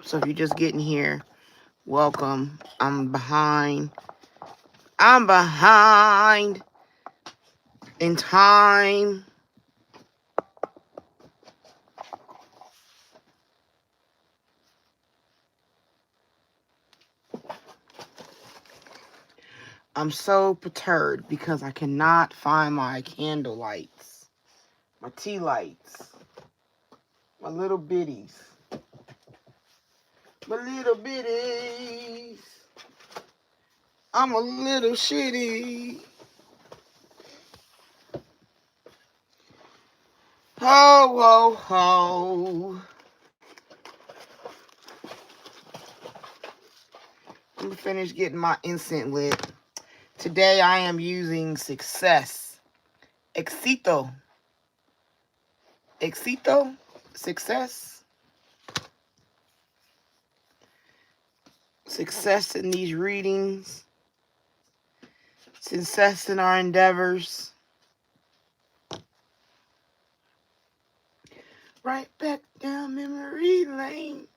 So if you're just getting here, welcome. I'm behind. I'm behind in time. I'm so perturbed because I cannot find my candle lights, my tea lights, my little bitties, my little bitties. I'm a little shitty. Ho, ho, ho. I'm gonna finish getting my incense lit. Today I am using Success. Éxito. Éxito? Success? Success in these readings. Success in our endeavors. Right back down memory lane.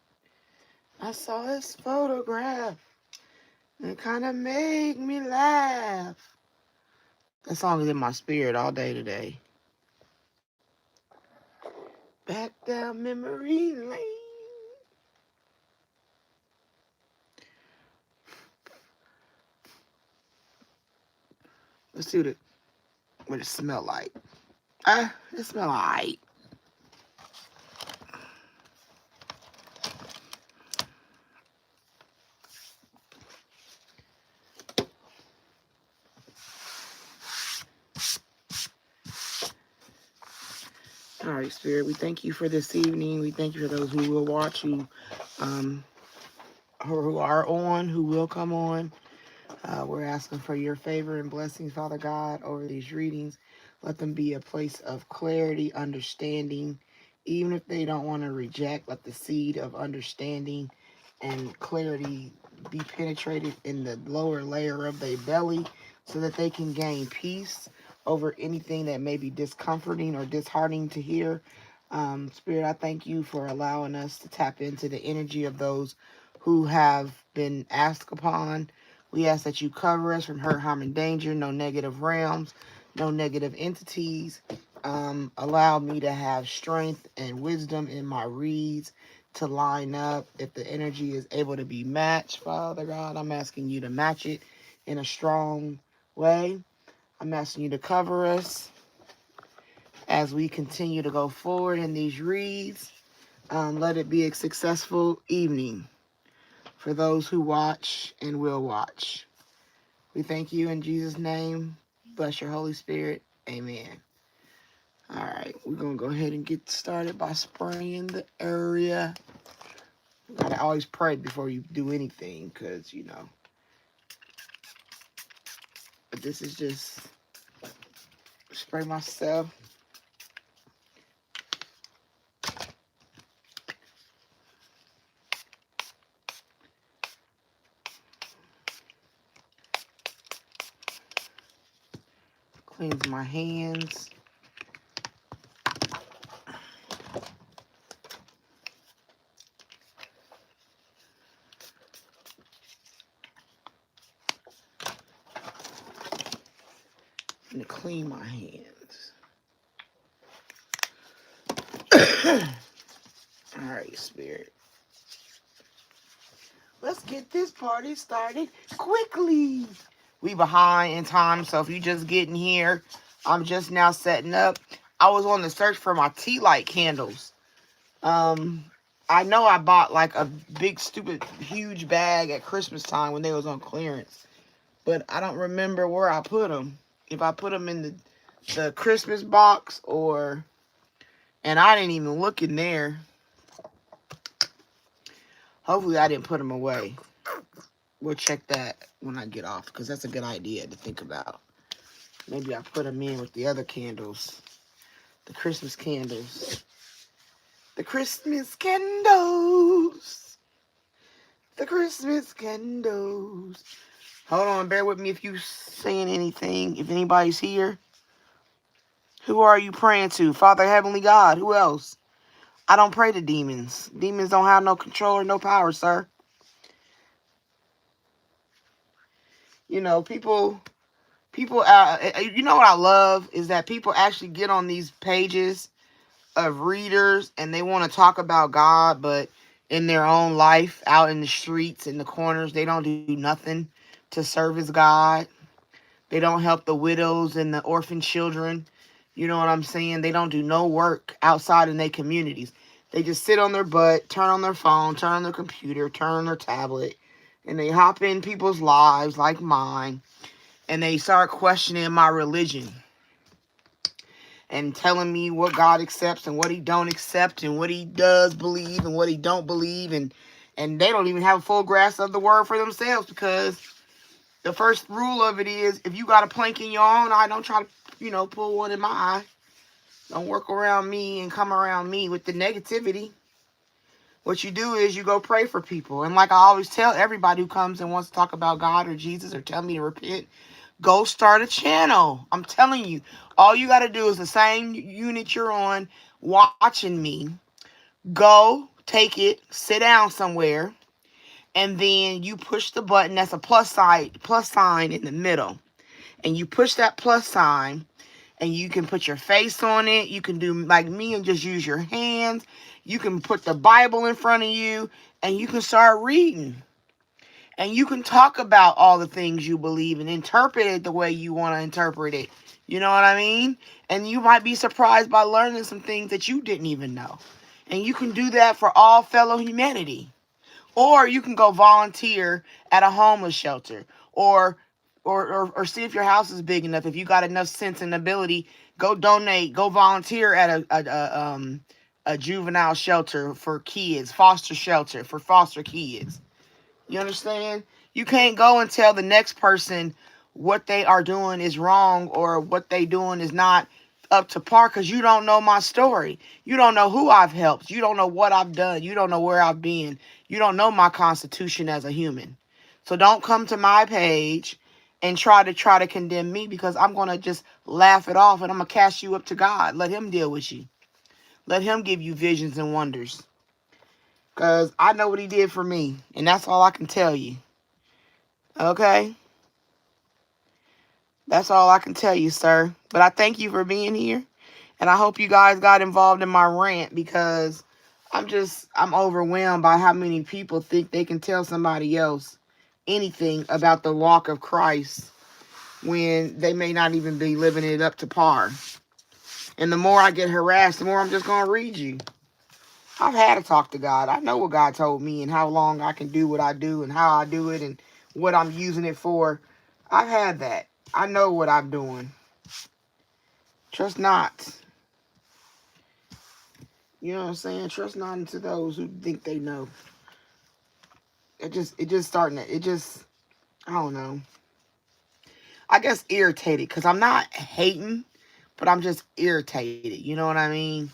I saw this photograph. And it kind of made me laugh. That song is in my spirit all day today. Back down memory lane. Let's see what it smell like. It smell alright. All right, Spirit, we thank you for this evening. We thank you for those who will watch, who are on, who will come on. We're asking for your favor and blessings, Father God, over these readings. Let them be a place of clarity, understanding. Even if they don't want to reject, let the seed of understanding and clarity be penetrated in the lower layer of their belly so that they can gain peace over anything that may be discomforting or disheartening to hear. Spirit, I thank you for allowing us to tap into the energy of those who have been asked upon. We ask that you cover us from hurt, harm, and danger, no negative realms, no negative entities. Allow me to have strength and wisdom in my reads to line up. If the energy is able to be matched, Father God, I'm asking you to match it in a strong way. I'm asking you to cover us as we continue to go forward in these reads. Let it be a successful evening for those who watch and will watch. We thank you in Jesus' name. Bless your Holy Spirit. Amen. All right, we're going to go ahead and get started by spraying the area. You got to always pray before you do anything because, but this is just spray myself. Cleans my hands. I'm going to clean my hands. All right, Spirit. Let's get this party started quickly. We behind in time, so if you just getting here, I'm just now setting up. I was on the search for my tea light candles. I know I bought like a big, stupid, huge bag at Christmas time when they was on clearance, but I don't remember where I put them. If I put them in the Christmas box and I didn't even look in there. Hopefully I didn't put them away. We'll check that when I get off, because that's a good idea to think about. Maybe I put them in with the other candles. The Christmas candles. The Christmas candles. The Christmas candles. Hold on, bear with me if you saying anything. If anybody's here. Who are you praying to? Father, Heavenly God. Who else? I don't pray to demons. Demons don't have no control or no power, sir. You know, people, you know what I love is that people actually get on these pages of readers and they want to talk about God, but in their own life, out in the streets, in the corners, they don't do nothing to service God. They don't help the widows and the orphan children. You know what I'm saying? They don't do no work outside in their communities. They just sit on their butt, turn on their phone, turn on their computer, turn on their tablet, and they hop in people's lives like mine, and they start questioning my religion and telling me what God accepts and what he don't accept and what he does believe and what he don't believe, and they don't even have a full grasp of the word for themselves, because the first rule of it is, if you got a plank in your own eye, don't try to, pull one in my eye. Don't work around me and come around me with the negativity. What you do is you go pray for people. And like I always tell everybody who comes and wants to talk about God or Jesus or tell me to repent, go start a channel. I'm telling you, all you got to do is the same unit you're on watching me. Go, take it, sit down somewhere, and then you push the button that's a plus sign in the middle. And you push that plus sign, and you can put your face on it. You can do like me and just use your hands. You can put the Bible in front of you, and you can start reading. And you can talk about all the things you believe and interpret it the way you want to interpret it. You know what I mean? And you might be surprised by learning some things that you didn't even know. And you can do that for all fellow humanity. Or you can go volunteer at a homeless shelter, or see if your house is big enough. If you got enough sense and ability, go donate, go volunteer at a juvenile shelter for kids, foster shelter for foster kids. You understand? You can't go and tell the next person what they are doing is wrong or what they doing is not up to par, because you don't know my story. You don't know who I've helped. You don't know what I've done. You don't know where I've been. You don't know my constitution as a human. So don't come to my page and try to condemn me, because I'm going to just laugh it off and I'm going to cast you up to God. Let him deal with you. Let him give you visions and wonders. Because I know what he did for me. And that's all I can tell you. Okay? That's all I can tell you, sir. But I thank you for being here. And I hope you guys got involved in my rant, because I'm overwhelmed by how many people think they can tell somebody else anything about the walk of Christ when they may not even be living it up to par. And the more I get harassed, the more I'm just going to read you. I've had to talk to God. I know what God told me and how long I can do what I do and how I do it and what I'm using it for. I've had that. I know what I'm doing. Trust not. You know what I'm saying? Trust not into those who think they know. It just starting to, I don't know. I guess irritated, because I'm not hating, but I'm just irritated. You know what I mean?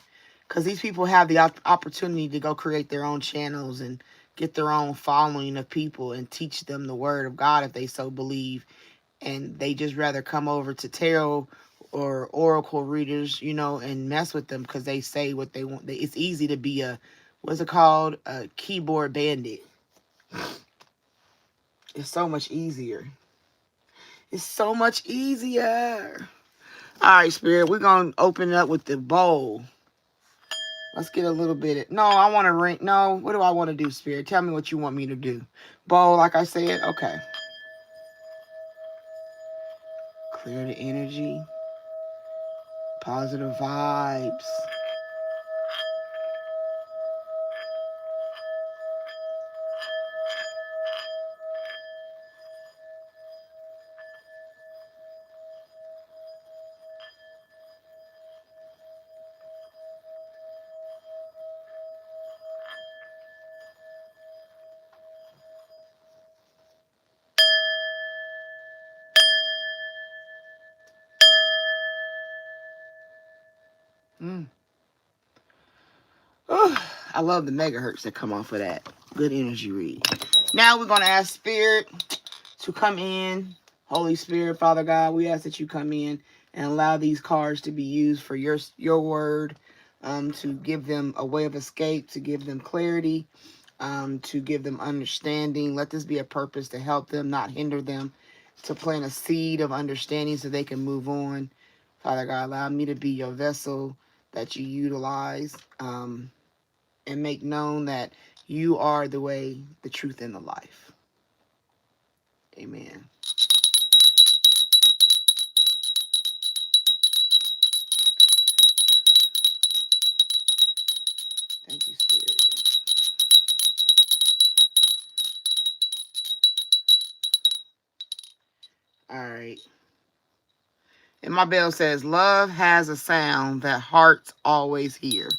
Because these people have the opportunity to go create their own channels and get their own following of people and teach them the word of God if they so believe. And they just rather come over to tarot or oracle readers, and mess with them because they say what they want. It's easy to be what's it called? A keyboard bandit. It's so much easier. It's so much easier. All right, Spirit, we're going to open it up with the bowl. Let's get a little bit of... No, I want to ring... No, what do I want to do, Spirit? Tell me what you want me to do. Bowl, like I said? Okay. Clear the energy. Positive vibes. Mm. I love the megahertz that come off of that. Good energy read. Now we're going to ask Spirit to come in. Holy Spirit, Father God, we ask that you come in and allow these cards to be used for your word. to give them a way of escape, to give them clarity, to give them understanding. Let this be a purpose to help them, not hinder them, to plant a seed of understanding so they can move on. Father God, allow me to be your vessel that you utilize, and make known that you are the way, the truth, and the life. Amen. Thank you, Spirit. All right. And my bell says, love has a sound that hearts always hear.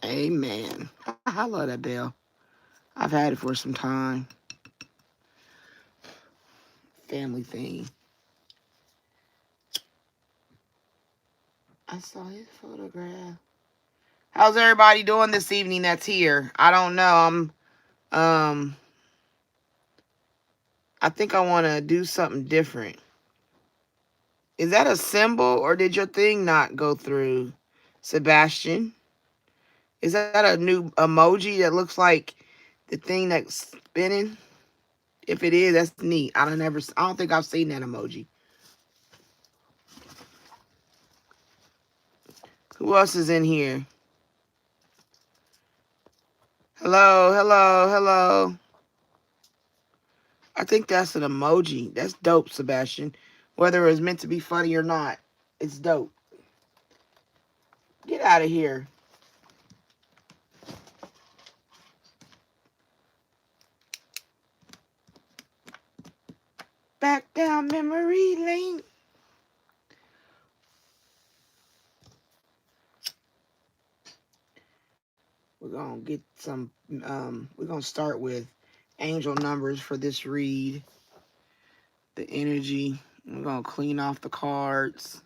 Amen. I love that bell. I've had it for some time. Family thing. I saw his photograph. How's everybody doing this evening that's here? I don't know. I think I want to do something different. Is that a symbol or did your thing not go through, Sebastian? Is that a new emoji that looks like the thing that's spinning? If it is, that's neat. I don't think I've seen that emoji. Who else is in here? Hello, hello, hello. I think that's an emoji. That's dope, Sebastian. Whether it was meant to be funny or not, it's dope. Get out of here. Back down memory lane. We're going to get some, we're going to start with angel numbers for this read. The energy. We're going to clean off the cards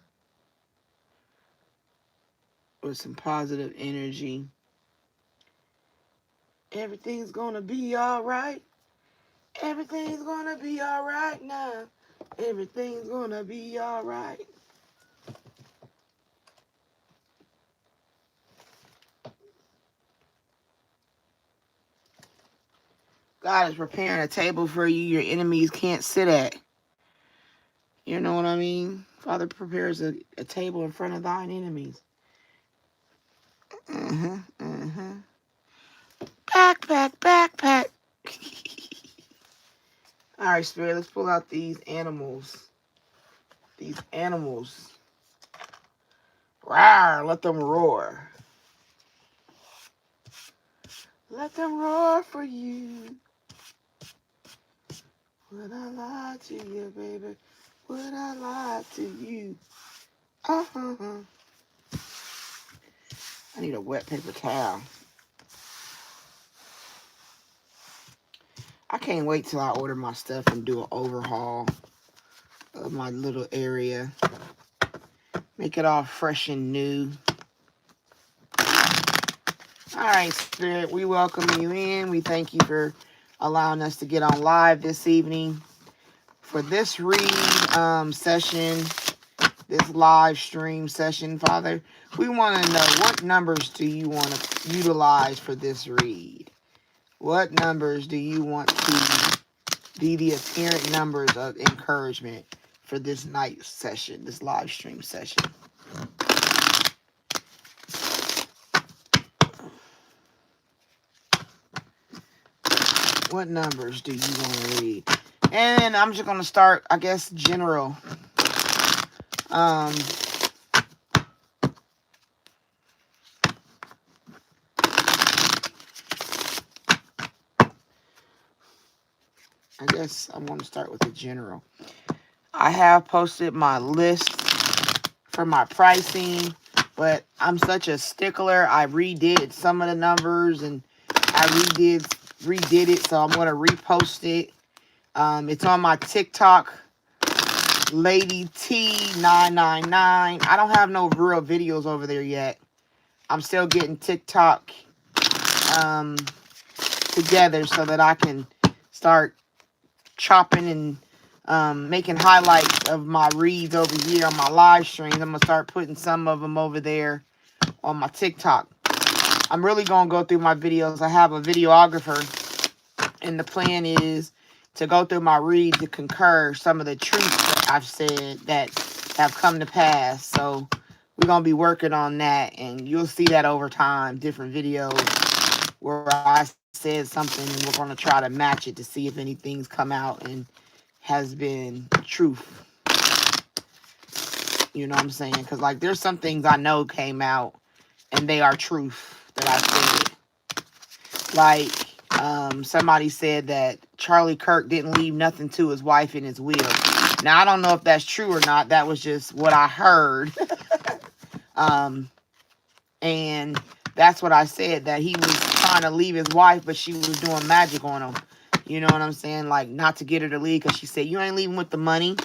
with some positive energy. Everything's going to be all right. Everything's going to be all right now. Everything's going to be all right. God is preparing a table for you your enemies can't sit at. You know what I mean? Father prepares a table in front of thine enemies. Backpack. All right, Spirit, let's pull out these animals. These animals. Rawr, let them roar. Let them roar for you. Would I lie to you, baby? Would I lie to you? I need a wet paper towel. I can't wait till I order my stuff and do an overhaul of my little area. Make it all fresh and new. All right, Spirit, we welcome you in. We thank you for allowing us to get on live this evening for this read session, this live stream session, Father. We want to know, what numbers do you want to utilize for this read? What numbers do you want to be the apparent numbers of encouragement for this night session, this live stream session? What numbers do you want to read? And I'm just going to start, I guess, general. I guess I want to start with the general. I have posted my list for my pricing, but I'm such a stickler. I redid some of the numbers and I redid it, so I'm going to repost it. It's on my TikTok, Ladii T999. I don't have no real videos over there yet. I'm still getting TikTok together so that I can start chopping and making highlights of my reads over here on my live streams. I'm going to start putting some of them over there on my TikTok. I'm really going to go through my videos. I have a videographer, and the plan is to go through my read to concur some of the truths that I've said that have come to pass. So we're going to be working on that, and you'll see that over time, different videos where I said something, and we're going to try to match it to see if anything's come out and has been truth. You know what I'm saying? Because, like, there's some things I know came out, and they are truth that I said. Like, somebody said that Charlie Kirk didn't leave nothing to his wife in his will. Now, I don't know if that's true or not. That was just what I heard. And that's what I said, that he was trying to leave his wife, but she was doing magic on him. You know what I'm saying? Like, not to get her to leave, because she said, you ain't leaving with the money.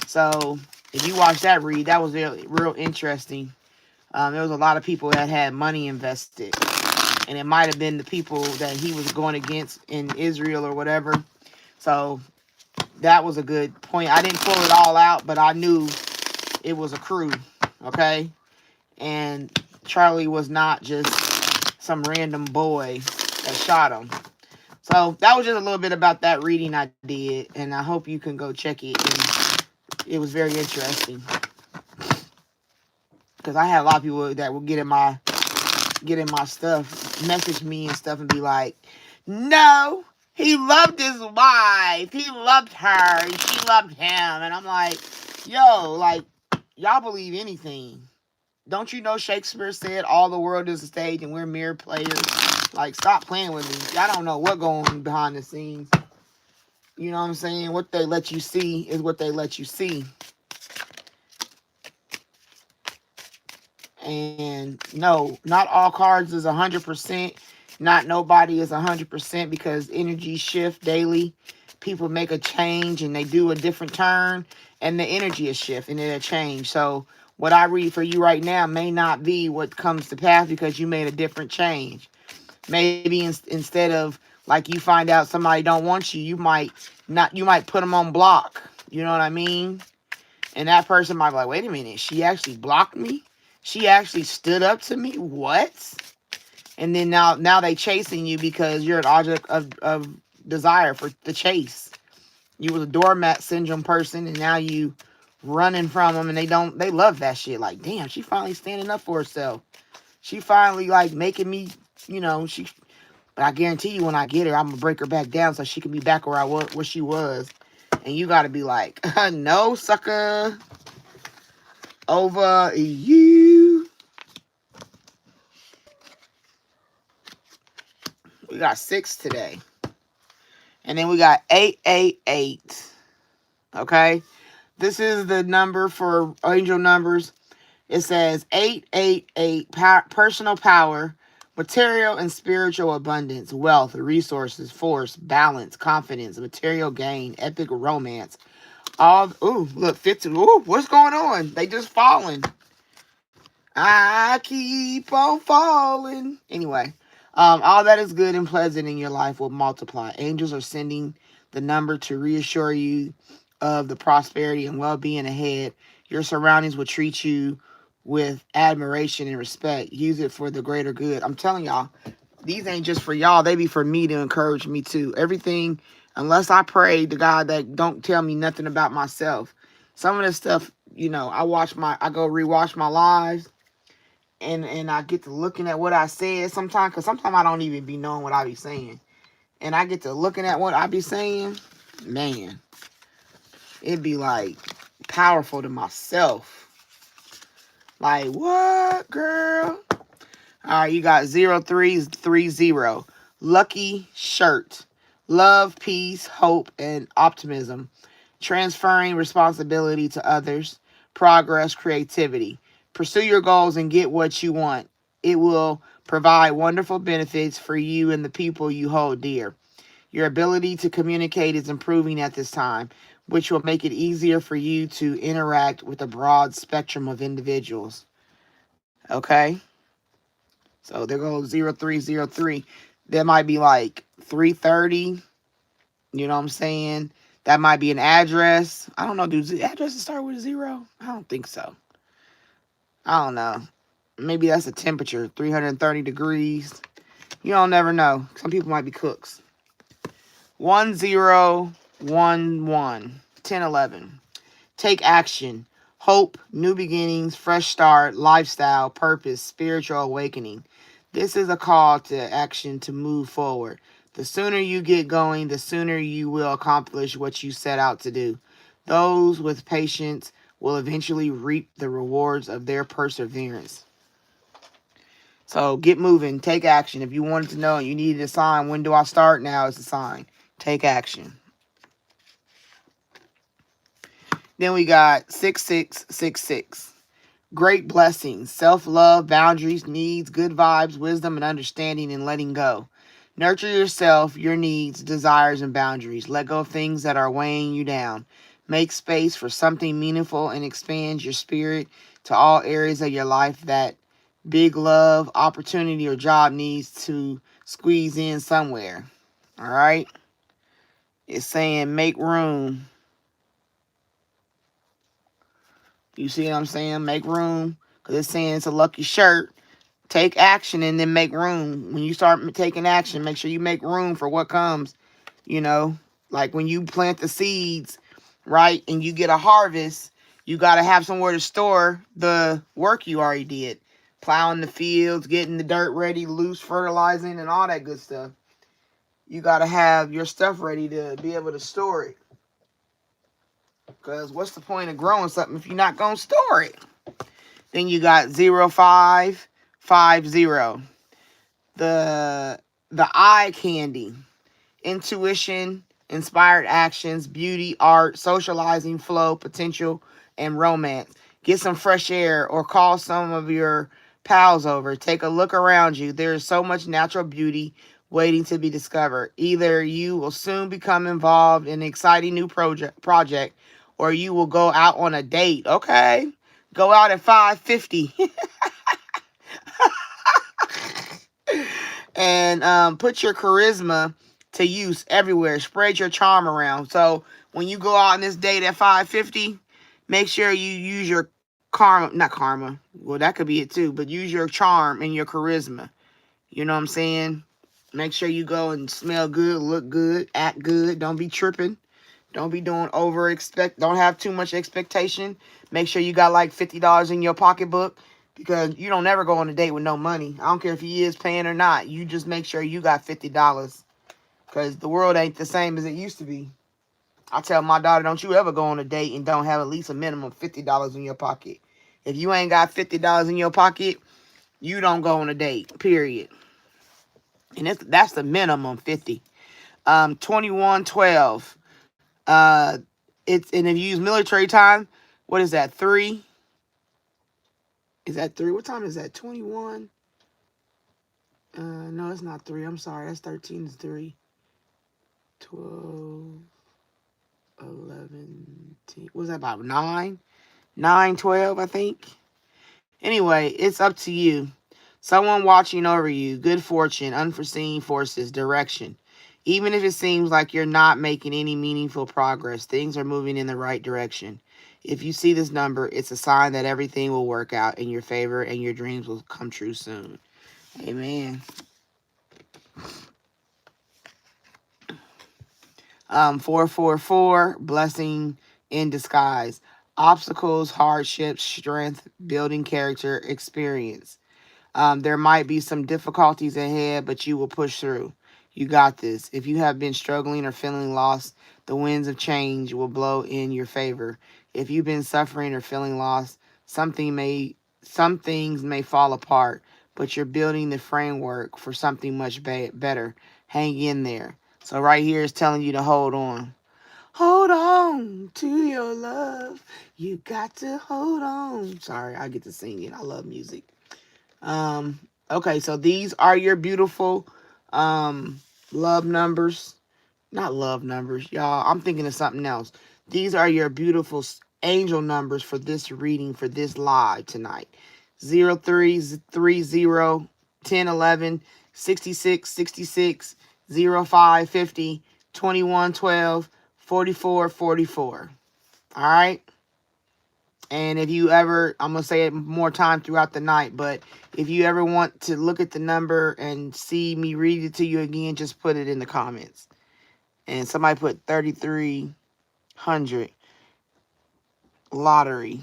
So, if you watch that read, that was real interesting. There was a lot of people that had money invested. And it might have been the people that he was going against in Israel or whatever. So, that was a good point. I didn't pull it all out, but I knew it was a crew. Okay? And Charlie was not just some random boy that shot him. So that was just a little bit about that reading I did, and I hope you can go check it. And it was very interesting, because I had a lot of people that would get in my stuff, message me and stuff, and be like, "No, he loved his wife. He loved her. And she loved him." And I'm like, "Yo, like, y'all believe anything? Don't you know Shakespeare said all the world is a stage and we're mere players? Like, stop playing with me. I don't know what going on behind the scenes. You know what I'm saying? What they let you see is what they let you see. And no, not all cards is 100%. Not nobody is 100%, because energy shift daily. People make a change and they do a different turn, and the energy is shift and it'll change. So what I read for you right now may not be what comes to pass, because you made a different change. Maybe instead of, like, you find out somebody don't want you, you might put them on block. You know what I mean? And that person might be like, wait a minute, she actually blocked me? She actually stood up to me? What? And then now they chasing you because you're an object of desire for the chase. You was a doormat syndrome person, and now you running from them, and they love that shit. Like, damn, she finally standing up for herself. She finally, like, making me, but I guarantee you, when I get her, I'm gonna break her back down so she can be back where she was. And you gotta be like, no, sucker, over you. We got 6 today. And then we got 888. Okay? This is the number for angel numbers. It says 888, personal power, material and spiritual abundance, wealth, resources, force, balance, confidence, material gain, epic romance. Look, 50. Ooh, what's going on? They just falling. I keep on falling. Anyway, all that is good and pleasant in your life will multiply. Angels are sending the number to reassure you of the prosperity and well-being ahead. Your surroundings will treat you with admiration and respect. Use it for the greater good. I'm telling y'all, these ain't just for y'all. They be for me to encourage me too. Everything, unless I pray to God that don't tell me nothing about myself. Some of this stuff, I go rewatch my lives. And I get to looking at what I said sometimes, because sometimes I don't even be knowing what I be saying. And I get to looking at what I be saying, man, it'd be like powerful to myself. Like, what, girl? All right, you got 0330. Lucky shirt. Love, peace, hope, and optimism. Transferring responsibility to others. Progress, creativity. Pursue your goals and get what you want. It will provide wonderful benefits for you and the people you hold dear. Your ability to communicate is improving at this time, which will make it easier for you to interact with a broad spectrum of individuals. Okay? So there goes 0303. That might be like 330. You know what I'm saying? That might be an address. I don't know. Do addresses start with a 0? I don't think so. I don't know. Maybe that's the temperature, 330 degrees. You don't never know. Some people might be cooks. 1011, 1011. Take action. Hope, new beginnings, fresh start, lifestyle, purpose, spiritual awakening. This is a call to action to move forward. The sooner you get going, the sooner you will accomplish what you set out to do. Those with patience will eventually reap the rewards of their perseverance. So get moving. Take action. If you wanted to know and you needed a sign, when do I start? Now is the sign. Take action. Then we got 6666. Great blessings, self-love, boundaries, needs, good vibes, wisdom, and understanding, and letting go. Nurture yourself, your needs, desires, and boundaries. Let go of things that are weighing you down. Make space for something meaningful and expand your spirit to all areas of your life that big love, opportunity, or job needs to squeeze in somewhere. All right? It's saying make room. You see what I'm saying? Make room. Because it's saying it's a lucky shirt. Take action and then make room. When you start taking action, make sure you make room for what comes. You know, like when you plant the seeds, right, and you get a harvest, you got to have somewhere to store the work you already did. Plowing the fields, getting the dirt ready, loose, fertilizing, and all that good stuff. You got to have your stuff ready to be able to store it. Because what's the point of growing something if you're not going to store it? Then you got 0550. The eye candy. Intuition, inspired actions, beauty, art, socializing, flow, potential, and romance. Get some fresh air or call some of your pals over. Take a look around you. There is so much natural beauty waiting to be discovered. Either you will soon become involved in an exciting new project or you will go out on a date. Okay. Go out at 5:50. And put your charisma to use everywhere. Spread your charm around. So when you go out on this date at 5:50, make sure you use your karma, not karma. Well, that could be it too, but use your charm and your charisma. You know what I'm saying? Make sure you go and smell good, look good, act good. Don't be tripping. Don't be doing don't have too much expectation. Make sure you got like $50 in your pocketbook because you don't ever go on a date with no money. I don't care if he is paying or not. You just make sure you got $50 because the world ain't the same as it used to be. I tell my daughter, don't you ever go on a date and don't have at least a minimum of $50 in your pocket. If you ain't got $50 in your pocket, you don't go on a date, period. And that's the minimum, 50. 2112. And if you use military time, what is that? 3? Is that 3? What time is that? 21? No, it's not 3. I'm sorry. That's 13 is 3. 12, 11, 10. What was that about? 9? 9, 12, I think. Anyway, it's up to you. Someone watching over you, good fortune, unforeseen forces, direction. Even if it seems like you're not making any meaningful progress, things are moving in the right direction. If you see this number, it's a sign that everything will work out in your favor and your dreams will come true soon. Amen. 444, blessing in disguise. Obstacles, hardships, strength, building character, experience. There might be some difficulties ahead, but you will push through. You got this. If you have been struggling or feeling lost, the winds of change will blow in your favor. If you've been suffering or feeling lost, some things may fall apart, but you're building the framework for something much better. Hang in there. So right here is telling you to hold on. Hold on to your love. You got to hold on. Sorry, I get to sing it. I love music. Okay, so these are your beautiful love numbers. Not love numbers, y'all. I'm thinking of something else. These are your beautiful angel numbers for this reading, for this live tonight. 0330 1011 66 66 0550 2112 4444. All right? And if you ever, I'm going to say it more time throughout the night, but if you ever want to look at the number and see me read it to you again, just put it in the comments. And somebody put 3,300 lottery.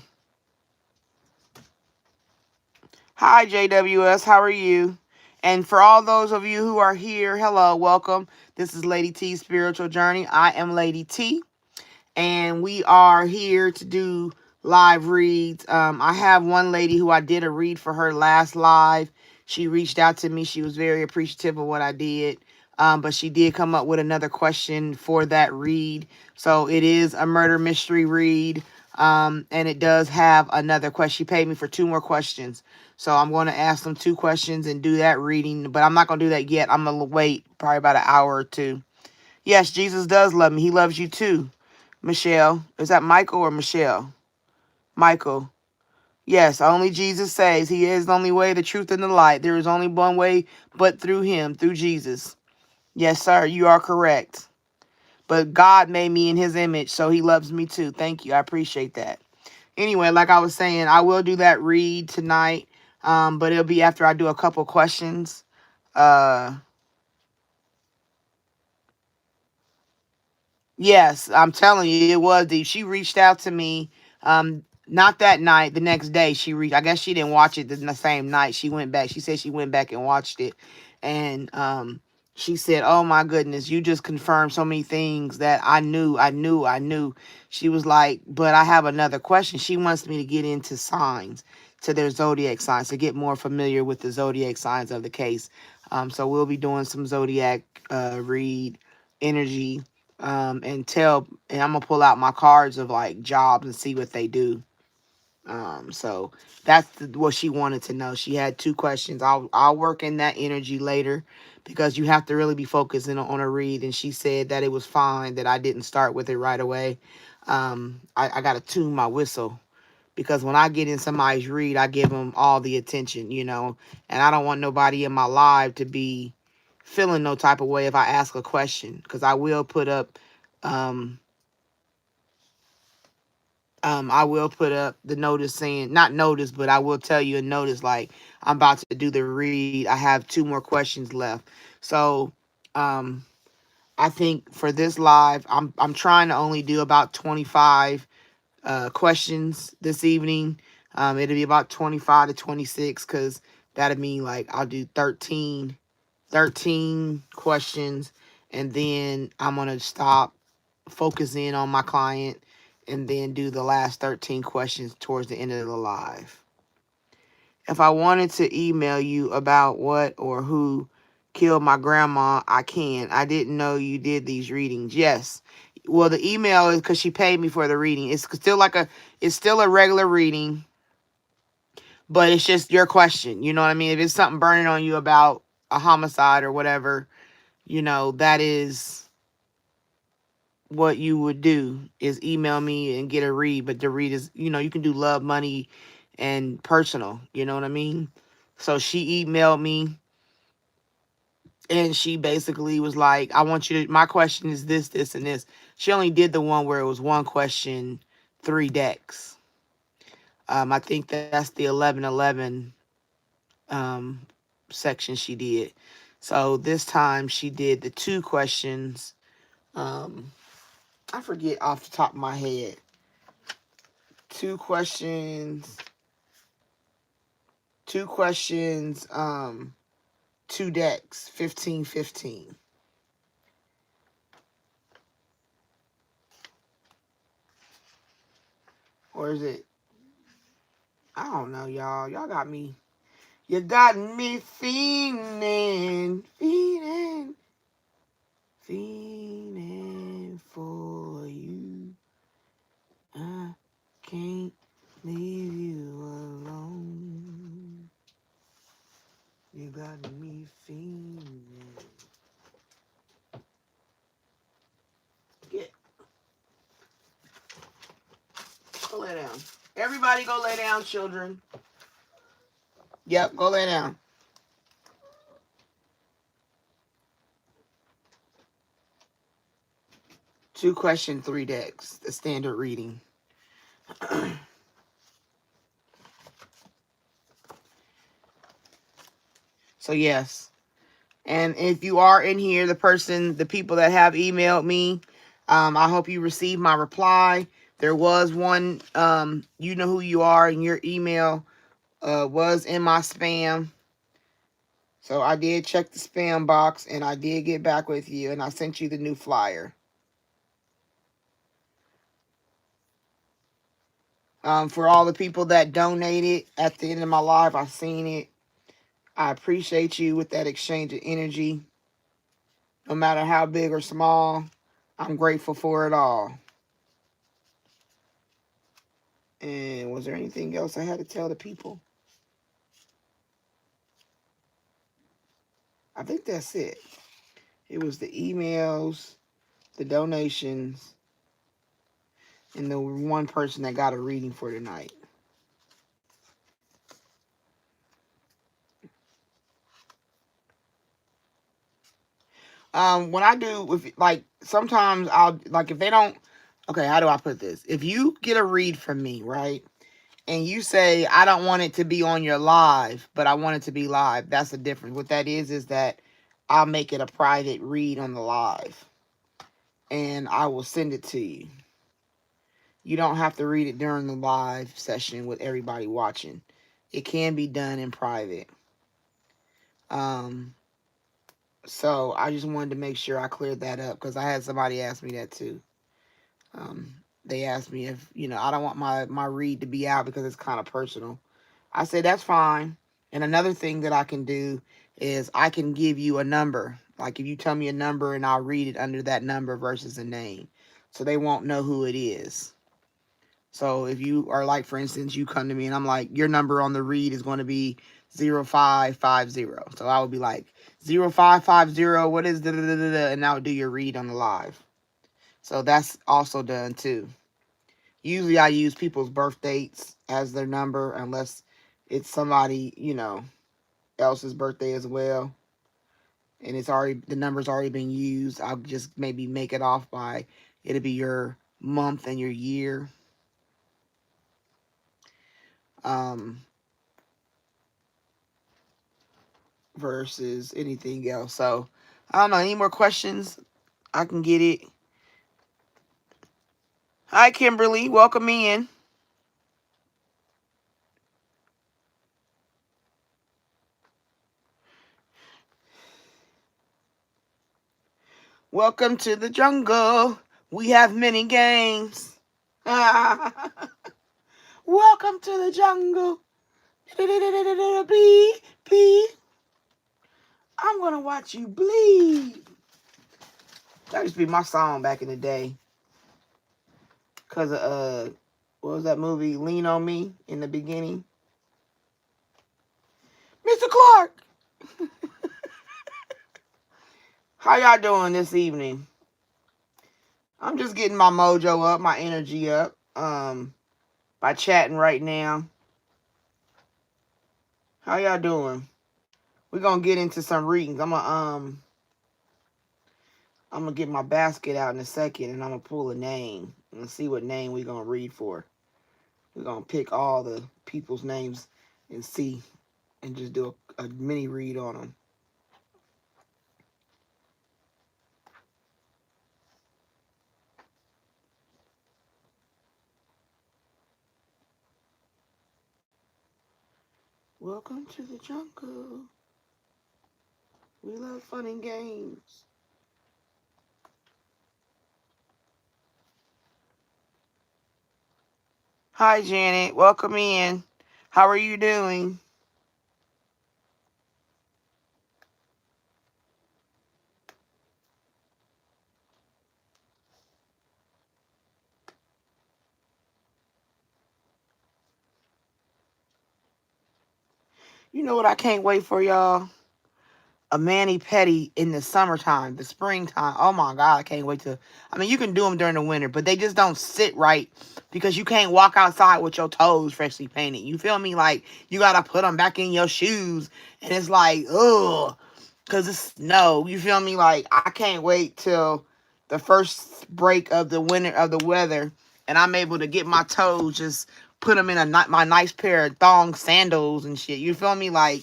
Hi, JWS. How are you? And for all those of you who are here, hello, welcome. This is Lady T's Spiritual Journey. I am Lady T, and we are here to do live reads. I have one lady who I did a read for her last live. She reached out to me. She was very appreciative of what I did. But she did come up with another question for that read. So it is a murder mystery read. And it does have another question. She paid me for 2 more questions. So I'm going to ask them 2 questions and do that reading. But I'm not going to do that yet. I'm going to wait probably about an hour or 2. Yes, Jesus does love me. He loves you too. Michelle. Is that Michael or Michelle? Michael. Yes, only Jesus saves. He is the only way, the truth, and the light. There is only one way but through him, through Jesus. Yes, sir, you are correct. But God made me in his image, so he loves me too. Thank you. I appreciate that. Anyway, like I was saying, I will do that read tonight, but it'll be after I do a couple questions. Yes, I'm telling you, it was deep. She reached out to me, not that night, the next day. I guess she didn't watch it the same night. She went back. She said she went back and watched it. And she said, oh my goodness, you just confirmed so many things that I knew. She was like, but I have another question. She wants me to get into signs, to their zodiac signs, to get more familiar with the zodiac signs of the case. So we'll be doing some zodiac read energy, and I'm gonna pull out my cards of like jobs and see what they do. So that's what she wanted to know. She had 2 questions. I'll work in that energy later, because you have to really be focusing on a read. And she said that it was fine that I didn't start with it right away. I gotta tune my whistle, because when I get in somebody's read, I give them all the attention, and I don't want nobody in my live to be feeling no type of way if I ask a question, because I will put up, um, I will put up the notice saying, not notice, but I will tell you a notice like I'm about to do the read. I have 2 more questions left. So, I think for this live, I'm trying to only do about 25 questions this evening. It'll be about 25 to 26, because that'll mean like I'll do 13 questions, and then I'm going to stop, focus in on my client, and then do the last 13 questions towards the end of the live. If I wanted to email you about what or who killed my grandma, I can. I didn't know you did these readings. Yes. Well, the email is because she paid me for the reading. It's still a regular reading, but it's just your question. You know what I mean? If it's something burning on you about a homicide or whatever, that is what you would do, is email me and get a read. But the read is, you can do love, money, and personal. You know what I mean? So she emailed me, and she basically was like, I want you to, my question is this, this, and this. She only did the one where it was 1 question, 3 decks. I think that's the 1111 section she did. So this time she did the 2 questions. I forget off the top of my head. 2 questions, 2 decks, 15-15. Or is it? I don't know, y'all. Y'all got me. You got me fiending for you. I can't leave you alone. You got me fiending. Go lay down. Everybody go lay down, children. Yep, go lay down. 2 question, 3 decks. The standard reading. So yes. And if you are in here, the people that have emailed me, I hope you received my reply. There was one, you know who you are, and your email was in my spam. So I did check the spam box, and I did get back with you, and I sent you the new flyer. For all the people that donated at the end of my live, I seen it. I appreciate you with that exchange of energy. No matter how big or small, I'm grateful for it all. And was there anything else I had to tell the people? I think that's it. It was the emails, the donations, and the one person that got a reading for tonight. When I do, with like, sometimes I'll, like, if they don't, okay, how do I put this? If you get a read from me, right, and you say, I don't want it to be on your live, but I want it to be live, that's the difference. What that is that I'll make it a private read on the live, and I will send it to you. You don't have to read it during the live session with everybody watching. It can be done in private. So I just wanted to make sure I cleared that up, because I had somebody ask me that too. They asked me if, I don't want my read to be out because it's kind of personal. I said, that's fine. And another thing that I can do is I can give you a number. Like, if you tell me a number, and I'll read it under that number versus a name, so they won't know who it is. So if you are, like, for instance, you come to me and I'm like, your number on the read is going to be 0550. So I would be like, 0550, what is da da da da, and I would do your read on the live. So that's also done too. Usually I use people's birth dates as their number, unless it's somebody, else's birthday as well. And the number's already been used. I'll just maybe make it off by, it'll be your month and your year. Versus anything else. So I don't know. Any more questions? I can get it. Hi, Kimberly. Welcome in. Welcome to the jungle. We have many games. Welcome to the jungle. Bleed. I'm gonna watch you bleed. That used to be my song back in the day. Cause of what was that movie? Lean on Me in the beginning. Mr. Clark. How y'all doing this evening? I'm just getting my mojo up, my energy up, by chatting right now. How y'all doing? We're gonna get into some readings. I'm gonna get my basket out in a second, and I'm gonna pull a name and see what name we're gonna read for. We're gonna pick all the people's names and see, and just do a mini read on them. Welcome to the jungle. We love fun and games. Hi, Janet. Welcome in. How are you doing? You know what I can't wait for, y'all? A mani-pedi in the summertime, the springtime. Oh my God, I can't wait to. I mean, you can do them during the winter, but they just don't sit right because you can't walk outside with your toes freshly painted. You feel me? Like, you gotta put them back in your shoes, and it's like, ugh, because it's snow. You feel me? Like, I can't wait till the first break of the winter of the weather, and I'm able to get my toes, just put them in my nice pair of thong sandals and shit. You feel me? Like,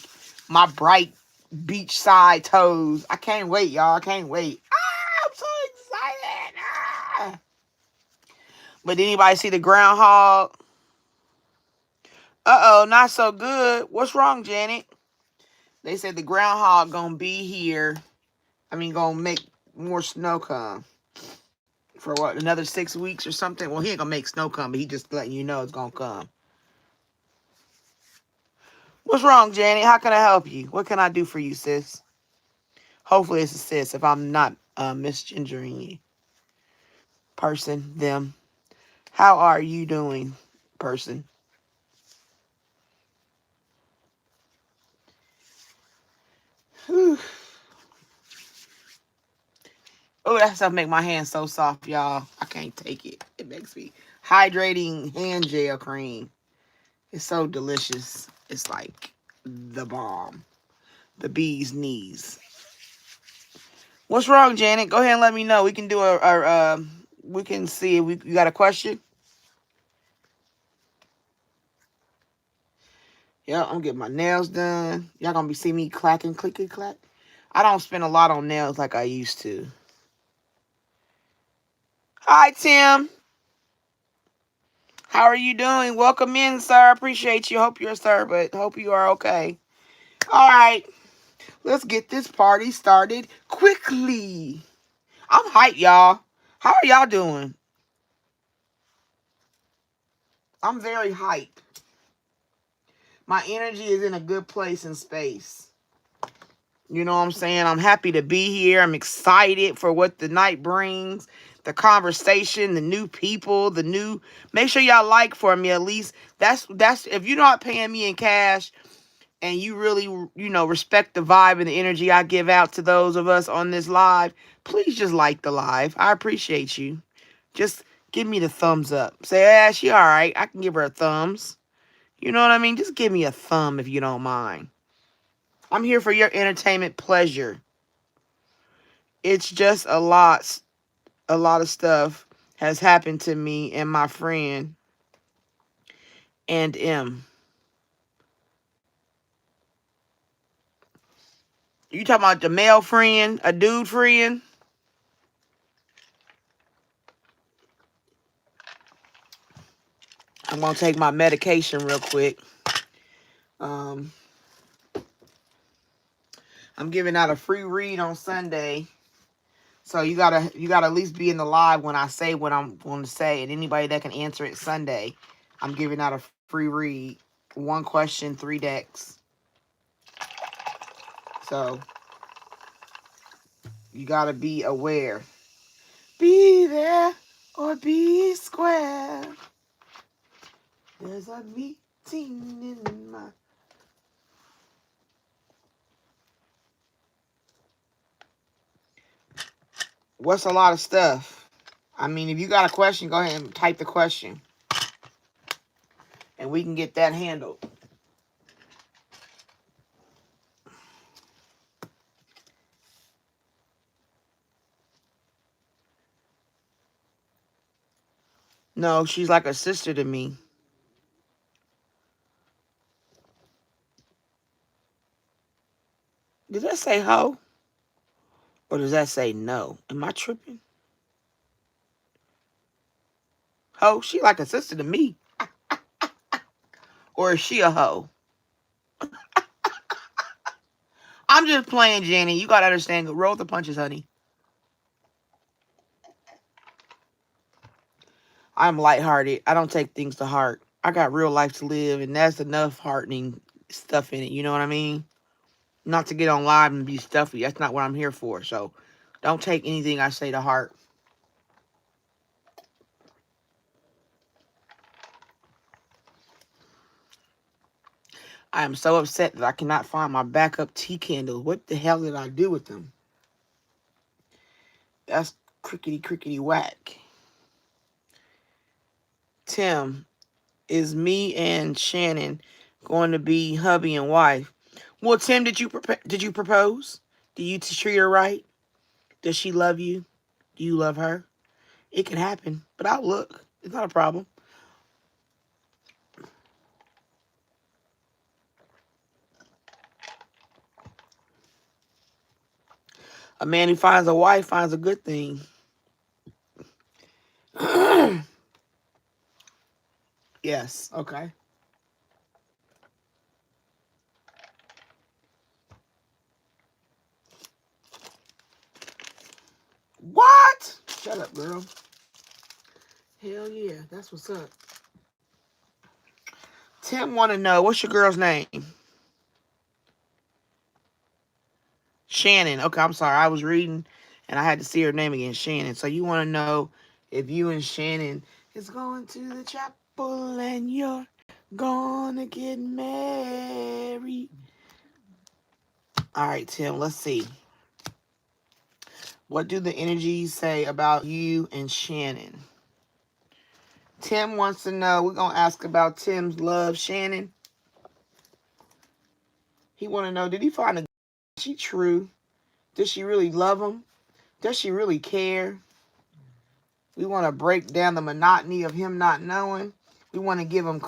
my bright beachside toes. I can't wait, y'all. I can't wait. Ah, I'm so excited. Ah. But did anybody see the groundhog? Uh-oh, not so good. What's wrong, Janet? They said the groundhog gonna be here. Gonna make more snow come. For what, another 6 weeks or something? Well, he ain't gonna make snow come, but he just letting you know it's gonna come. What's wrong, Janet? How can I help you? What can I do for you, sis? Hopefully it's a sis if I'm not misgendering you. Person, them. How are you doing, person? Whew. Oh, that stuff make my hands so soft, y'all. I can't take it. It makes me hydrating hand gel cream. It's so delicious. It's like the bomb. The bee's knees. What's wrong, Janet? Go ahead and let me know. We can do we can see if you got a question. Yeah, I'm getting my nails done. Y'all gonna be seeing me clacking, clicky, clack. I don't spend a lot on nails like I used to. Hi, Tim. How are you doing? Welcome in, sir. Appreciate you. Hope you're a sir, but hope you are okay. All right. Let's get this party started quickly. I'm hyped, y'all. How are y'all doing? I'm very hyped. My energy is in a good place and space. You know what I'm saying? I'm happy to be here. I'm excited for what the night brings. The conversation, the new people, make sure y'all like for me at least. That's if you're not paying me in cash and you really, respect the vibe and the energy I give out to those of us on this live, please just like the live. I appreciate you. Just give me the thumbs up. Say, yeah, she all right. I can give her a thumbs. You know what I mean? Just give me a thumb if you don't mind. I'm here for your entertainment pleasure. It's just a lot of stuff has happened to me and my friend and M. You talking about the male friend, a dude friend? I'm gonna take my medication real quick. I'm giving out a free read on Sunday. So you gotta at least be in the live when I say what I'm going to say, and anybody that can answer it Sunday, I'm giving out a free read. 1 question, 3 decks. So you gotta be aware. Be there or be square. There's a meeting in my... What's a lot of stuff? If you got a question, go ahead and type the question. And we can get that handled. No, she's like a sister to me. Does that say ho? Or does that say no? Am I tripping? Ho, she like a sister to me. Or is she a hoe? I'm just playing, Jenny. You gotta understand. Roll the punches, honey. I'm lighthearted. I don't take things to heart. I got real life to live, and that's enough heartening stuff in it. You know what I mean? Not to get on live and be stuffy. That's not what I'm here for. So don't take anything I say to heart. I am so upset that I cannot find my backup tea candles. What the hell did I do with them? That's crickety whack. Tim, is me and Shannon going to be hubby and wife? Well, Tim, did you propose? Do you treat her right? Does she love you? Do you love her? It can happen, but I'll look. It's not a problem. A man who finds a wife finds a good thing. Yes, okay. What? Shut up, girl. Hell yeah, that's what's up. Tim want to know, what's your girl's name? Shannon. Okay, I'm sorry. I was reading and I had to see her name again. Shannon. So you want to know if you and Shannon is going to the chapel and you're gonna get married. All right, Tim, let's see. What do the energies say about you and Shannon? Tim wants to know. We're going to ask about Tim's love, Shannon. He want to know, did he find a... Is she true? Does she really love him? Does she really care? We want to break down the monotony of him not knowing. We want to give him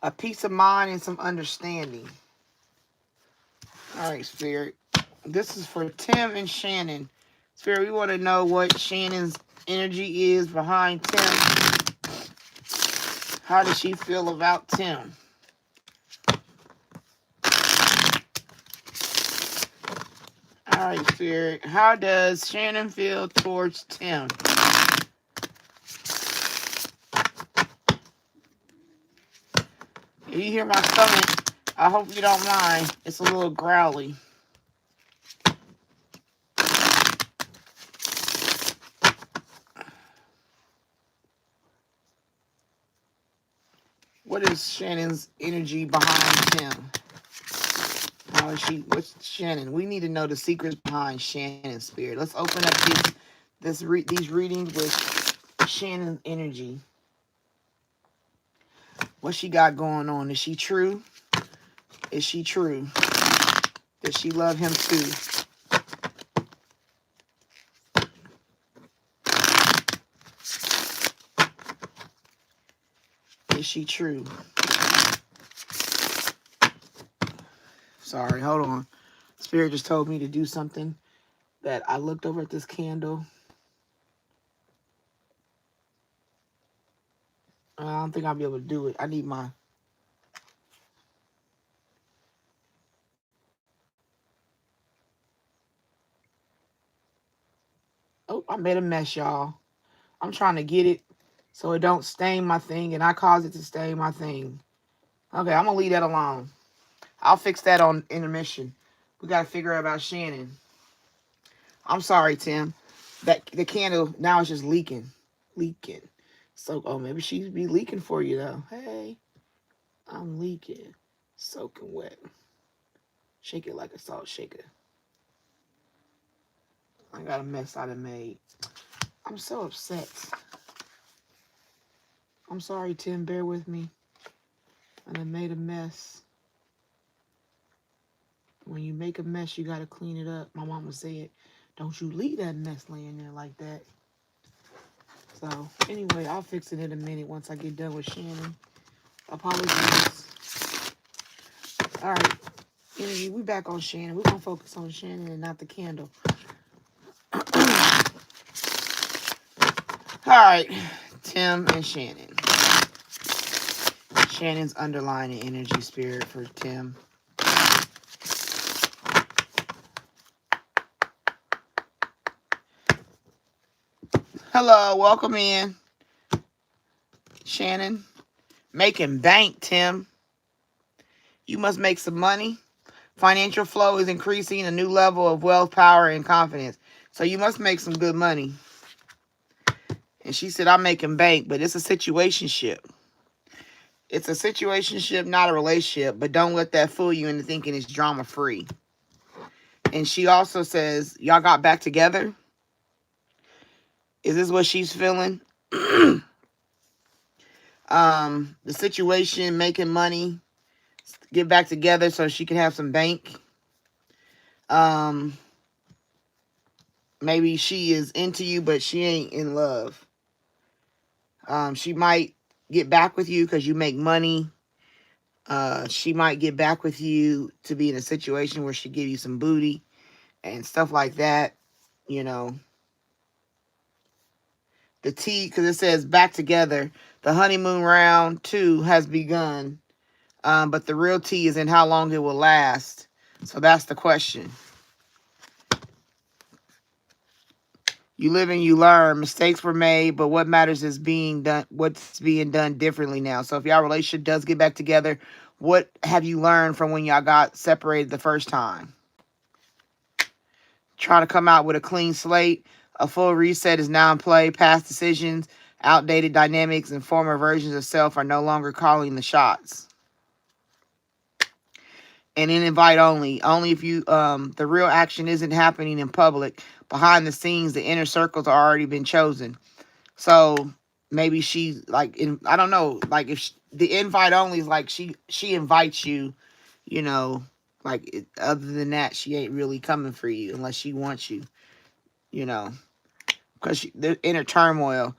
a peace of mind and some understanding. All right, Spirit. This is for Tim and Shannon. Spirit, we want to know what Shannon's energy is behind Tim. How does she feel about Tim? All right, Spirit. How does Shannon feel towards Tim? If you hear my stomach, I hope you don't mind. It's a little growly. What is Shannon's energy behind Tim? How is she? What's Shannon? We need to know the secrets behind Shannon's spirit. Let's open up these readings with Shannon's energy. What she got going on? Is she true? Is she true? Does she love him too? Is she true? Sorry, hold on. Spirit just told me to do something that I looked over at this candle. I don't think I'll be able to do it. I need my... Oh, I made a mess, y'all. I'm trying to get it so it don't stain my thing, and I cause it to stain my thing. Okay, I'm going to leave that alone. I'll fix that on intermission. We got to figure out about Shannon. I'm sorry, Tim. That the candle now is just leaking. Leaking. So, oh, maybe she'd be leaking for you, though. Hey, I'm leaking. Soaking wet. Shake it like a salt shaker. I got a mess I done made. I'm so upset. I'm sorry, Tim. Bear with me. I done made a mess. When you make a mess, you got to clean it up. My mama said, don't you leave that mess laying there like that. So, anyway, I'll fix it in a minute once I get done with Shannon. Apologies. All right. Energy, we back on Shannon. We're going to focus on Shannon and not the candle. All right. Tim and Shannon. Shannon's underlying energy spirit for Tim. Hello, welcome in. Shannon. Making bank, Tim. You must make some money. Financial flow is increasing, a new level of wealth, power, and confidence. So you must make some good money. And she said, I'm making bank, but it's a situationship. It's a situationship, not a relationship, but don't let that fool you into thinking it's drama-free. And she also says, y'all got back together? Is this what she's feeling? The situation, making money, get back together so she can have some bank. Maybe she is into you, but she ain't in love. She might get back with you because you make money. She might get back with you to be in a situation where she give you some booty. and stuff like that. You know, the tea, because it says back together. The honeymoon round 2 has begun, but the real tea is in how long it will last. So that's the question. You live and you learn. Mistakes were made, but what matters is being done. What's being done differently now. So if y'all relationship does get back together, what have you learned from when y'all got separated the first time? Try to come out with a clean slate. A full reset is now in play. Past decisions, outdated dynamics, and former versions of self are no longer calling the shots. And in invite only. Only if you the real action isn't happening in public. Behind the scenes, the inner circles are already been chosen. So maybe she like I don't know, like if the invite only is like she invites you, you know, like other than that she ain't really coming for you unless she wants you, you know, because they're inner turmoil.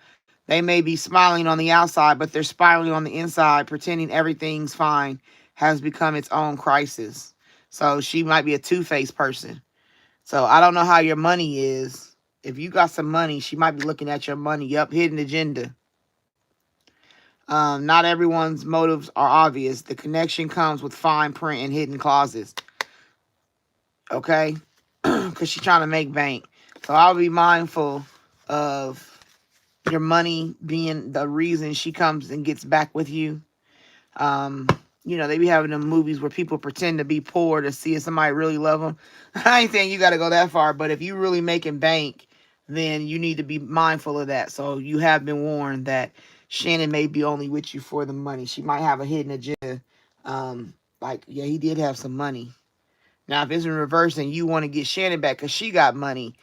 They may be smiling on the outside, but they're spiraling on the inside, pretending everything's fine has become its own crisis. So she might be a two-faced person. So I don't know how your money is. If you got some money, she might be looking at your money. Yup, hidden agenda. Not everyone's motives are obvious. The connection comes with fine print and hidden clauses. Okay? Because she's trying to make bank. So I'll be mindful of your money being the reason she comes and gets back with you. Um, they be having them movies where people pretend to be poor to see if somebody really love them. I ain't saying you got to go that far, but if you really making bank, then you need to be mindful of that. So you have been warned that Shannon may be only with you for the money. She might have a hidden agenda. Yeah, he did have some money. Now, if it's in reverse and you want to get Shannon back because she got money,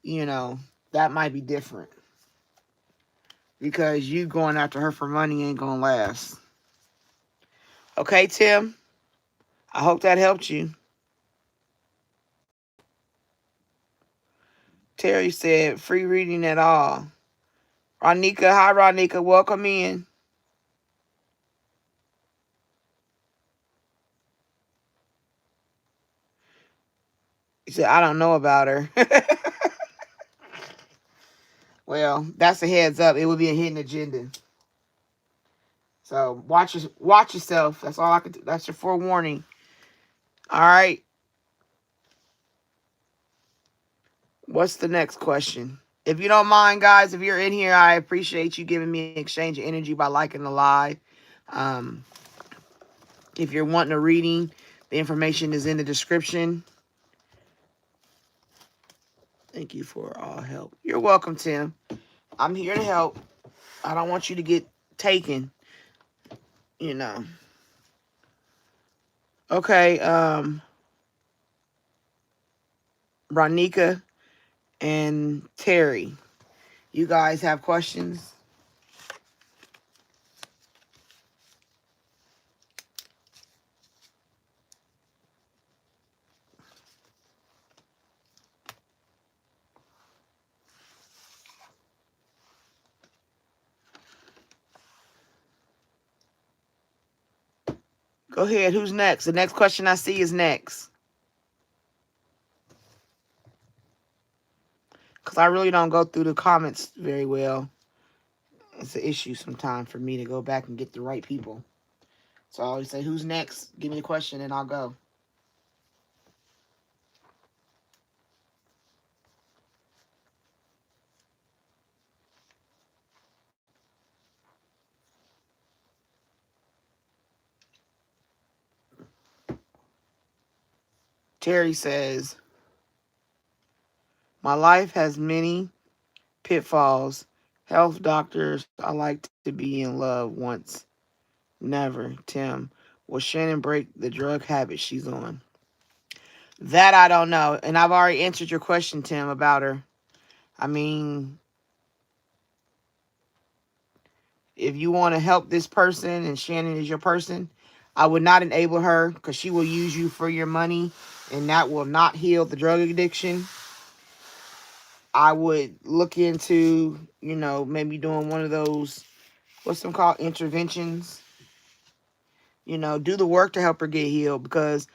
that might be different. Because you going after her for money ain't going to last. Okay, Tim? I hope that helped you. Terry said, free reading at all. Ronika, hi, Ronika. Welcome in. He said, I don't know about her. Well, that's a heads up. It would be a hidden agenda. So watch yourself. That's all I could do. That's your forewarning. All right. What's the next question? If you don't mind, guys, if you're in here, I appreciate you giving me an exchange of energy by liking the live. If you're wanting a reading, the information is in the description. Thank you for all help. You're welcome, Tim. I'm here to help. I don't want you to get taken, Okay, Ronika and Terry, you guys have questions? Go ahead. Who's next? The next question I see is next. Because I really don't go through the comments very well. It's an issue sometimes for me to go back and get the right people. So I always say, who's next? Give me the question and I'll go. Terry says, my life has many pitfalls. Health doctors, I like to be in love once. Never. Tim, will Shannon break the drug habit she's on? That I don't know. And I've already answered your question, Tim, about her. I mean, if you want to help this person and Shannon is your person, I would not enable her because she will use you for your money and that will not heal the drug addiction. I would look into, maybe doing one of those, what's them called, interventions. Do the work to help her get healed because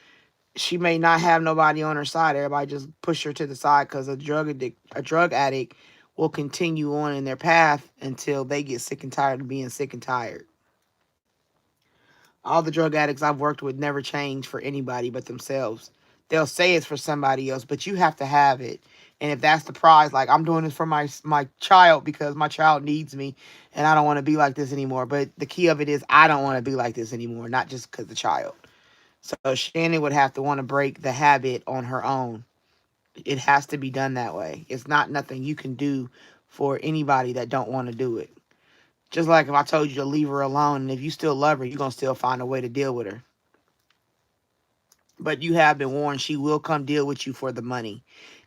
she may not have nobody on her side. Everybody just push her to the side because a drug addict will continue on in their path until they get sick and tired of being sick and tired. All the drug addicts I've worked with never change for anybody but themselves. They'll say it's for somebody else, but you have to have it. And if that's the prize, like I'm doing this for my child because my child needs me and I don't want to be like this anymore. But the key of it is I don't want to be like this anymore, not just because the child. So Shannon would have to want to break the habit on her own. It has to be done that way. It's not nothing you can do for anybody that don't want to do it. Just like if I told you to leave her alone, and if you still love her, you're going to still find a way to deal with her. But you have been warned she will come deal with you for the money.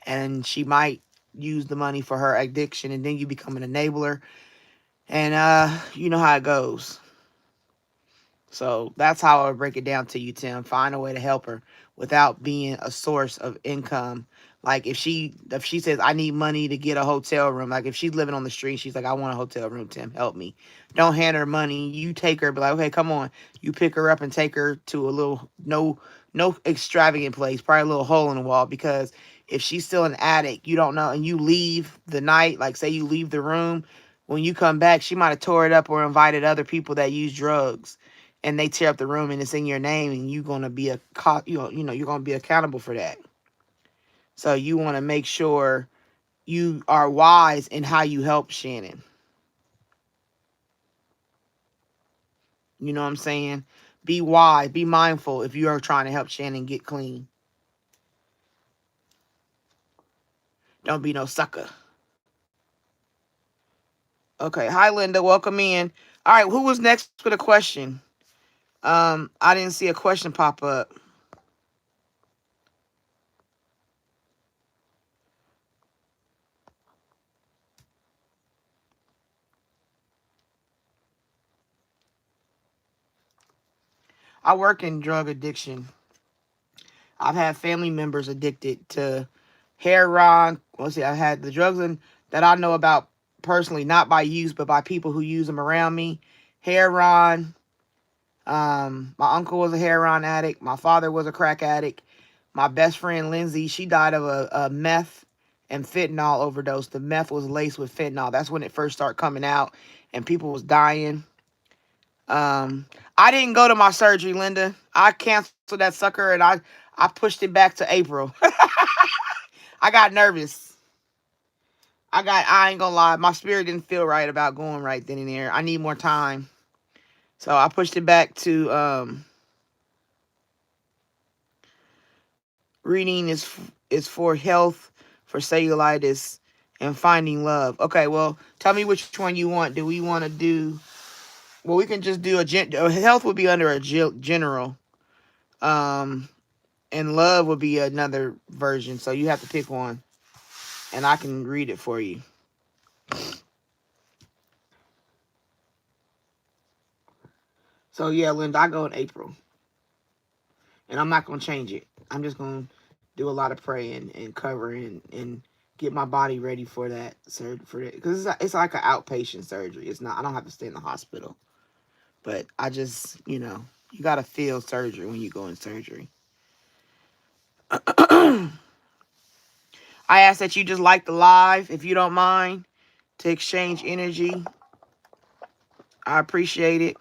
And she might use the money for her addiction, and then you become an enabler. And you know how it goes. So that's how I would break it down to you, Tim. Find a way to help her without being a source of income. Like if she says I need money to get a hotel room, like if she's living on the street, she's like I want a hotel room, Tim, help me. Don't hand her money. You take her, be like, okay, come on. You pick her up and take her to a little no extravagant place, probably a little hole in the wall, because if she's still an addict, you don't know, and you leave the night, like say you leave the room, when you come back, she might have tore it up or invited other people that use drugs and they tear up the room and it's in your name and you're going to be you're going to be accountable for that. So you want to make sure you are wise in how you help Shannon. You know what I'm saying? Be wise, be mindful if you are trying to help Shannon get clean. Don't be no sucker. Okay, hi Linda, welcome in. All right, who was next with a question? I didn't see a question pop up. I work in drug addiction. I've had family members addicted to heroin. Let's see, I had the drugs that I know about personally, not by use, but by people who use them around me. Heroin. My uncle was a heroin addict. My father was a crack addict. My best friend Lindsay, she died of a meth and fentanyl overdose. The meth was laced with fentanyl. That's when it first started coming out, and people was dying. I didn't go to my surgery, Linda. I canceled that sucker, and I pushed it back to April. I got nervous. I ain't gonna lie, my spirit didn't feel right about going right then and there. I need more time. So I pushed it back to reading is for health, for cellulitis, and finding love. Okay, well, tell me which one you want. Do we want to do? Well, we can just do health would be under a general, um, and love would be another version. So you have to pick one, and I can read it for you. So yeah, Linda, I go in April, and I'm not gonna change it. I'm just gonna do a lot of praying and covering and get my body ready for that surgery, for that, because it's like an outpatient surgery. It's not. I don't have to stay in the hospital, but I just you gotta feel surgery when you go in surgery. I ask that you just like the live, if you don't mind, to exchange energy. I appreciate it.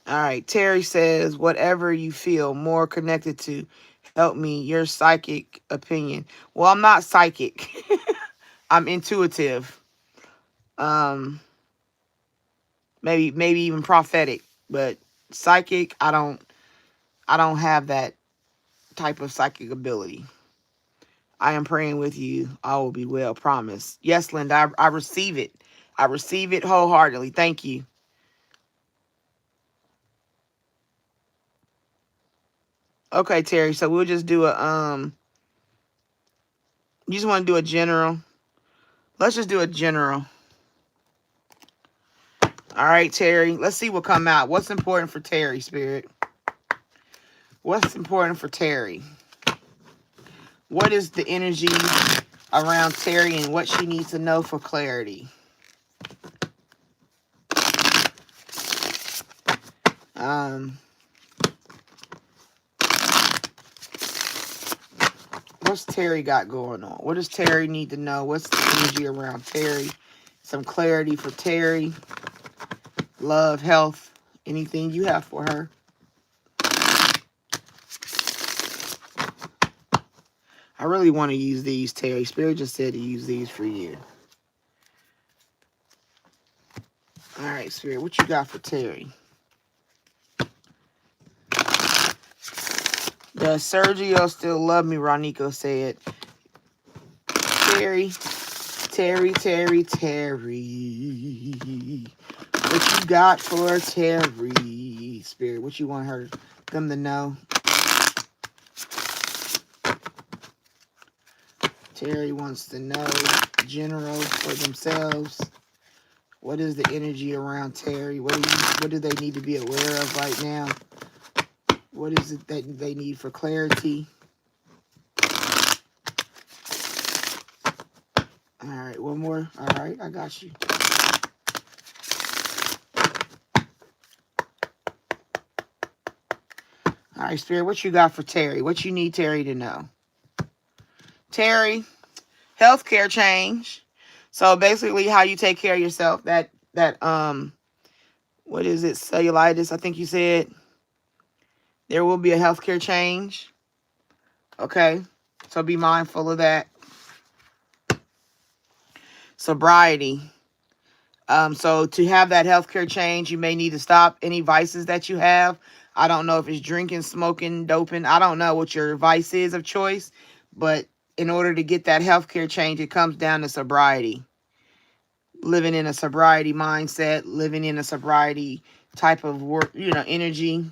All right. Terry says, whatever you feel more connected to, help me. Your psychic opinion. Well, I'm not psychic. I'm intuitive. Um, maybe even prophetic, but psychic, I don't have that type of psychic ability. I am praying with you. I will be well, promise. Yes, Linda, I receive it. I receive it wholeheartedly. Thank you. Okay, Terry. So we'll just do you just want to do a general? Let's just do a general. All right, Terry. Let's see what come out. What's important for Terry, Spirit? What's important for Terry? What is the energy around Terry and what she needs to know for clarity? Um, What's Terry got going on? What does Terry need to know? What's the energy around Terry? Some clarity for Terry. Love, health, anything you have for her. I really want to use these, Terry. Spirit just said to use these for you. All right, Spirit, what you got for Terry? Does Sergio still love me? Ronico said. Terry. What you got for Terry? Spirit, what you want them to know? Terry wants to know general for themselves. What is the energy around Terry? What do they need to be aware of right now? What is it that they need for clarity? All right, one more. All right, I got you. All right, Spirit, what you got for Terry? What you need Terry to know? Terry, healthcare change. So basically how you take care of yourself. That what is it? Cellulitis, I think you said. There will be a healthcare change. Okay? So be mindful of that. Sobriety. So to have that healthcare change, you may need to stop any vices that you have. I don't know if it's drinking, smoking, doping. I don't know what your vice is of choice. But in order to get that healthcare change, it comes down to sobriety. Living in a sobriety mindset, living in a sobriety type of work, energy.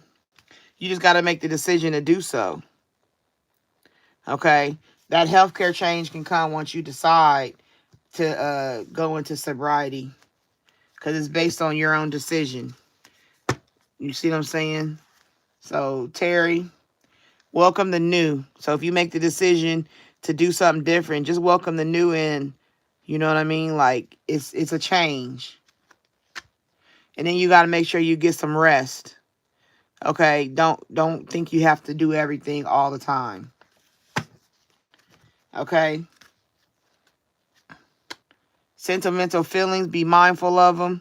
You just got to make the decision to do so. Okay? That healthcare change can come once you decide to go into sobriety. Because it's based on your own decision. You see what I'm saying? So, Terry, welcome the new. So, if you make the decision to do something different, just welcome the new in. You know what I mean? Like, it's a change. And then you got to make sure you get some rest. Okay? Don't think you have to do everything all the time. Okay? Sentimental feelings, be mindful of them.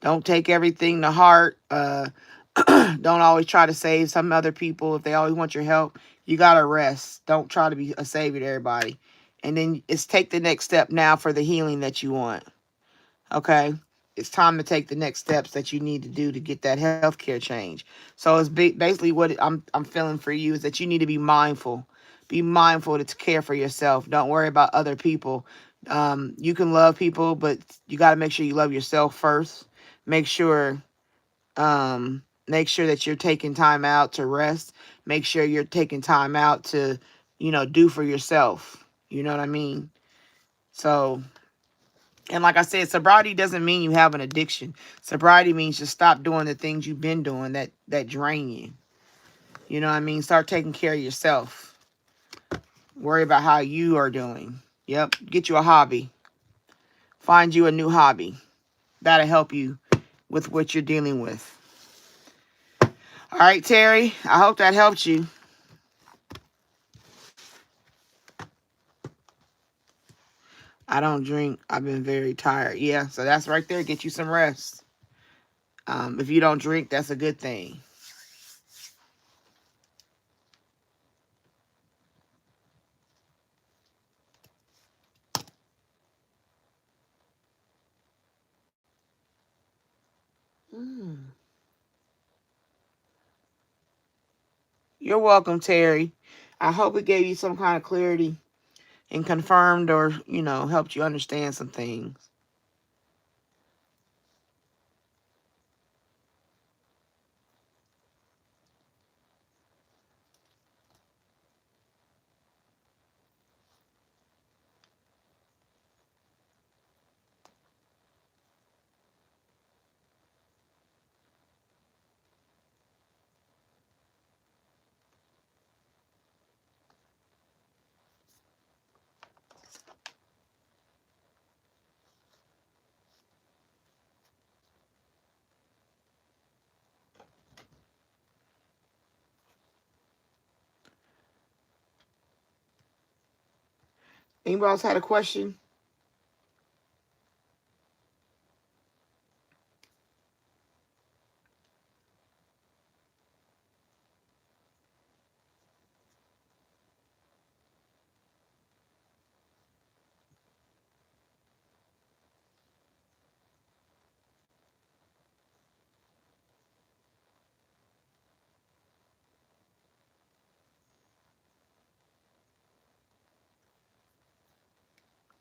Don't take everything to heart. Don't always try to save some other people. If they always want your help, you got to rest. Don't try to be a savior to everybody. And then it's take the next step now for the healing that you want. Okay? It's time to take the next steps that you need to do to get that healthcare change. So it's basically what I'm feeling for you is that you need to be mindful. Be mindful to care for yourself. Don't worry about other people. You can love people, but you got to make sure you love yourself first. Make sure that you're taking time out to rest. Make sure you're taking time out to, do for yourself. You know what I mean? So, and like I said, sobriety doesn't mean you have an addiction. Sobriety means just stop doing the things you've been doing that drain you. You know what I mean? Start taking care of yourself. Worry about how you are doing. Yep. Get you a hobby. Find you a new hobby. That'll help you with what you're dealing with. All right, Terry. I hope that helped you. I don't drink. I've been very tired. Yeah, so that's right there. Get you some rest. If you don't drink, that's a good thing. You're welcome, Terry. I hope it gave you some kind of clarity and confirmed or, helped you understand some things. Anybody else had a question?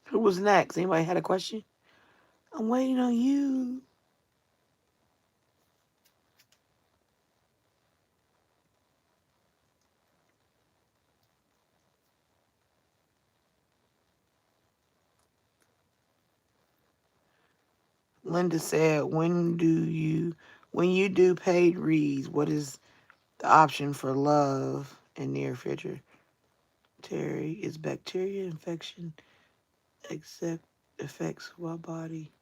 Who was next? Anybody had a question? I'm waiting on you. Linda said, when you do paid reads, what is the option for love and near future? Terry, is bacteria infection except affects our body?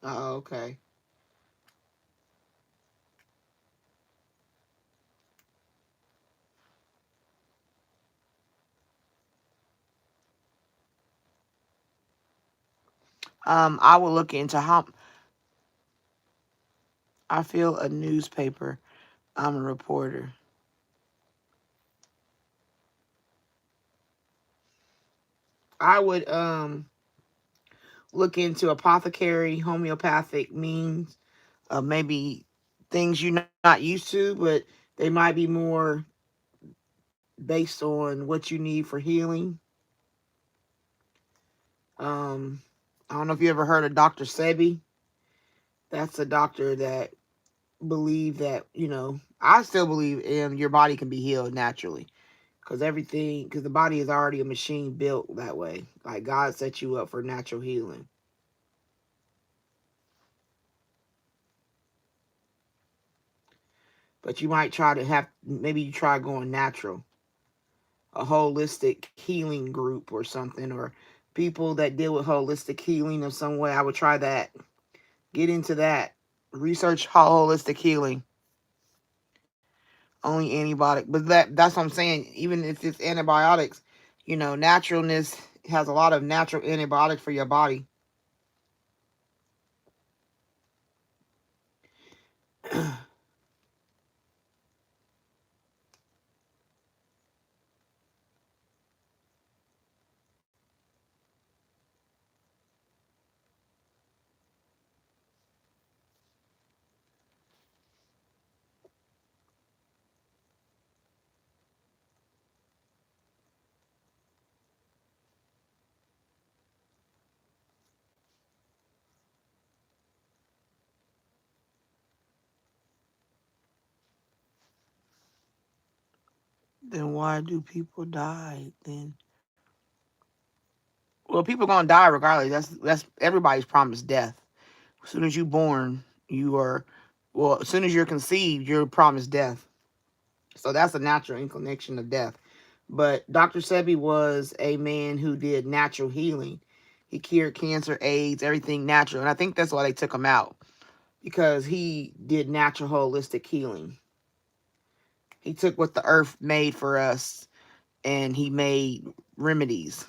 Oh, okay. I will look into how I feel a newspaper. I'm a reporter. I would look into apothecary, homeopathic means, maybe things you're not used to, but they might be more based on what you need for healing. Um, I don't know if you ever heard of Dr. Sebi. That's a doctor that believe that, I still believe your body can be healed naturally. Because the body is already a machine built that way. Like God set you up for natural healing. But you might maybe you try going natural, a holistic healing group or something, or people that deal with holistic healing in some way. I would try that. Get into that. Research holistic healing. Only antibiotic. But that's what I'm saying. Even if it's antibiotics, naturalness has a lot of natural antibiotics for your body. Then why do people die? Then well, people gonna die regardless. That's everybody's promised death. As soon as you're born, you are well. As soon as you're conceived, you're promised death. So that's a natural inclination of death. But Dr. Sebi was a man who did natural healing. He cured cancer, AIDS, everything natural, and I think that's why they took him out because he did natural holistic healing. He took what the earth made for us and he made remedies.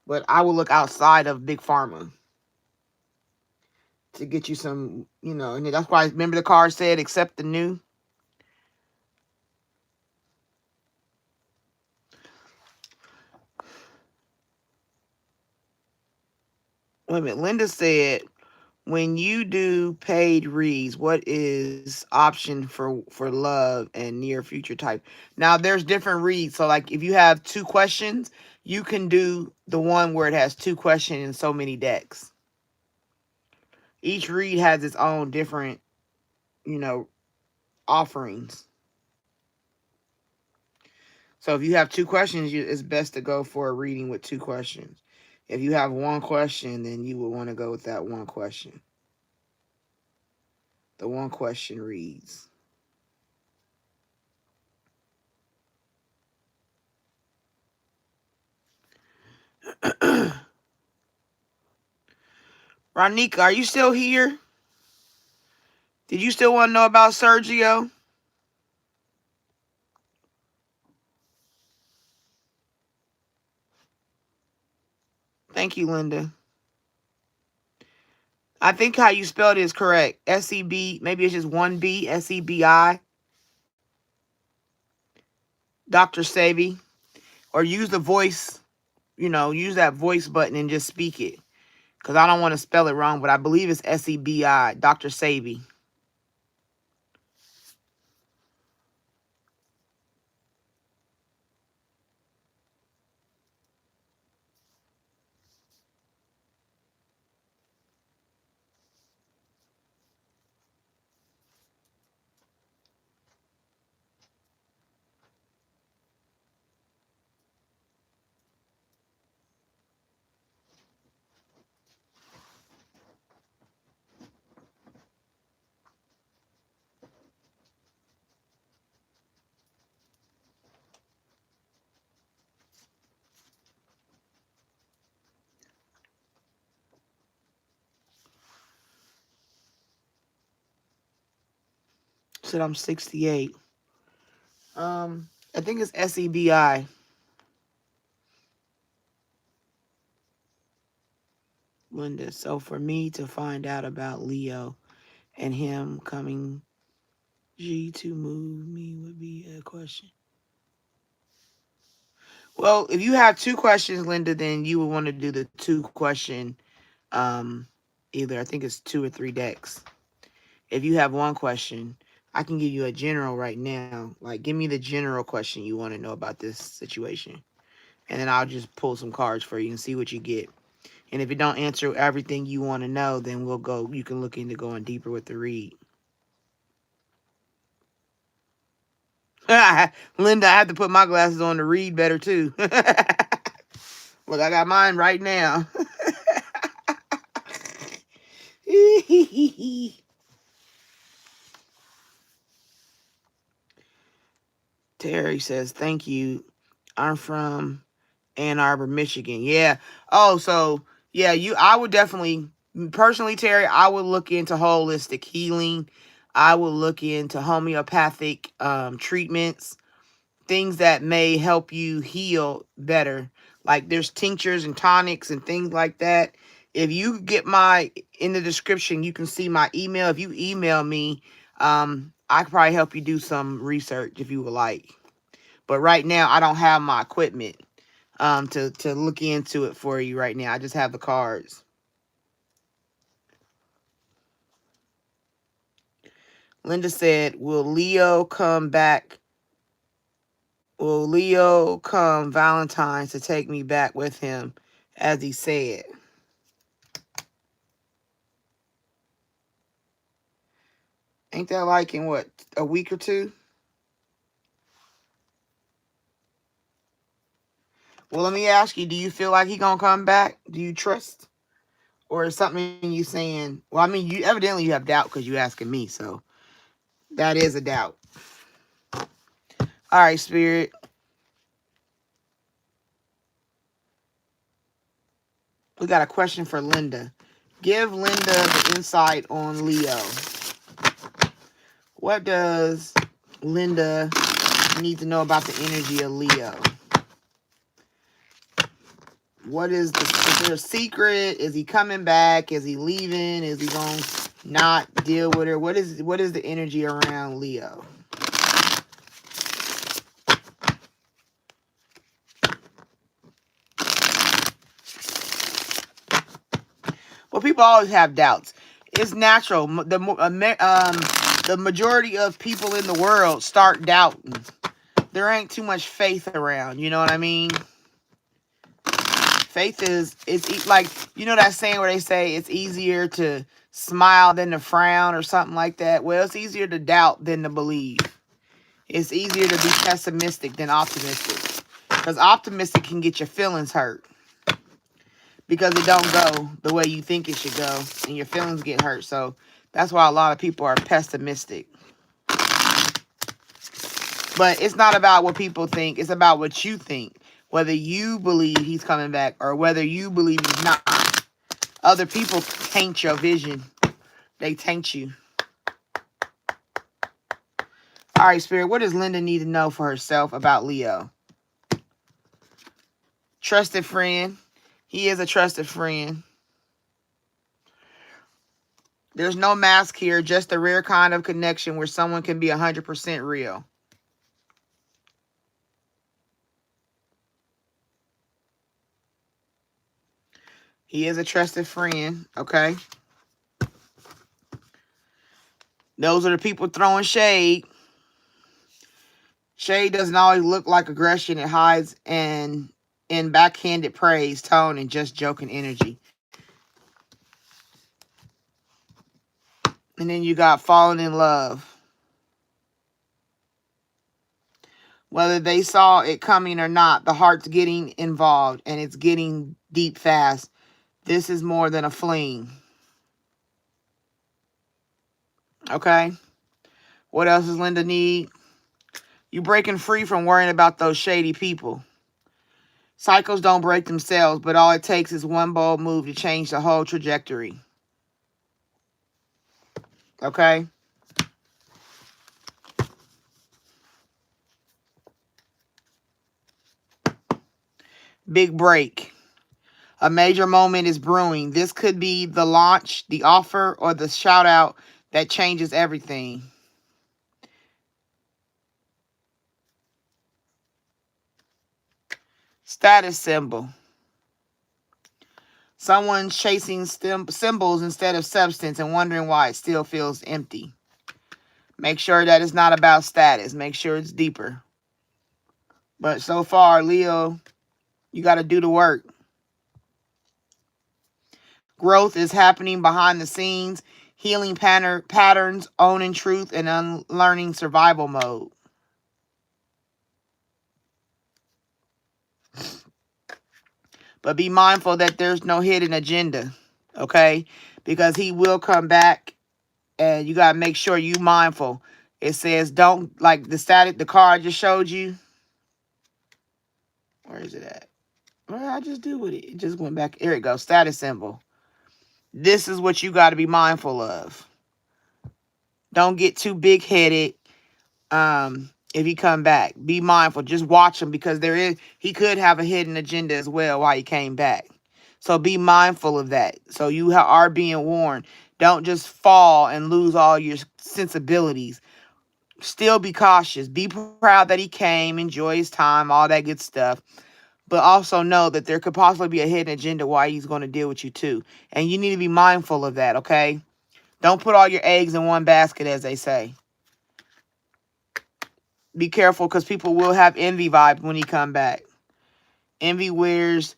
But I will look outside of big pharma to get you some, and that's why remember the card said accept the new. Wait a minute. Linda said when you do paid reads, what is option for love and near future type? Now there's different reads. So like if you have two questions, you can do the one where it has two questions in so many decks. Each read has its own different, you know, offerings. So if you have two questions, it's best to go for a reading with two questions. If you have one question, then you would want to go with that one question. The one question reads. Ronika, are you still here? Did you still want to know about Sergio? Thank you, Linda. I think how you spelled it is correct. S-E-B, maybe it's just one B, S-E-B-I. Dr. Sabi. Or use the voice, use that voice button and just speak it. Because I don't want to spell it wrong, but I believe it's S-E-B-I, Dr. Sabi. Said I'm 68. I think it's S-E-B-I. Linda. So for me to find out about Leo and him coming G to move me would be a question. Well, if you have two questions, Linda, then you would want to do the two question, either I think it's 2 or 3 decks. If you have one question, I can give you a general right now. Like, give me the general question you want to know about this situation. And then I'll just pull some cards for you and see what you get. And if it don't answer everything you want to know, then you can look into going deeper with the read. Linda, I have to put my glasses on to read better too. Look, I got mine right now. Terry says, thank you. I'm from Ann Arbor, Michigan. Yeah. Oh, so yeah, I would definitely, personally, Terry, I would look into holistic healing. I would look into homeopathic treatments, things that may help you heal better. Like there's tinctures and tonics and things like that. If you get in the description, you can see my email. If you email me, I could probably help you do some research if you would like. But right now, I don't have my equipment to look into it for you right now. I just have the cards. Linda said, will Leo come back? Will Leo come Valentine's to take me back with him, as he said? Ain't that like in what, a week or two? Well, let me ask you, do you feel like he gonna come back? Do you trust? Or is something you saying, well, I mean, you evidently you have doubt because you asking me, so that is a doubt. All right, Spirit. We got a question for Linda. Give Linda the insight on Leo. What does Linda need to know about the energy of Leo? What is there a secret? Is he coming back? Is he leaving? Is he going to not deal with her? What is the energy around Leo? Well, people always have doubts. It's natural. The majority of people in the world start doubting. There ain't too much faith around. You know what I mean? Faith it's like, you know that saying where they say it's easier to smile than to frown or something like that? Well, it's easier to doubt than to believe. It's easier to be pessimistic than optimistic. Because optimistic can get your feelings hurt. Because it don't go the way you think it should go. And your feelings get hurt. So that's why a lot of people are pessimistic. But it's not about what people think. It's about what you think. Whether you believe he's coming back or whether you believe he's not. Other people taint your vision. They taint you. All right, Spirit, what does Linda need to know for herself about Leo? Trusted friend. He is a trusted friend. There's no mask here, just a rare kind of connection where someone can be 100% real. He is a trusted friend, okay? Those are the people throwing shade. Shade doesn't always look like aggression. It hides in backhanded praise, tone, and just joking energy. And then you got falling in love. Whether they saw it coming or not, the heart's getting involved and it's getting deep fast. This is more than a fling. Okay? What else does Linda need? You breaking free from worrying about those shady people. Cycles don't break themselves, but all it takes is one bold move to change the whole trajectory. Okay? Big break. A major moment is brewing. This could be the launch, the offer, or the shout out that changes everything. Status symbol. Someone's chasing symbols instead of substance and wondering why it still feels empty. Make sure that it's not about status. Make sure it's deeper. But so far, Leo, you got to do the work. Growth is happening behind the scenes. Healing patterns, owning truth, and unlearning survival mode. But be mindful that there's no hidden agenda, okay? Because he will come back, and you got to make sure you mindful. It says don't, like the card I just showed you. Where is it at? What did I just do with it? It just went back. Here it goes, status symbol. This is what you got to be mindful of. Don't get too big-headed. If he come back, be mindful. Just watch him, because he could have a hidden agenda as well while he came back. So be mindful of that. So you are being warned. Don't just fall and lose all your sensibilities. Still be cautious. Be proud that he came. Enjoy his time. All that good stuff. But also know that there could possibly be a hidden agenda why he's going to deal with you too. And you need to be mindful of that, okay? Don't put all your eggs in one basket, as they say. Be careful, because people will have envy vibes when he come back. Envy wears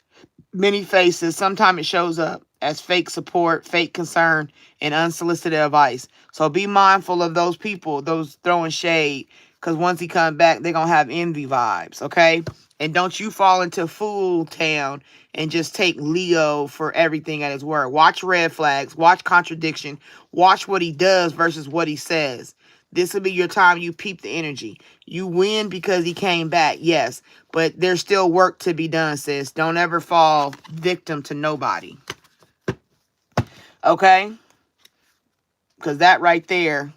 many faces. Sometimes it shows up as fake support, fake concern, and unsolicited advice. So be mindful of those people, those throwing shade, because once he comes back, they're going to have envy vibes, okay? And don't you fall into fool town and just take Leo for everything at his word. Watch red flags. Watch contradiction. Watch what he does versus what he says. This will be your time. You peep the energy. You win because he came back, yes. But there's still work to be done, sis. Don't ever fall victim to nobody. Okay? Because that right there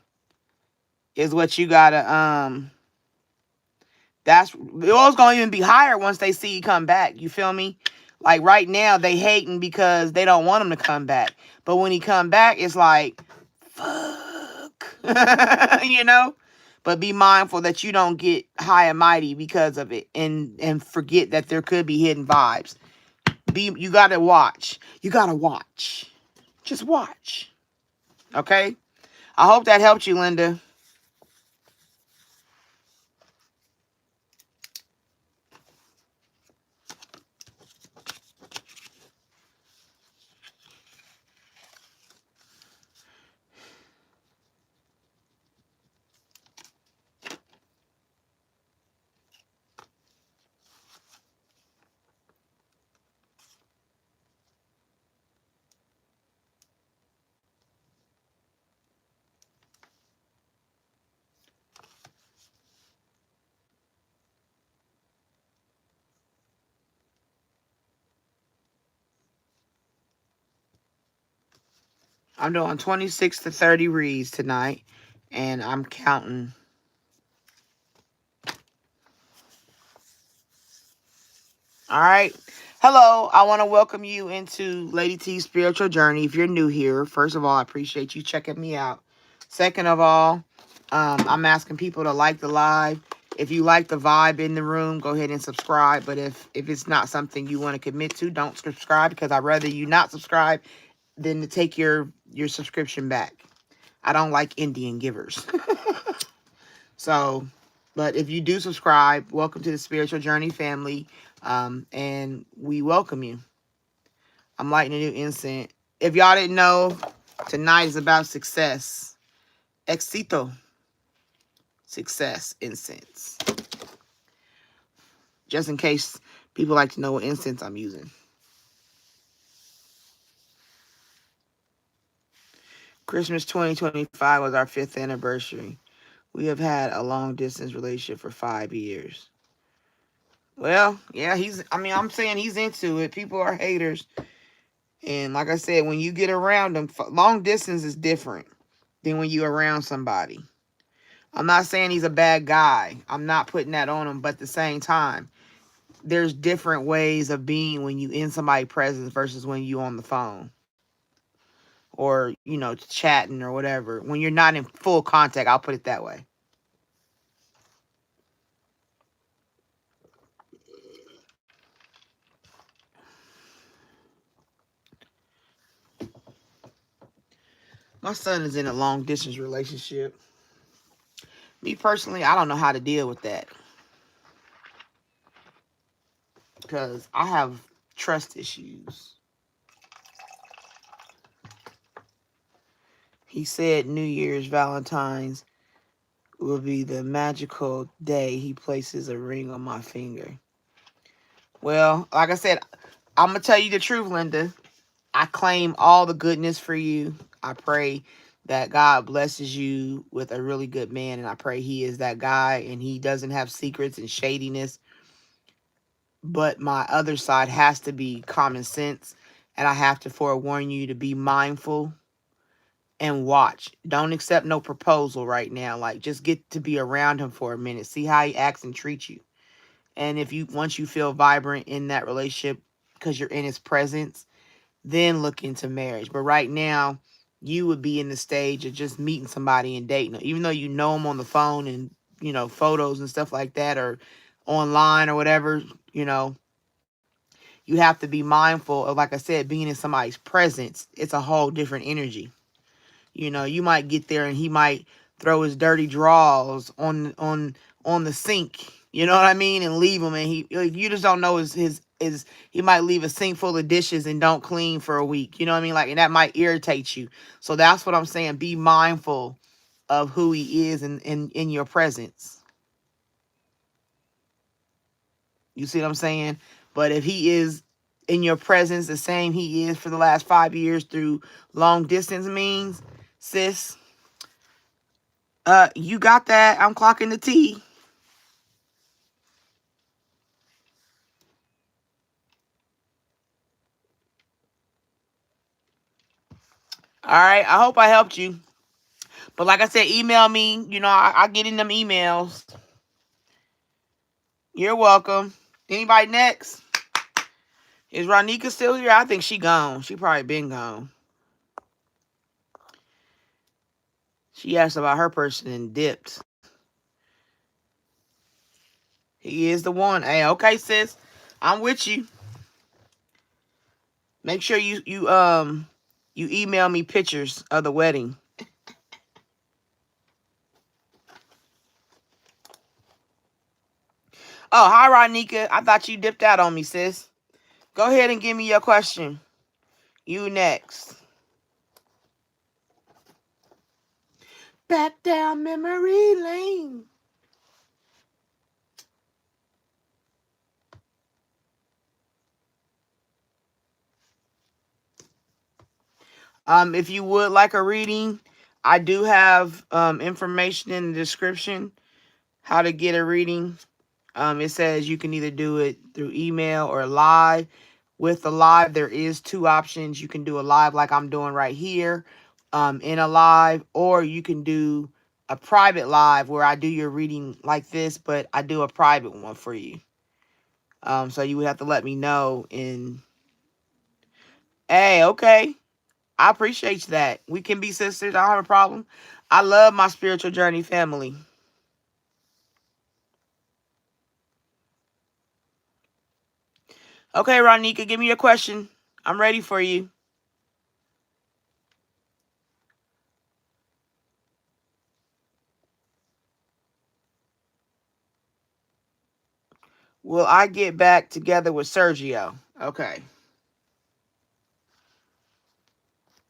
is what you gotta, that's, it was gonna even be higher once they see you come back. You feel me? Like right now, they hating because they don't want him to come back. But when he come back, it's like, fuck. You know? But be mindful that you don't get high and mighty because of it. And forget that there could be hidden vibes. You gotta watch. You gotta watch. Just watch. Okay? I hope that helped you, Linda. I'm doing 26 to 30 reads tonight, and I'm counting. All right. Hello. I want to welcome you into Lady T's spiritual journey. If you're new here, first of all, I appreciate you checking me out. Second of all, I'm asking people to like the live. If you like the vibe in the room, go ahead and subscribe. But if it's not something you want to commit to, don't subscribe, because I'd rather you not subscribe than to take your subscription back. I don't like Indian givers. So, but if you do subscribe, welcome to the Spiritual Journey family. And we welcome you. I'm lighting a new incense. If y'all didn't know, tonight is about success. Éxito. Success incense. Just in case people like to know what incense I'm using. Christmas 2025 was our 5th anniversary. We have had a long distance relationship for 5 years. Well, yeah, I'm saying he's into it. People are haters. And like I said, when you get around them, long distance is different than when you're around somebody. I'm not saying he's a bad guy. I'm not putting that on him. But at the same time, there's different ways of being when you in somebody's presence versus when you on the phone. Or, chatting or whatever. When you're not in full contact, I'll put it that way. My son is in a long distance relationship. Me personally, I don't know how to deal with that. Because I have trust issues. He said New Year's, Valentine's will be the magical day he places a ring on my finger. Well, like I said, I'm going to tell you the truth, Linda. I claim all the goodness for you. I pray that God blesses you with a really good man, and I pray he is that guy and he doesn't have secrets and shadiness. But my other side has to be common sense, and I have to forewarn you to be mindful and watch. Don't accept no proposal right now. Like, just get to be around him for a minute. See how he acts and treats you. And once you feel vibrant in that relationship because you're in his presence, then look into marriage. But right now, you would be in the stage of just meeting somebody and dating them. Even though you know them on the phone and, photos and stuff like that, or online or whatever, you have to be mindful of, like I said, being in somebody's presence. It's a whole different energy. You might get there and he might throw his dirty drawers on the sink. You know what I mean? And leave them, and you just don't know his he might leave a sink full of dishes and don't clean for a week. You know what I mean? Like, and that might irritate you. So that's what I'm saying. Be mindful of who he is in your presence. You see what I'm saying? But if he is in your presence the same he is for the last 5 years through long distance means, sis, you got that. I'm clocking the T. All right. I hope I helped you. But like I said, email me. I get in them emails. You're welcome. Anybody next? Is Ronika still here? I think she gone. She probably been gone. She asked about her person and dipped. He is the one. Hey, okay, sis. I'm with you. Make sure you email me pictures of the wedding. Oh, hi, Ronika. I thought you dipped out on me, sis. Go ahead and give me your question. You next. Back down memory lane. If you would like a reading, I do have information in the description how to get a reading. It says you can either do it through email or live. With the live, there is 2 options. You can do a live like I'm doing right here, in a live, or you can do a private live where I do your reading like this, but I do a private one for you. So you would have to let me know. Hey, okay. I appreciate that. We can be sisters. I don't have a problem. I love my spiritual journey family. Okay, Ronika, give me your question. I'm ready for you. Will I get back together with Sergio? Okay.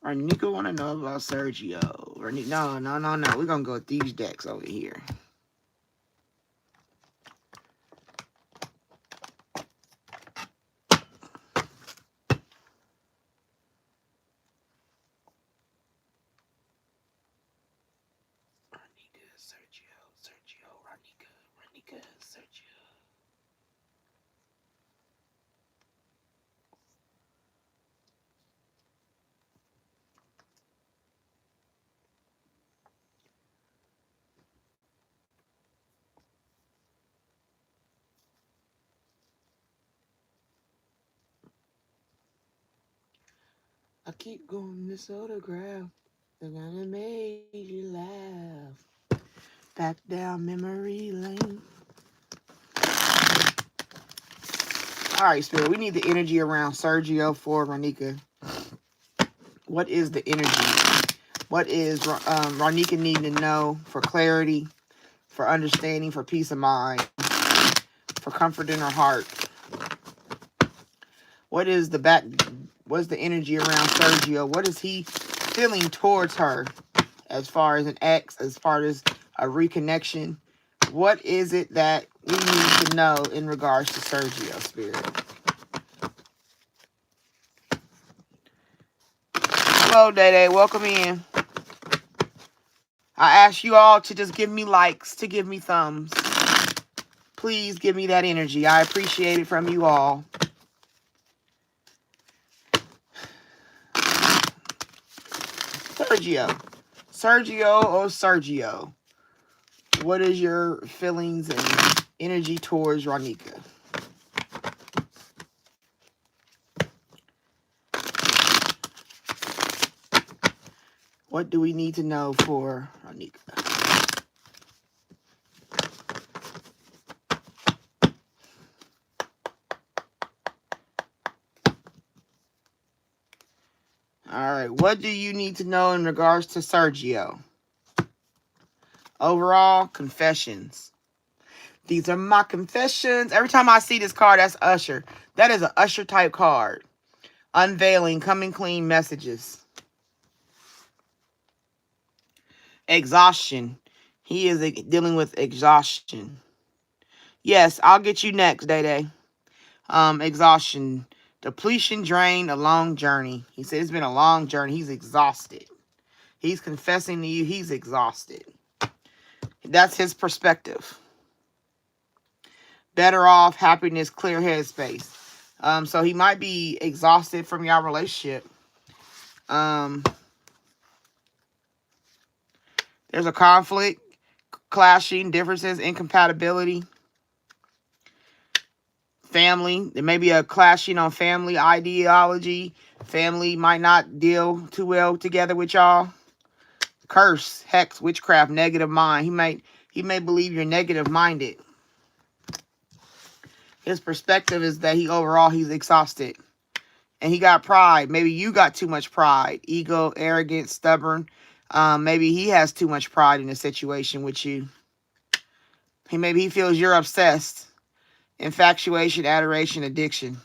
Ronika want to know about Sergio. No. We're going to go with these decks over here. Sergio, Ronika, Sergio. I keep going this autograph. They're gonna make you laugh. Back down memory lane. All right, Spirit. We need the energy around Sergio for Ronika. What is the energy? What is Ronika needing to know for clarity, for understanding, for peace of mind, for comfort in her heart? What is what's the energy around Sergio? What is he feeling towards her as far as an ex, as far as a reconnection? What is it that we need to know in regards to Sergio, Spirit? Hello, Day. Welcome in. I ask you all to just give me likes, to give me thumbs. Please give me that energy. I appreciate it from you all. Sergio. What is your feelings and energy towards Ronika? What do we need to know for Ronika? All right. What do you need to know in regards to Sergio? Overall, confessions. These are my confessions. Every time I see this card, that's Usher. That is an Usher type card. Unveiling, coming clean messages. Exhaustion. He is dealing with exhaustion. Yes, I'll get you next, Day. Exhaustion. Depletion, drain, a long journey. He said it's been a long journey. He's exhausted. He's confessing to you he's exhausted. That's his perspective. Better off, happiness, clear headspace. So he might be exhausted from your relationship. There's a conflict, clashing, differences, incompatibility. Family, there may be a clashing on family ideology. Family might not deal too well together with y'all. Curse, hex, witchcraft, negative mind. He may believe you're negative minded. His perspective is that he's exhausted. And he got pride. Maybe you got too much pride. Ego, arrogant, stubborn. Maybe he has too much pride in the situation with you. Maybe he feels you're obsessed. Infatuation, adoration, addiction.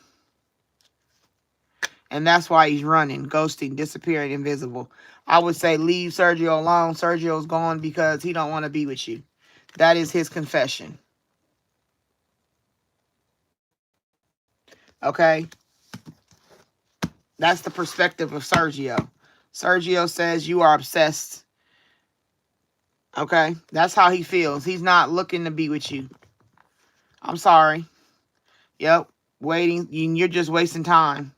And that's why he's running, ghosting, disappearing, invisible. I would say leave Sergio alone. Sergio's gone because he don't want to be with you. That is his confession. Okay? That's the perspective of Sergio. Sergio says you are obsessed. Okay? That's how he feels. He's not looking to be with you. I'm sorry. Yep. Waiting. You're just wasting time.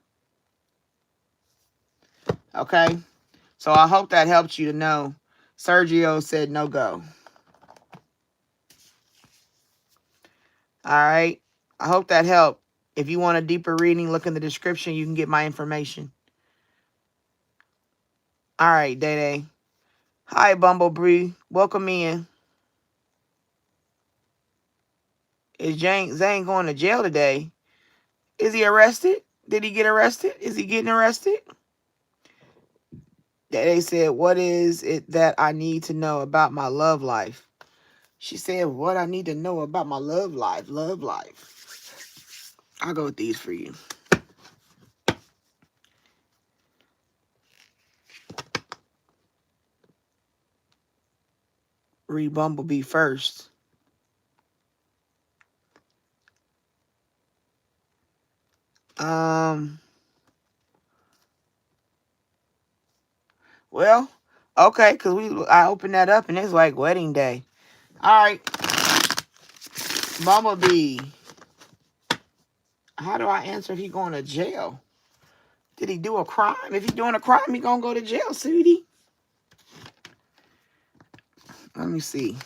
Okay? So I hope that helped you to know. Sergio said no go. All right. I hope that helped. If you want a deeper reading, look in the description. You can get my information. All right, Day Day. Hi, Bumblebee. Welcome in. Is Zane going to jail today? Is he arrested? Did he get arrested? Is he getting arrested? They said, what is it that I need to know about my love life? She said, what I need to know about my love life. Love life. I'll go with these for you. Read Bumblebee first. Well, okay, because I opened that up and it's like wedding day. All right. Bumblebee. How do I answer if he's going to jail? Did he do a crime? If he's doing a crime, he going to go to jail, sweetie. Let me see.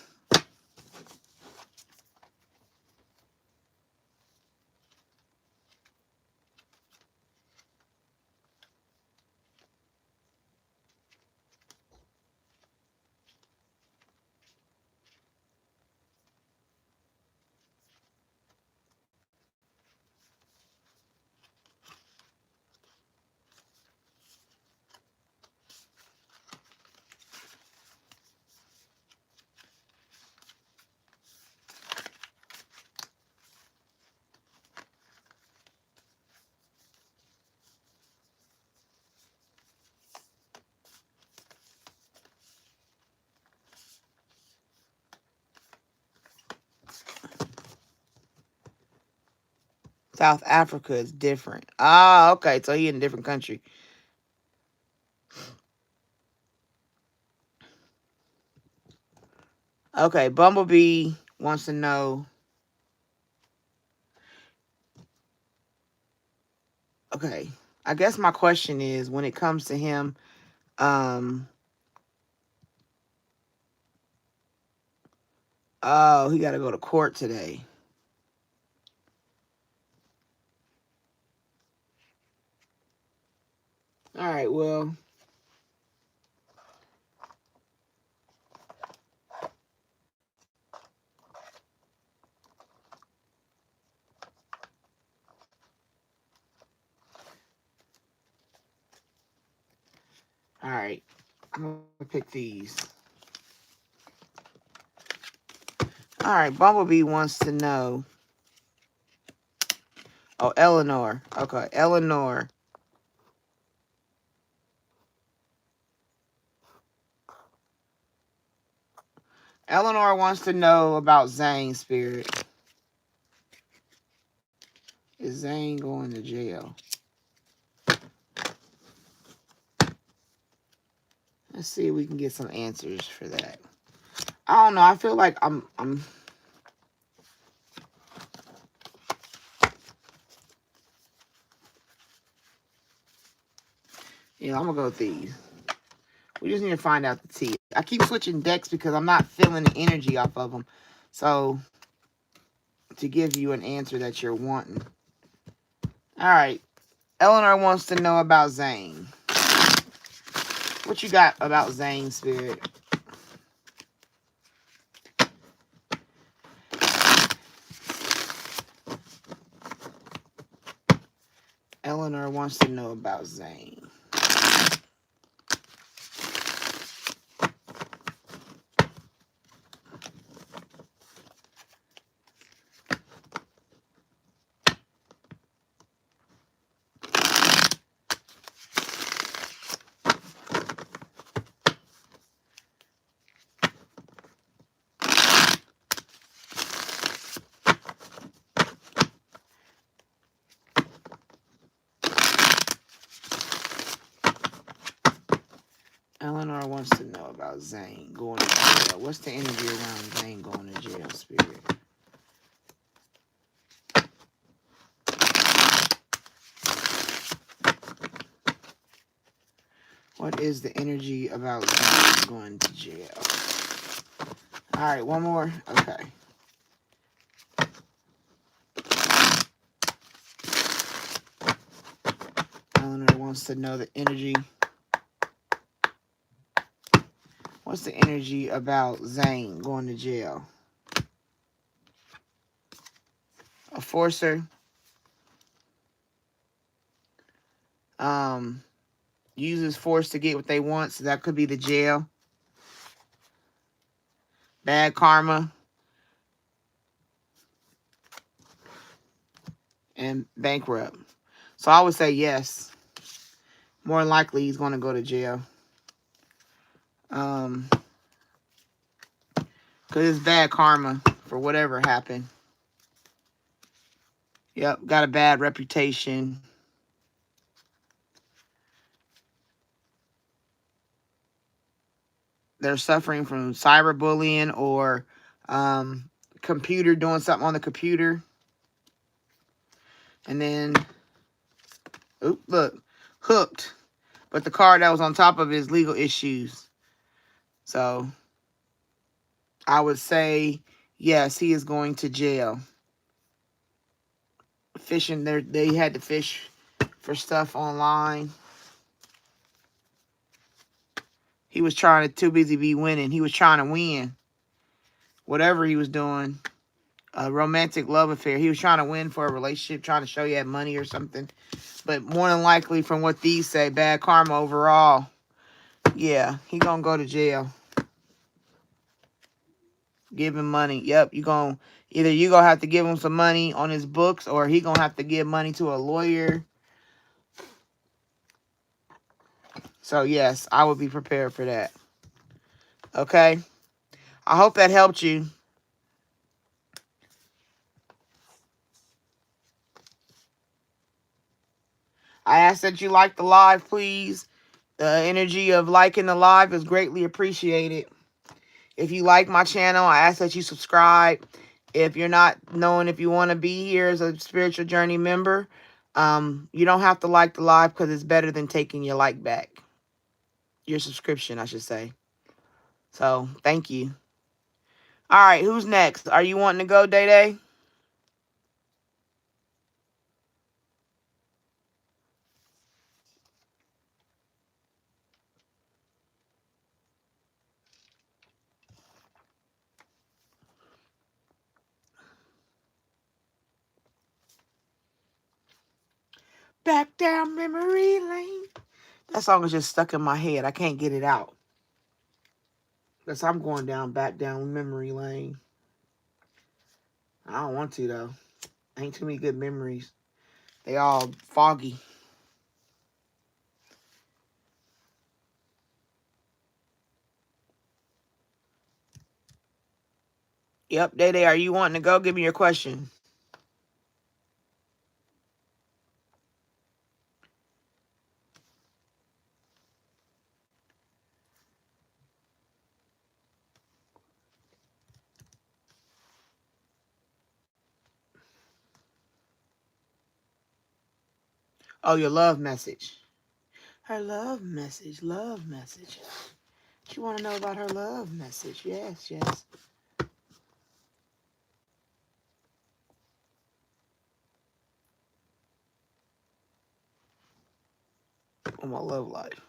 South Africa is different. Ah, okay. So he in a different country. Okay, Bumblebee wants to know. Okay, I guess my question is, when it comes to him, oh, he got to go to court today. All right, well. All right, I'm going to pick these. All right, Bumblebee wants to know. Oh, Eleanor. Okay, Eleanor. Eleanor wants to know about Zane, Spirit. Is Zane going to jail? Let's see if we can get some answers for that. I don't know. I feel like I'm I'm going to go with these. We just need to find out the tea. I keep switching decks because I'm not feeling the energy off of them. So, to give you an answer that you're wanting. All right. Eleanor wants to know about Zane. What you got about Zane, Spirit? Eleanor wants to know about Zane. Eleanor wants to know about Zane going to jail. What's the energy around Zane going to jail, Spirit? What is the energy about Zane going to jail? All right, one more. Okay. Eleanor wants to know the energy. What's the energy about Zane going to jail? A forcer. Uses force to get what they want, so that could be the jail. Bad karma. And bankrupt. So I would say yes. More than likely he's going to go to jail. Because it's bad karma for whatever happened. Yep, got a bad reputation. They're suffering from cyberbullying or computer, doing something on the computer. And then, oop, look, hooked. But the card that was on top of it is legal issues. So I would say, yes, he is going to jail. Fishing, they had to fish for stuff online. He was too busy be winning. He was trying to win. Whatever he was doing. A romantic love affair. He was trying to win for a relationship, trying to show you had money or something. But more than likely, from what these say, bad karma overall. Yeah, he gonna go to jail. Give him money. Yep, either you gonna have to give him some money on his books, or he gonna have to give money to a lawyer. So yes, I would be prepared for that. Okay? I hope that helped you. I ask that you like the live, please. The energy of liking the live is greatly appreciated. If you like my channel, I ask that you subscribe. If you're not knowing if you want to be here as a Spiritual Journey member, you don't have to like the live because it's better than taking your like back. Your subscription, I should say. So, thank you. All right, who's next? Are you wanting to go, Day Day? Back down memory lane. That song is just stuck in my head. I can't get it out. Because I'm going back down memory lane. I don't want to, though. Ain't too many good memories. They all foggy. Yep, Day Day, are you wanting to go? Give me your question. Oh, your love message. Her love message, love message. She want to know about her love message. Yes, yes. On my love life.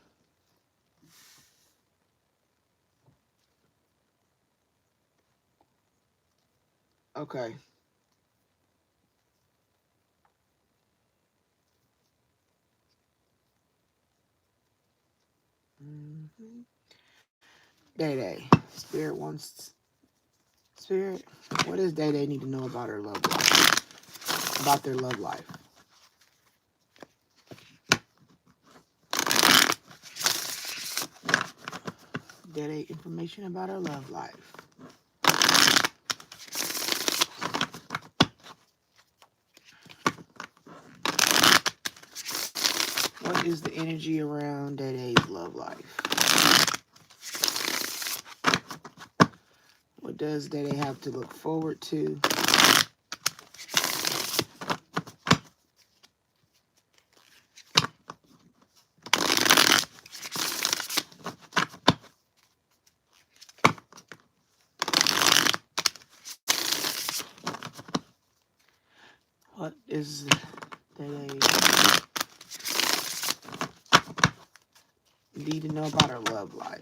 Okay. Mm-hmm. Day Day. Spirit, what does Day Day need to know about her love life? About their love life. Day Day, information about her love life. What is the energy around Day Day's love life? What does Day Day have to look forward to? What is they need to know about her love life?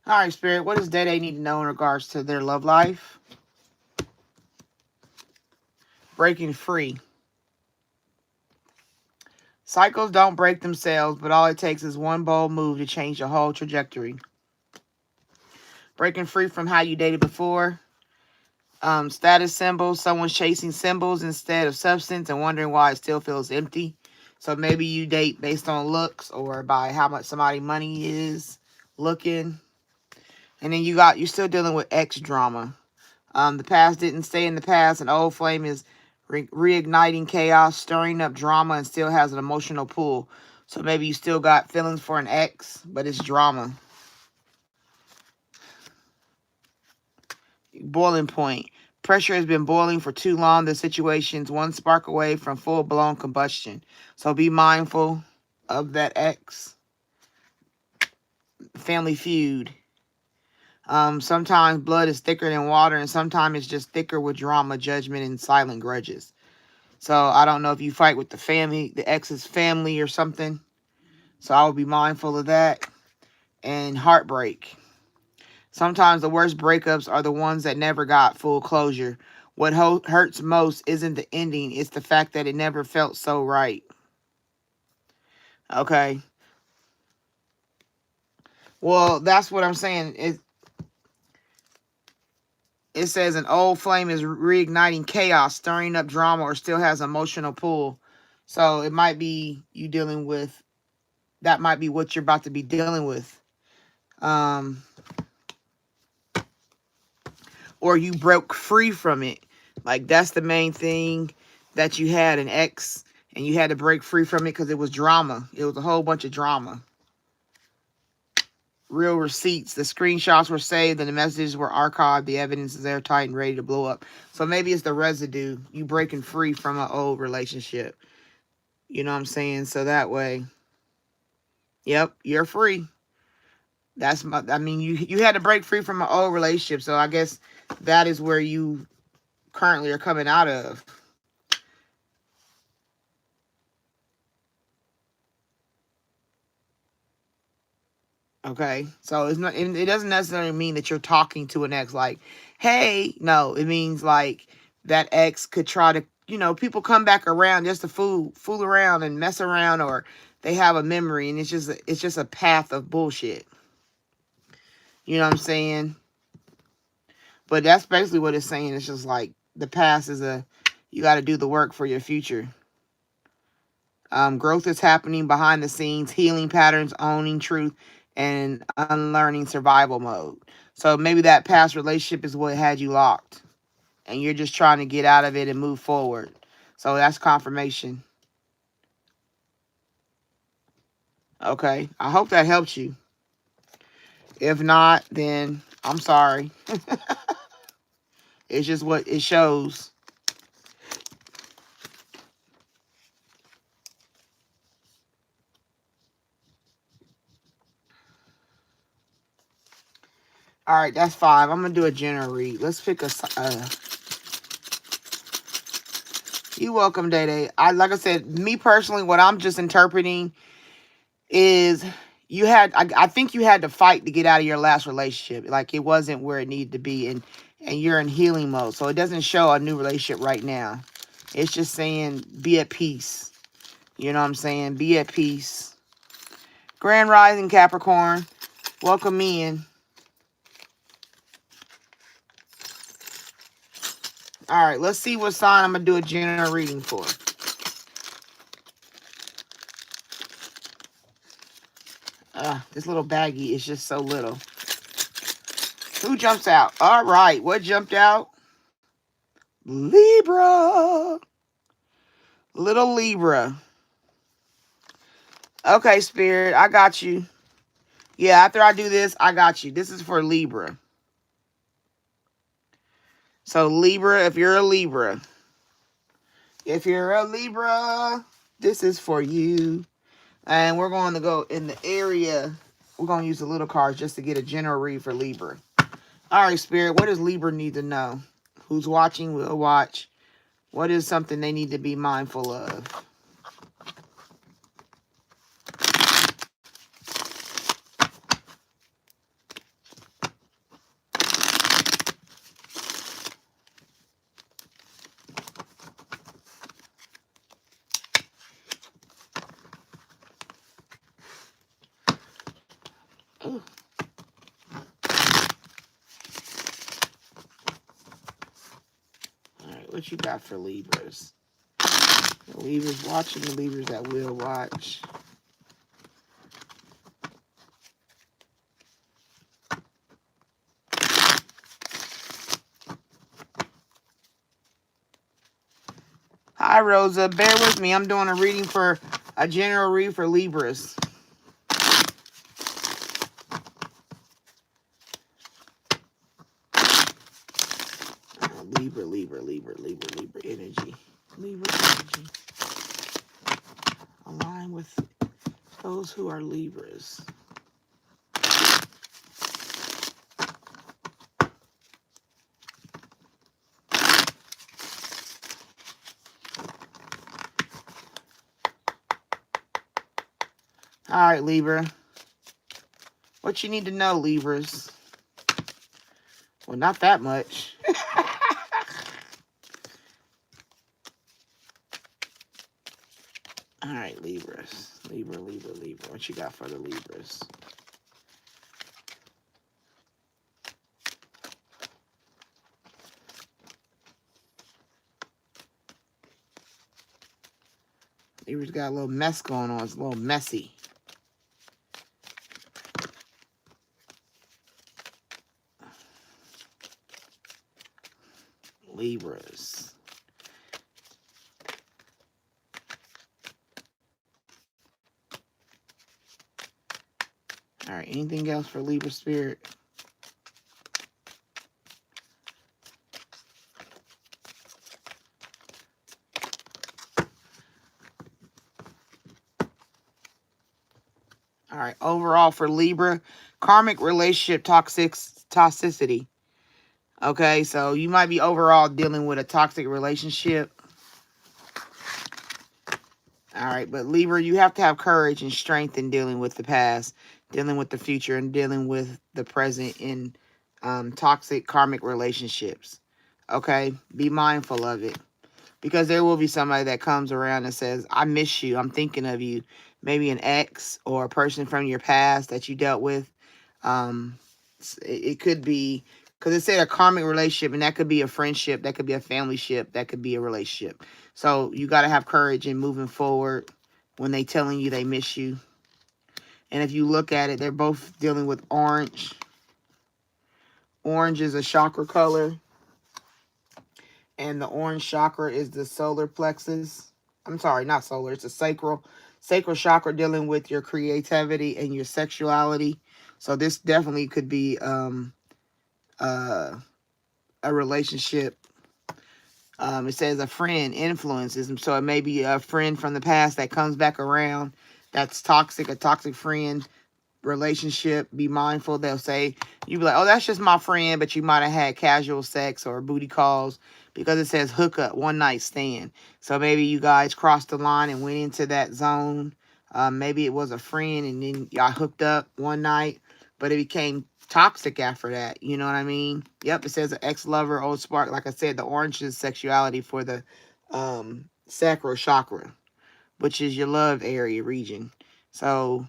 All right, Spirit, what does Day need to know in regards to their love life? Breaking free. Cycles don't break themselves, but all it takes is one bold move to change the whole trajectory. Breaking free from how you dated before. Status symbols. Someone's chasing symbols instead of substance and wondering why it still feels empty. So maybe you date based on looks or by how much somebody money is looking. And then you're still dealing with ex drama. The past didn't stay in the past. An old flame is reigniting chaos, stirring up drama, and still has an emotional pull. So maybe you still got feelings for an ex, but it's drama. Boiling point. Pressure has been boiling for too long. The situation's one spark away from full-blown combustion. So be mindful of that ex. Family feud. Sometimes blood is thicker than water, and sometimes it's just thicker with drama, judgment, and silent grudges. So I don't know if you fight with the family, the ex's family or something. So I will be mindful of that. And heartbreak. Sometimes the worst breakups are the ones that never got full closure. What hurts most isn't the ending, it's the fact that it never felt so right. Okay. Well, that's what I'm saying. It says an old flame is reigniting chaos, stirring up drama, or still has emotional pull. So it might be you dealing with, that might be what you're about to be dealing with. Or you broke free from it. Like that's the main thing, that you had an ex and you had to break free from it because it was drama. It was a whole bunch of drama. Real receipts. The screenshots were saved and the messages were archived. The evidence is airtight and ready to blow up. So maybe it's the residue. You breaking free from an old relationship. You know what I'm saying? So that way, yep, you're free. You had to break free from an old relationship. So I guess that is where you currently are coming out of. Okay, so it doesn't necessarily mean that you're talking to an ex like, hey, no, it means like that ex could try to, people come back around just to fool around and mess around, or they have a memory and it's just a path of bullshit. You know what I'm saying? But that's basically what it's saying. It's just like the past you got to do the work for your future. Growth is happening behind the scenes, healing patterns, owning truth, and unlearning survival mode. So maybe that past relationship is what had you locked, and you're just trying to get out of it and move forward. So that's confirmation. Okay, I hope that helps you. If not, then I'm sorry. It's just what it shows. All right, that's 5. I'm going to do a general read. Let's pick a... You welcome, Day Day. Like I said, me personally, what I'm just interpreting is I think you had to fight to get out of your last relationship. Like it wasn't where it needed to be, and you're in healing mode. So it doesn't show a new relationship right now. It's just saying be at peace. You know what I'm saying? Be at peace. Grand Rising Capricorn, welcome in. All right, let's see what sign I'm going to do a general reading for. This little baggie is just so little. Who jumps out? All right, what jumped out? Libra. Little Libra. Okay, Spirit, I got you. Yeah, after I do this, I got you. This is for Libra. So Libra, if you're a Libra, this is for you. And we're going to go in the area. We're going to use the little cards just to get a general read for Libra. All right, Spirit, what does Libra need to know? Who's watching will watch. What is something they need to be mindful of? Ooh. All right, what you got for Libras? The Libras watching, the Libras that will watch. Hi, Rosa. Bear with me. I'm doing a general read for Libras. Libra energy. Libra energy. Align with those who are Libras. All right, Libra. What you need to know, Libras? Well, not that much. All right, Libras. Libra. What you got for the Libras? Libra's got a little mess going on. It's a little messy. Libras. All right, anything else for Libra Spirit? All right, overall for Libra, karmic relationship toxicity. Okay, so you might be overall dealing with a toxic relationship. All right, but Libra, you have to have courage and strength in dealing with the past, dealing with the future, and dealing with the present in toxic karmic relationships. Okay, be mindful of it. Because there will be somebody that comes around and says, I miss you, I'm thinking of you. Maybe an ex or a person from your past that you dealt with. It could be, because it said a karmic relationship, and that could be a friendship, that could be a family ship, that could be a relationship. So you got to have courage in moving forward when they telling you they miss you. And if you look at it, they're both dealing with orange. Orange is a chakra color. And the orange chakra is the solar plexus. I'm sorry, not solar. It's a sacral chakra dealing with your creativity and your sexuality. So this definitely could be a relationship. It says a friend influences. So it may be a friend from the past that comes back around. That's toxic, a toxic friend relationship. Be mindful. They'll say, you be like, oh, that's just my friend, but you might have had casual sex or booty calls because it says hookup, one night stand. So maybe you guys crossed the line and went into that zone. Maybe it was a friend and then y'all hooked up one night, but it became toxic after that. You know what I mean? Yep, it says an ex-lover, old spark. Like I said, the orange is sexuality for the sacral chakra, which is your love area region. So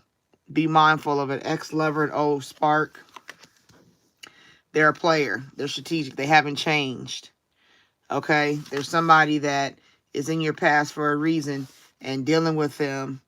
be mindful of an ex-lover, an old spark. They're a player. They're strategic. They haven't changed. Okay? There's somebody that is in your past for a reason, and dealing with them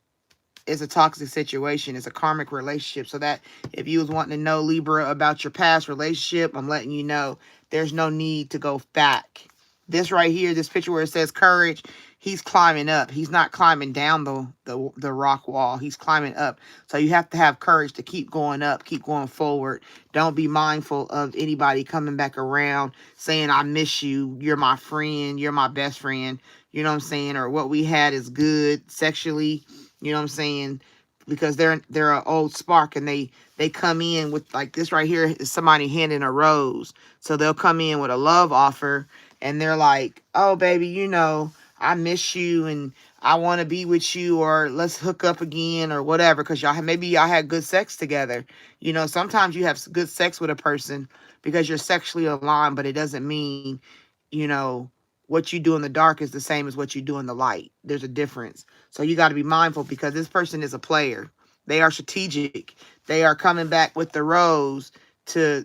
is a toxic situation. It's a karmic relationship. So that if you was wanting to know, Libra, about your past relationship, I'm letting you know there's no need to go back. This right here, this picture where it says courage, he's climbing up. He's not climbing down the rock wall. He's climbing up. So you have to have courage to keep going up, keep going forward. Don't be mindful of anybody coming back around saying, I miss you. You're my friend. You're my best friend. You know what I'm saying? Or what we had is good sexually. You know what I'm saying? Because they're an old spark, and they come in with, like, this right here is somebody handing a rose. So they'll come in with a love offer, and they're like, oh, baby, you know, I miss you and I want to be with you, or let's hook up again, or whatever, because maybe y'all had good sex together. You know, sometimes you have good sex with a person because you're sexually aligned, but it doesn't mean, you know, what you do in the dark is the same as what you do in the light. There's a difference. So you got to be mindful, because this person is a player. They are strategic. They are coming back with the rose to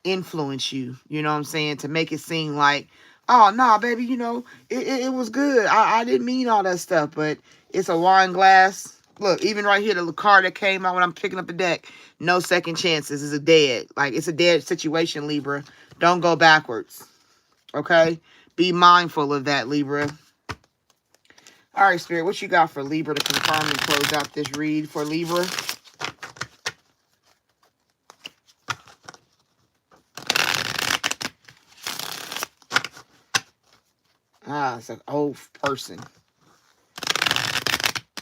influence you, you know what I'm saying, to make it seem like, oh, nah, baby, you know, it was good. I didn't mean all that stuff, but it's a wine glass. Look, even right here, the card that came out when I'm picking up the deck, no second chances. It's a dead. Like, it's a dead situation, Libra. Don't go backwards, okay? Be mindful of that, Libra. All right, Spirit, what you got for Libra to confirm and close out this read for Libra? Ah, it's an old person.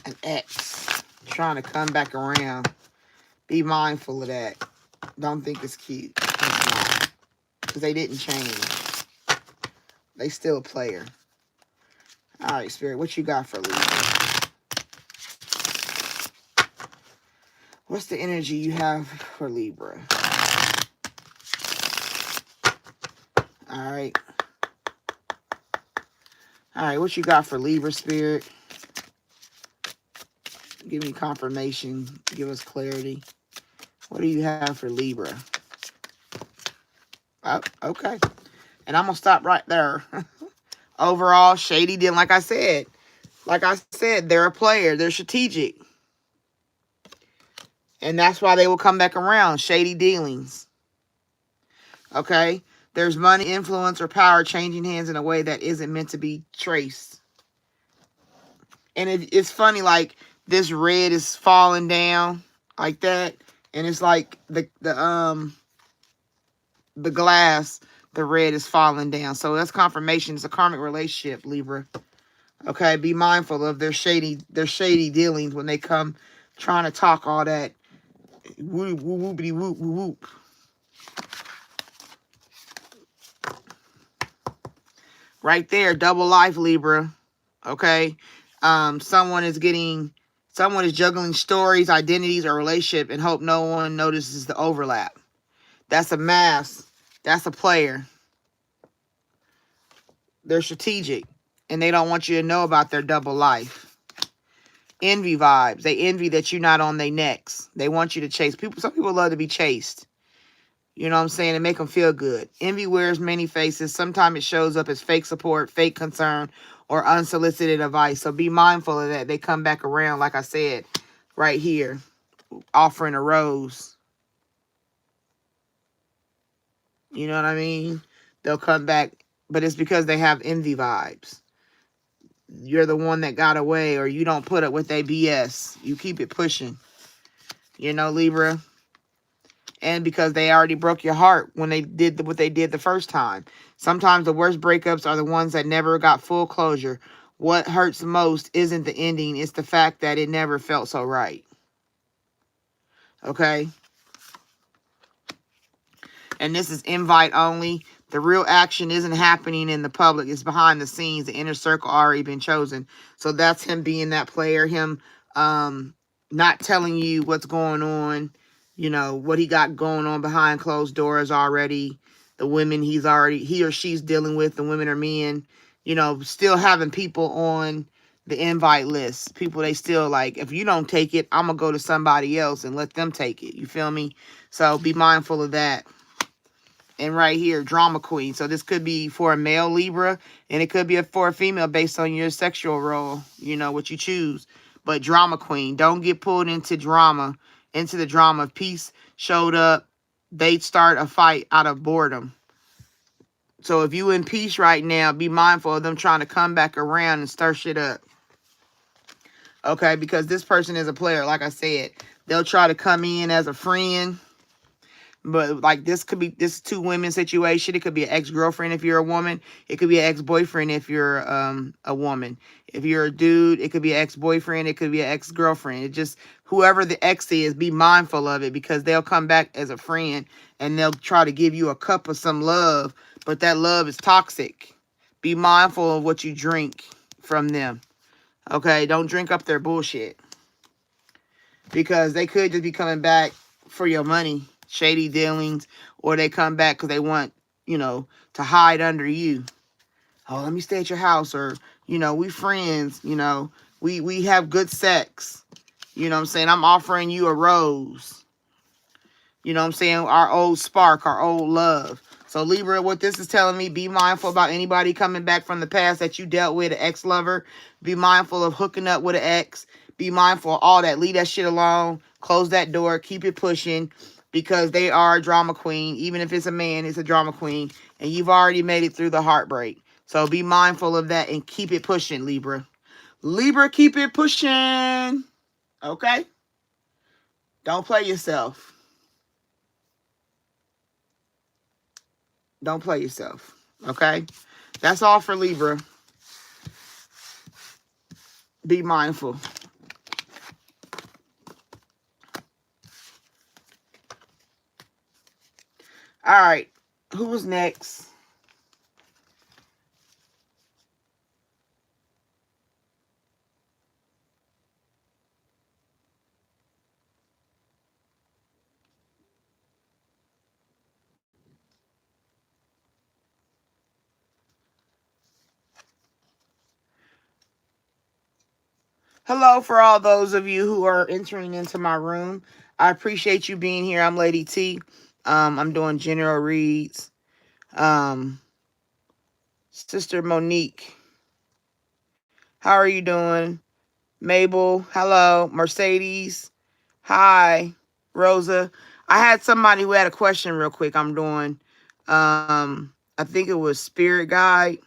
An ex trying to come back around. Be mindful of that. Don't think it's cute. It's not. Because they didn't change. They still a player. All right, Spirit, what you got for Libra? What's the energy you have for Libra? All right. All right, what you got for Libra, Spirit? Give me confirmation. Give us clarity. What do you have for Libra? Oh, okay. And I'm going to stop right there. Overall, shady dealing. Like I said, they're a player. They're strategic. And that's why they will come back around. Shady dealings. Okay? There's money, influence, or power changing hands in a way that isn't meant to be traced. And it's funny, like, this red is falling down like that. And it's like the glass, the red is falling down. So that's confirmation. It's a karmic relationship, Libra. Okay, be mindful of their shady dealings when they come trying to talk all that whoop whoop whoopity whoop whoop. Right there, double life, Libra. Okay, someone is juggling stories, identities, or relationship and hope no one notices the overlap. That's a mask. That's a player. They're strategic, and they don't want you to know about their double life. Envy vibes. They envy that you're not on their necks. They want you to chase people. Some people love to be chased. You know what I'm saying? And make them feel good. Envy wears many faces. Sometimes it shows up as fake support, fake concern, or unsolicited advice. So be mindful of that. They come back around, like I said, right here, offering a rose. You know what I mean? They'll come back, but it's because they have envy vibes. You're the one that got away, or you don't put up with their BS. You keep it pushing. You know, Libra. And because they already broke your heart when they did what they did the first time. Sometimes the worst breakups are the ones that never got full closure. What hurts most isn't the ending. It's the fact that it never felt so right. Okay? And this is invite only. The real action isn't happening in the public. It's behind the scenes. The inner circle already been chosen. So that's him being that player. Him not telling you what's going on. You know, what he got going on behind closed doors already. The women he or she's dealing with. The women or men. You know, still having people on the invite list. People they still like, if you don't take it, I'm going to go to somebody else and let them take it. You feel me? So be mindful of that. And right here, drama queen. So this could be for a male Libra, and it could be for a female based on your sexual role, you know, what you choose. But drama queen, don't get pulled into drama, into the drama. If peace showed up, they'd start a fight out of boredom. So if you in peace right now, be mindful of them trying to come back around and stir shit up. Okay, because this person is a player, like I said. They'll try to come in as a friend. But like this could be this two women situation. It could be an ex-girlfriend if you're a woman. It could be an ex-boyfriend if you're a woman. If you're a dude, it could be an ex-boyfriend. It could be an ex-girlfriend. It just whoever the ex is, be mindful of it because they'll come back as a friend and they'll try to give you a cup of some love, but that love is toxic. Be mindful of what you drink from them. Okay, don't drink up their bullshit because they could just be coming back for your money, shady dealings, or they come back because they want, to hide under you. Oh, let me stay at your house, or, we friends, we have good sex. You know what I'm saying? I'm offering you a rose. You know what I'm saying? Our old spark, our old love. So Libra, what this is telling me, be mindful about anybody coming back from the past that you dealt with, an ex-lover. Be mindful of hooking up with an ex. Be mindful of all that. Leave that shit alone. Close that door. Keep it pushing because they are a drama queen. Even if it's a man, it's a drama queen. And you've already made it through the heartbreak. So be mindful of that and keep it pushing, Libra. Libra, keep it pushing. Okay? Don't play yourself. Don't play yourself. Okay? That's all for Libra. Be mindful. All right. Who was next? Hello for all those of you who are entering into my room. I appreciate you being here. I'm Lady T. I'm doing general reads. Sister Monique, how are you doing? Mabel, hello. Mercedes, hi. Rosa, I had somebody who had a question real quick. I'm doing, I think it was Spirit Guide.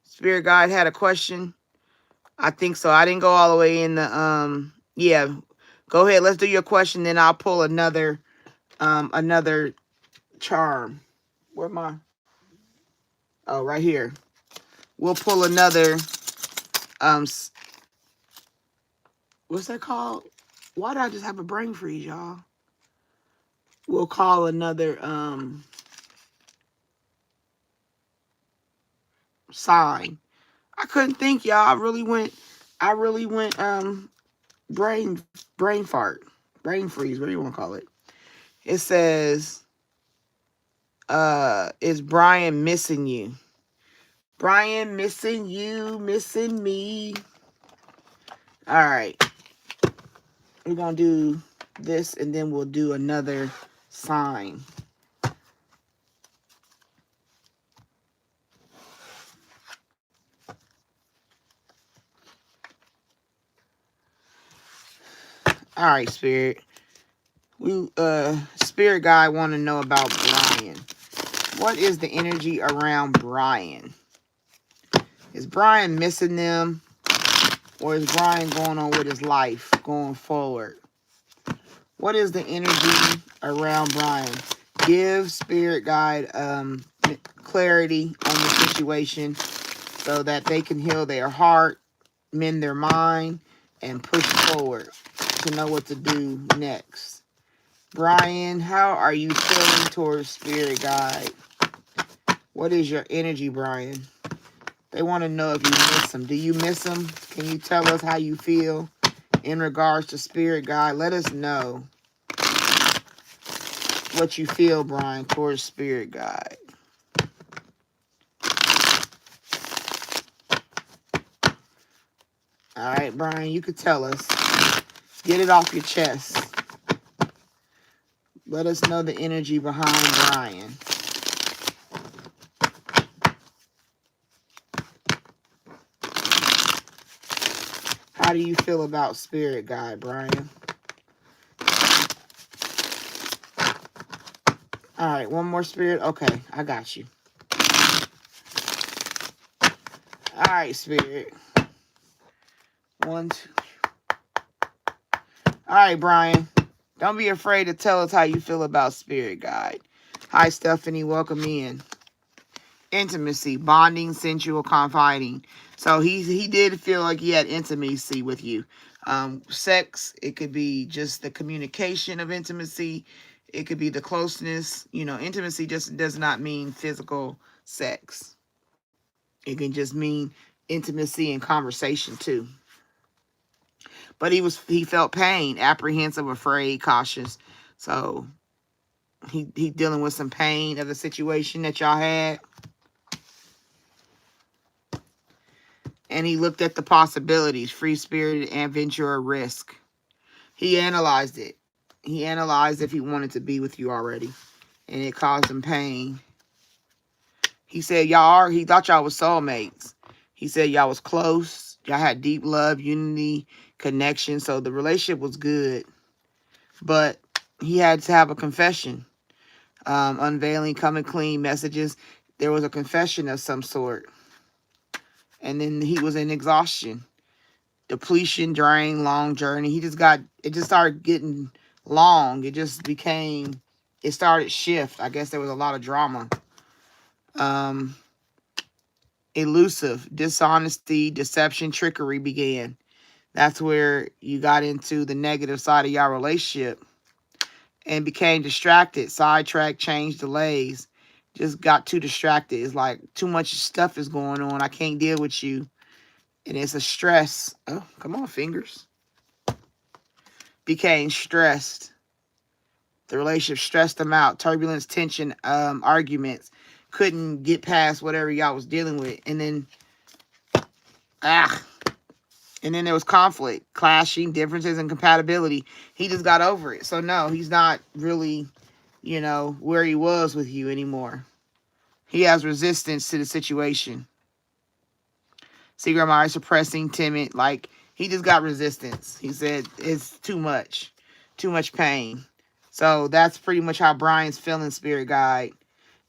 Spirit Guide had a question. I think so. I didn't go all the way in the, yeah. Go ahead. Let's do your question. Then I'll pull another charm. Where am I? Oh, right here. We'll pull another, what's that called? Why did I just have a brain freeze, y'all? We'll call another, sign. I couldn't think, y'all. I really went, brain fart. Brain freeze. What do you want to call it? It says, is Brian missing you? Brian missing you, missing me. All right. We're going to do this and then we'll do another sign. All right, Spirit. Spirit Guy want to know about Brian. What is the energy around Brian? Is Brian missing them? Or is Brian going on with his life going forward? What is the energy around Brian? Give Spirit Guide clarity on the situation so that they can heal their heart, mend their mind, and push forward to know what to do next. Brian, how are you feeling towards Spirit Guide? What is your energy, Brian? They want to know if you miss them. Do you miss them? Can you tell us how you feel in regards to Spirit Guide? Let us know what you feel, Brian, towards Spirit Guide. All right, Brian, you could tell us. Get it off your chest. Let us know the energy behind Brian. How do you feel about Spirit Guide, Brian? All right, one more spirit. Okay, I got you. All right, spirit. 1, 2. All right, Brian. Don't be afraid to tell us how you feel about spirit guide. Hi, Stephanie. Welcome in. Intimacy, bonding, sensual, confiding. So he did feel like he had intimacy with you. Sex, it could be just the communication of intimacy. It could be the closeness. Intimacy just does not mean physical sex. It can just mean intimacy and conversation too. But he felt pain, apprehensive, afraid, cautious. So he dealing with some pain of the situation that y'all had. And he looked at the possibilities, free spirited, adventure, risk. He analyzed it. He analyzed if he wanted to be with you already. And it caused him pain. He said he thought y'all was soulmates. He said y'all was close. Y'all had deep love, unity, connection. So the relationship was good. But he had to have a confession. Unveiling, coming clean messages. There was a confession of some sort. And then he was in exhaustion. Depletion, drain, long journey. It just started getting long. It started shift. I guess there was a lot of drama. Elusive, dishonesty, deception, trickery began. That's where you got into the negative side of your relationship and became distracted, sidetracked, changed, delays. Just got too distracted. It's like too much stuff is going on. I can't deal with you. And it's a stress. Oh, come on, fingers. Became stressed. The relationship stressed them out. Turbulence, tension, arguments. Couldn't get past whatever y'all was dealing with. And then there was conflict, clashing, differences, and compatibility. He just got over it. So no, he's not really, where he was with you anymore. He has resistance to the situation. Secret admirer, suppressing, timid. Like, he just got resistance. He said it's too much pain. So that's pretty much how Brian's feeling, spirit guide.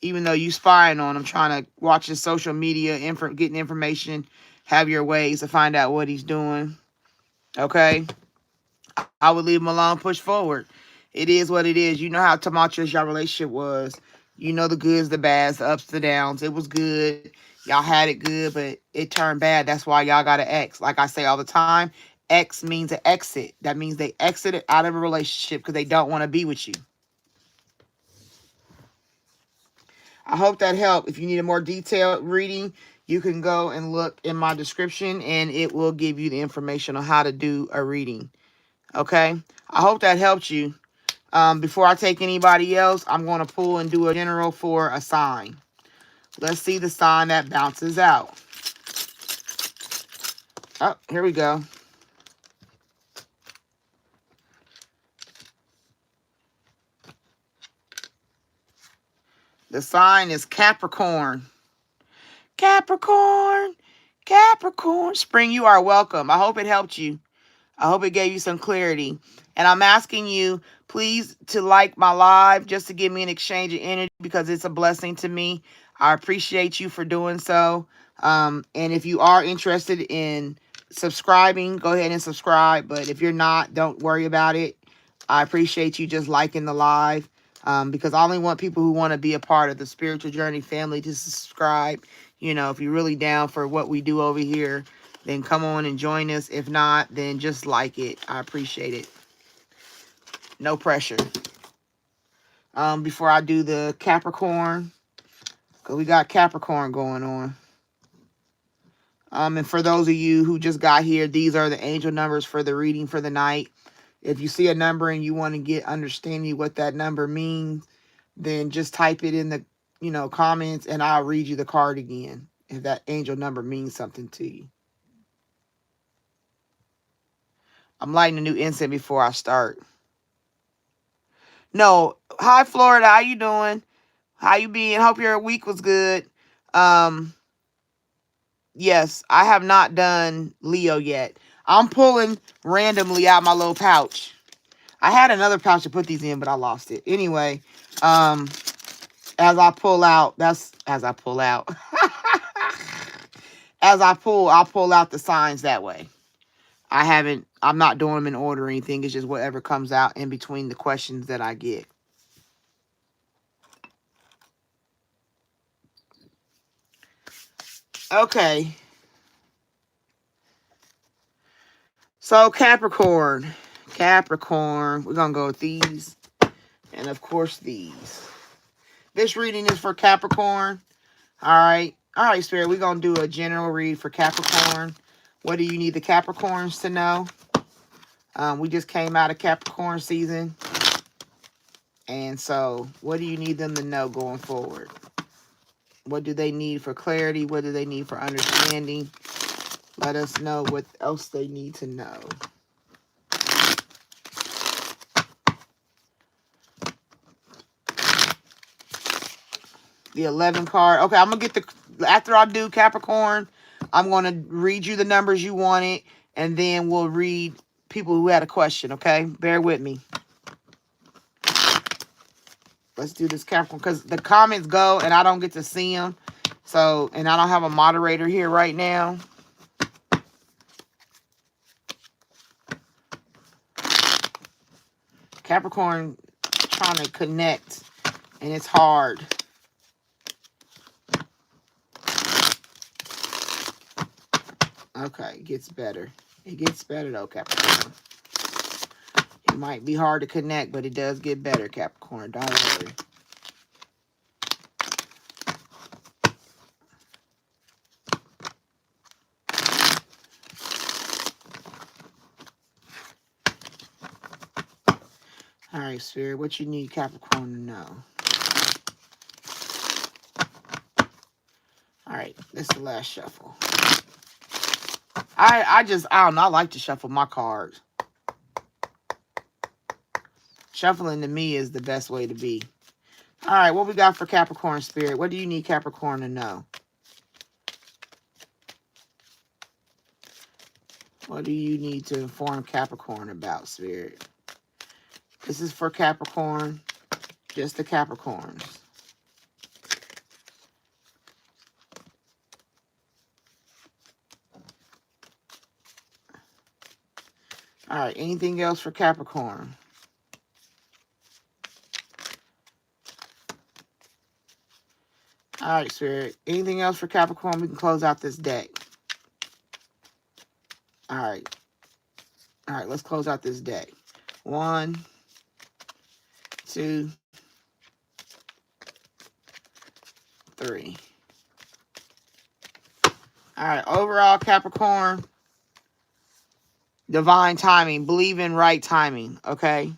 Even though you spying on him, trying to watch his social media, getting information, have your ways to find out what he's doing. Okay? I would leave him alone, push forward. It is what it is. You know how tumultuous your relationship was. You know the goods, the bads, the ups, the downs. It was good. Y'all had it good, but it turned bad. That's why y'all got an X. Like I say all the time, X means an exit. That means they exited out of a relationship because they don't want to be with you. I hope that helped. If you need a more detailed reading, you can go and look in my description, and it will give you the information on how to do a reading. Okay? I hope that helped you. Before I take anybody else, I'm going to pull and do a general for a sign. Let's see the sign that bounces out. Oh, here we go. The sign is Capricorn. Capricorn. Capricorn. Spring, you are welcome. I hope it helped you. I hope it gave you some clarity. And I'm asking you, please, to like my live just to give me an exchange of energy because it's a blessing to me. I appreciate you for doing so. And if you are interested in subscribing, go ahead and subscribe. But if you're not, don't worry about it. I appreciate you just liking the live because I only want people who want to be a part of the Spiritual Journey family to subscribe. If you're really down for what we do over here, then come on and join us. If not, then just like it. I appreciate it. No pressure. Before I do the Capricorn, because we got Capricorn going on. And for those of you who just got here, these are the angel numbers for the reading for the night. If you see a number and you want to get understanding what that number means, then just type it in the comments and I'll read you the card again if that angel number means something to you. I'm lighting a new incense before I start. No, hi Florida, how you doing? How you being? Hope your week was good. Yes, I have not done Leo yet. I'm pulling randomly out my little pouch. I had another pouch to put these in, but I lost it. Anyway, As I pull out, as I pull out. As I'll pull out the signs that way. I'm not doing them in order or anything. It's just whatever comes out in between the questions that I get. Okay. So Capricorn. Capricorn. We're going to go with these. And of course these. This reading is for Capricorn. All right. All right, Spirit. We're going to do a general read for Capricorn. What do you need the Capricorns to know? We just came out of Capricorn season. And so what do you need them to know going forward? What do they need for clarity? What do they need for understanding? Let us know what else they need to know. The 11 card. Okay, I'm going to get after I do Capricorn, I'm going to read you the numbers you wanted, and then we'll read people who had a question, okay? Bear with me. Let's do this Capricorn, because the comments go, and I don't get to see them. So, and I don't have a moderator here right now. Capricorn trying to connect, and it's hard. Okay, it gets better. It gets better though, Capricorn. It might be hard to connect, but it does get better, Capricorn. Don't worry. All right, Spirit, what you need Capricorn to know? All right, this is the last shuffle. I don't know. I like to shuffle my cards. Shuffling to me is the best way to be. All right, what we got for Capricorn, Spirit? What do you need Capricorn to know? What do you need to inform Capricorn about, Spirit? This is for Capricorn, just the Capricorns. All right, anything else for Capricorn? All right, Spirit. Anything else for Capricorn? We can close out this deck. All right. All right, let's close out this deck. 1, 2, 3. All right, overall, Capricorn, divine timing. Believe in right timing, okay?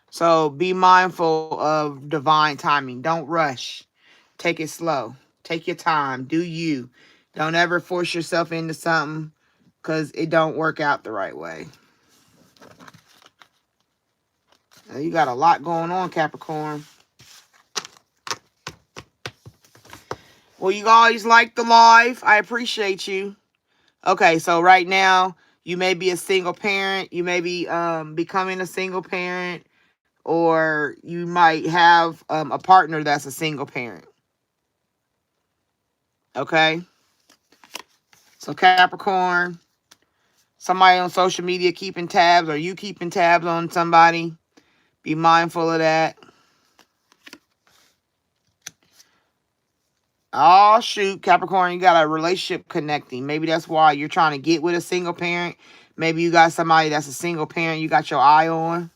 So be mindful of divine timing. Don't rush. Take it slow. Take your time. Do you. Don't ever force yourself into something because it don't work out the right way. Now, you got a lot going on, Capricorn. Well, you guys like the live. I appreciate you. Okay, so right now, you may be a single parent. You may be becoming a single parent. Or you might have a partner that's a single parent. Okay? So Capricorn, somebody on social media keeping tabs, or you keeping tabs on somebody. Be mindful of that. Oh, shoot, Capricorn, you got a relationship connecting. Maybe that's why you're trying to get with a single parent. Maybe you got somebody that's a single parent you got your eye on.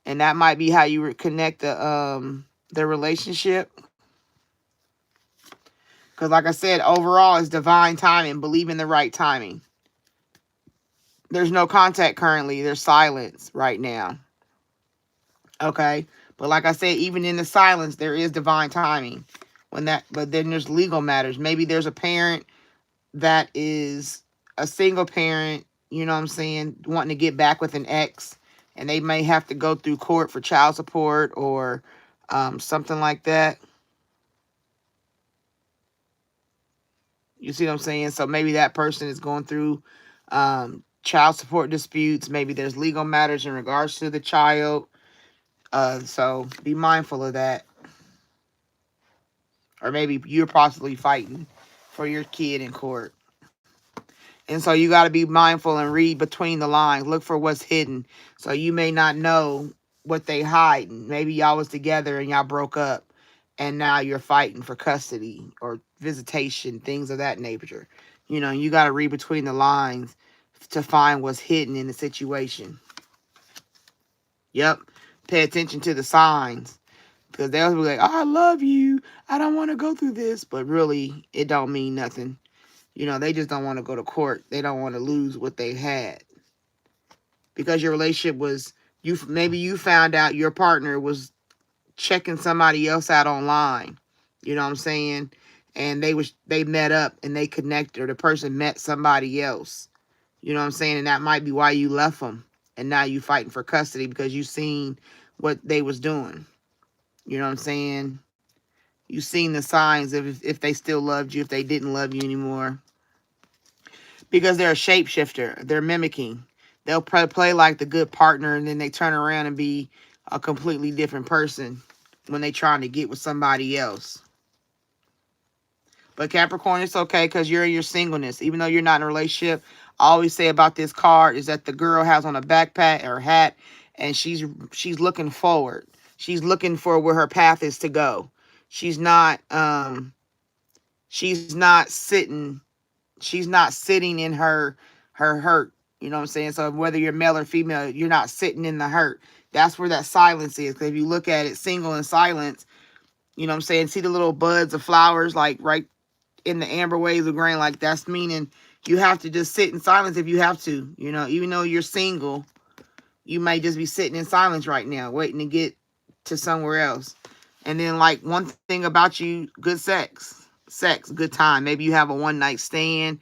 And that might be how you connect the relationship. Because like I said, overall, it's divine timing. Believe in the right timing. There's no contact currently. There's silence right now. Okay? But like I said, even in the silence, there is divine timing. But then there's legal matters. Maybe there's a parent that is a single parent, you know what I'm saying, wanting to get back with an ex. And they may have to go through court for child support or something like that. You see what I'm saying? So maybe that person is going through child support disputes. Maybe there's legal matters in regards to the child. So be mindful of that. Or maybe you're possibly fighting for your kid in court. And so you got to be mindful and read between the lines. Look for what's hidden. So you may not know what they hiding. Maybe y'all was together and y'all broke up. And now you're fighting for custody or visitation, things of that nature. You know, you got to read between the lines to find what's hidden in the situation. Yep. Pay attention to the signs. Because they'll be like, oh, I love you. I don't want to go through this. But really, it don't mean nothing. You know, they just don't want to go to court. They don't want to lose what they had. Because your relationship was, maybe you found out your partner was checking somebody else out online. You know what I'm saying? And they met up and they connected, or the person met somebody else. You know what I'm saying? And that might be why you left them. And now you fighting for custody because you seen what they was doing. You know what I'm saying? You seen the signs of if they still loved you, if they didn't love you anymore. Because they're a shapeshifter. They're mimicking. They'll play like the good partner, and then they turn around and be a completely different person when they trying to get with somebody else. But Capricorn, it's okay because you're in your singleness. Even though you're not in a relationship, I always say about this card is that the girl has on a backpack or hat, and she's looking forward. She's looking for where her path is to go. She's not sitting. She's not sitting in her hurt. You know what I'm saying? So whether you're male or female, you're not sitting in the hurt. That's where that silence is. Because if you look at it, single and silence, you know what I'm saying? See the little buds of flowers like right in the amber waves of grain, like that's meaning you have to just sit in silence if you have to. You know, even though you're single, you may just be sitting in silence right now, waiting to get to somewhere else. And then like one thing about you, good sex, good time. Maybe you have a one night stand.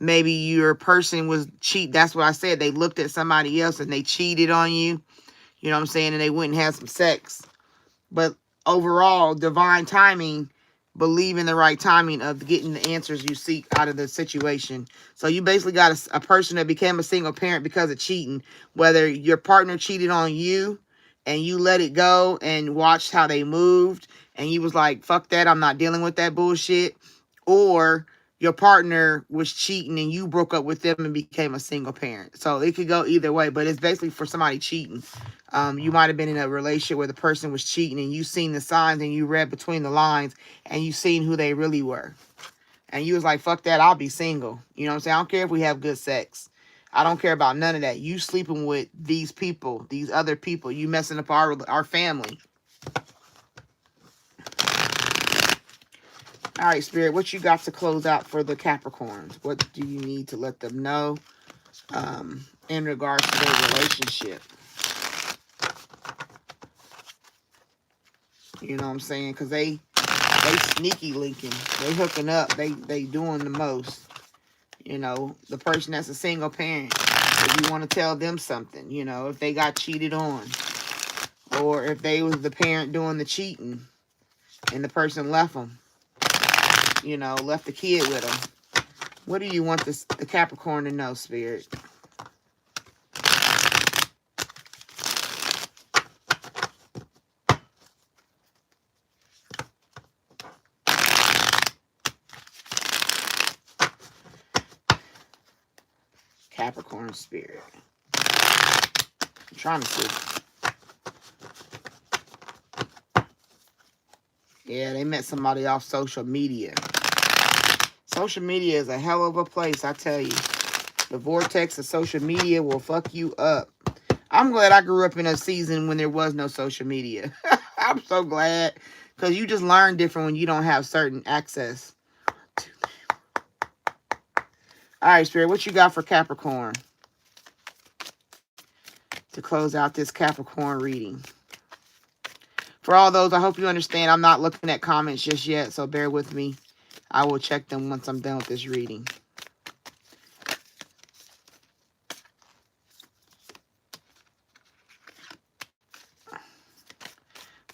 Maybe your person was cheat. That's what I said. They looked at somebody else and they cheated on you. You know what I'm saying? And they went and had some sex. But overall, divine timing, believe in the right timing of getting the answers you seek out of the situation. So you basically got a person that became a single parent because of cheating. Whether your partner cheated on you and you let it go and watched how they moved and you was like, fuck that, I'm not dealing with that bullshit. Or your partner was cheating and you broke up with them and became a single parent. So it could go either way, but it's basically for somebody cheating. You might have been in a relationship where the person was cheating and you seen the signs and you read between the lines and you seen who they really were. And you was like, fuck that, I'll be single. You know what I'm saying? I don't care if we have good sex. I don't care about none of that. You sleeping with these people, these other people. You messing up our family. All right, Spirit, what you got to close out for the Capricorns? What do you need to let them know in regards to their relationship? You know what I'm saying? Because they sneaky linking. They hooking up. They doing the most. You know, the person that's a single parent, if you want to tell them something, you know, if they got cheated on. Or if they was the parent doing the cheating and the person left them. You know, left the kid with them. What do you want the Capricorn to know, Spirit? Capricorn Spirit. I'm trying to see. Yeah, they met somebody off social media. Social media is a hell of a place, I tell you. The vortex of social media will fuck you up. I'm glad I grew up in a season when there was no social media. I'm so glad. Because you just learn different when you don't have certain access. All right, Spirit, what you got for Capricorn? To close out this Capricorn reading. For all those, I hope you understand I'm not looking at comments just yet, so bear with me. I will check them once I'm done with this reading.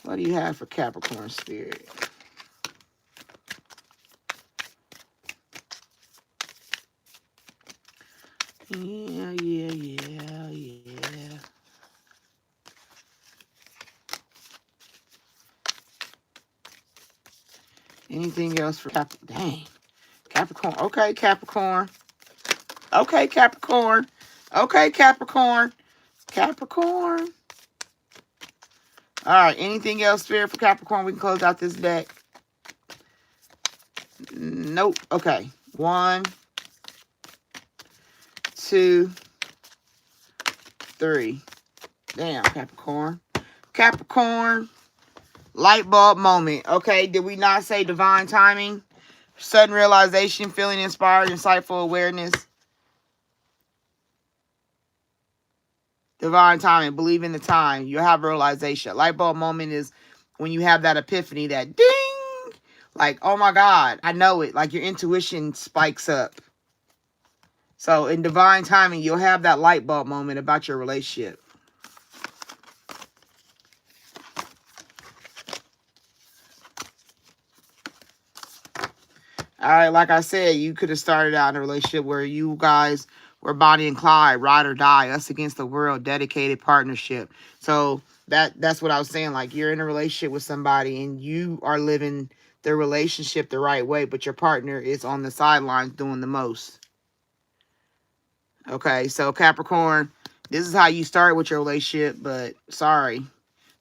What do you have for Capricorn Spirit? Yeah. Anything else for Dang. Capricorn. Okay, Capricorn. Okay, Capricorn. Okay, Capricorn. Capricorn. All right. Anything else, Spirit, for Capricorn? We can close out this deck. Nope. Okay. 1, 2, 3. Damn, Capricorn. Capricorn. Light bulb moment. Okay. Did we not say divine timing? Sudden realization, feeling inspired, insightful awareness. Divine timing. Believe in the time. You have a realization. Light bulb moment is when you have that epiphany, that ding. Like, oh my God, I know it. Like your intuition spikes up. So in divine timing, you'll have that light bulb moment about your relationship. All right, like I said, you could have started out in a relationship where you guys were Bonnie and Clyde, ride or die, us against the world, dedicated partnership. So that's what I was saying. Like you're in a relationship with somebody and you are living the relationship the right way, but your partner is on the sidelines doing the most. Okay, so Capricorn, this is how you start with your relationship, but sorry,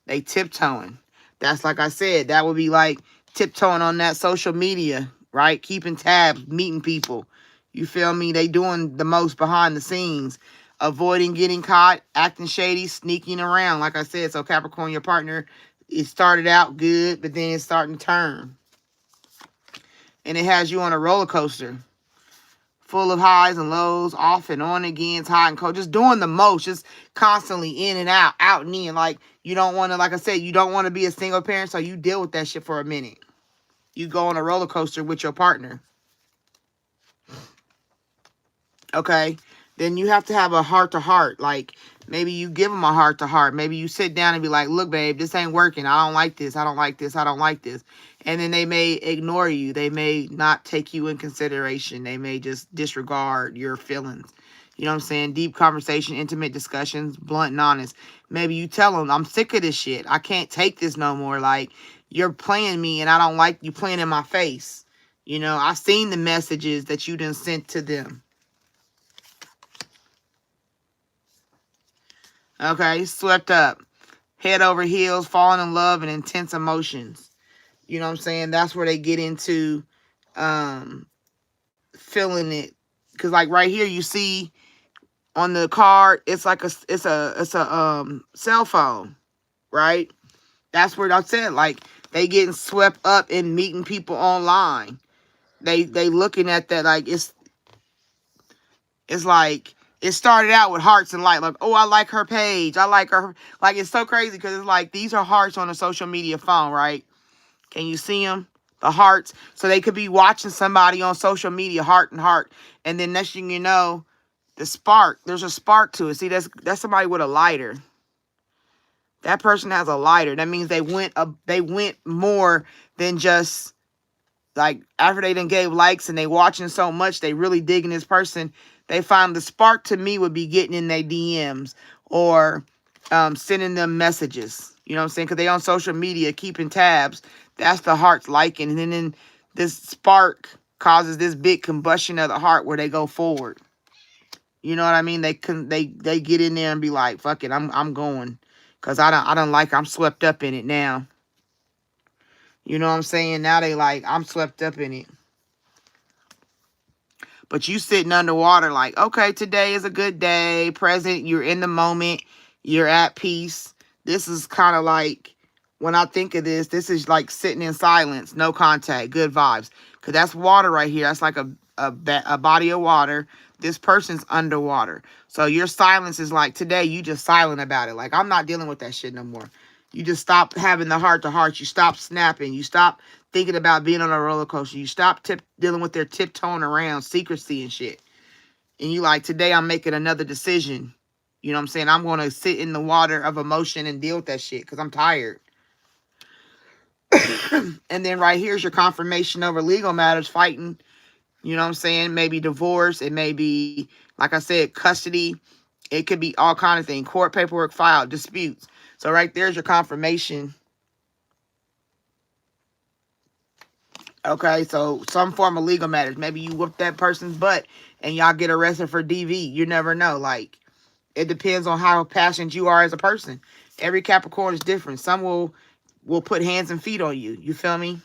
they tiptoeing. That's like I said, that would be like tiptoeing on that social media, right? Keeping tabs, meeting people. You feel me? They doing the most behind the scenes. Avoiding getting caught, acting shady, sneaking around. Like I said, so Capricorn, your partner, it started out good, but then it's starting to turn. And it has you on a roller coaster. Full of highs and lows, off and on again, it's hot and cold, just doing the most, just constantly in and out and in. Like, you don't want to, like I said, you don't want to be a single parent, so you deal with that shit for a minute. You go on a roller coaster with your partner. Okay? Then you have to have a heart-to-heart. Like, maybe you give them a heart-to-heart. Maybe you sit down and be like, look, babe, this ain't working. I don't like this. I don't like this. I don't like this. And then they may ignore you. They may not take you in consideration. They may just disregard your feelings. You know what I'm saying? Deep conversation, intimate discussions, blunt and honest. Maybe you tell them, I'm sick of this shit. I can't take this no more. Like, you're playing me and I don't like you playing in my face. You know, I've seen the messages that you done sent to them. Okay, swept up. Head over heels, falling in love and intense emotions. You know what I'm saying? That's where they get into feeling it. Cause like right here you see on the card, it's like it's a cell phone, right? That's where I said, like, they getting swept up in meeting people online. They looking at that like it's like it started out with hearts and light, like, oh, I like her page, I like her. Like, it's so crazy because it's like these are hearts on a social media phone, right? Can you see them? The hearts. So they could be watching somebody on social media, heart and heart, and then next thing you know, the spark. There's a spark to it. See, that's somebody with a lighter. That person has a lighter. That means they went more than just like after they done gave likes and they watching so much, they really digging this person. They find the spark to me would be getting in their DMs or sending them messages. You know what I'm saying? Because they on social media, keeping tabs. That's the heart's liking. And then this spark causes this big combustion of the heart where they go forward. You know what I mean? They get in there and be like, fuck it, I'm going. Because I don't like, I'm swept up in it now. You know what I'm saying? Now they like, I'm swept up in it. But you sitting underwater like, okay, today is a good day. Present, you're in the moment. You're at peace. This is kind of like, when I think of this is like sitting in silence, no contact, good vibes. Because that's water right here. That's like a body of water. This person's underwater. So your silence is like, today you just silent about it. Like, I'm not dealing with that shit no more. You just stop having the heart-to-heart. You stop snapping. You stop thinking about being on a roller coaster. You stop dealing with their tiptoeing around, secrecy and shit. And you like, today I'm making another decision. You know what I'm saying? I'm going to sit in the water of emotion and deal with that shit because I'm tired. And then right here's your confirmation over legal matters, fighting. You know what I'm saying? Maybe divorce. It may be, like I said, custody. It could be all kind of things. Court paperwork filed, disputes. So right there's your confirmation. Okay, so some form of legal matters. Maybe you whoop that person's butt and y'all get arrested for DV. You never know. Like, it depends on how passionate you are as a person. Every Capricorn is different. Some will put hands and feet on you. You feel me?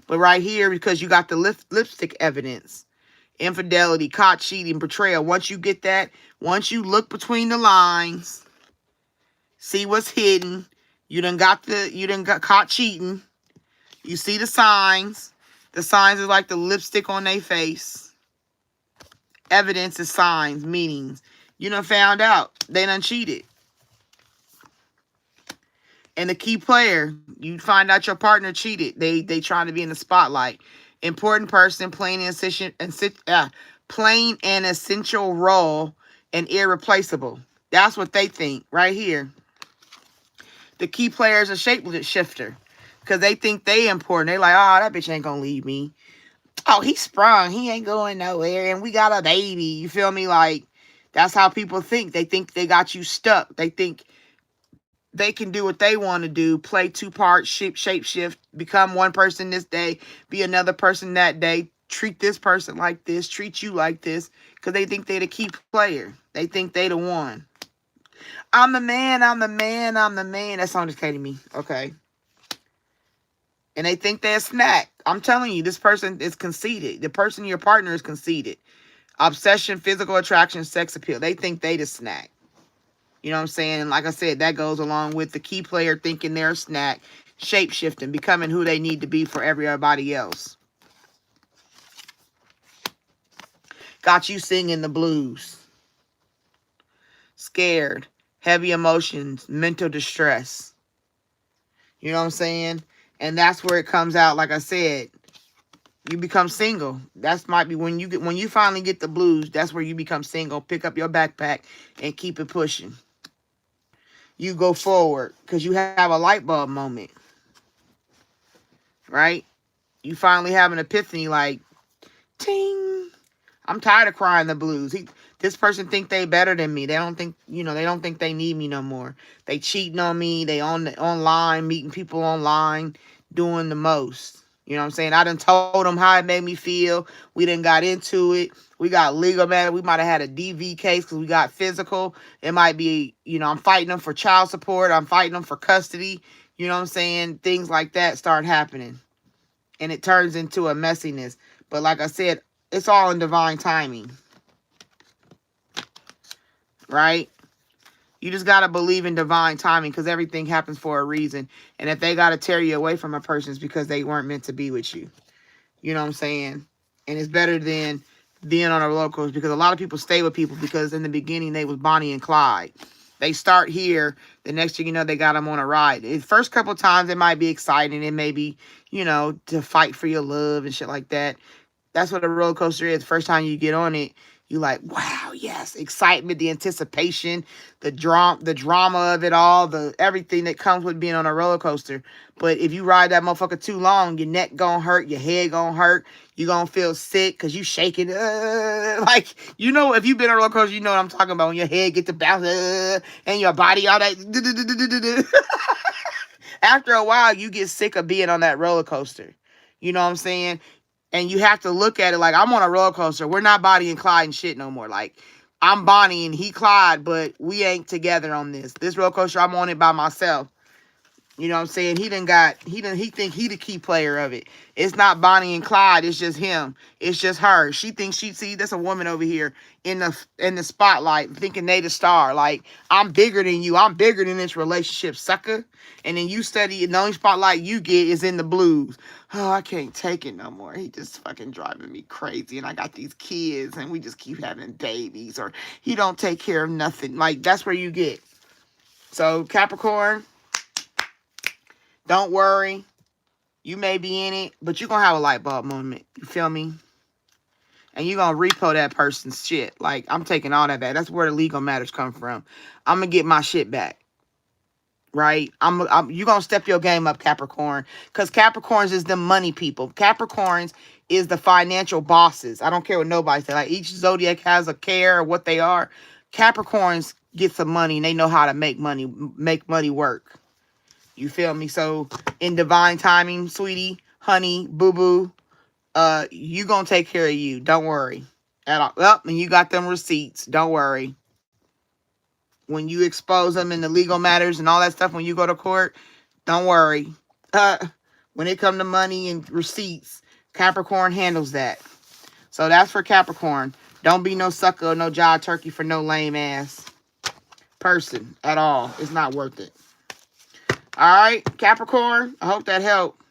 But right here, because you got the lipstick evidence, infidelity, caught cheating, betrayal. Once you get that, once you look between the lines, see what's hidden. You done got caught cheating. You see the signs. The signs are like the lipstick on their face. Evidence is signs, meanings. You done found out they done cheated. And the key player, you find out your partner cheated. They trying to be in the spotlight. Important person, plain and essential role, and irreplaceable. That's what they think right here. The key player is a shapeshifter because they think they important. They like, oh, that bitch ain't gonna leave me. Oh, he sprung. He ain't going nowhere, and we got a baby. You feel me? Like, that's how people think. They think they got you stuck. They think they can do what they want to do, play two-part shapeshift, become one person this day, be another person that day, treat this person like this, treat you like this, because they think they the key player. They think they the one. I'm the man, I'm the man, I'm the man. That song just came to me. Okay. And they think they're a snack. I'm telling you, this person is conceited. The person, your partner, is conceited. Obsession, physical attraction, sex appeal. They think they the snack. You know what I'm saying? Like I said, that goes along with the key player thinking they're a snack, shape-shifting, becoming who they need to be for everybody else. Got you singing the blues. Scared, heavy emotions, mental distress. You know what I'm saying? And that's where it comes out. Like I said, you become single. That might be when you finally get the blues. That's where you become single. Pick up your backpack and keep it pushing. You go forward because you have a light bulb moment, right? You finally have an epiphany, like, ting. I'm tired of crying the blues. This person think they better than me. They don't think, they don't think they need me no more. They cheating on me. They online, meeting people online, doing the most. You know what I'm saying? I done told them how it made me feel. We done got into it. We got legal matter. We might have had a DV case because we got physical. It might be, I'm fighting them for child support. I'm fighting them for custody. You know what I'm saying? Things like that start happening. And it turns into a messiness. But like I said, it's all in divine timing. Right? You just got to believe in divine timing because everything happens for a reason. And if they got to tear you away from a person, it's because they weren't meant to be with you. You know what I'm saying? And it's better than being on a roller coaster because a lot of people stay with people because in the beginning they was Bonnie and Clyde. They start here. The next thing you know, they got them on a ride. The first couple of times, it might be exciting. It may be, to fight for your love and shit like that. That's what a roller coaster is. First time you get on it, you like, wow, yes, excitement, the anticipation, the drama of it all, the everything that comes with being on a roller coaster. But if you ride that motherfucker too long, your neck gonna hurt, your head gonna hurt, you gonna feel sick because you shaking. If you've been on a roller coaster, you know what I'm talking about. When your head gets to bounce and your body all that. After a while, you get sick of being on that roller coaster. You know what I'm saying? And you have to look at it like, I'm on a roller coaster. We're not Bonnie and Clyde and shit no more. Like, I'm Bonnie and he Clyde, but we ain't together on this. This roller coaster, I'm on it by myself. You know what I'm saying? He think he the key player of it. It's not Bonnie and Clyde. It's just him. It's just her. She thinks that's a woman over here in the spotlight thinking they the star. Like, I'm bigger than you. I'm bigger than this relationship, sucker. And then you study, and the only spotlight you get is in the blues. Oh, I can't take it no more. He just fucking driving me crazy. And I got these kids and we just keep having babies. Or he don't take care of nothing. Like, that's where you get. So, Capricorn, don't worry. You may be in it, but you're going to have a light bulb moment. You feel me? And you're going to repo that person's shit. Like, I'm taking all that back. That's where the legal matters come from. I'm going to get my shit back. Right? You're going to step your game up, Capricorn. Because Capricorns is the money people. Capricorns is the financial bosses. I don't care what nobody says. Like, each zodiac has a care of what they are. Capricorns get some money and they know how to make money work. You feel me? So, in divine timing, sweetie, honey, boo-boo, You gonna take care of you. Don't worry at all. Well, and you got them receipts. Don't worry. When you expose them in the legal matters and all that stuff, when you go to court, don't worry. Uh, when it come to money and receipts, Capricorn handles that. So that's for Capricorn. Don't be no sucker or no jive turkey for no lame ass person at all. It's not worth it. All right, Capricorn, I hope that helped.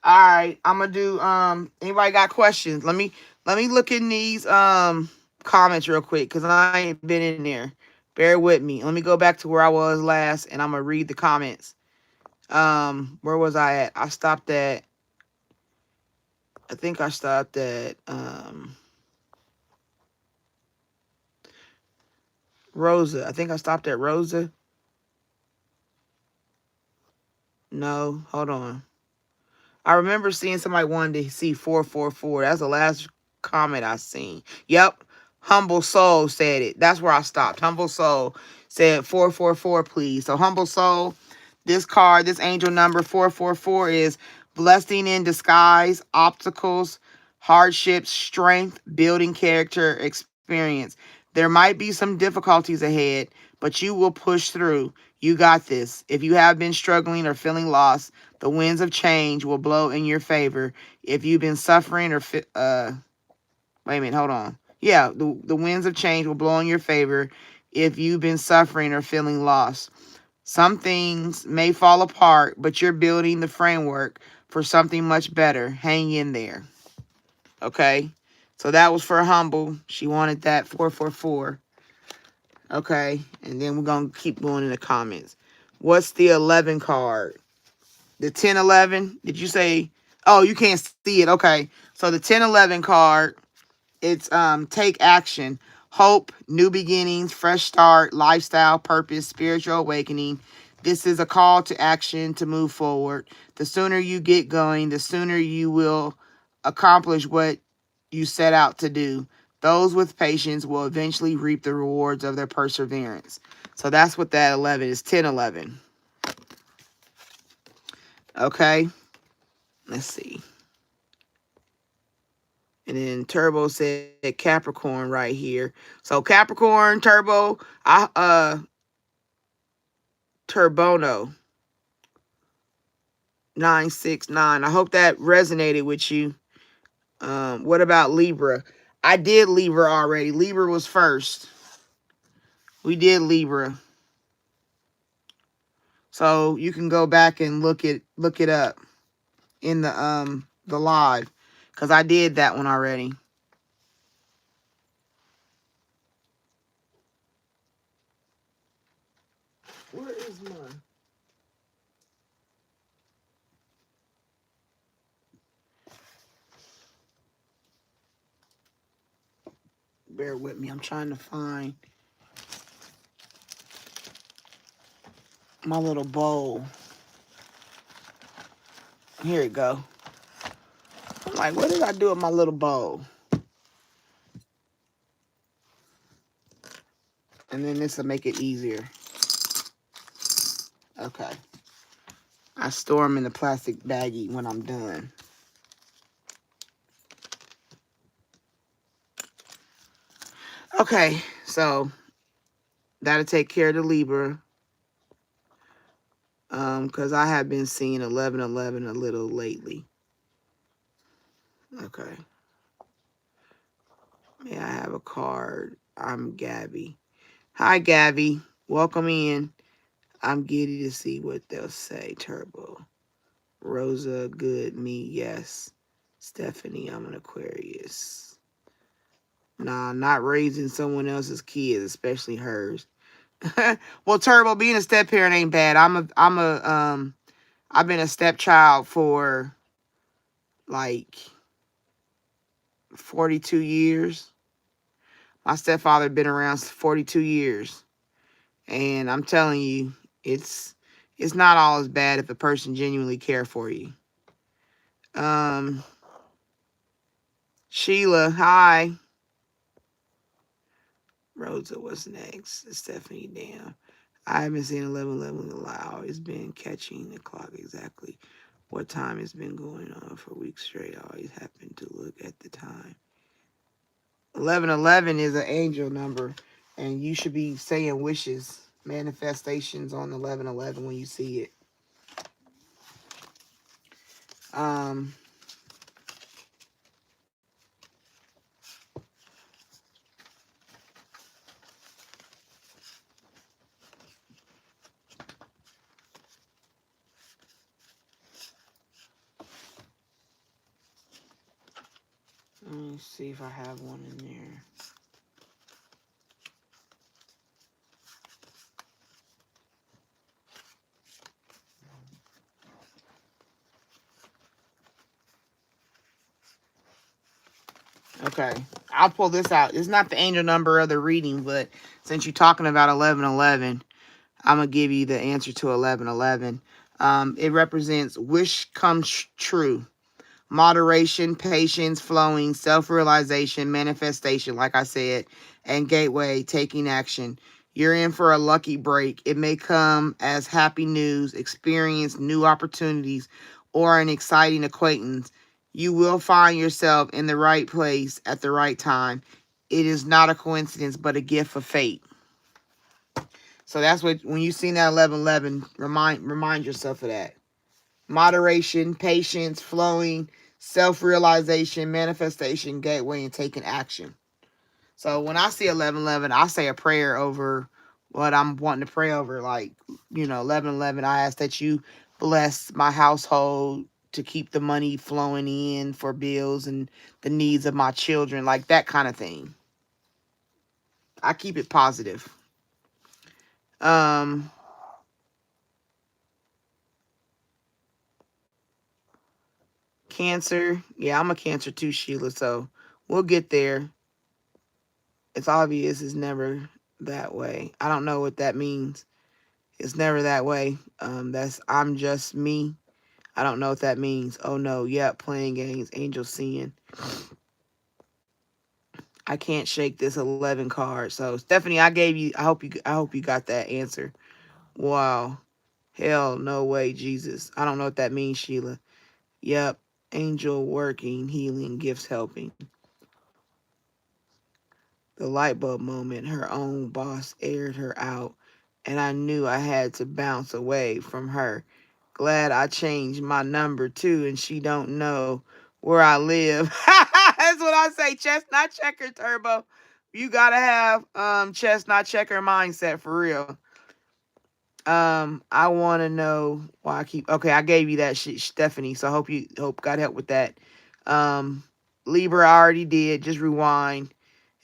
All right, I'm gonna do anybody got questions? Let me look in these comments real quick because I ain't been in there. Bear with me. Let me go back to where I was last and I'm gonna read the comments. Where was I at? I think I stopped at Rosa. I think I stopped at Rosa. No, hold on. I remember seeing somebody wanted to see 444. That's the last comment I seen. Yep. Humble Soul said it. That's where I stopped. Humble Soul said 444, please. So Humble Soul, this card, this angel number 444 is blessing in disguise, obstacles, hardships, strength, building character, experience. There might be some difficulties ahead, but you will push through. You got this. If you have been struggling or feeling lost, the winds of change will blow in your favor. If you've been suffering or wait a minute, hold on. Yeah, the winds of change will blow in your favor if you've been suffering or feeling lost. Some things may fall apart, but you're building the framework for something much better. Hang in there. Okay? So that was for Humble. She wanted that 444. Okay? And then we're going to keep going in the comments. What's the 11 card? The 1011, did you say? Oh, you can't see it. Okay. So the 1011 card, it's take action, hope, new beginnings, fresh start, lifestyle, purpose, spiritual awakening. This is a call to action to move forward. The sooner you get going, the sooner you will accomplish what you set out to do. Those with patience will eventually reap the rewards of their perseverance. So that's what that 11 is, 1011. Okay. Let's see. And then Turbo said Capricorn right here. So Capricorn, Turbo, Turbono 969. I hope that resonated with you. What about Libra? I did Libra already. Libra was first. We did Libra. So you can go back and look it up in the live. Because I did that one already. Where is mine? Bear with me. I'm trying to find my little bowl. Here it go. I'm like, what did I do with my little bowl? And then this will make it easier. Okay. I store them in the plastic baggie when I'm done. Okay, so that'll take care of the Libra. Because I have been seeing 1111 a little lately. Okay. May I have a card? I'm Gabby. Hi, Gabby. Welcome in. I'm giddy to see what they'll say. Turbo. Rosa, good. Me, yes. Stephanie, I'm an Aquarius. Nah, not raising someone else's kids, especially hers. Well, Turbo, being a step parent ain't bad. I've been a stepchild for like 42 years. My stepfather been around 42 years. And I'm telling you, it's not all as bad if a person genuinely care for you. Sheila, hi. Rosa, what's next? Stephanie, damn. I haven't seen 11:11 in a lot. I've always been catching the clock exactly what time it's been going on for weeks straight. I always happen to look at the time. 11:11 is an angel number, and you should be saying wishes, manifestations on 11:11 when you see it. Um, Let me see if I have one in there. Okay, I'll pull this out. It's not the angel number of the reading, but since you're talking about 11:11, I'm gonna give you the answer to 11:11. It represents wish comes true, moderation, patience, flowing, self-realization, manifestation, like I said, and gateway, taking action. You're in for a lucky break. It may come as happy news, experience, new opportunities, or an exciting acquaintance. You will find yourself in the right place at the right time. It is not a coincidence, but a gift of fate. So that's what, when you see that 11:11, remind yourself of that. Moderation, patience, flowing, self-realization, manifestation, gateway, and taking action. So when I see 11:11, I say a prayer over what I'm wanting to pray over. Like, 11:11, I ask that you bless my household to keep the money flowing in for bills and the needs of my children, like that kind of thing. I keep it positive. Um, Cancer. Yeah, I'm a Cancer too, Sheila. So we'll get there. It's obvious it's never that way. I don't know what that means. It's never that way. That's I'm just me. I don't know what that means. Oh no, yep, playing games, angel seeing. I can't shake this 11 card. So Stephanie, I gave you. I hope you got that answer. Wow. Hell, no way, Jesus. I don't know what that means, Sheila. Yep, angel working, healing, gifts helping. The light bulb moment, her own boss aired her out, and I knew I had to bounce away from her. Glad I changed my number too, and she don't know where I live. That's what I say. Chestnut checker turbo. You gotta have chestnut checker mindset for real. I want to know why I keep. Okay, I gave you that shit, Stephanie. So hope God help with that. Um, Libra I already did. Just rewind,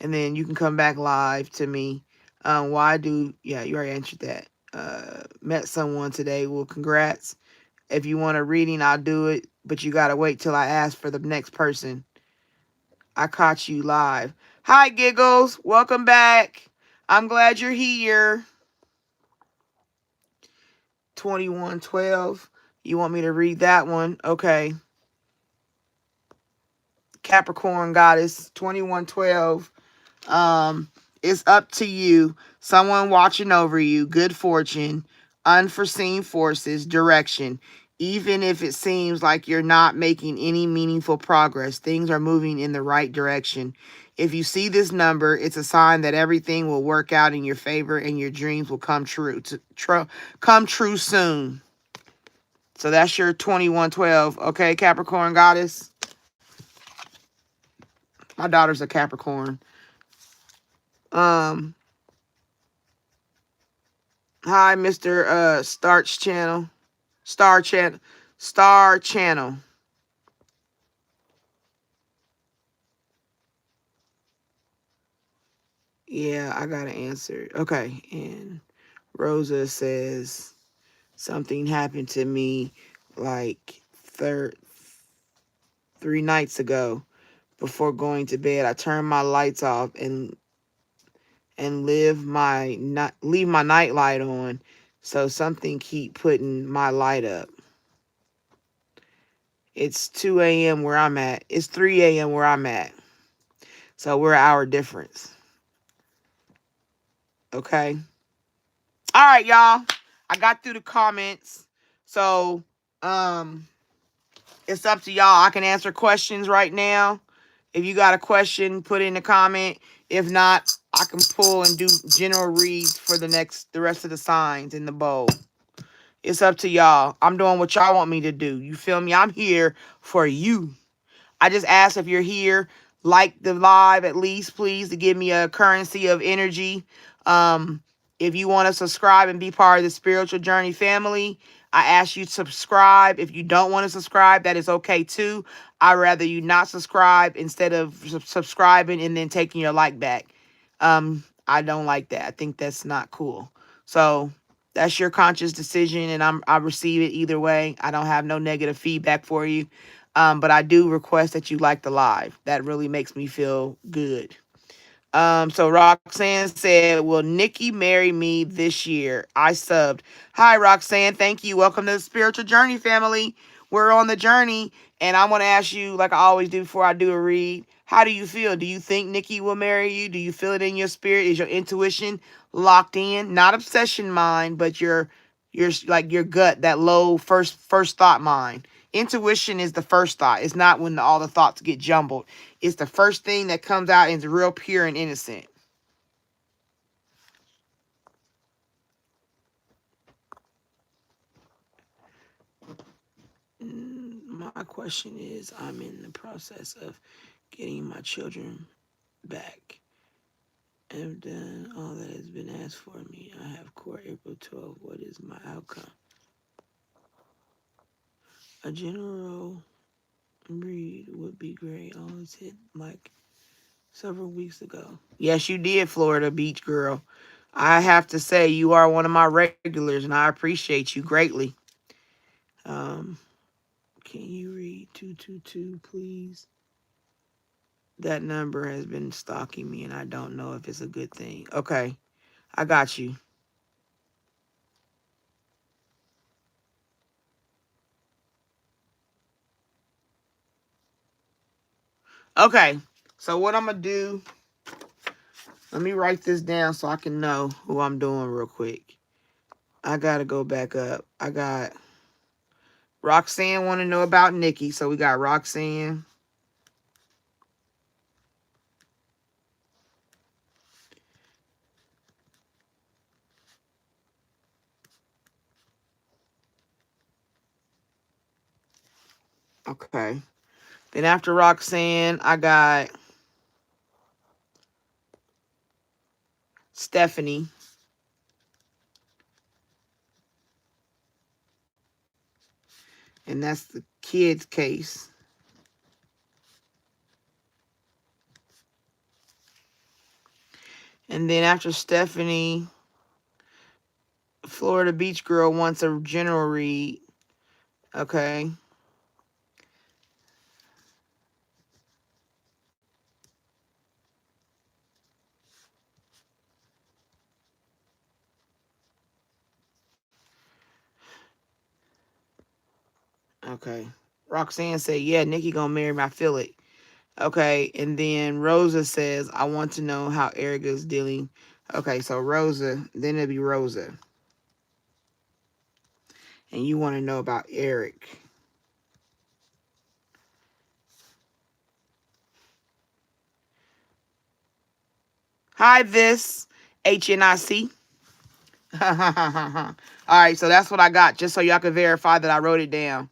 and then you can come back live to me. Yeah, you already answered that. Met someone today. Well, congrats. If you want a reading, I'll do it, but you gotta wait till I ask for the next person. I caught you live. Hi, Giggles. Welcome back. I'm glad you're here. 2112. You want me to read that one? Okay. Capricorn goddess 2112. It's up to you. Someone watching over you, good fortune, unforeseen forces, direction. Even if it seems like you're not making any meaningful progress, things are moving in the right direction. If you see this number, it's a sign that everything will work out in your favor and your dreams will come true. Come true soon. So that's your 2112. Okay, Capricorn goddess. My daughter's a Capricorn. Um, Hi, Mr. Starch Channel. Star Channel. Star Channel. Yeah, I got an answer. Okay, and Rosa says something happened to me like 3 nights ago. Before going to bed, I turned my lights off and leave my night light on, so something keep putting my light up. It's 2 a.m. where I'm at. It's 3 a.m. where I'm at. So we're an hour difference. Okay. All right, y'all. I got through the comments. So, it's up to y'all. I can answer questions right now. If you got a question, put it in the comment. If not, I can pull and do general reads for the rest of the signs in the bowl. It's up to y'all. I'm doing what y'all want me to do. You feel me? I'm here for you. I just ask if you're here, like the live at least, please, to give me a currency of energy. Um, if you want to subscribe and be part of the Spiritual Journey family, I ask you to subscribe. If you don't want to subscribe, that is okay too. I'd rather you not subscribe instead of subscribing and then taking your like back. I don't like that. I think that's not cool. So that's your conscious decision, and I receive it either way. I don't have no negative feedback for you. But I do request that you like the live. That really makes me feel good. So Roxanne said, will Nikki marry me this year? I subbed. Hi, Roxanne. Thank you. Welcome to the Spiritual Journey family. We're on the journey. And I want to ask you, like I always do before I do a read, how do you feel? Do you think Nikki will marry you? Do you feel it in your spirit? Is your intuition locked in? Not obsession mind, but your like your gut, that low first thought mind. Intuition is the first thought. It's not when all the thoughts get jumbled. It's the first thing that comes out and is real pure and innocent. My question is, I'm in the process of getting my children back. I've done all that has been asked for me. I have court April 12th. What is my outcome? A general read would be great. I always hit like several weeks ago. Yes, you did, Florida Beach girl. I have to say you are one of my regulars, and I appreciate you greatly. Can you read 222, please? That number has been stalking me, and I don't know if it's a good thing. Okay, I got you. Okay, so what I'm going to do, let me write this down so I can know who I'm doing real quick. I got to go back up. I got Roxanne want to know about Nikki, so we got Roxanne. Okay. Then after Roxanne, I got Stephanie. And that's the kids case. And then after Stephanie, Florida Beach girl wants a general read. Okay. Okay. Roxanne said, yeah, Nikki gonna marry me. I feel it. Okay. And then Rosa says, I want to know how Erica's dealing. Okay, so Rosa, then it'll be Rosa. And you want to know about Eric. Hi, this HNIC. All right, so that's what I got, just so y'all can verify that I wrote it down.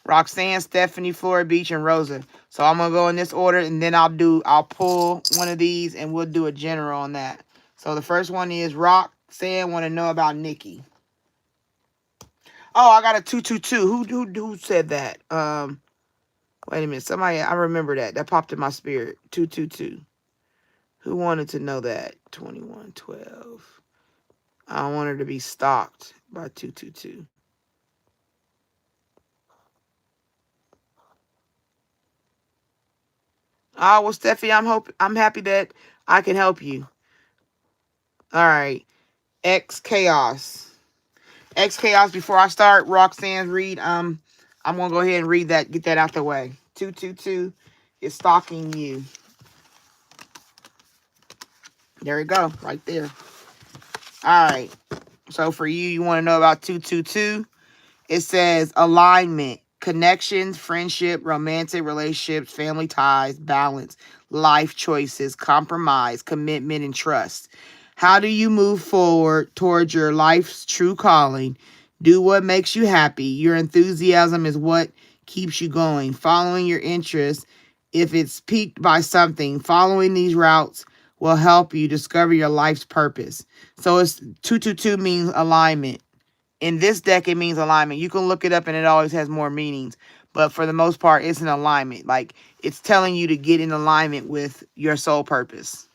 Roxanne, Stephanie, Florida Beach, and Rosa. So I'm gonna go in this order, and then I'll pull one of these, and we'll do a general on that. So the first one is Roxanne want to know about Nikki. Oh, I got a 222. Who said that? Wait a minute. Somebody, I remember that. That popped in my spirit. 222. Who wanted to know that? 2112. I don't want her to be stalked by 222. Oh, well, Steffi, I'm happy that I can help you. All right. X Chaos. X Chaos, before I start Roxanne's read, I'm gonna go ahead and read that, get that out the way. 222 is stalking you. There we go, right there. All right. So for you, you want to know about 222? It says alignment, connections, friendship, romantic relationships, family ties, balance, life choices, compromise, commitment, and trust. How do you move forward towards your life's true calling? Do what makes you happy. Your enthusiasm is what keeps you going. Following your interests, if it's piqued by something, following these routes will help you discover your life's purpose. So it's 222 means alignment. In this deck, it means alignment. You can look it up and it always has more meanings. But for the most part, it's an alignment. Like, it's telling you to get in alignment with your soul purpose.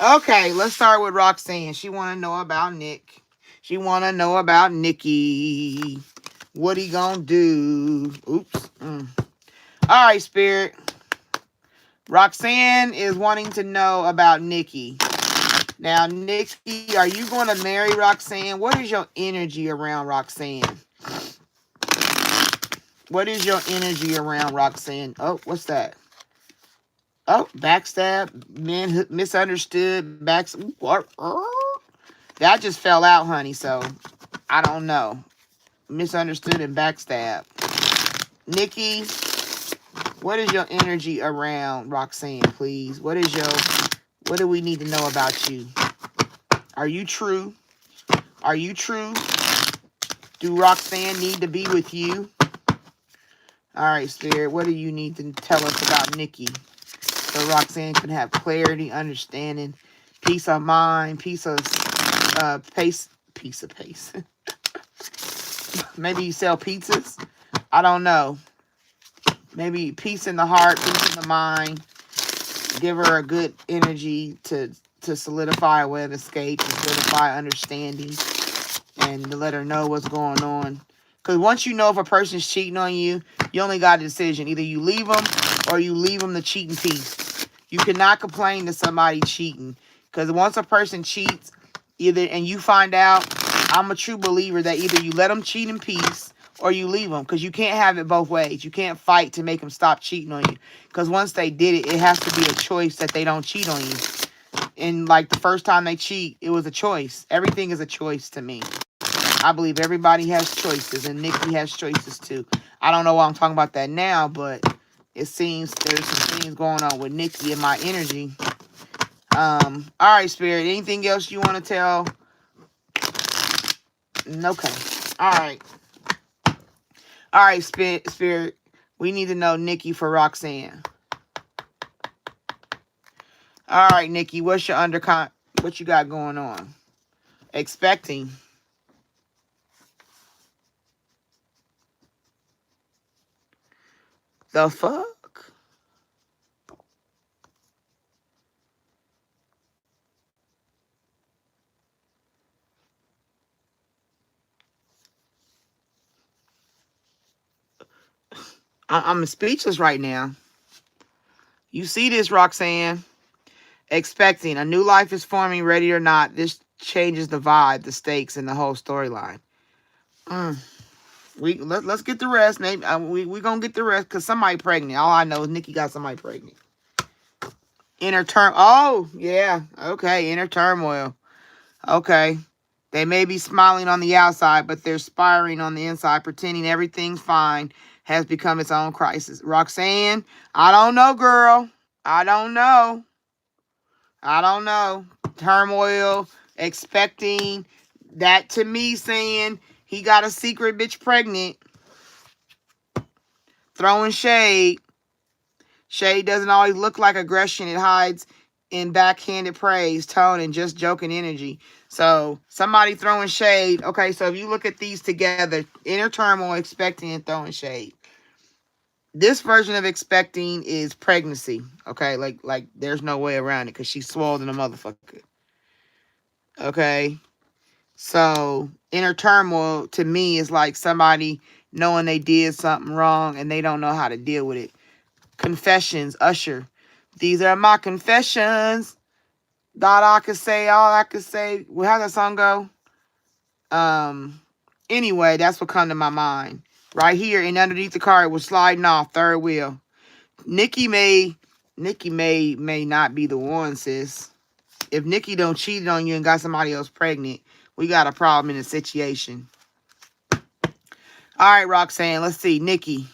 Okay, let's start with Roxanne. She want to know about Nick. She want to know about Nikki. What he gonna do? Oops. All right, Spirit. Roxanne is wanting to know about Nikki. Now, Nikki, are you going to marry Roxanne? What is your energy around Roxanne? What is your energy around Roxanne? Oh, what's that? Oh, backstab, misunderstood, that just fell out, honey, so I don't know. Misunderstood and backstab. Nikki, what is your energy around Roxanne, please? What do we need to know about you? Are you true? Are you true? Do Roxanne need to be with you? All right, Spirit, what do you need to tell us about Nikki? So Roxanne can have clarity, understanding, peace of mind, peace of pace. Maybe you sell pizzas. I don't know. Maybe peace in the heart, peace in the mind. Give her a good energy to solidify a way of escape, to solidify understanding, and to let her know what's going on. Because once you know if a person's cheating on you, you only got a decision. Either you leave them or you leave them to cheat in peace. You cannot complain to somebody cheating. Because once a person cheats, and you find out, I'm a true believer that either you let them cheat in peace or you leave them. Because you can't have it both ways. You can't fight to make them stop cheating on you. Because once they did it, it has to be a choice that they don't cheat on you. And like the first time they cheat, it was a choice. Everything is a choice to me. I believe everybody has choices, and Nikki has choices too. I don't know why I'm talking about that now, but it seems there's some things going on with Nikki and my energy. All right, Spirit. Anything else you want to tell? Okay. All right. All right, Spirit. We need to know Nikki for Roxanne. All right, Nikki. What's your what you got going on? Expecting. The fuck? I'm speechless right now. You see this, Roxanne? Expecting. A new life is forming, ready or not. This changes the vibe, the stakes, and the whole storyline. Let's get the rest. Maybe we gonna get the rest because somebody pregnant. All I know is Nikki got somebody pregnant. Inner turmoil. Oh yeah. Okay. Inner turmoil. Okay. They may be smiling on the outside, but they're spiraling on the inside, pretending everything's fine. Has become its own crisis. Roxanne, I don't know, girl. I don't know. I don't know. Turmoil, expecting. That to me saying he got a secret bitch pregnant. Throwing shade. Shade doesn't always look like aggression. It hides in backhanded praise, tone, and just joking energy. So somebody throwing shade. Okay, so if you look at these together, inner turmoil, expecting, and throwing shade. This version of expecting is pregnancy. Okay, like there's no way around it because she's swollen a motherfucker. Okay, so inner turmoil to me is like somebody knowing they did something wrong and they don't know how to deal with it. Confessions, Usher. These are my confessions. Thought I could say all I could say. Well, how's that song go? Anyway, that's what come to my mind. Right here and underneath the car, it was sliding off, third wheel. Nikki may not be the one, sis. If Nikki don't cheated on you and got somebody else pregnant, we got a problem in the situation. All right, Roxanne, let's see. Nikki,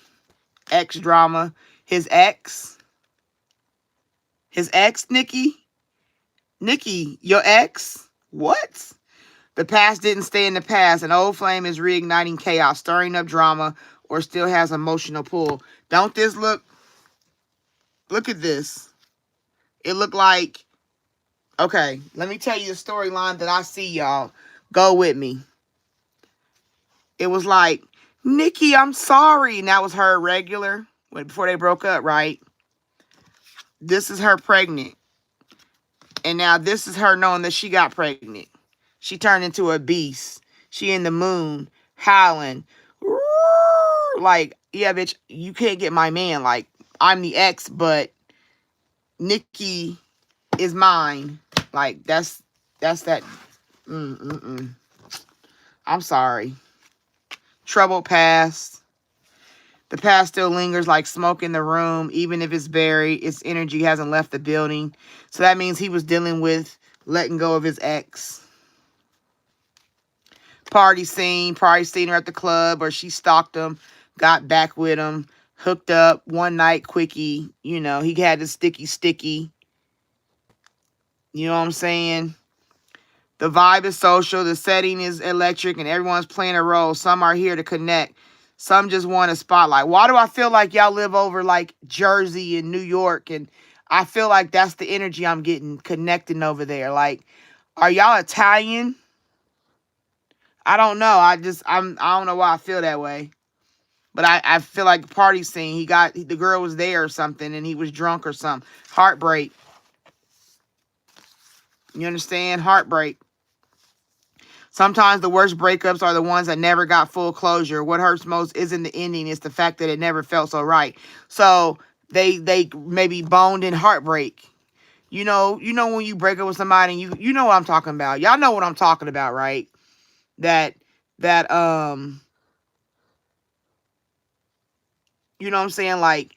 ex drama. His ex, Nikki? Nikki, your ex? What? The past didn't stay in the past. An old flame is reigniting chaos, stirring up drama, or still has emotional pull. Don't this look at this. It looked like, okay, let me tell you the storyline that I see, y'all. Go with me. It was like, Nikki, I'm sorry. And that was her regular, before they broke up, right? This is her pregnant. And now this is her knowing that she got pregnant. She turned into a beast. She in the moon, howling. Like, yeah, bitch, you can't get my man. Like, I'm the ex, but Nikki is mine. Like, that's that. I'm sorry. Troubled past. The past still lingers like smoke in the room. Even if it's buried, its energy hasn't left the building. So that means he was dealing with letting go of his ex. Party scene her at the club, or she stalked him, got back with him, hooked up one night, quickie. You know, he had the sticky. You know what I'm saying? The vibe is social, the setting is electric, and everyone's playing a role. Some are here to connect. Some just want a spotlight. Why do I feel like y'all live over like Jersey and New York? And I feel like that's the energy I'm getting connecting over there. Like, are y'all Italian? I don't know. I don't know why I feel that way. But I feel like the party scene, the girl was there or something, and he was drunk or something. Heartbreak. You understand? Heartbreak. Sometimes the worst breakups are the ones that never got full closure. What hurts most isn't the ending, it's the fact that it never felt so right. So they maybe boned in heartbreak. You know when you break up with somebody, and you know what I'm talking about. Y'all know what I'm talking about, right? That you know what I'm saying? Like,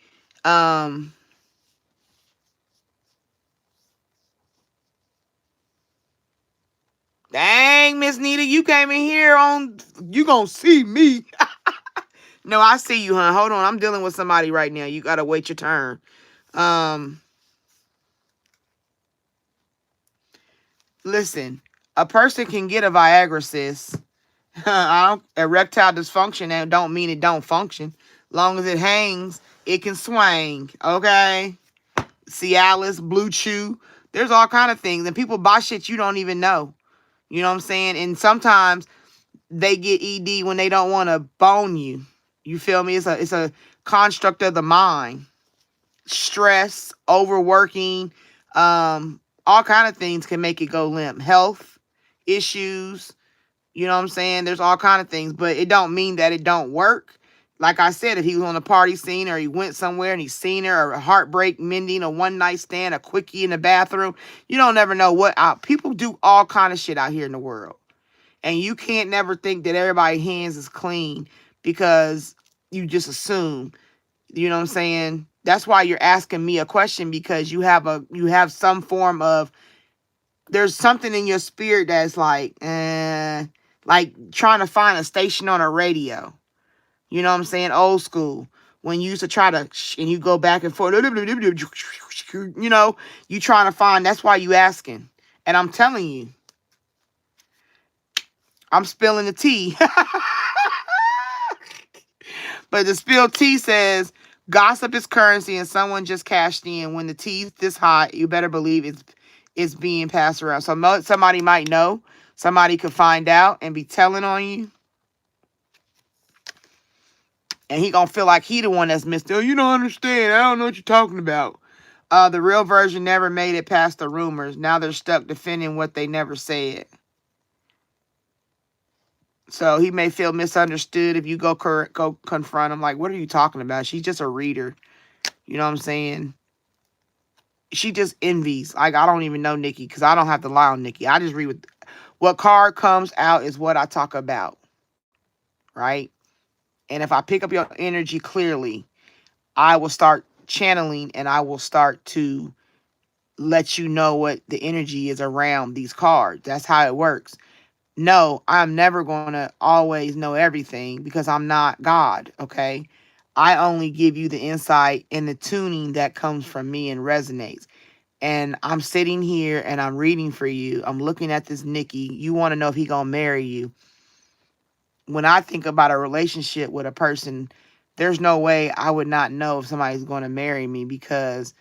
dang, Miss Nita, you came in here you gonna see me. No, I see you, hon. Hold on. I'm dealing with somebody right now. You gotta wait your turn. Listen, a person can get a Viagra, sis. Erectile dysfunction and don't mean it don't function. Long as it hangs, it can swing. Okay? Cialis, Blue Chew. There's all kind of things. And people buy shit you don't even know. You know what I'm saying? And sometimes they get ED when they don't want to bone you. You feel me? It's a construct of the mind. Stress, overworking, all kind of things can make it go limp. Health issues, you know what I'm saying? There's all kind of things, but it don't mean that it don't work. Like I said, if he was on a party scene or he went somewhere and he seen her, or a heartbreak mending, a one night stand, a quickie in the bathroom, you don't never know what people do all kind of shit out here in the world. And you can't never think that everybody's hands is clean because you just assume. You know what I'm saying? That's why you're asking me a question, because you have some form of, there's something in your spirit that's like trying to find a station on a radio. You know what I'm saying? Old school. When you used to try to, and you go back and forth, you know, you trying to find, that's why you asking. And I'm telling you, I'm spilling the tea. But the spilled tea says, gossip is currency and someone just cashed in. When the tea's this hot, you better believe it's being passed around. So somebody might know. Somebody could find out and be telling on you. And he gonna feel like he the one that's missed. Oh, you don't understand. I don't know what you're talking about. The real version never made it past the rumors. Now they're stuck defending what they never said. So he may feel misunderstood if you go confront him. Like, what are you talking about? She's just a reader. You know what I'm saying? She just envies. Like, I don't even know Nikki because I don't have to lie on Nikki. I just read what card comes out is what I talk about. Right? And if I pick up your energy clearly, I will start channeling and I will start to let you know what the energy is around these cards. That's how it works. No, I'm never going to always know everything because I'm not God, okay? I only give you the insight and the tuning that comes from me and resonates. And I'm sitting here and I'm reading for you. I'm looking at this Nikki. You want to know if he going to marry you. When I think about a relationship with a person, there's no way I would not know if somebody's going to marry me because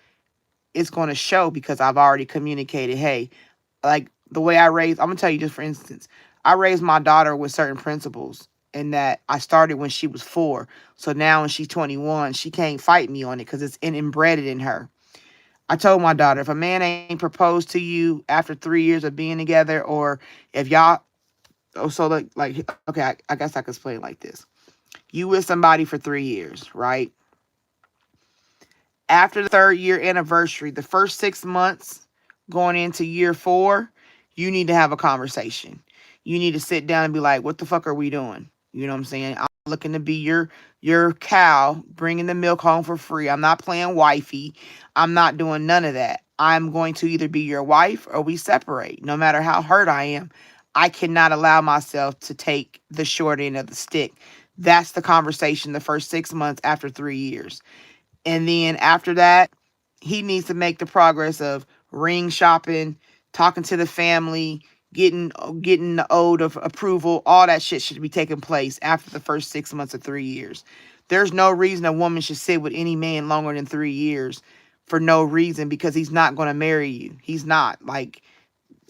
it's going to show because I've already communicated, hey, like the way I raised, I'm going to tell you just for instance, I raised my daughter with certain principles and that I started when she was 4. So now when she's 21, she can't fight me on it because it's embedded in her. I told my daughter, if a man ain't proposed to you after 3 years of being together, or if y'all, oh, so okay, I guess I could explain it like this. You with somebody for 3 years, right? After the 3rd year anniversary, the first 6 months going into year 4, you need to have a conversation. You need to sit down and be like, what the fuck are we doing? You know what I'm saying? I'm looking to be your cow, bringing the milk home for free. I'm not playing wifey. I'm not doing none of that. I'm going to either be your wife or we separate. No matter how hurt I am, I cannot allow myself to take the short end of the stick. That's the conversation the first 6 months after 3 years. And then after that, he needs to make the progress of ring shopping, talking to the family, getting the ode of approval. All that shit should be taking place after the first 6 months of 3 years. There's no reason a woman should sit with any man longer than 3 years for no reason because he's not going to marry you. He's not. Like,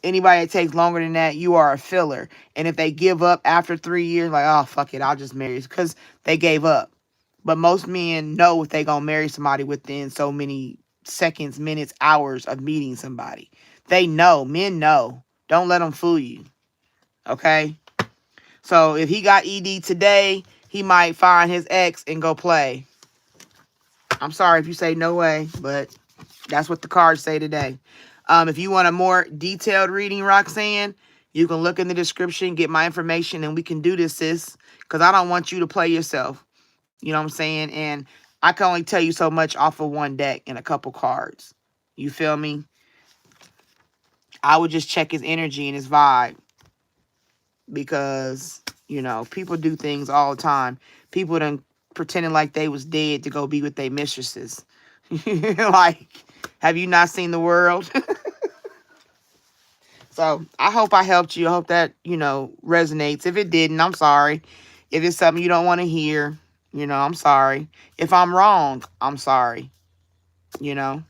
anybody that takes longer than that, you are a filler. And if they give up after 3 years, like, oh, fuck it, I'll just marry you because they gave up. But most men know if they gonna marry somebody within so many seconds, minutes, hours of meeting somebody. They know. Men know. Don't let them fool you. Okay? So if he got ED today, he might find his ex and go play. I'm sorry if you say no way, but that's what the cards say today. If you want a more detailed reading, Roxanne, you can look in the description, get my information, and we can do this, sis. Because I don't want you to play yourself. You know what I'm saying? And I can only tell you so much off of one deck and a couple cards. You feel me? I would just check his energy and his vibe. Because, you know, people do things all the time. People done pretending like they was dead to go be with their mistresses. Like, have you not seen the world? So, I hope I helped you. I hope that, you know, resonates. If it didn't, I'm sorry. If it's something you don't want to hear, you know, I'm sorry. If I'm wrong, I'm sorry. You know,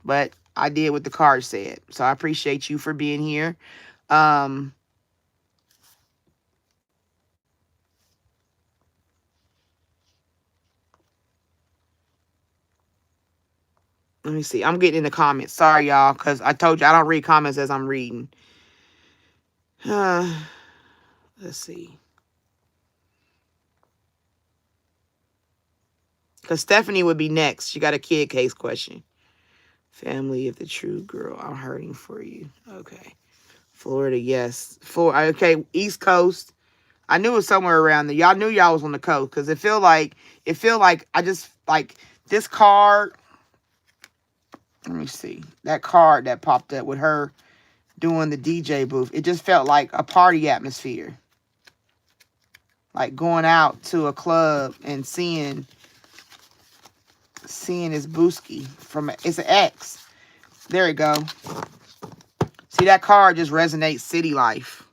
but I did what the card said. So I appreciate you for being here. Let me see. I'm getting in the comments. Sorry, y'all, because I told you I don't read comments as I'm reading. Let's see. Because Stephanie would be next. She got a kid case question. Family of the true girl. I'm hurting for you. Okay. Florida, yes. Okay, East Coast. I knew it was somewhere around there. Y'all knew y'all was on the coast. Because it feel like I just, like, this card. Let me see. That card that popped up with her doing the DJ booth. It just felt like a party atmosphere. Like going out to a club and seeing his booski from, it's an X. There you go. See, that card just resonates city life.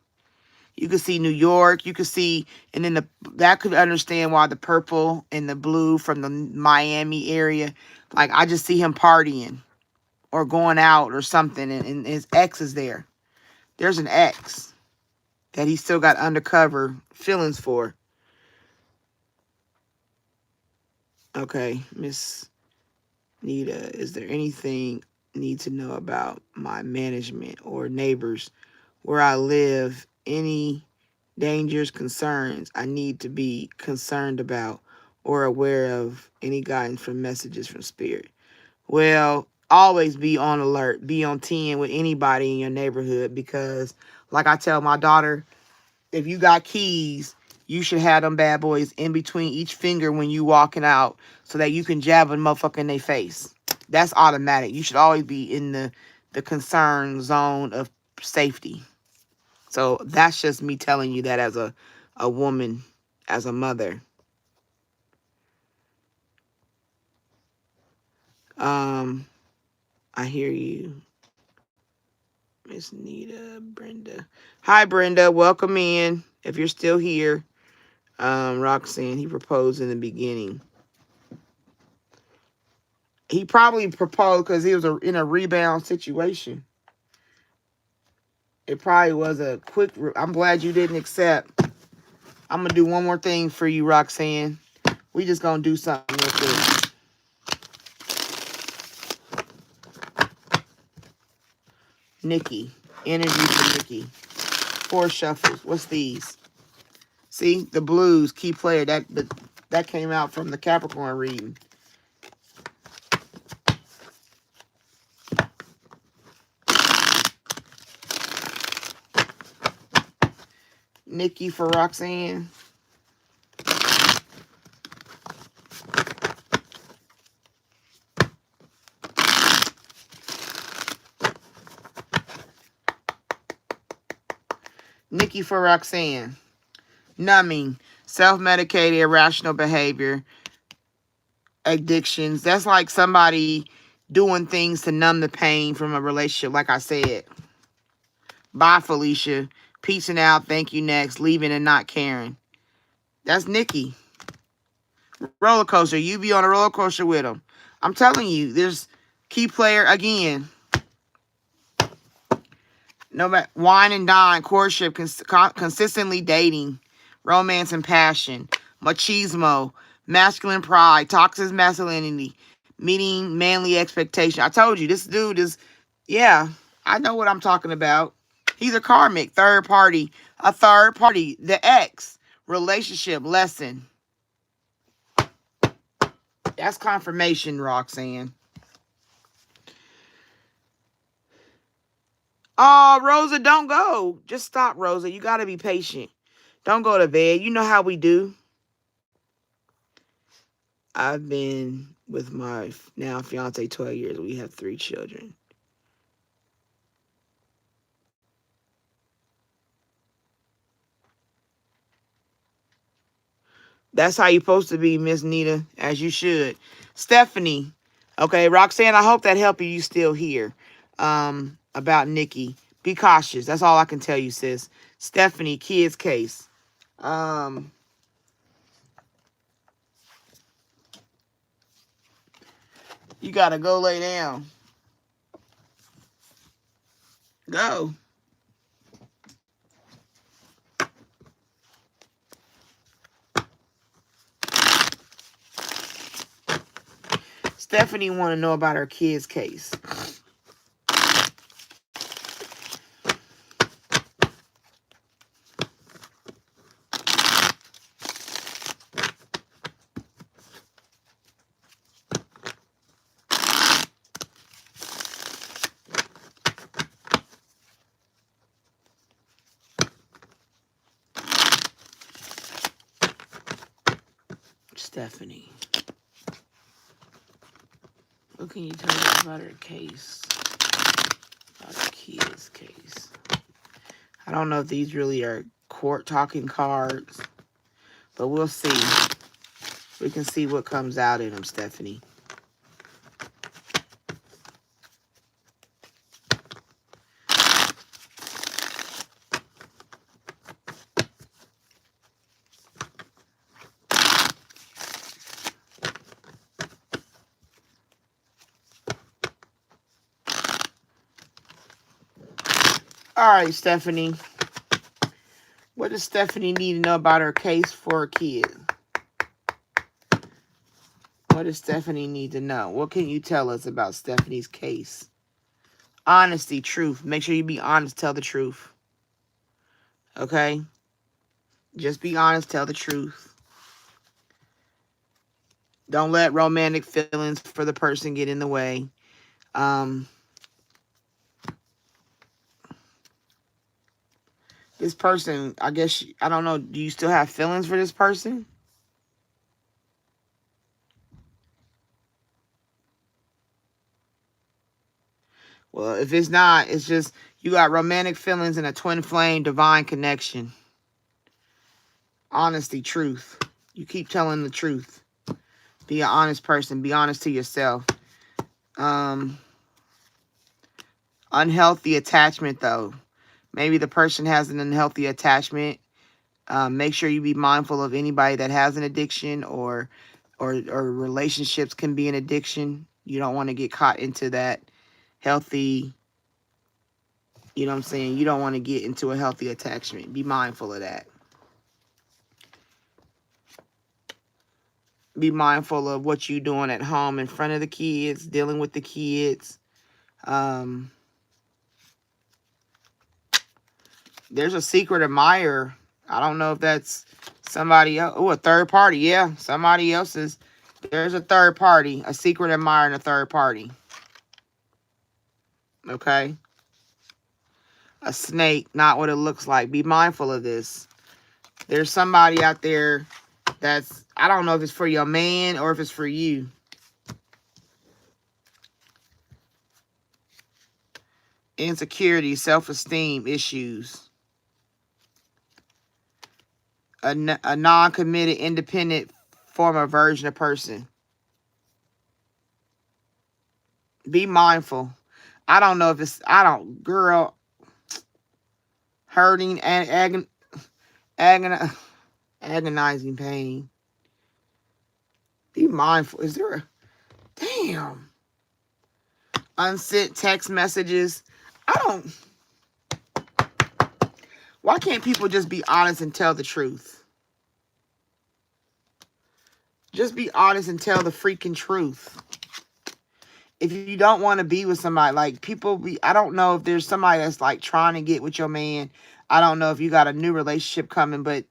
You can see New York. You can see, and then that could understand why the purple and the blue from the Miami area. Like, I just see him partying or going out or something, and his ex is there. There's an ex that he still got undercover feelings for. Okay, Miss Nita, is there anything I need to know about my management or neighbors where I live? Any dangers, concerns I need to be concerned about or aware of? Any guidance from messages from spirit? Well, always be on alert. Be on 10 with anybody in your neighborhood because, like I tell my daughter, if you got keys, you should have them bad boys in between each finger when you walking out so that you can jab a motherfucker in their face. That's automatic. You should always be in the the concern zone of safety. So that's just me telling you that as a woman, as a mother. I hear you, Miss Nita, Brenda. Hi, Brenda. Welcome in. If you're still here, Roxanne, he proposed in the beginning. He probably proposed because he was in a rebound situation. It probably was a quick. I'm glad you didn't accept. I'm going to do one more thing for you, Roxanne. We just going to do something real quick. Nikki. Energy for Nikki. 4 shuffles. What's these? See? The blues. Key player. That came out from the Capricorn reading. Nikki for Roxanne. Nikki for Roxanne. Numbing. Self-medicated, irrational behavior. Addictions. That's like somebody doing things to numb the pain from a relationship, like I said. Bye, Felicia. Peacing out. Thank you, next. Leaving and not caring. That's Nikki. Roller coaster. You be on a roller coaster with him. I'm telling you, there's key player again. No matter wine and dine, courtship, consistently dating, romance and passion, machismo, masculine pride, toxic masculinity, meeting manly expectation. I told you, this dude is, yeah, I know what I'm talking about. He's a karmic, third party, the ex, relationship, lesson. That's confirmation, Roxanne. Oh, Rosa, don't go. Just stop, Rosa. You got to be patient. Don't go to bed. You know how we do. I've been with my now fiance 12 years. We have 3 children. That's how you're supposed to be, Miss Nita, as you should. Stephanie. Okay, Roxanne, I hope that helped you. You still here. About Nikki. Be cautious. That's all I can tell you, sis. Stephanie, kids case. You gotta go lay down. Go. Stephanie want to know about her kids case. Stephanie. What can you tell us about her case? About her kids case. I don't know if these really are court talking cards, but we'll see. We can see what comes out in them, Stephanie. All right, Stephanie. What does Stephanie need to know about her case for her kid? What does Stephanie need to know? What can you tell us about Stephanie's case? Honesty, truth. Make sure you be honest. Tell the truth. Okay? Just be honest. Tell the truth. Don't let romantic feelings for the person get in the way. This person, I guess, I don't know. Do you still have feelings for this person? Well, Well, if it's not, it's just you got romantic feelings and a twin flame divine connection. Honesty, truth. You keep telling the truth. Be an honest person. Be honest to yourself. Unhealthy attachment, though. Maybe the person has an unhealthy attachment. Make sure you be mindful of anybody that has an addiction or relationships can be an addiction. You don't want to get caught into that healthy, you know what I'm saying? You don't want to get into a healthy attachment. Be mindful of that. Be mindful of what you're doing at home in front of the kids, dealing with the kids. There's a secret admirer. I don't know if that's somebody else. Oh, a third party. Yeah, somebody else's. There's a third party, a secret admirer and a third party. Okay? A snake, not what it looks like. Be mindful of this. There's somebody out there that's, I don't know if it's for your man or if it's for you. Insecurity, self-esteem issues. A non-committed, independent form of version of person. Be mindful. I don't know if it's, girl, hurting and agonizing pain. Be mindful. Is there a, damn. Unsent text messages. Why can't people just be honest and tell the truth? Just be honest and tell the freaking truth. If you don't want to be with somebody, like I don't know if there's somebody that's like trying to get with your man. I don't know if you got a new relationship coming, but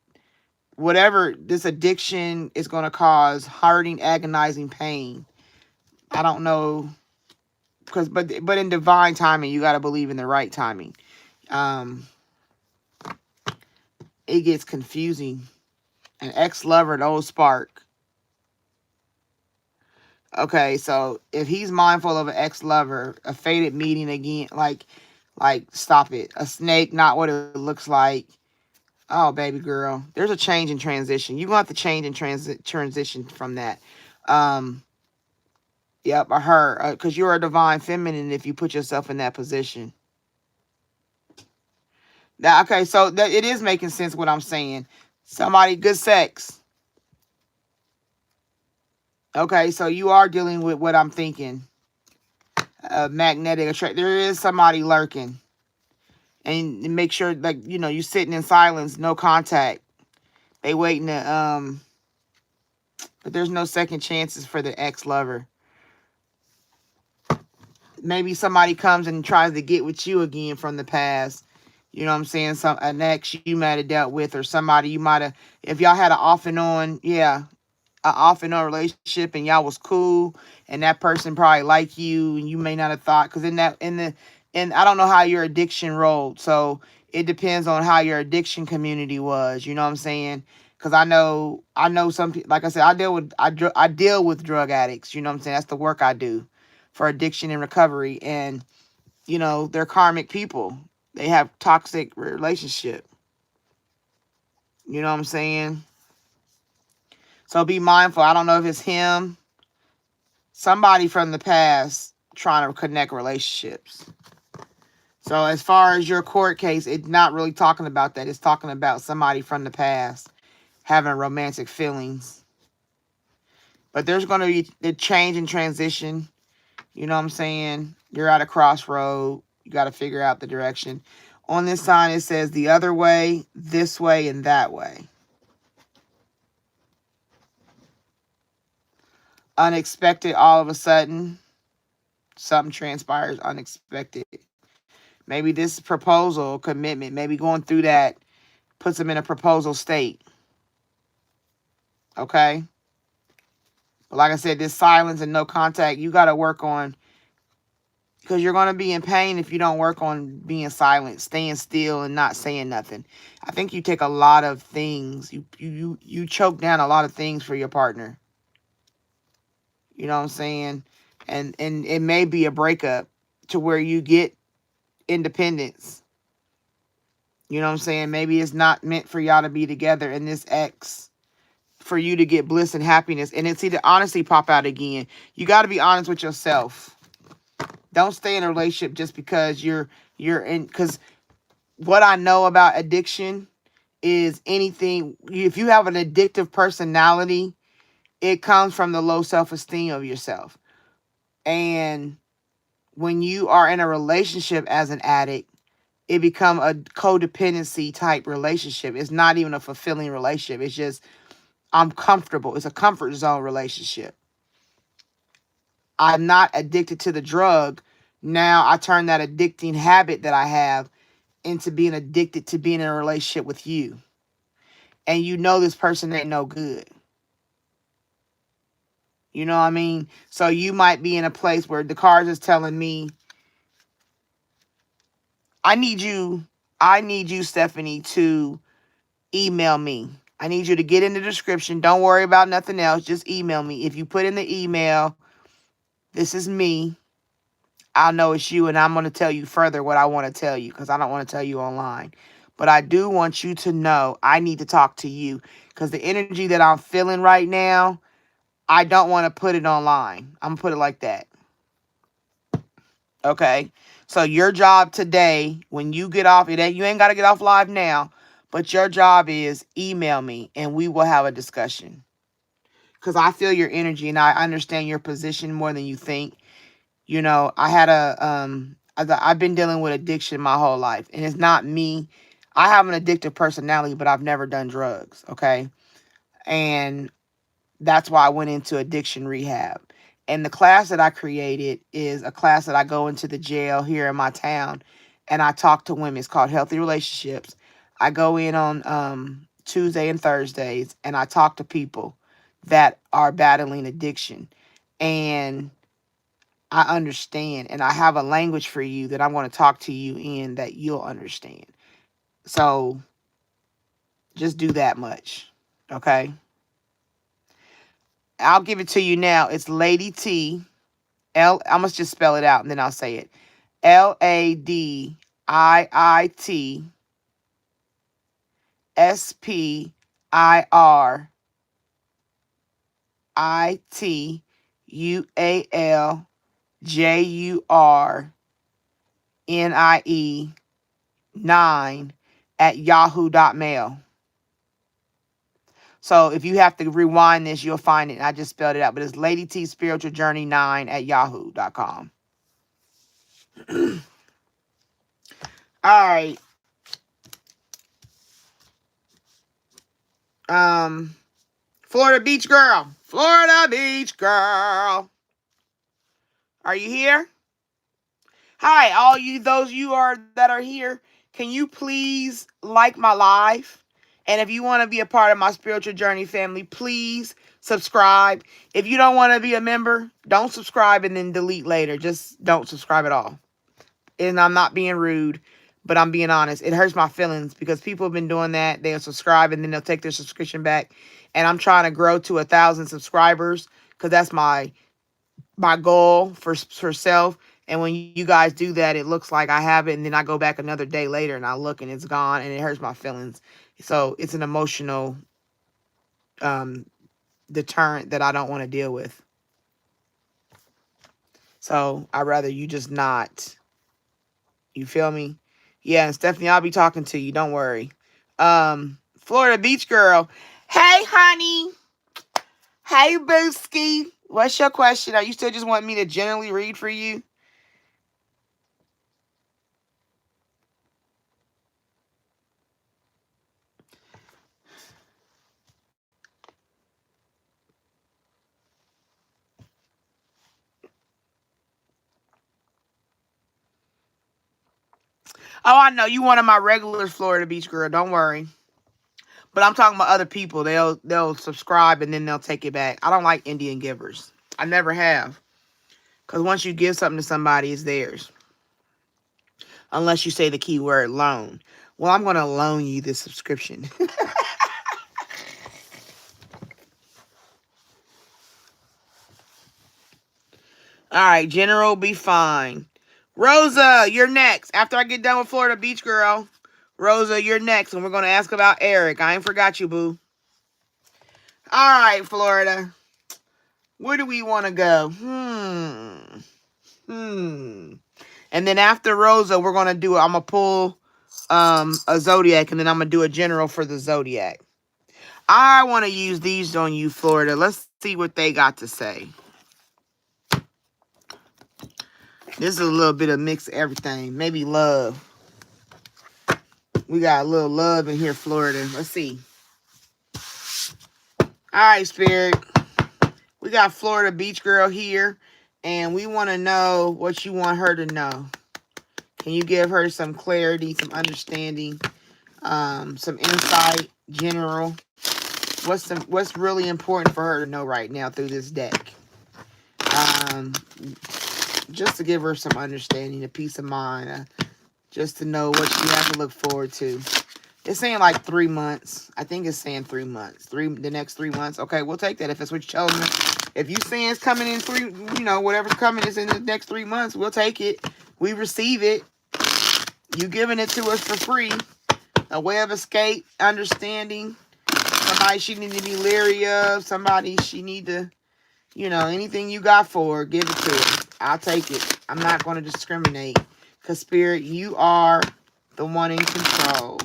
whatever this addiction is going to cause, hurting, agonizing pain. I don't know, but in divine timing, you got to believe in the right timing. It gets confusing. An ex-lover, an old spark. Okay, so if he's mindful of an ex-lover, a fated meeting again, like stop it. A snake, not what it looks like. Oh, baby girl. There's a change in transition. You're going to have to change and transition from that. Yep, or her. Because you're a divine feminine if you put yourself in that position. Now, okay, so it is making sense what I'm saying. Somebody, good sex. Okay, so you are dealing with what I'm thinking. Magnetic attraction. There is somebody lurking. And make sure, like, you're sitting in silence, no contact. They waiting to, but there's no second chances for the ex-lover. Maybe somebody comes and tries to get with you again from the past. You know what I'm saying? An ex you might have dealt with, or somebody you might have, if y'all had an off and on, relationship and y'all was cool, and that person probably liked you and you may not have thought, because and I don't know how your addiction rolled, so it depends on how your addiction community was. You know what I'm saying? Because I know some people, like I said, I deal with drug addicts. You know what I'm saying? That's the work I do for addiction and recovery, and they're karmic people. They have toxic relationship. You know what I'm saying? So be mindful. I don't know if it's him, somebody from the past trying to connect relationships. So as far as your court case, it's not really talking about that. It's talking about somebody from the past having romantic feelings. But there's going to be the change and transition. You know what I'm saying? You're at a crossroad. You got to figure out the direction. On this sign, it says the other way, this way, and that way. Unexpected, all of a sudden. Something transpires unexpected. Maybe this proposal, commitment, maybe going through that puts them in a proposal state. Okay? But like I said, this silence and no contact, you got to work on, because you're going to be in pain if you don't work on being silent, staying still and not saying nothing. I think you take a lot of things. You choke down a lot of things for your partner. You know what I'm saying? And it may be a breakup to where you get independence. You know what I'm saying? Maybe it's not meant for y'all to be together in this ex, for you to get bliss and happiness. And it's either honesty pop out again. You got to be honest with yourself. Don't stay in a relationship just because you're in. Because what I know about addiction is anything. If you have an addictive personality, it comes from the low self-esteem of yourself. And when you are in a relationship as an addict, it become a codependency type relationship. It's not even a fulfilling relationship. It's just, I'm comfortable. It's a comfort zone relationship. I'm not addicted to the drug. Now I turn that addicting habit that I have into being addicted to being in a relationship with you. And you know this person ain't no good. You know what I mean? So you might be in a place where the cards is telling me, I need you, Stephanie, to email me. I need you to get in the description. Don't worry about nothing else. Just email me. If you put in the email, this is me, I'll know it's you, and I'm going to tell you further what I want to tell you, because I don't want to tell you online. But I do want you to know I need to talk to you, because the energy that I'm feeling right now, I don't want to put it online. I'm going to put it like that. Okay? So your job today, when you get off, you ain't got to get off live now, but your job is email me, and we will have a discussion. Because I feel your energy, and I understand your position more than you think. You know, I've been dealing with addiction my whole life, and it's not me. I have an addictive personality, but I've never done drugs, okay? And that's why I went into addiction rehab. And the class that I created is a class that I go into the jail here in my town, and I talk to women. It's called Healthy Relationships. I go in on Tuesday and Thursdays, and I talk to people that are battling addiction. And I understand, and I have a language for you that I'm going to talk to you in that you'll understand. So just do that much, okay? I'll give it to you now. It's Lady T. I must just spell it out, and then I'll say it. LADIITSPIRITURNIE 9 at yahoo.mail. So if you have to rewind this, you'll find it. I just spelled it out, but it's Lady T Spiritual Journey 9 at yahoo.com. All right. Florida Beach Girl. Florida Beach Girl. Are you here? Hi, all you, those you are that are here. Can you please like my live? And if you want to be a part of my spiritual journey family, please subscribe. If you don't want to be a member, don't subscribe and then delete later. Just don't subscribe at all. And I'm not being rude, but I'm being honest. It hurts my feelings because people have been doing that. They'll subscribe and then they'll take their subscription back. And I'm trying to grow to 1,000 subscribers because that's my goal for self. And when you guys do that, it looks like I have it, and then I go back another day later and I look and it's gone, and it hurts my feelings. So it's an emotional deterrent that I don't want to deal with. So I'd rather you just not. You feel me? Yeah, and Stephanie, I'll be talking to you. Don't worry. Florida Beach Girl. Hey, honey. Hey, Booski. What's your question? Are you still just want me to generally read for you? Oh, I know. You one of my regular Florida Beach Girl. Don't worry. But I'm talking about other people. They'll subscribe and then they'll take it back. I don't like Indian givers. I never have. Because once you give something to somebody, it's theirs. Unless you say the keyword loan. Well, I'm going to loan you this subscription. All right. General, be fine. Rosa, you're next. After I get done with Florida Beach Girl, Rosa, you're next. And we're going to ask about Eric. I ain't forgot you, boo. All right, Florida. Where do we want to go? And then after Rosa, we're going to do, I'm going to pull a Zodiac, and then I'm going to do a general for the Zodiac. I want to use these on you, Florida. Let's see what they got to say. This is a little bit of mix of everything. Maybe love. We got a little love in here, Florida. Let's see. All right, Spirit. We got Florida Beach Girl here, and we want to know what you want her to know. Can you give her some clarity, some understanding, some insight, general? What's really important for her to know right now through this deck? Just to give her some understanding, a peace of mind, just to know what she has to look forward to. It's saying like 3 months. I think it's saying 3 months. The next 3 months. Okay, we'll take that if that's what you're telling me. If you saying it's coming in whatever's coming is in the next 3 months, we'll take it. We receive it. You giving it to us for free. A way of escape, understanding. Somebody she need to be leery of. Somebody she need to, anything you got for her, give it to her. I'll take it. I'm not going to discriminate. Because, Spirit, you are the one in control.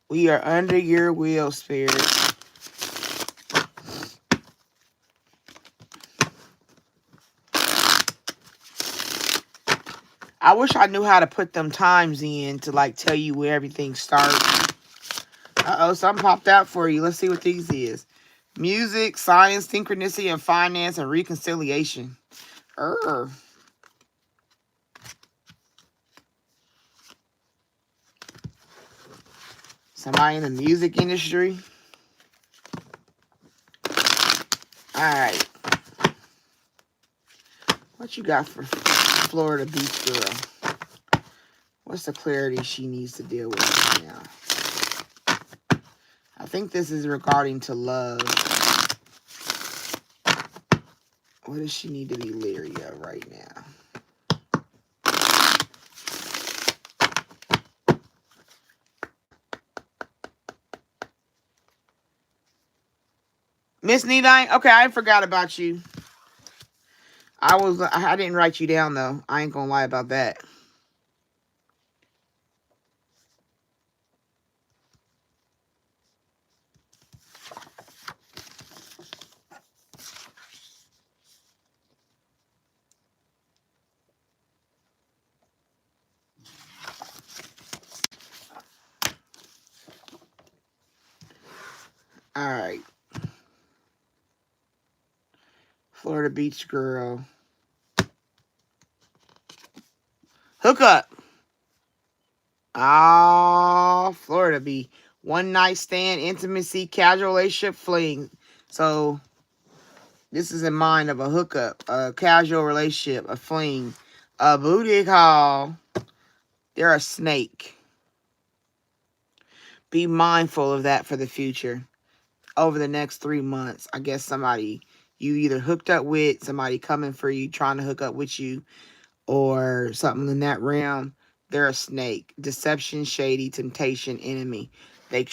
We are under your will, Spirit. I wish I knew how to put them times in to, tell you where everything starts. Uh-oh, something popped out for you. Let's see what these is. Music, science, synchronicity, and finance, and reconciliation. Somebody in the music industry. Alright. What you got for Florida Beach Girl? What's the clarity she needs to deal with right now? I think this is regarding to love. What does she need to be leery of right now? Miss Nidine? Okay, I forgot about you. I didn't write you down, though. I ain't gonna lie about that. All right. Florida Beach Girl. Hook up. Oh, Florida be one night stand, intimacy, casual relationship, fling. So this is in mind of a hookup, a casual relationship, a fling, a booty call. They're a snake. Be mindful of that for the future. Over the next 3 months, I guess somebody you either hooked up with, somebody coming for you, trying to hook up with you, or something in that realm. They're a snake. Deception, shady, temptation, enemy. Maybe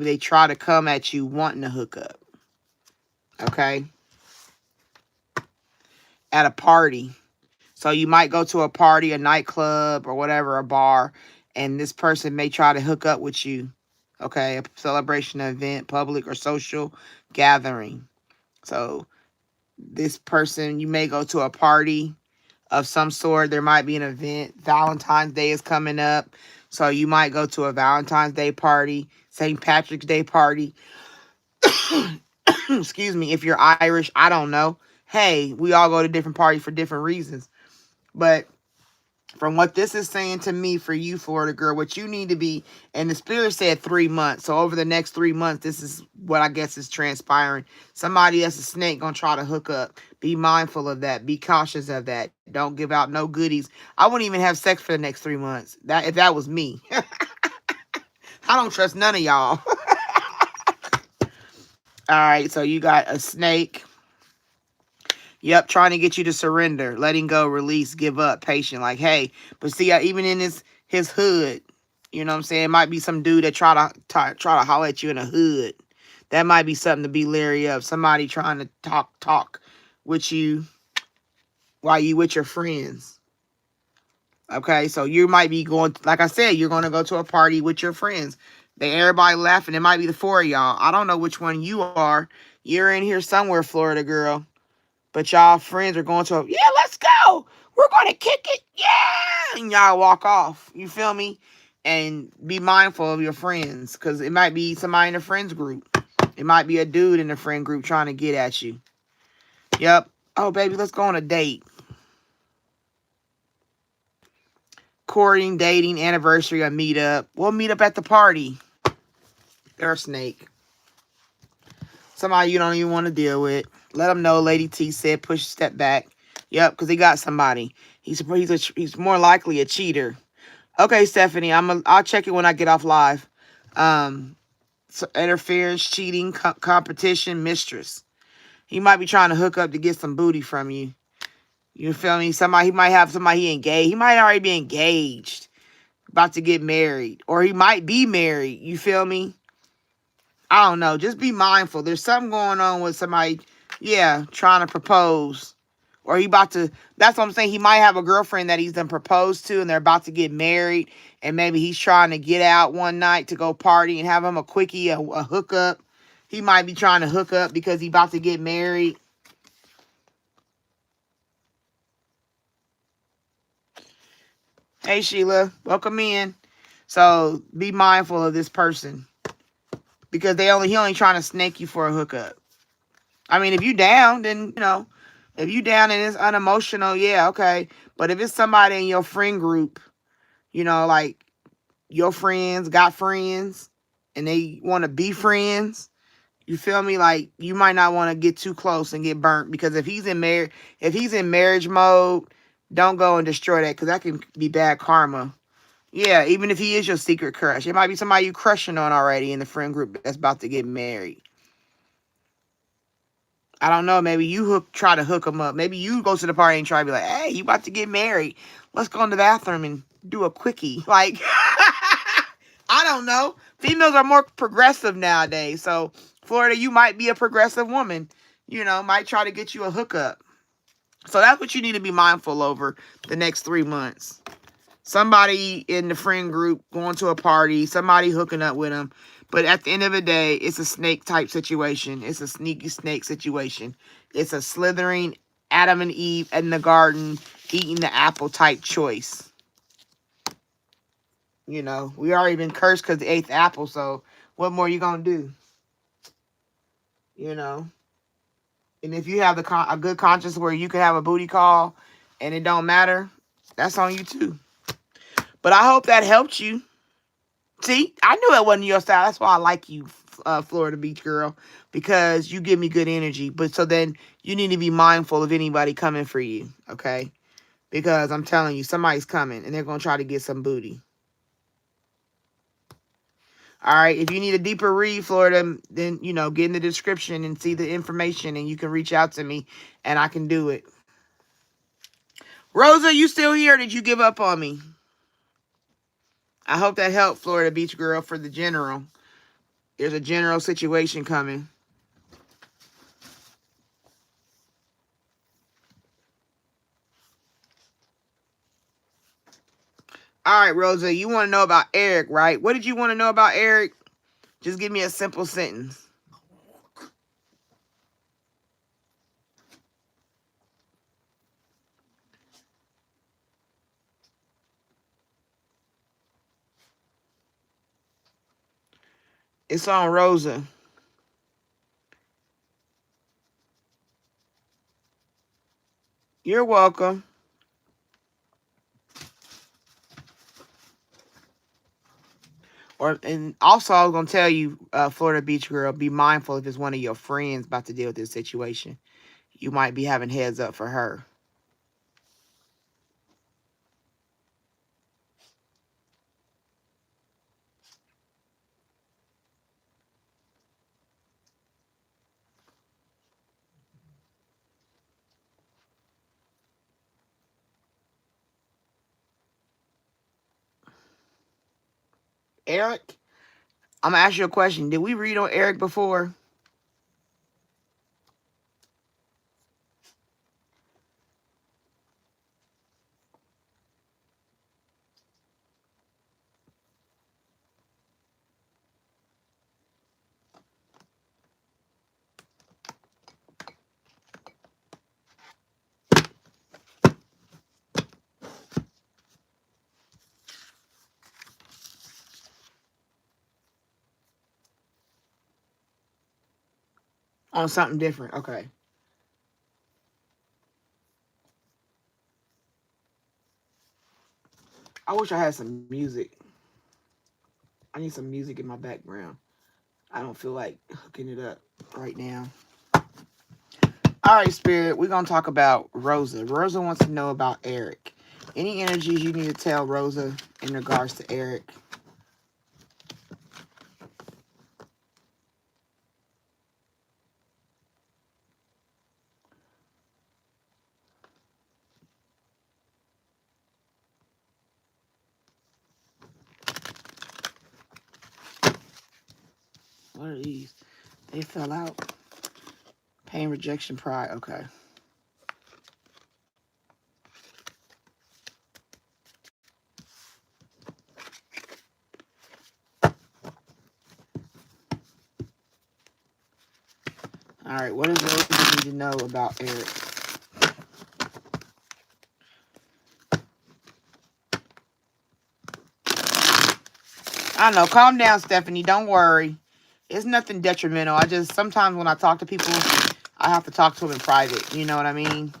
they try to come at you wanting to hook up. Okay? At a party. So you might go to a party, a nightclub, or whatever, a bar, and this person may try to hook up with you. Okay? A celebration, event, public, or social gathering. So this person, you may go to a party of some sort. There might be an event. Valentine's Day is coming up. So you might go to a Valentine's Day party, St. Patrick's Day party. Excuse me. If you're Irish, I don't know. Hey, we all go to different parties for different reasons. But from what this is saying to me for you, Florida girl, what you need to be, and the Spirit said 3 months. So over the next 3 months, this is what I guess is transpiring. Somebody that's a snake going to try to hook up. Be mindful of that. Be cautious of that. Don't give out no goodies. I wouldn't even have sex for the next 3 months. If that was me. I don't trust none of y'all. All right, so you got a snake. Yep, trying to get you to surrender, letting go, release, give up, patient. Like, hey, but see, even in his hood, you know what I'm saying? It might be some dude that try to holler at you in a hood. That might be something to be leery of. Somebody trying to talk with you while you with your friends. Okay, so you might be going, like I said, you're going to go to a party with your friends. Everybody laughing. It might be the four of y'all. I don't know which one you are. You're in here somewhere, Florida girl. But y'all friends are going to, yeah, let's go. We're going to kick it. Yeah. And y'all walk off. You feel me? And be mindful of your friends, because it might be somebody in the friends group. It might be a dude in the friend group trying to get at you. Yep. Oh, baby, let's go on a date. Courting, dating, anniversary, a meetup. We'll meet up at the party. They're a snake. Somebody you don't even want to deal with. Let them know, Lady T said, push a step back. Yep, because he got somebody. He's more likely a cheater. Okay, Stephanie, I'll check it when I get off live. So interference, cheating, competition, mistress. He might be trying to hook up to get some booty from you. You feel me? He might have somebody he engaged. He might already be engaged, about to get married, or he might be married. You feel me? I don't know. Just be mindful. There's something going on with somebody, yeah, trying to propose. Or he about to, that's what I'm saying. He might have a girlfriend that he's done proposed to and they're about to get married. And maybe he's trying to get out one night to go party and have him a quickie, a hookup. He might be trying to hook up because he about to get married. Hey, Sheila, welcome in. So be mindful of this person because he only trying to snake you for a hookup. I mean, if you down, then, if you down and it's unemotional, yeah, okay. But if it's somebody in your friend group, like your friends got friends and they want to be friends, you feel me? Like, you might not want to get too close and get burnt, because if he's in marriage mode, don't go and destroy that, because that can be bad karma. Yeah, even if he is your secret crush, it might be somebody you crushing on already in the friend group that's about to get married. I don't know. Maybe you try to hook him up. Maybe you go to the party and try to be like, hey, you about to get married. Let's go in the bathroom and do a quickie. Like, I don't know. Females are more progressive nowadays. So, Florida, you might be a progressive woman. Might try to get you a hookup. So that's what you need to be mindful over the next 3 months. Somebody in the friend group going to a party, somebody hooking up with them. But at the end of the day, it's a snake type situation. It's a sneaky snake situation. It's a slithering Adam and Eve in the garden eating the apple type choice. We already been cursed because the eighth apple. So what more you going to do? And if you have a good conscience where you can have a booty call and it don't matter, that's on you too. But I hope that helped you. See, I knew it wasn't your style. That's why I like you, Florida Beach girl, because you give me good energy. But so then you need to be mindful of anybody coming for you, okay? Because I'm telling you, somebody's coming and they're going to try to get some booty. All right, if you need a deeper read, Florida, then, get in the description and see the information and you can reach out to me and I can do it. Rosa, you still here? Or did you give up on me? I hope that helped, Florida Beach girl, for the general. There's a general situation coming. All right, Rosa, you want to know about Eric, right? What did you want to know about Eric? Just give me a simple sentence. It's on Rosa. You're welcome. And also, I was going to tell you, Florida Beach girl, be mindful if it's one of your friends about to deal with this situation. You might be having heads up for her. Eric, I'm going to ask you a question. Did we read on Eric before? On something different. Okay. I wish I had some music. I need some music in my background. I don't feel like hooking it up right now. All right, Spirit, we're going to talk about Rosa. Rosa wants to know about Eric. Any energies you need to tell Rosa in regards to Eric? What are these? They fell out. Pain, rejection, pride. Okay. All right, what does Rosa need to know about Eric? I don't know. Calm down, Stephanie. Don't worry. It's nothing detrimental. I just, sometimes when I talk to people, I have to talk to them in private. You know what I mean?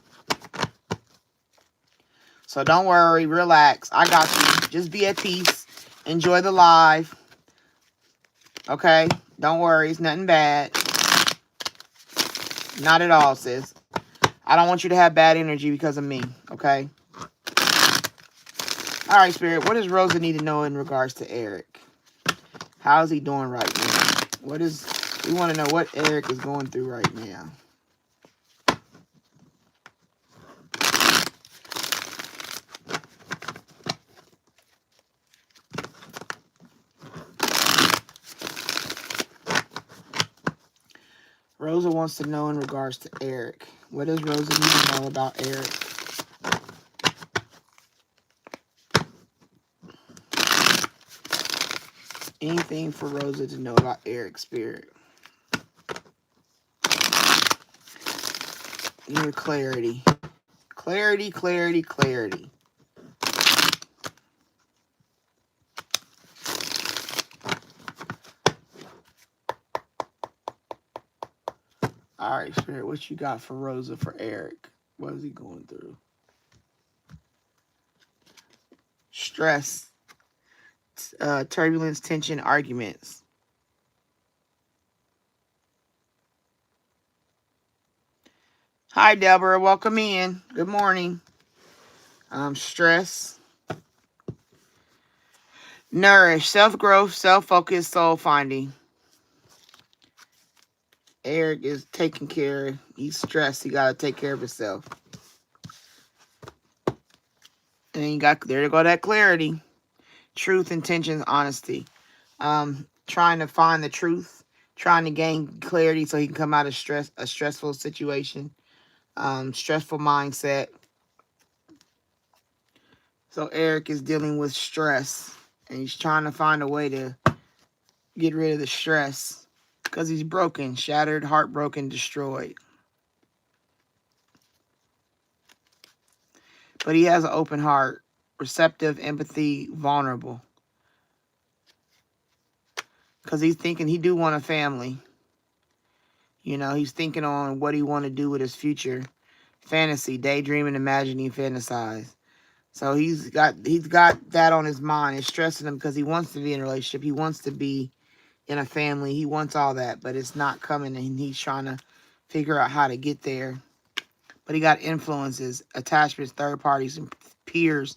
So don't worry. Relax. I got you. Just be at peace. Enjoy the live. Okay? Don't worry. It's nothing bad. Not at all, sis. I don't want you to have bad energy because of me. Okay? All right, Spirit. What does Rosa need to know in regards to Eric? How is he doing right now? We want to know what Eric is going through right now. Rosa wants to know in regards to Eric. What does Rosa need to know about Eric? Anything for Rosa to know about Eric's spirit? Need clarity. Clarity, clarity, clarity. All right, Spirit, what you got for Rosa for Eric? What is he going through? Stress, turbulence, tension, arguments. Hi, Deborah. Welcome in. Good morning. Stress. Nourish, self-growth, self-focus, soul-finding. Eric is taking care. He's stressed. He got to take care of himself. And you got, there to go that clarity. Truth, intentions, honesty. Trying to find the truth. Trying to gain clarity so he can come out of a stressful situation. Stressful mindset. So Eric is dealing with stress. And he's trying to find a way to get rid of the stress. Because he's broken, shattered, heartbroken, destroyed. But he has an open heart. Receptive, empathy, vulnerable. Because he's thinking he do want a family. You know, he's thinking on what he want to do with his future. Fantasy, daydreaming, imagining, fantasize. So he's got that on his mind. It's stressing him because he wants to be in a relationship. He wants to be in a family. He wants all that, but it's not coming, and he's trying to figure out how to get there. But he got influences, attachments, third parties, and peers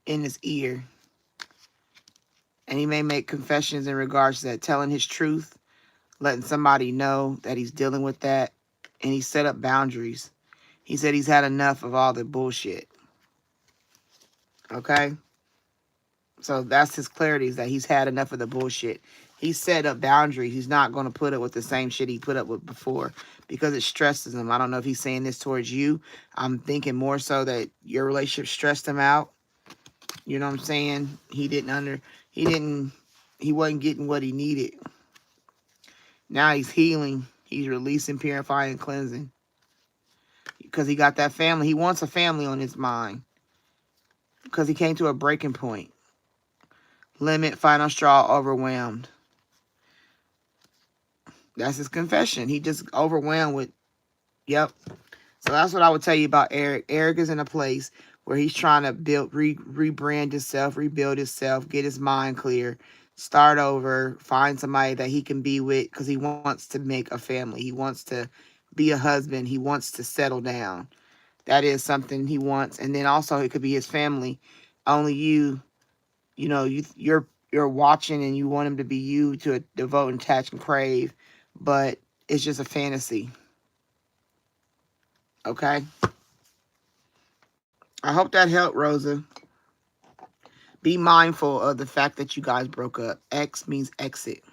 in his ear. And he may make confessions in regards to that, telling his truth, letting somebody know that he's dealing with that. And he set up boundaries. He said he's had enough of all the bullshit. Okay? So that's his clarity, is that he's had enough of the bullshit. He's set up boundaries. He's not going to put up with the same shit he put up with before because it stresses him. I don't know if he's saying this towards you. I'm thinking more so that your relationship stressed him out. You know what I'm saying? He wasn't getting what he needed. Now he's healing. He's releasing, purifying, cleansing. Because he got that family. He wants a family on his mind. Because he came to a breaking point. Limit, final straw, overwhelmed. That's his confession. He just overwhelmed with, yep. So that's what I would tell you about Eric. Eric is in a place where he's trying to rebrand himself, rebuild himself, get his mind clear, start over, find somebody that he can be with because he wants to make a family. He wants to be a husband. He wants to settle down. That is something he wants. And then also it could be his family. Only you're watching and you want him to be you to devote and attach and crave, but it's just a fantasy. Okay? I hope that helped, Rosa. Be mindful of the fact that you guys broke up. X means exit.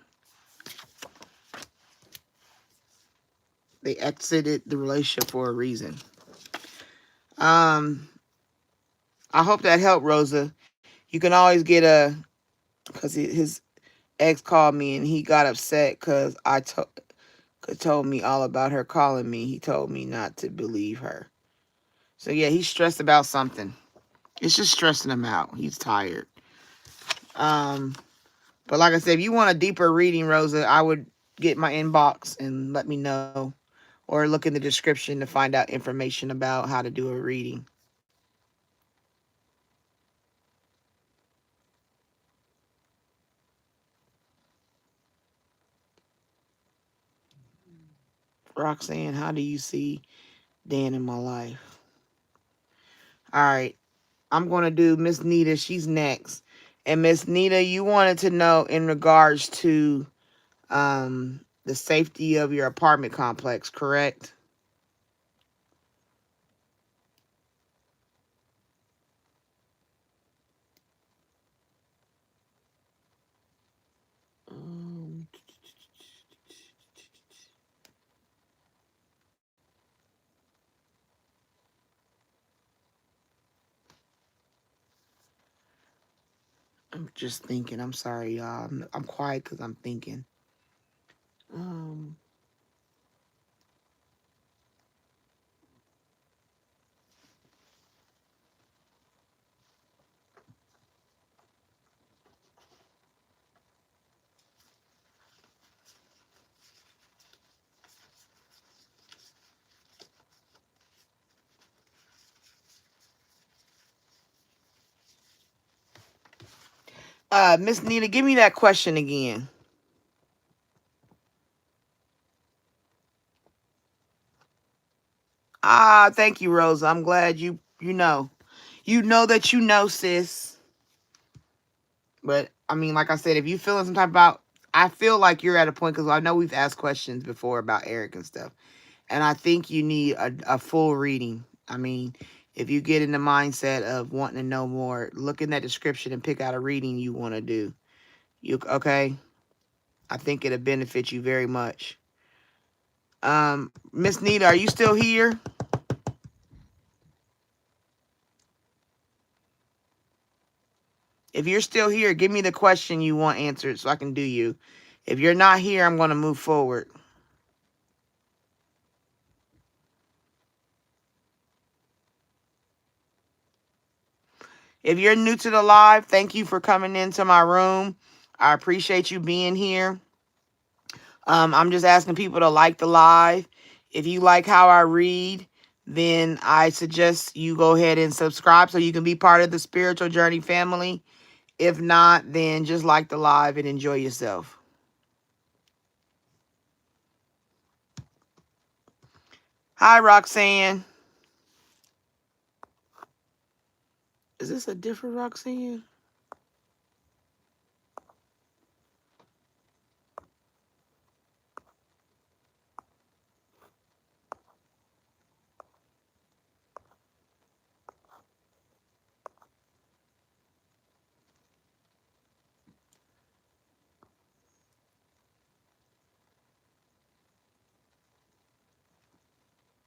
They exited the relationship for a reason. Um, I hope that helped, Rosa. You can always get because his ex called me and he got upset because told me all about her calling me. He told me not to believe her. So yeah, he's stressed about something. It's just stressing him out. He's tired. Um, but like I said, if you want a deeper reading, Rosa, I would get my inbox and let me know. Or look in the description to find out information about how to do a reading. Roxanne, how do you see Dan in my life? All right. I'm going to do Miss Nita. She's next. And Miss Nita, you wanted to know in regards to the safety of your apartment complex, correct? Um, I'm just thinking. I'm sorry, y'all. I'm quiet because I'm thinking. Um, Miss Nita, give me that question again. Ah, thank you, Rosa. I'm glad you know. You know that you know, sis. But I mean, like I said, if you feeling some type about, I feel like you're at a point because I know we've asked questions before about Eric and stuff, and I think you need a full reading. I mean, if you get in the mindset of wanting to know more, look in that description and pick out a reading you want to do. You okay? I think it'll benefit you very much. Miss Nita, are you still here? If you're still here, give me the question you want answered so I can do you. If you're not here, I'm going to move forward. If you're new to the live, thank you for coming into my room. I appreciate you being here. I'm just asking people to like the live. If you like how I read, then I suggest you go ahead and subscribe so you can be part of the Spiritual Journey family. If not, then just like the live and enjoy yourself. Hi, Roxanne. Is this a different Roxanne?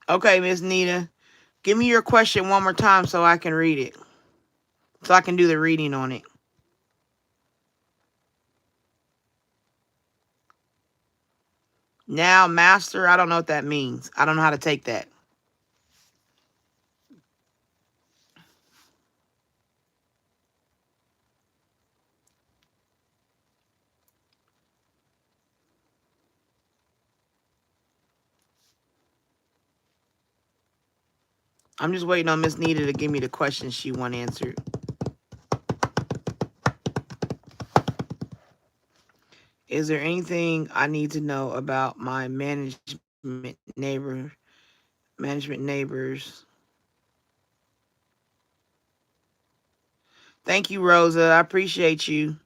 Okay, Miss Nita. Give me your question one more time so I can read it. So I can do the reading on it. Now, master, I don't know what that means. I don't know how to take that. I'm just waiting on Miss Nita to give me the question she want answered. Is there anything I need to know about my management neighbors? Thank you, Rosa. I appreciate you.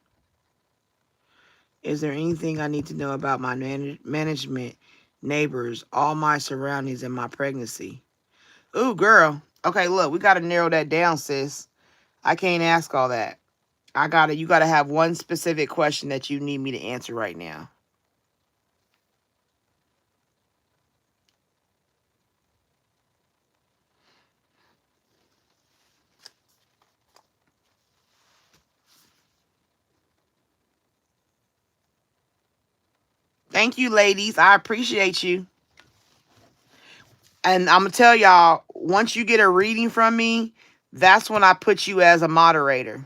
Is there anything I need to know about my management neighbors, all my surroundings, and my pregnancy? Ooh, girl. Okay, look, we got to narrow that down, sis. I can't ask all that. You got to have one specific question that you need me to answer right now. Thank you, ladies. I appreciate you. And I'm going to tell y'all, once you get a reading from me, that's when I put you as a moderator.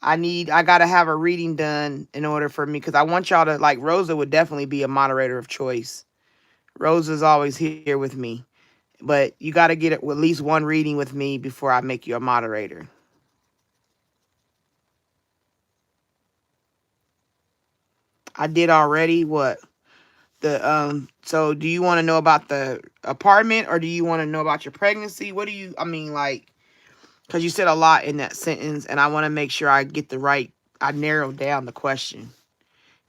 I got to have a reading done in order for me, because I want y'all to, like, Rosa would definitely be a moderator of choice. Rosa's always here with me. But you got to get at least one reading with me before I make you a moderator. I did already. What? So do you want to know about the apartment, or do you want to know about your pregnancy? What do you, I mean, like, because you said a lot in that sentence, and I want to make sure I narrowed down the question.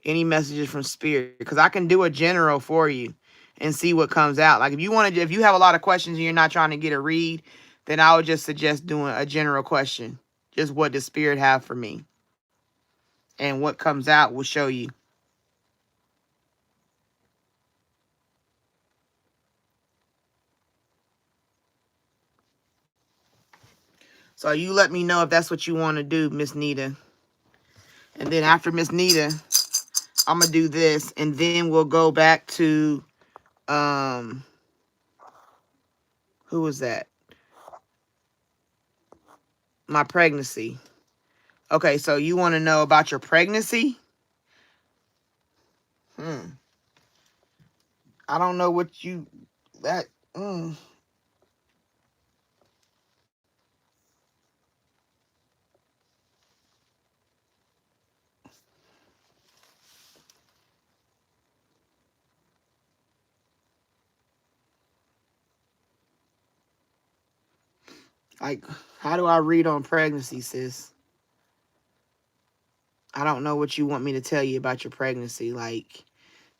Any messages from spirit? Because I can do a general for you and see what comes out. Like, if you have a lot of questions and you're not trying to get a read, then I would just suggest doing a general question. Just what does spirit have for me? And what comes out will show you. So you let me know if that's what you want to do, Miss Nita. And then after Miss Nita, I'm going to do this. And then we'll go back to, who was that? My pregnancy. Okay, so you want to know about your pregnancy? I don't know what you, that, like, how do I read on pregnancy, sis? I don't know what you want me to tell you about your pregnancy. Like,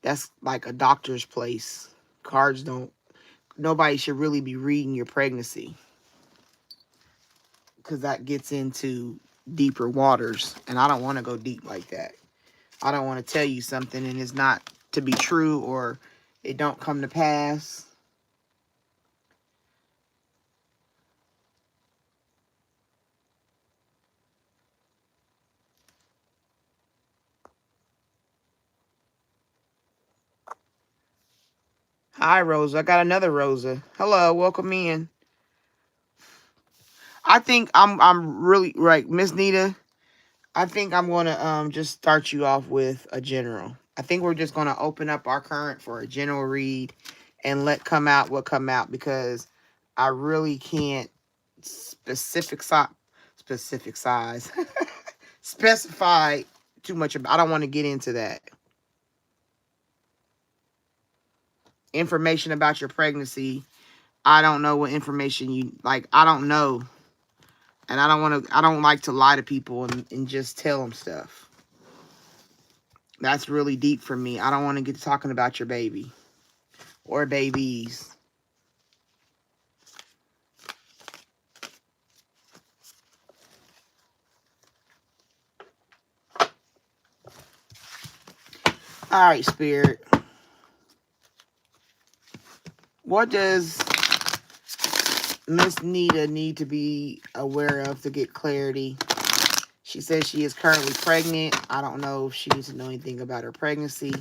that's like a doctor's place. Cards don't, nobody should really be reading your pregnancy, because that gets into deeper waters, and I don't want to go deep like that. I don't want to tell you something and it's not to be true, or it don't come to pass. Hi, Rosa. I got another Rosa. Hello, welcome in. I think I'm really right, Miss Nita. I think I'm gonna just start you off with a general. I think we're just gonna open up our current for a general read and let come out what come out, because I really can't specific size specify too much about. I don't want to get into that information about your pregnancy. I don't know what information you like. I don't know, and I don't like to lie to people and just tell them stuff. That's really deep for me. I don't want to get to talking about your baby or babies. All right, Spirit. What does Miss Nita need to be aware of to get clarity? She says she is currently pregnant. I don't know if she needs to know anything about her pregnancy.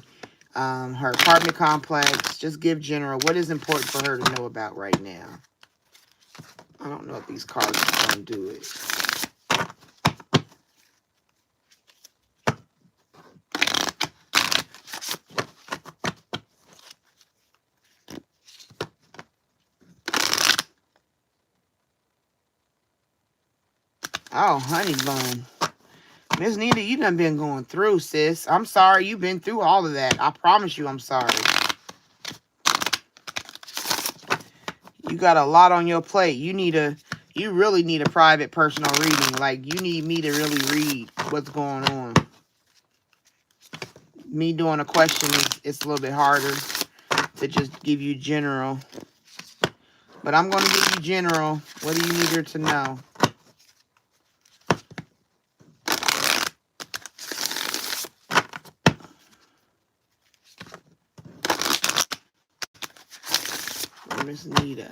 Her apartment complex. Just give general. What is important for her to know about right now? I don't know if these cards are going to do it. Oh, honey bun. Miss Nita, you done been going through, sis. I'm sorry you've been through all of that. I promise you I'm sorry. You got a lot on your plate. You really need a private personal reading. Like, you need me to really read what's going on. Me doing a question it's a little bit harder to just give you general. But I'm going to give you general. What do you need her to know? Miss Nita.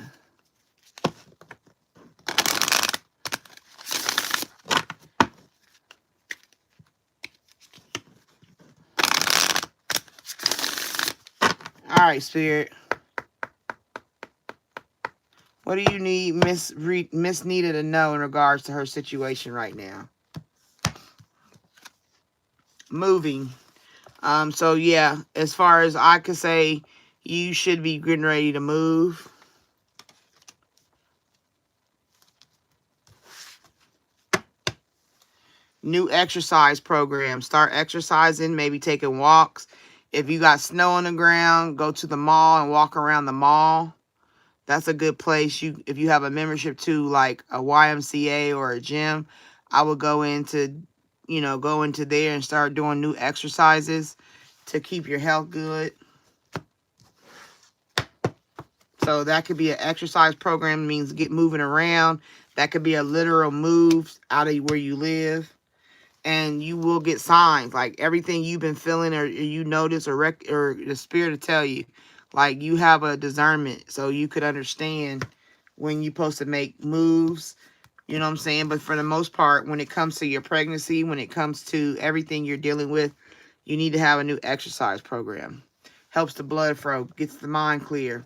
All right, Spirit. What do you need Miss Nita to know in regards to her situation right now? Moving. So yeah, as far as I could say, you should be getting ready to move. New exercise program. Start exercising, maybe taking walks. If you got snow on the ground, go to the mall and walk around the mall. That's a good place. If you have a membership to like a YMCA or a gym, I would go into there and start doing new exercises to keep your health good. So that could be an exercise program, means get moving around. That could be a literal move out of where you live. And you will get signs, like everything you've been feeling or you notice or the spirit will tell you. Like, you have a discernment, so you could understand when you're supposed to make moves. You know what I'm saying? But for the most part, when it comes to your pregnancy, when it comes to everything you're dealing with, you need to have a new exercise program. Helps the blood flow, gets the mind clear,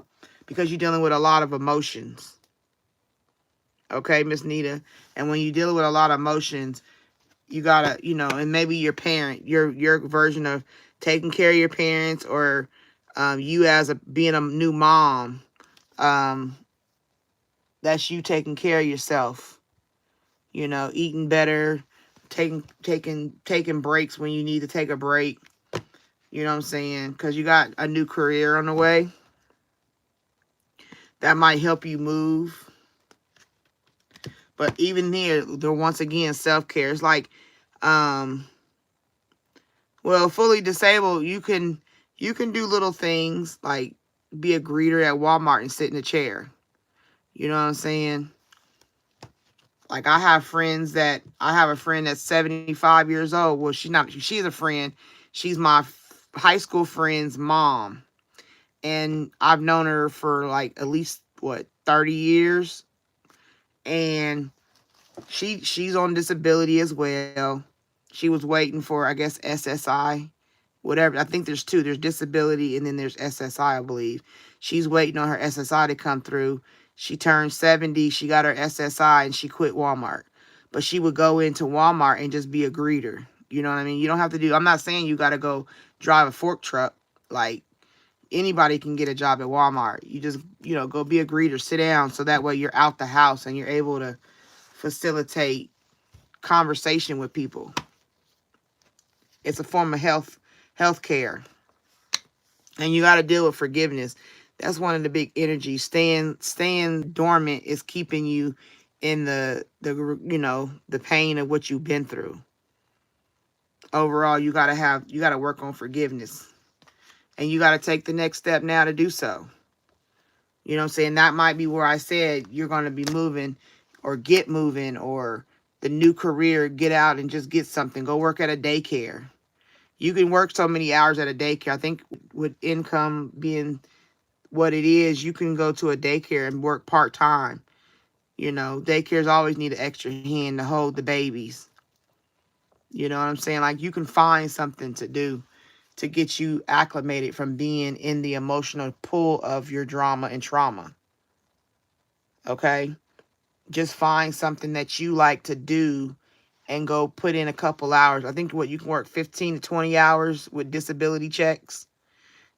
because you're dealing with a lot of emotions. Okay, Miss Nita? And when you're dealing with a lot of emotions, you gotta, and maybe your parent, your version of taking care of your parents, or you as being a new mom, that's you taking care of yourself, eating better, taking breaks when you need to take a break, you know what I'm saying? Because you got a new career on the way. That might help you move. But even there once again, self-care. It's like, fully disabled, you can do little things like be a greeter at Walmart and sit in a chair. You know what I'm saying? Like, I have a friend that's 75 years old. Well, she's a friend. She's my high school friend's mom. And I've known her for like at least 30 years. And she's on disability as well. She was waiting for, I guess, SSI, whatever. I think there's two. There's disability and then there's SSI, I believe. She's waiting on her SSI to come through. She turned 70. She got her SSI and she quit Walmart. But she would go into Walmart and just be a greeter. You know what I mean? You don't have to I'm not saying you got to go drive a fork truck. Like, anybody can get a job at Walmart. You just, go be a greeter. Sit down so that way you're out the house and you're able to facilitate conversation with people. It's a form of health care. And you got to deal with forgiveness. That's one of the big energies. Staying dormant is keeping you in the pain of what you've been through. Overall, you got to work on forgiveness. And you got to take the next step now to do so. You know what I'm saying? That might be where I said you're going to be moving or get moving, or the new career, get out and just get something. Go work at a daycare. You can work so many hours at a daycare. I think with income being what it is, you can go to a daycare and work part-time. Daycares always need an extra hand to hold the babies. You know what I'm saying? Like, you can find something to do to get you acclimated from being in the emotional pull of your drama and trauma. Okay? Just find something that you like to do and go put in a couple hours. I think you can work 15 to 20 hours with disability checks.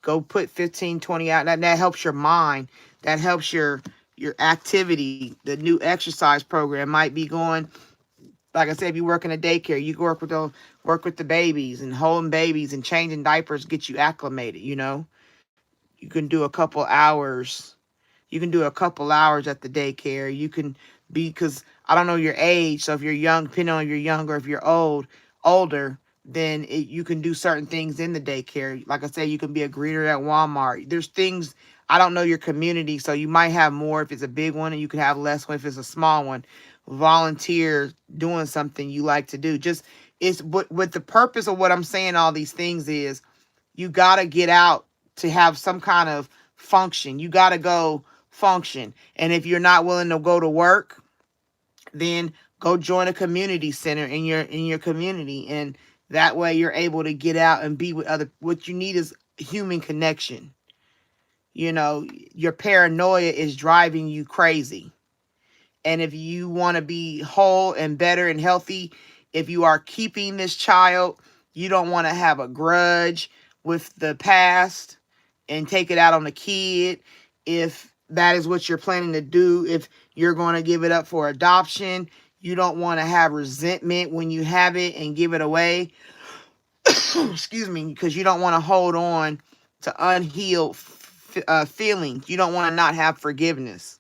Go put 15, 20 hours. That helps your mind. That helps your activity. The new exercise program might be going, like I said, if you work in a daycare, you work with the babies and holding babies and changing diapers, get you acclimated, You can do a couple hours. You can do a couple hours at the daycare. You can because I don't know your age. So if you're young, depending on if you're young or if you're older, then you can do certain things in the daycare. Like I said, you can be a greeter at Walmart. There's things, I don't know your community, so you might have more if it's a big one, and you can have less one if it's a small one. Volunteer doing something you like to do. Just it's what the purpose of what I'm saying all these things is, you got to get out to have some kind of function. You got to go function. And if you're not willing to go to work, then go join a community center in your community, and that way you're able to get out and be with other. What you need is human connection. Your paranoia is driving you crazy. And if you want to be whole and better and healthy, if you are keeping this child, you don't want to have a grudge with the past and take it out on the kid. If that is what you're planning to do, if you're going to give it up for adoption, you don't want to have resentment when you have it and give it away. Excuse me, because you don't want to hold on to unhealed feelings. You don't want to not have forgiveness.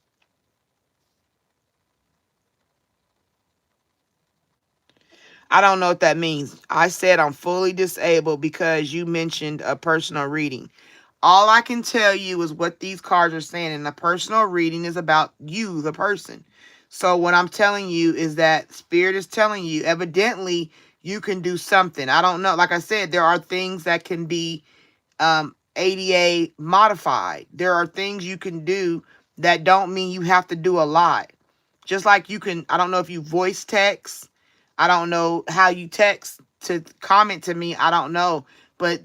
I don't know what that means. I said I'm fully disabled because you mentioned a personal reading. All I can tell you is what these cards are saying, and the personal reading is about you, the person. So what I'm telling you is that Spirit is telling you, evidently, you can do something. I don't know. Like I said, there are things that can be ADA modified. There are things you can do that don't mean you have to do a lot. Just like you can, I don't know if you voice text. I don't know how you text to comment to me. I don't know. But,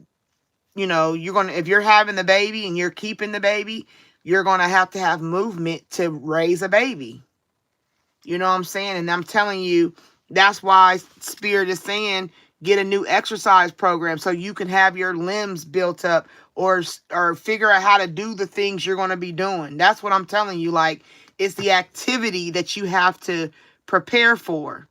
if you're having the baby and you're keeping the baby, you're going to have movement to raise a baby. You know what I'm saying? And I'm telling you, that's why Spirit is saying get a new exercise program so you can have your limbs built up, or figure out how to do the things you're going to be doing. That's what I'm telling you. Like, it's the activity that you have to prepare for.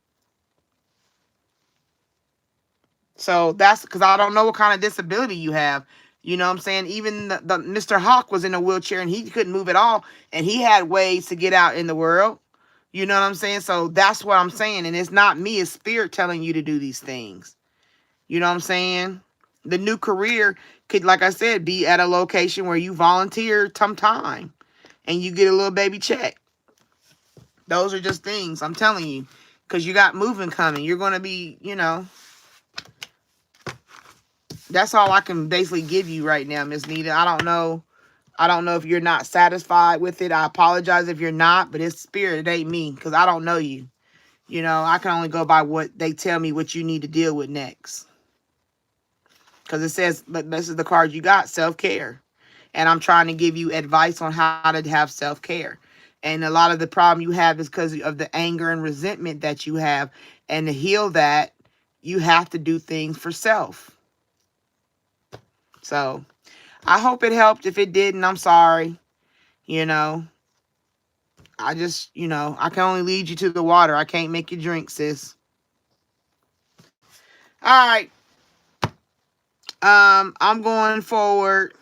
So that's because I don't know what kind of disability you have. You know what I'm saying? Even the Mr. Hawk was in a wheelchair and he couldn't move at all. And he had ways to get out in the world. You know what I'm saying? So that's what I'm saying. And it's not me, it's Spirit telling you to do these things. You know what I'm saying? The new career could, like I said, be at a location where you volunteer some time and you get a little baby check. Those are just things I'm telling you. Because you got moving coming. You're going to be, that's all I can basically give you right now, Miss Nita. I don't know. I don't know if you're not satisfied with it. I apologize if you're not, but it's Spirit. It ain't me, because I don't know you. I can only go by what they tell me what you need to deal with next. Because it says, but this is the card you got, self-care. And I'm trying to give you advice on how to have self-care. And a lot of the problem you have is because of the anger and resentment that you have. And to heal that, you have to do things for self. So I hope it helped. If it didn't, I'm sorry. I just, I can only lead you to the water. I can't make you drink, sis. All right. I'm going forward.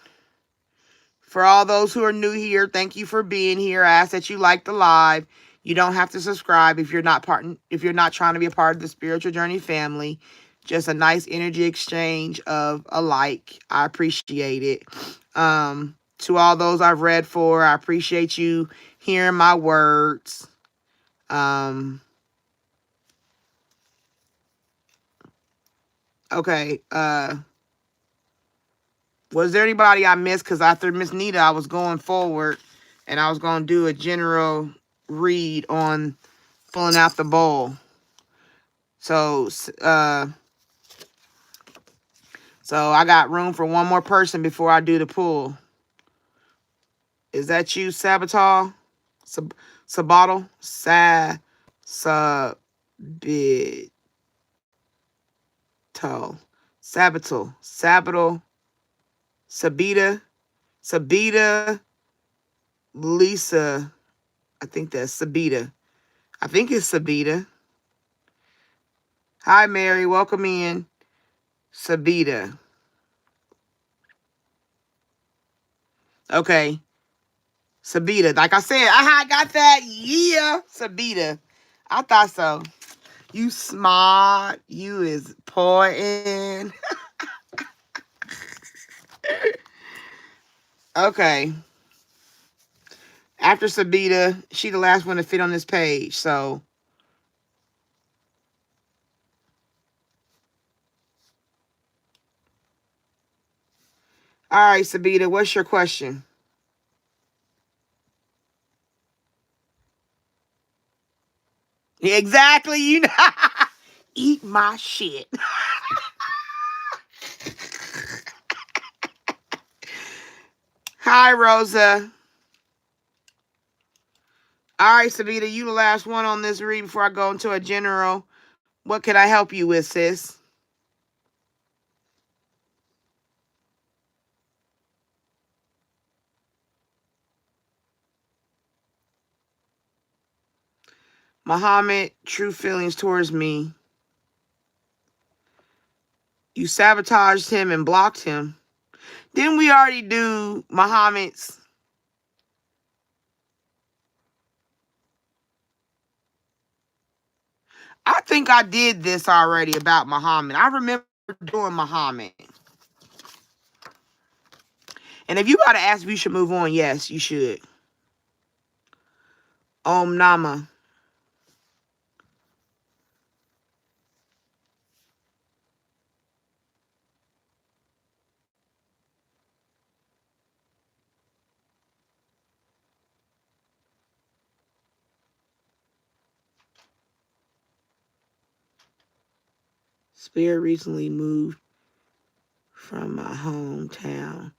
For all those who are new here, thank you for being here. I ask that you like the live. You don't have to subscribe if you're not trying to be a part of the Spiritual Journey family. Just a nice energy exchange of a like. I appreciate it. To all those I've read for, I appreciate you hearing my words. Okay. Was there anybody I missed? Because after Miss Nita, I was going forward, and I was going to do a general read on filling out the bowl. So I got room for one more person before I do the pull. Is that you, Sabatal? Sabatal? Sabital. Sabatal. Sabita. Lisa. I think that's Sabita. I think it's Sabita. Hi, Mary. Welcome in. Sabita. Okay. Sabita. Like I said, I got that. Yeah. Sabita. I thought so. You smart. You is important. Okay. After Sabita, she the last one to fit on this page. So, all right, Sabita, what's your question? Exactly. You know, eat my shit. Hi, Rosa. All right, Sabita, you the last one on this read before I go into a general. What can I help you with, sis? Muhammad, true feelings towards me. You sabotaged him and blocked him. Didn't we already do Muhammad's? I think I did this already about Muhammad. I remember doing Muhammad. And if you got to ask if you should move on, yes, you should. Om Nama. Spirit recently moved from my hometown.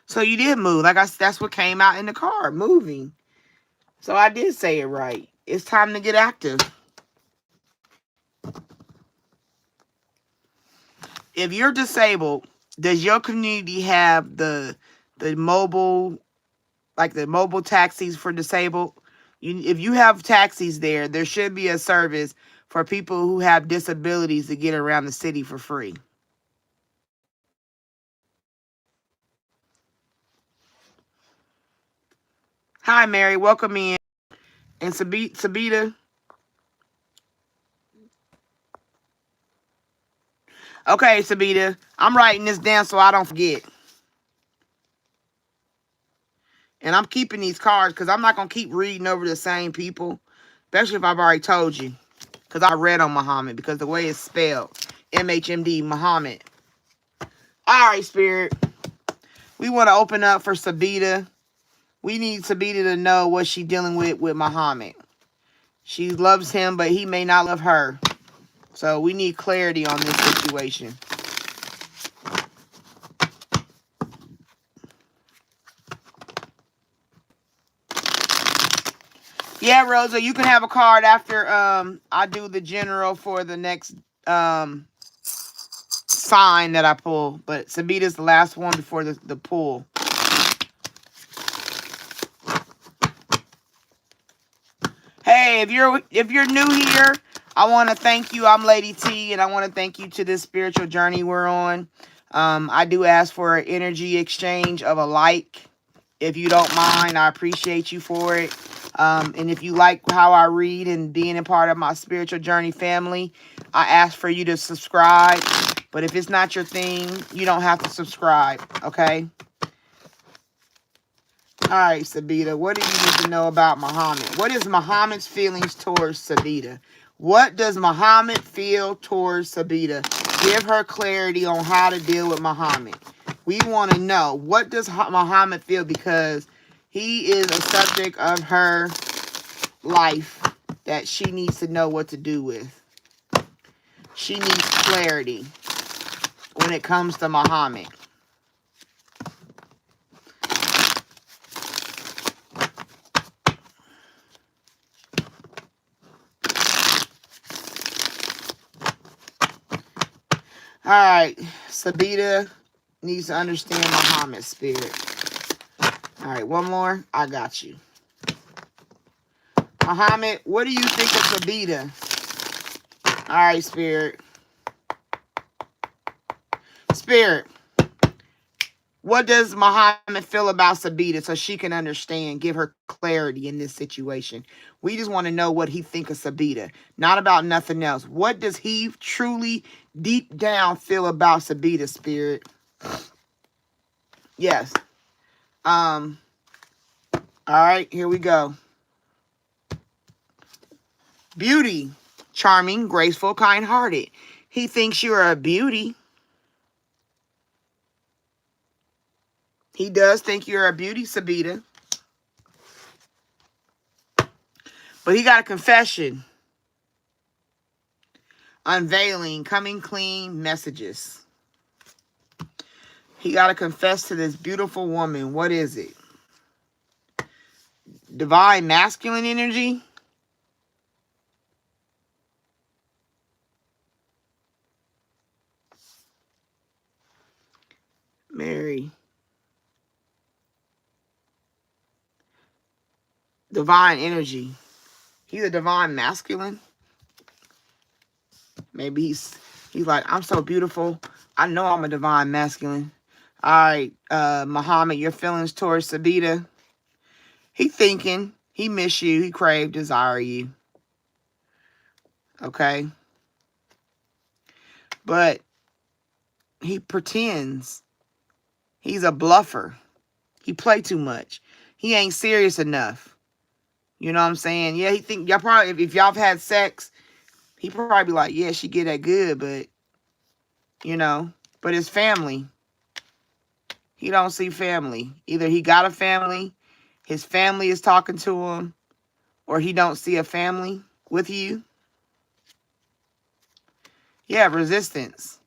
So you did move. That's what came out in the card, moving. So I did say it right. It's time to get active. If you're disabled, does your community have the mobile, like the mobile taxis for disabled? If you have taxis there should be a service for people who have disabilities to get around the city for free. Hi, Mary. Welcome in. And Sabita. Okay, Sabita. I'm writing this down so I don't forget. And I'm keeping these cards because I'm not going to keep reading over the same people, especially if I've already told you. Because I read on Muhammad because the way it's spelled. MHMD, Muhammad. All right, Spirit. We want to open up for Sabita. We need Sabita to know what she's dealing with Muhammad. She loves him, but he may not love her. So we need clarity on this situation. Yeah, Rosa, you can have a card after I do the general for the next sign that I pull. But Sabita's the last one before the pull. Hey, if you're new here, I want to thank you. I'm Lady T, and I want to thank you to this spiritual journey we're on. I do ask for an energy exchange of a like. If you don't mind, I appreciate you for it. And if you like how I read and being a part of my spiritual journey family, I ask for you to subscribe. But if it's not your thing, you don't have to subscribe, okay? All right, Sabita, what do you need to know about Muhammad? What is Muhammad's feelings towards Sabita? What does Muhammad feel towards Sabita? Give her clarity on how to deal with Muhammad. We want to know, what does Muhammad feel, because he is a subject of her life that she needs to know what to do with. She needs clarity when it comes to Muhammad. All right, Sabita needs to understand Muhammad's spirit. All right, one more. I got you. Muhammad, what do you think of Sabita? All right, Spirit. Spirit, what does Muhammad feel about Sabita so she can understand, give her clarity in this situation? We just want to know what he thinks of Sabita, not about nothing else. What does he truly, deep down, feel about Sabita, Spirit? Yes. All right, here we go. Beauty, charming, graceful, kind-hearted. He thinks you're a beauty. He does think you're a beauty, Sabita. But he got a confession. Unveiling, coming clean messages. He got to confess to this beautiful woman. What is it? Divine masculine energy? Mary. Divine energy. He's a divine masculine. Maybe he's like, I'm so beautiful. I know I'm a divine masculine. All right, Muhammad, your feelings towards Sabita. He thinking, he miss you, he crave, desire you. Okay? But he pretends. He's a bluffer. He play too much. He ain't serious enough. You know what I'm saying? Yeah, he think y'all probably, if y'all have had sex, he probably be like, yeah, she get that good, but, you know, but his family, he don't see family. Either he got a family, his family is talking to him, or he don't see a family with you. Yeah, resistance.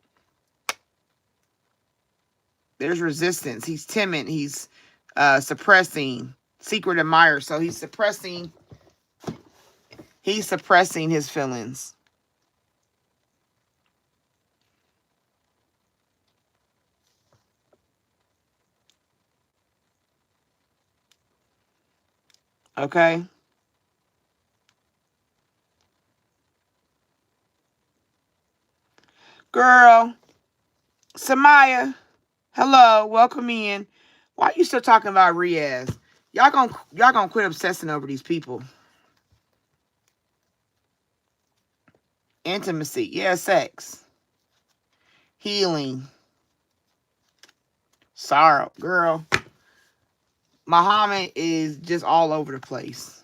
There's resistance. He's timid. He's suppressing, secret admirer. So he's suppressing his feelings. Okay? Girl, Samaya, hello, welcome in. Why are you still talking about Riaz? Y'all gonna quit obsessing over these people. Intimacy, yeah, sex, healing, sorrow. Girl, Muhammad is just all over the place.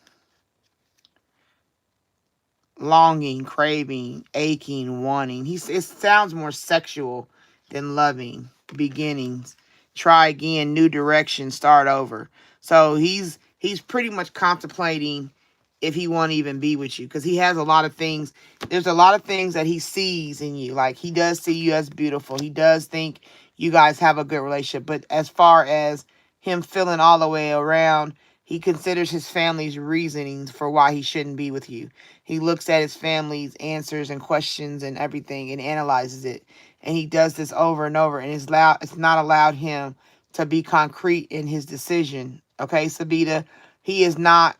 Longing, craving, aching, wanting. It sounds more sexual than loving. Beginnings. Try again, new direction, start over. So he's pretty much contemplating if he want to even be with you, because he has a lot of things. There's a lot of things that he sees in you. Like, he does see you as beautiful. He does think you guys have a good relationship. But as far as him feeling all the way around, he considers his family's reasonings for why he shouldn't be with you. He looks at his family's answers and questions and everything and analyzes it. And he does this over and over. And it's not allowed him to be concrete in his decision. Okay, Sabita? He is not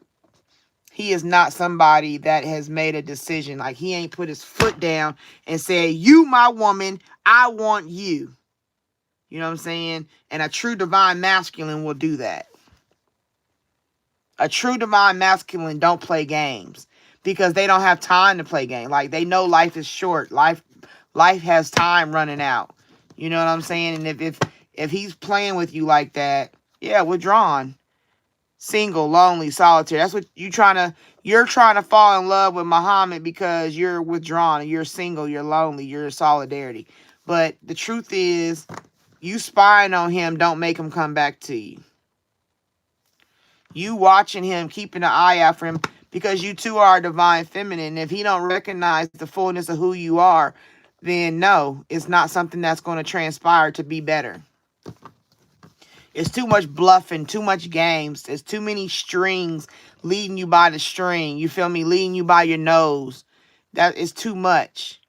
somebody that has made a decision. Like, he ain't put his foot down and said, you my woman, I want you. You know what I'm saying? And a true divine masculine will do that. A true divine masculine don't play games, because they don't have time to play games. Like, they know life is short. Life has time running out. You know what I'm saying? And if he's playing with you like that, yeah, withdrawn. Single, lonely, solitary. That's what you're trying to fall in love with Muhammad because you're withdrawn, you're single, you're lonely, you're in solidarity. But the truth is, you spying on him don't make him come back to you. You watching him, keeping an eye out for him, because you too are a divine feminine. If he don't recognize the fullness of who you are, then no, it's not something that's going to transpire to be better. It's too much bluffing, too much games. There's too many strings leading you by the string. You feel me? Leading you by your nose. That is too much.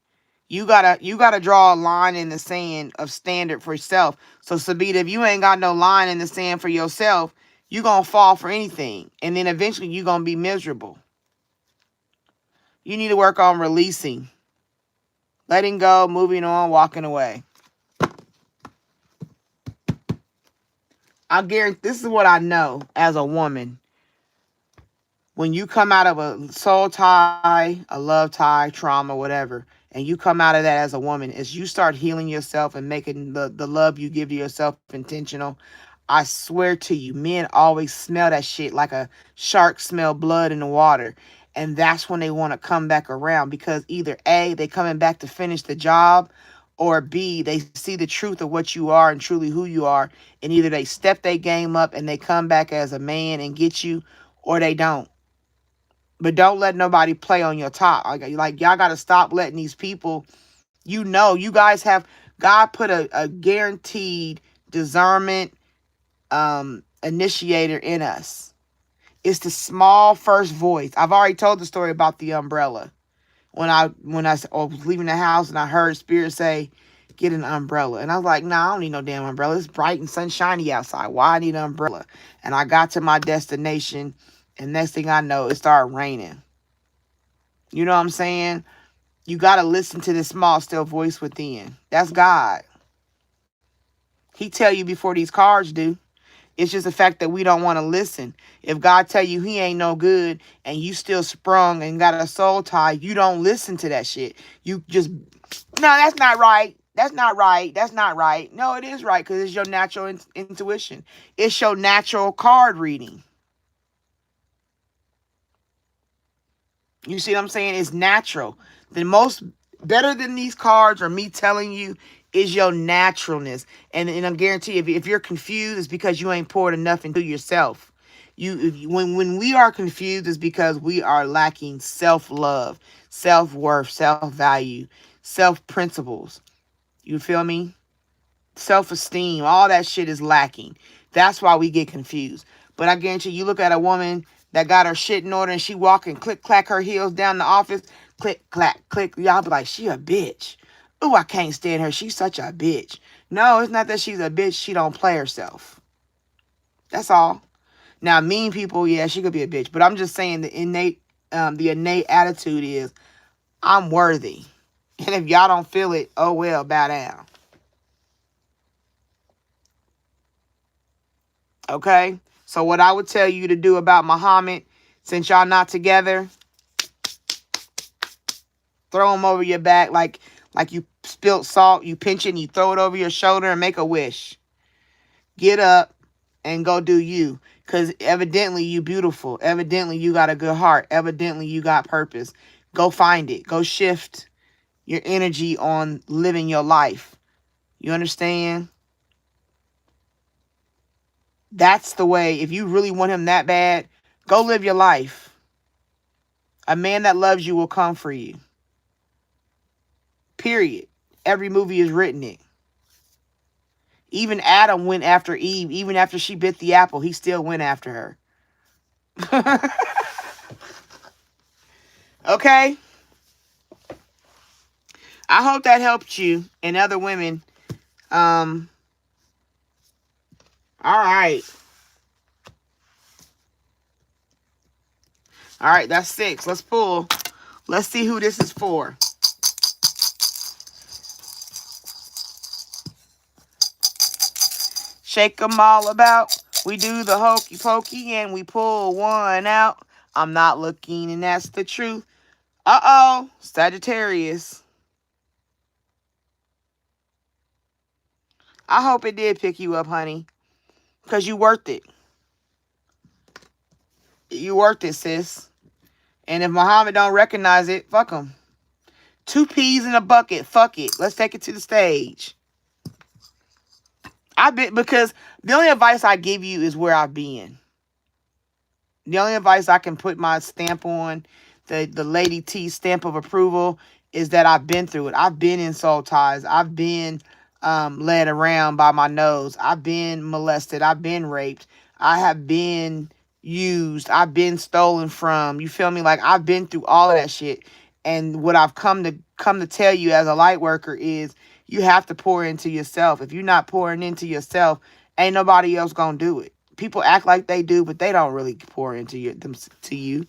You gotta draw a line in the sand of standard for yourself. So Sabita, if you ain't got no line in the sand for yourself, you gonna fall for anything. And then eventually you gonna be miserable. You need to work on releasing. Letting go, moving on, walking away. I guarantee this is what I know as a woman. When you come out of a soul tie, a love tie, trauma, whatever, and you come out of that as a woman, as you start healing yourself and making the love you give to yourself intentional, I swear to you, men always smell that shit like a shark smell blood in the water. And that's when they want to come back around, because either A, they coming back to finish the job, or B, they see the truth of what you are and truly who you are. And either they step their game up and they come back as a man and get you, or they don't. But don't let nobody play on your top. Like y'all got to stop letting these people, you guys have, God put a guaranteed discernment initiator in us. It's the small first voice. I've already told the story about the umbrella. When I was leaving the house and I heard Spirit say, get an umbrella. And I was like, nah, I don't need no damn umbrella. It's bright and sunshiny outside. Why I need an umbrella? And I got to my destination, and next thing I know, it started raining. You know what I'm saying? You got to listen to this small, still voice within. That's God. He tell you before these cards do. It's just the fact that we don't want to listen. If God tell you he ain't no good and you still sprung and got a soul tie, you don't listen to that shit. You just, no, that's not right. That's not right. That's not right. No, it is right, because it's your natural intuition. It's your natural card reading. You see what I'm saying? It's natural. The most better than these cards or me telling you is your naturalness. And I guarantee if you're confused, it's because you ain't poured enough into yourself. When we are confused, it's because we are lacking self-love, self-worth, self-value, self-principles. You feel me? Self-esteem, all that shit is lacking. That's why we get confused. But I guarantee you look at a woman that got her shit in order and she walking, click, clack her heels down the office, click, clack, click. Y'all be like, she a bitch. Ooh, I can't stand her. She's such a bitch. No, it's not that she's a bitch. She don't play herself. That's all. Now, mean people, yeah, she could be a bitch. But I'm just saying the innate attitude is, I'm worthy. And if y'all don't feel it, oh well, bow down. Okay? So what I would tell you to do about Muhammad, since y'all not together, throw him over your back like you spilt salt. You pinch it and you throw it over your shoulder and make a wish. Get up and go do you. Because evidently you beautiful. Evidently you got a good heart. Evidently you got purpose. Go find it. Go shift your energy on living your life. You understand? That's the way. If you really want him that bad, go live your life. A man that loves you will come for you. Period. Every movie has written it. Even Adam went after Eve. Even after she bit the apple, he still went after her. Okay? I hope that helped you and other women. All right. All right, that's 6. Let's pull. Let's see who this is for. Shake them all about. We do the hokey pokey and we pull one out. I'm not looking, and that's the truth. Uh-oh, Sagittarius. I hope it did pick you up, honey, because you worth it. You worked it, sis. And if Muhammad don't recognize it, fuck him. 2 peas in a bucket. Fuck it. Let's take it to the stage. Because the only advice I give you is where I've been. The only advice I can put my stamp on, the Lady T stamp of approval, is that I've been through it. I've been in soul ties. I've been led around by my nose. I've been molested. I've been raped. I have been used. I've been stolen from. You feel me? Like, I've been through all of that shit. And what I've come to tell you as a light worker is you have to pour into yourself. If you're not pouring into yourself, ain't nobody else gonna do it. People act like they do, but they don't really pour into you.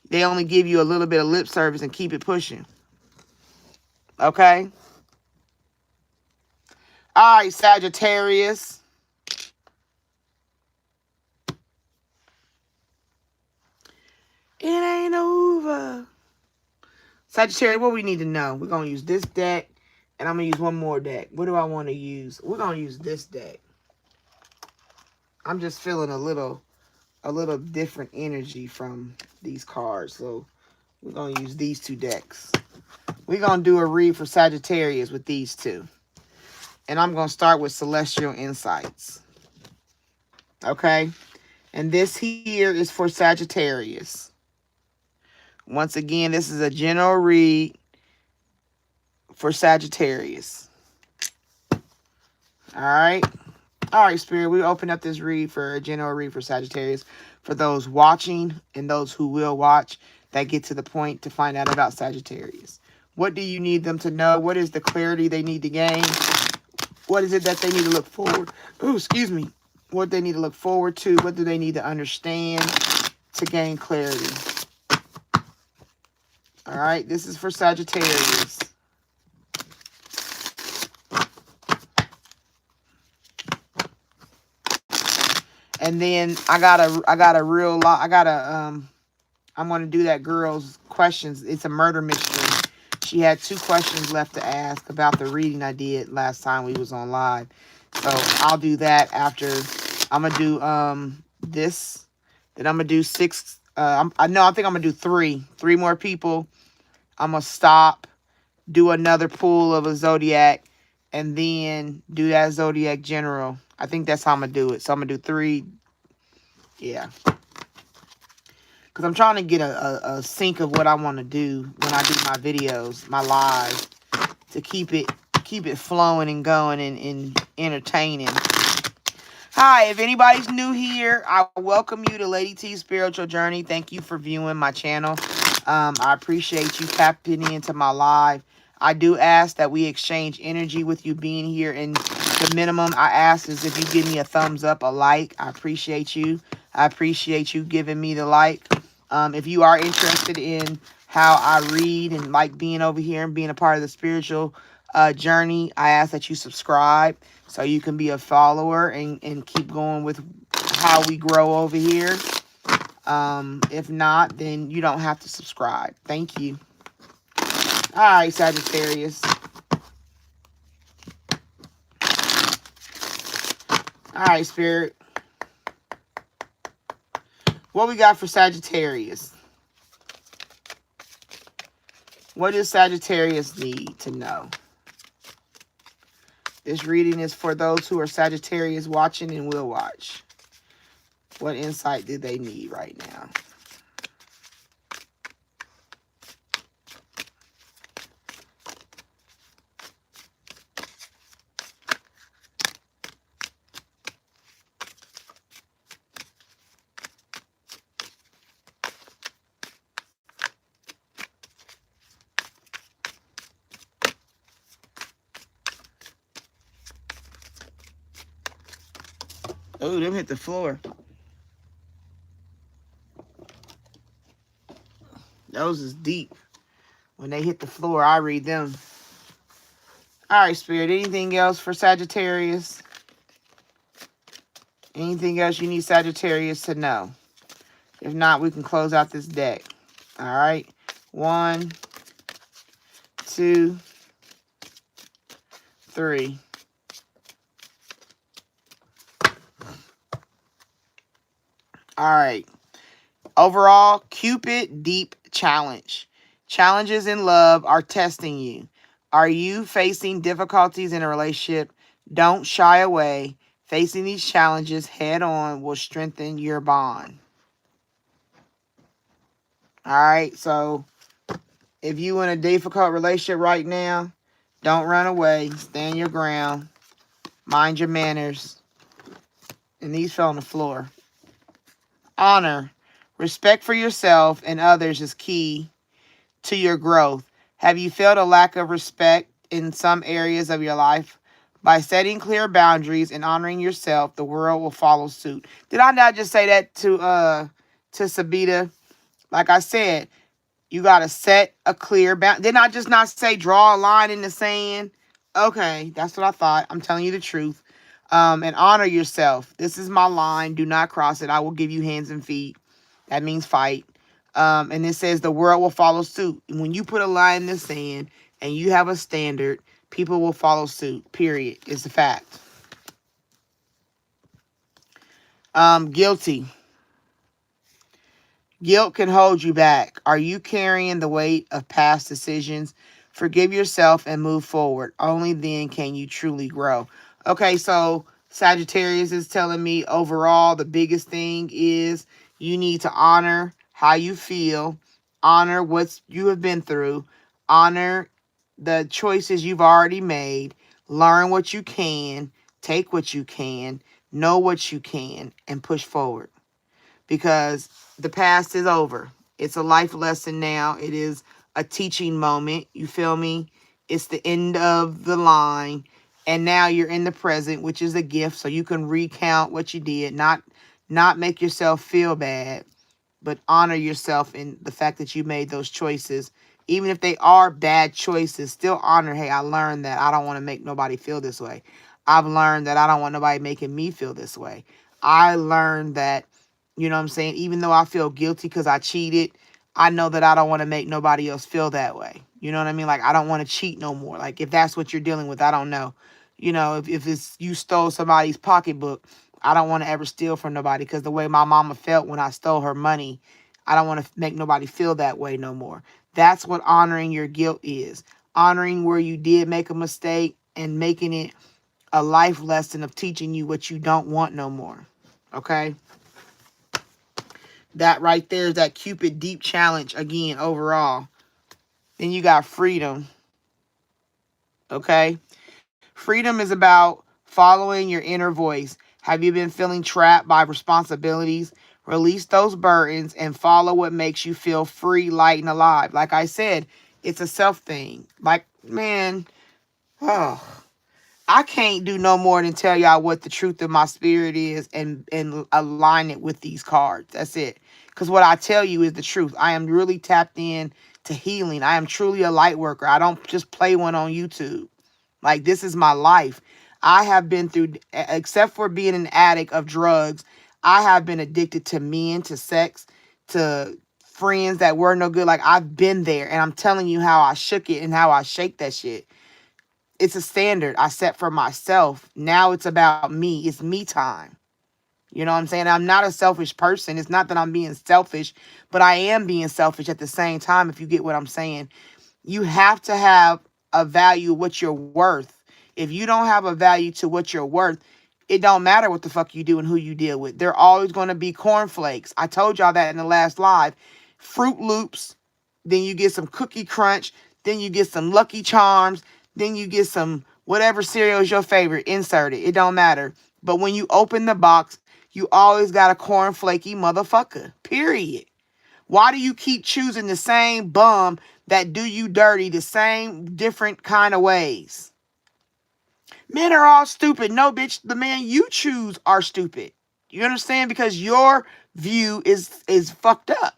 They only give you a little bit of lip service and keep it pushing. Okay? All right, Sagittarius. It ain't over. Sagittarius, what we need to know? We're going to use this deck, and I'm going to use one more deck. What do I want to use? We're going to use this deck. I'm just feeling a little different energy from these cards, so we're going to use these 2 decks. We're going to do a read for Sagittarius with these 2. And I'm going to start with Celestial Insights. Okay? And this here is for Sagittarius. Once again, this is a general read for Sagittarius. All right? All right, Spirit, we open up this read for a general read for Sagittarius. For those watching and those who will watch that get to the point to find out about Sagittarius. What do you need them to know? What is the clarity they need to gain? What is it that they need to look forward? Oh, excuse me. What they need to look forward to? What do they need to understand to gain clarity? All right, this is for Sagittarius. And then I'm going to do that girl's questions. It's a murder mystery. She had 2 questions left to ask about the reading I did last time we was on live. So I'll do that after. I'm going to do this. Then I'm going to do 6. I think I'm going to do 3. 3 more people. I'm going to stop, do another pull of a Zodiac, and then do that Zodiac General. I think that's how I'm going to do it. So I'm going to do 3. Yeah. Because I'm trying to get a sync of what I want to do when I do my videos, my lives, to keep it flowing and going and entertaining. Hi, if anybody's new here, I welcome you to Lady T's Spiritual Journey. Thank you for viewing my channel. I appreciate you tapping into my live. I do ask that we exchange energy with you being here, and the minimum I ask is if you give me a thumbs up, a like. I appreciate you. I appreciate you giving me the like. If you are interested in how I read and like being over here and being a part of the spiritual journey, I ask that you subscribe so you can be a follower and keep going with how we grow over here. If not, then you don't have to subscribe. Thank you. All right, Sagittarius. All right, Spirit. What we got for Sagittarius? What does Sagittarius need to know? This reading is for those who are Sagittarius watching and will watch. What insight do they need right now? Oh, them hit the floor. Those is deep. When they hit the floor, I read them. All right, Spirit. Anything else for Sagittarius? Anything else you need Sagittarius to know? If not, we can close out this deck. All right. 1, 2, 3. All right. Overall, Cupid Deep Challenge. Challenges in love are testing you. Are you facing difficulties in a relationship? Don't shy away. Facing these challenges head on will strengthen your bond. All right, so if you in a difficult relationship right now, don't run away. Stand your ground. Mind your manners. And these fell on the floor. Honor. Respect for yourself and others is key to your growth. Have you felt a lack of respect in some areas of your life? By setting clear boundaries and honoring yourself, the world will follow suit. Did I not just say that to Sabita? Like I said, you got to set a clear boundary. Didn't I just not say draw a line in the sand? Okay, that's what I thought. I'm telling you the truth. And honor yourself. This is my line. Do not cross it. I will give you hands and feet. That means fight. And it says the world will follow suit. When you put a line in the sand and you have a standard, people will follow suit. Period. It's a fact. Guilty. Guilt can hold you back. Are you carrying the weight of past decisions? Forgive yourself and move forward. Only then can you truly grow. Okay, so Sagittarius is telling me overall the biggest thing is you need to honor how you feel, honor what you have been through, honor the choices you've already made, learn what you can, take what you can, know what you can, and push forward because the past is over. It's a life lesson now. It is a teaching moment. You feel me? It's the end of the line. And now you're in the present, which is a gift. So you can recount what you did, not make yourself feel bad, but honor yourself in the fact that you made those choices. Even if they are bad choices, still honor, hey, I learned that I don't want to make nobody feel this way. I've learned that I don't want nobody making me feel this way. I learned that, you know what I'm saying, even though I feel guilty because I cheated, I know that I don't want to make nobody else feel that way. You know what I mean? Like, I don't want to cheat no more. Like, if that's what you're dealing with, I don't know. You know, if it's you stole somebody's pocketbook, I don't want to ever steal from nobody because the way my mama felt when I stole her money, I don't want to make nobody feel that way no more. That's what honoring your guilt is. Honoring where you did make a mistake and making it a life lesson of teaching you what you don't want no more. Okay? That right there is that Cupid Deep Challenge again overall. Then you got freedom. Okay? Freedom is about following your inner voice. Have you been feeling trapped by responsibilities? Release those burdens and follow what makes you feel free, light, and alive. Like I said, it's a self thing. Like, man, oh, I can't do no more than tell y'all what the truth of my spirit is and align it with these cards. That's it. Because what I tell you is the truth. I am really tapped in to healing. I am truly a light worker. I don't just play one on YouTube. Like, this is my life. I have been through, except for being an addict of drugs, I have been addicted to men, to sex, to friends that were no good. Like, I've been there, and I'm telling you how I shook it and how I shake that shit. It's a standard I set for myself. Now it's about me. It's me time. You know what I'm saying? I'm not a selfish person. It's not that I'm being selfish, but I am being selfish at the same time, if you get what I'm saying. You have to have a value of what you're worth. If you don't have a value to what you're worth, it don't matter what the fuck you do and who you deal with. They're always going to be cornflakes. I told y'all that in the last live. Fruit Loops, then you get some Cookie Crunch, then you get some Lucky Charms, then you get some whatever cereal is your favorite. Insert it. It don't matter. But when you open the box, you always got a cornflakey motherfucker. Period. Why do you keep choosing the same bum that do you dirty the same different kind of ways? Men are all stupid. No, bitch, the man you choose are stupid. You understand? Because your view is fucked up.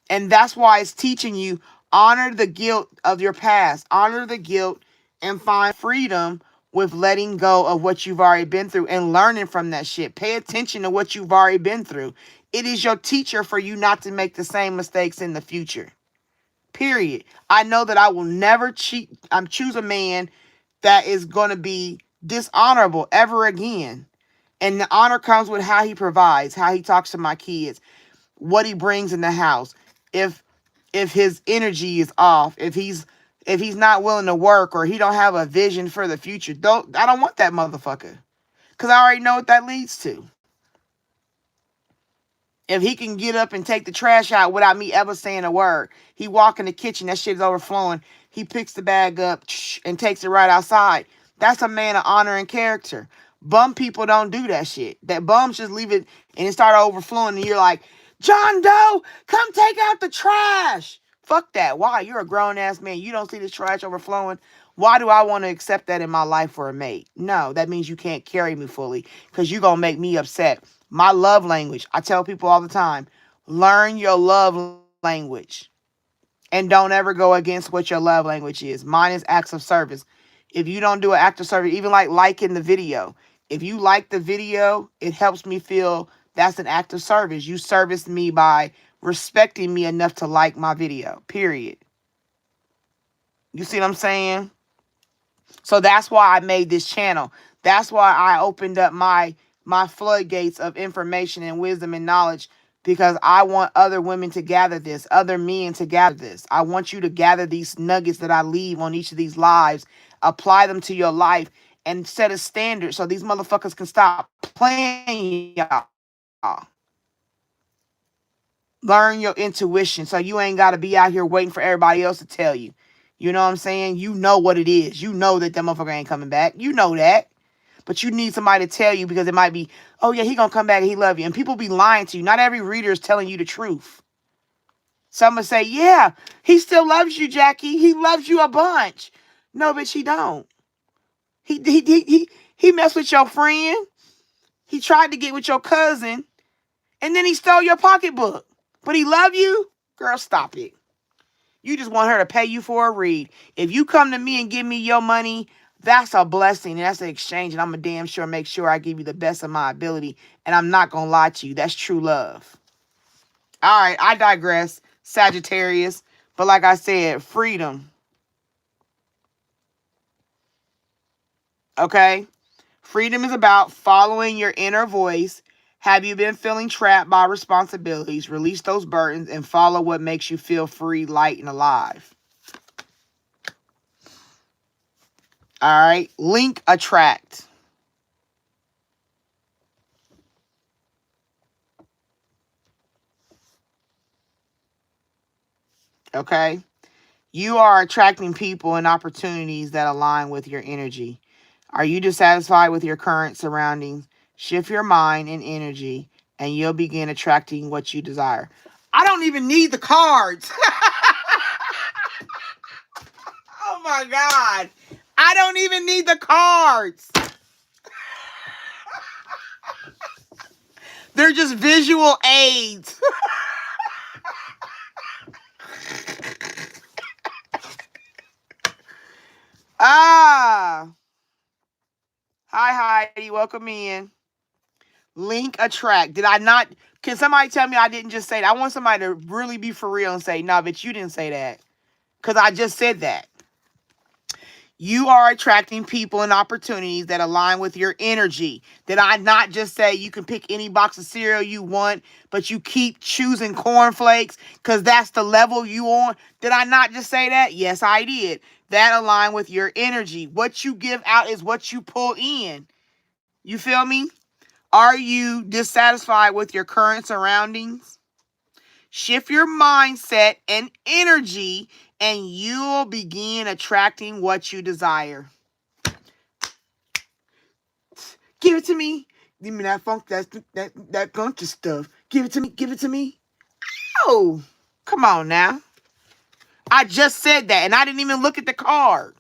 And that's why it's teaching you honor the guilt of your past. Honor the guilt and find freedom with letting go of what you've already been through and learning from that shit. Pay attention to what you've already been through. It is your teacher for you not to make the same mistakes in the future. Period. I know that I will never cheat. Choose a man that is going to be dishonorable ever again. And the honor comes with how he provides, how he talks to my kids. what he brings in the house. If his energy is off, if he's not willing to work, or he don't have a vision for the future, I don't want that motherfucker. Because I already know what that leads to. If he can get up and take the trash out without me ever saying a word, he walk in the kitchen, that shit is overflowing. He picks the bag up and takes it right outside. That's a man of honor and character. Bum people don't do that shit. That bums just leave it and it start overflowing and you're like, John Doe, come take out the trash. Fuck that. Why? You're a grown-ass man. You don't see the trash overflowing. Why do I want to accept that in my life for a mate? No, that means you can't carry me fully because you're going to make me upset. My love language, I tell people all the time, learn your love language and don't ever go against what your love language is. Mine is acts of service. If you don't do an act of service, even like liking the video, if you like the video, it helps me feel that's an act of service. You service me by respecting me enough to like my video, period. You see what I'm saying? So that's why I made this channel. That's why I opened up my floodgates of information and wisdom and knowledge, because I want other women to gather this, other men to gather this. I want you to gather these nuggets that I leave on each of these lives, apply them to your life, and set a standard so these motherfuckers can stop playing y'all. Learn your intuition so you ain't got to be out here waiting for everybody else to tell you. You know what I'm saying? You know what it is. You know that motherfucker ain't coming back. You know that. But you need somebody to tell you, because it might be, oh yeah, he gonna come back and he love you. And people be lying to you. Not every reader is telling you the truth. Some will say, yeah, he still loves you, Jackie. He loves you a bunch. No, bitch, he don't. He messed with your friend. He tried to get with your cousin. And then he stole your pocketbook. But he love you? Girl, stop it. You just want her to pay you for a read. If you come to me and give me your money, that's a blessing. And that's an exchange. And I'm going to damn sure make sure I give you the best of my ability. And I'm not going to lie to you. That's true love. All right, I digress, Sagittarius. But like I said, freedom. Okay? Freedom is about following your inner voice. Have you been feeling trapped by responsibilities? Release those burdens and follow what makes you feel free, light, and alive. All right. Link, attract. Okay. You are attracting people and opportunities that align with your energy. Are you dissatisfied with your current surroundings? Shift your mind and energy, and you'll begin attracting what you desire. I don't even need the cards. Oh my God. I don't even need the cards. They're just visual aids. Ah. Hi, Heidi. Welcome in. Link, attract. Did I not? Can somebody tell me I didn't just say that? I want somebody to really be for real and say, no, bitch, you didn't say that. Because I just said that. You are attracting people and opportunities that align with your energy. Did I not just say you can pick any box of cereal you want, but you keep choosing cornflakes because that's the level you on? Did I not just say that? Yes, I did. That align with your energy. What you give out is what you pull in. You feel me? Are you dissatisfied with your current surroundings? Shift your mindset and energy, and you'll begin attracting what you desire. Give it to me. Give me that funk, that guncha stuff. Give it to me. Give it to me. Oh, come on now. I just said that, and I didn't even look at the card.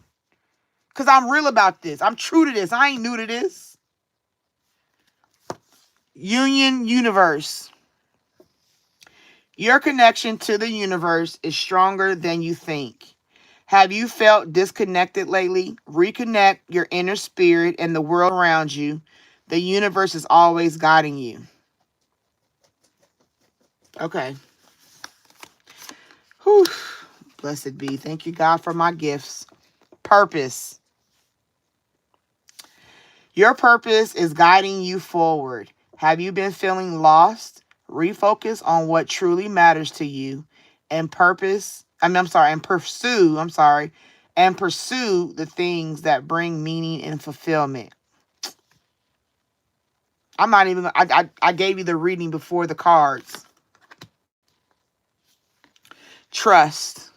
Because I'm real about this. I'm true to this. I ain't new to this. Universe. Your connection to the universe is stronger than you think. Have you felt disconnected lately? Reconnect your inner spirit and the world around you. The universe is always guiding you. Okay. Whew. Blessed be. Thank you, God, for my gifts. Purpose. Your purpose is guiding you forward. Have you been feeling lost? Refocus on what truly matters to you and pursue the things that bring meaning and fulfillment. I'm not even, I gave you the reading before the cards. Trust.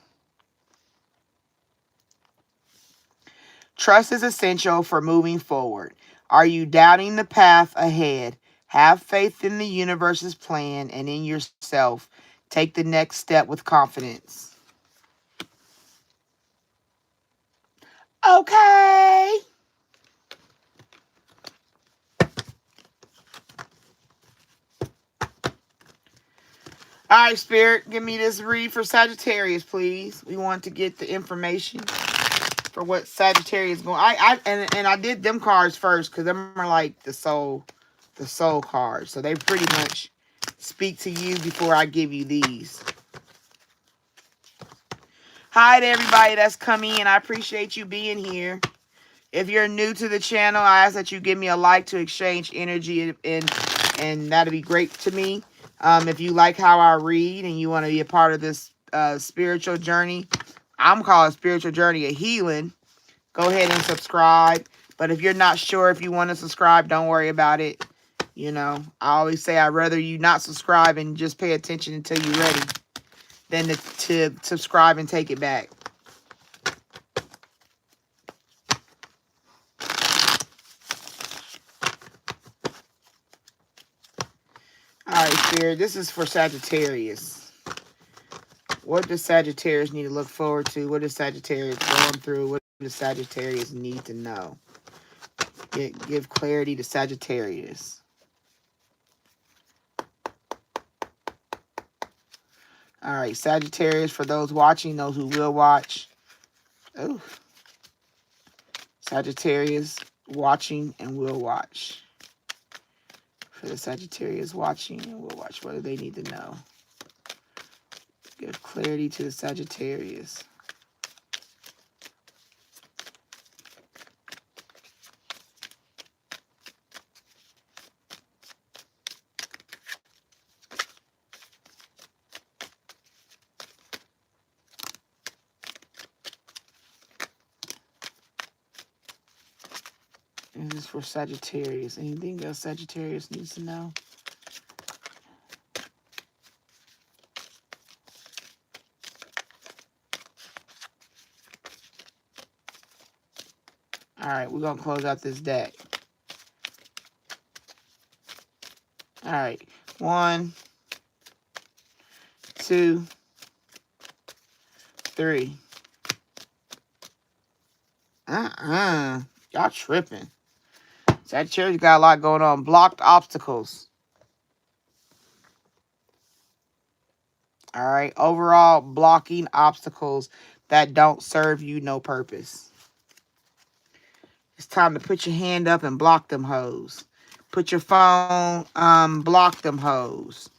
Trust is essential for moving forward. Are you doubting the path ahead? Have faith in the universe's plan and in yourself. Take the next step with confidence. Okay. All right, Spirit, give me this read for Sagittarius, please. We want to get the information for what Sagittarius is going. I did them cards first because them are like the soul cards. So they pretty much speak to you before I give you these. Hi to everybody that's coming in. I appreciate you being here. If you're new to the channel, I ask that you give me a like to exchange energy, and that'll be great to me. If you like how I read and you want to be a part of this spiritual journey, I'm calling spiritual journey a healing. Go ahead and subscribe. But if you're not sure if you want to subscribe, don't worry about it. You know, I always say I'd rather you not subscribe and just pay attention until you're ready than to subscribe and take it back. All right, Spirit, this is for Sagittarius. What does Sagittarius need to look forward to? What is Sagittarius going through? What does Sagittarius need to know? Give clarity to Sagittarius. All right, Sagittarius, for those watching, those who will watch. Oh, Sagittarius watching and will watch. For the Sagittarius watching and will watch, what do they need to know? Give clarity to the Sagittarius. And this is for Sagittarius. Anything else Sagittarius needs to know? All right, we're going to close out this deck. All right. 1, 2, 3. Y'all tripping. Sagittarius got a lot going on. Blocked obstacles. All right. Overall, blocking obstacles that don't serve you no purpose. It's time to put your hand up and block them hoes. Put your phone, block them hoes.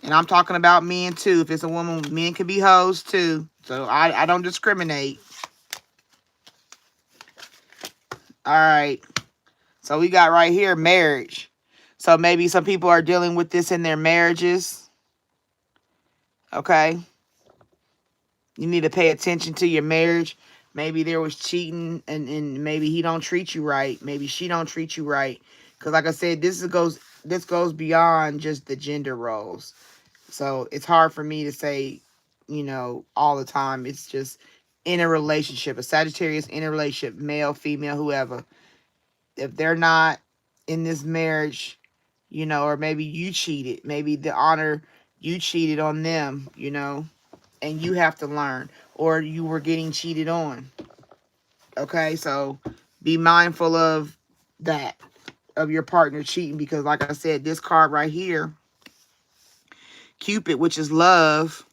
And I'm talking about men too. If it's a woman, men can be hoes too. So I don't discriminate. All right. So we got right here marriage. So maybe some people are dealing with this in their marriages. Okay. You need to pay attention to your marriage. Maybe there was cheating and maybe he don't treat you right. Maybe she don't treat you right. Because like I said, this goes beyond just the gender roles. So it's hard for me to say, you know, all the time. It's just in a relationship. A Sagittarius in a relationship, male, female, whoever. If they're not in this marriage, you know, or maybe you cheated. Maybe you cheated on them, you know, and you have to learn. Or you were getting cheated on. Okay, so be mindful of that, of your partner cheating. Because like I said, this card right here, Cupid, which is love.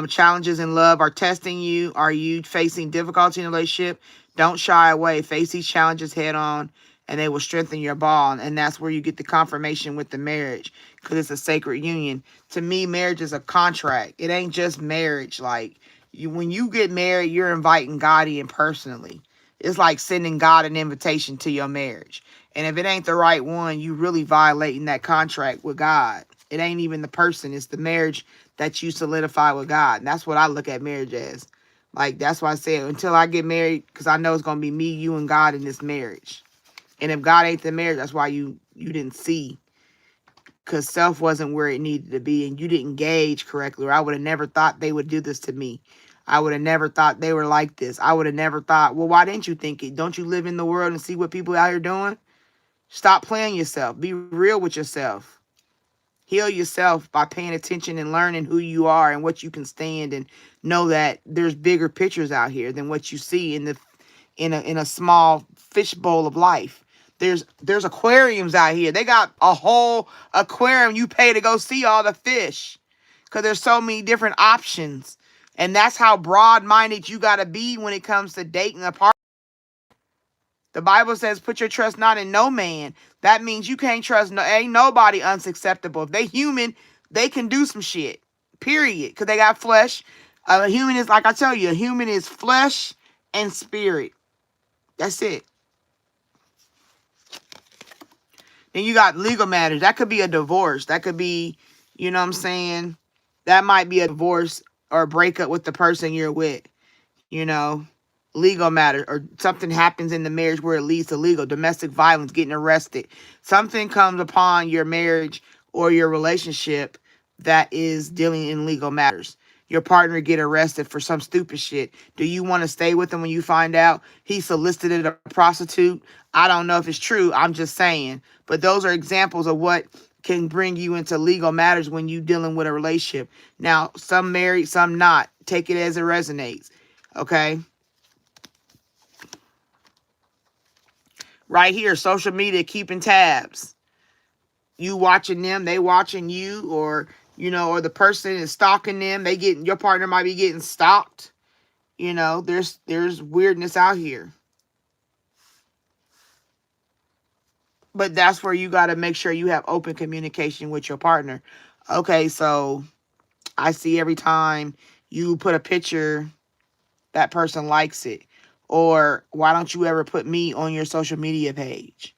Challenges in love are testing you. Are you facing difficulty in a relationship? Don't shy away. Face these challenges head on, and they will strengthen your bond. And that's where you get the confirmation with the marriage, because it's a sacred union. To me, marriage is a contract. It ain't just marriage. Like, when you get married, you're inviting God in personally. It's like sending God an invitation to your marriage. And if it ain't the right one, you really violating that contract with God. It ain't even the person. It's the marriage that you solidify with God. And that's what I look at marriage as. Like, that's why I said until I get married, because I know it's going to be me, you, and God in this marriage. And if God ain't the marriage, that's why you didn't see. Because self wasn't where it needed to be. And you didn't gauge correctly. Or I would have never thought they would do this to me. I would have never thought they were like this. I would have never thought, well, why didn't you think it? Don't you live in the world and see what people out here doing? Stop playing yourself. Be real with yourself. Heal yourself by paying attention and learning who you are and what you can stand, and know that there's bigger pictures out here than what you see in a small fishbowl of life. There's aquariums out here. They got a whole aquarium you pay to go see all the fish, because there's so many different options. And that's how broad-minded you got to be when it comes to dating a partner. The Bible says, put your trust not in no man. That means you can't trust, ain't nobody unsusceptible. If they human, they can do some shit, period, because they got flesh. A human is, like I tell you, a human is flesh and spirit. That's it. Then you got legal matters. That could be a divorce. That could be, you know what I'm saying? That might be a divorce or a breakup with the person you're with. You know, legal matter, or something happens in the marriage where it leads to legal, domestic violence, getting arrested. Something comes upon your marriage or your relationship that is dealing in legal matters. Your partner get arrested for some stupid shit. Do you want to stay with him when you find out he solicited a prostitute? I don't know if it's true. I'm just saying. But those are examples of what can bring you into legal matters when you dealing with a relationship. Now, some married, some not. Take it as it resonates. Okay. Right here, social media, keeping tabs. You watching them, they watching you, or, you know, or the person is stalking them. Your partner might be getting stalked. You know, there's weirdness out here. But that's where you got to make sure you have open communication with your partner. Okay, so I see every time you put a picture, that person likes it. Or why don't you ever put me on your social media page?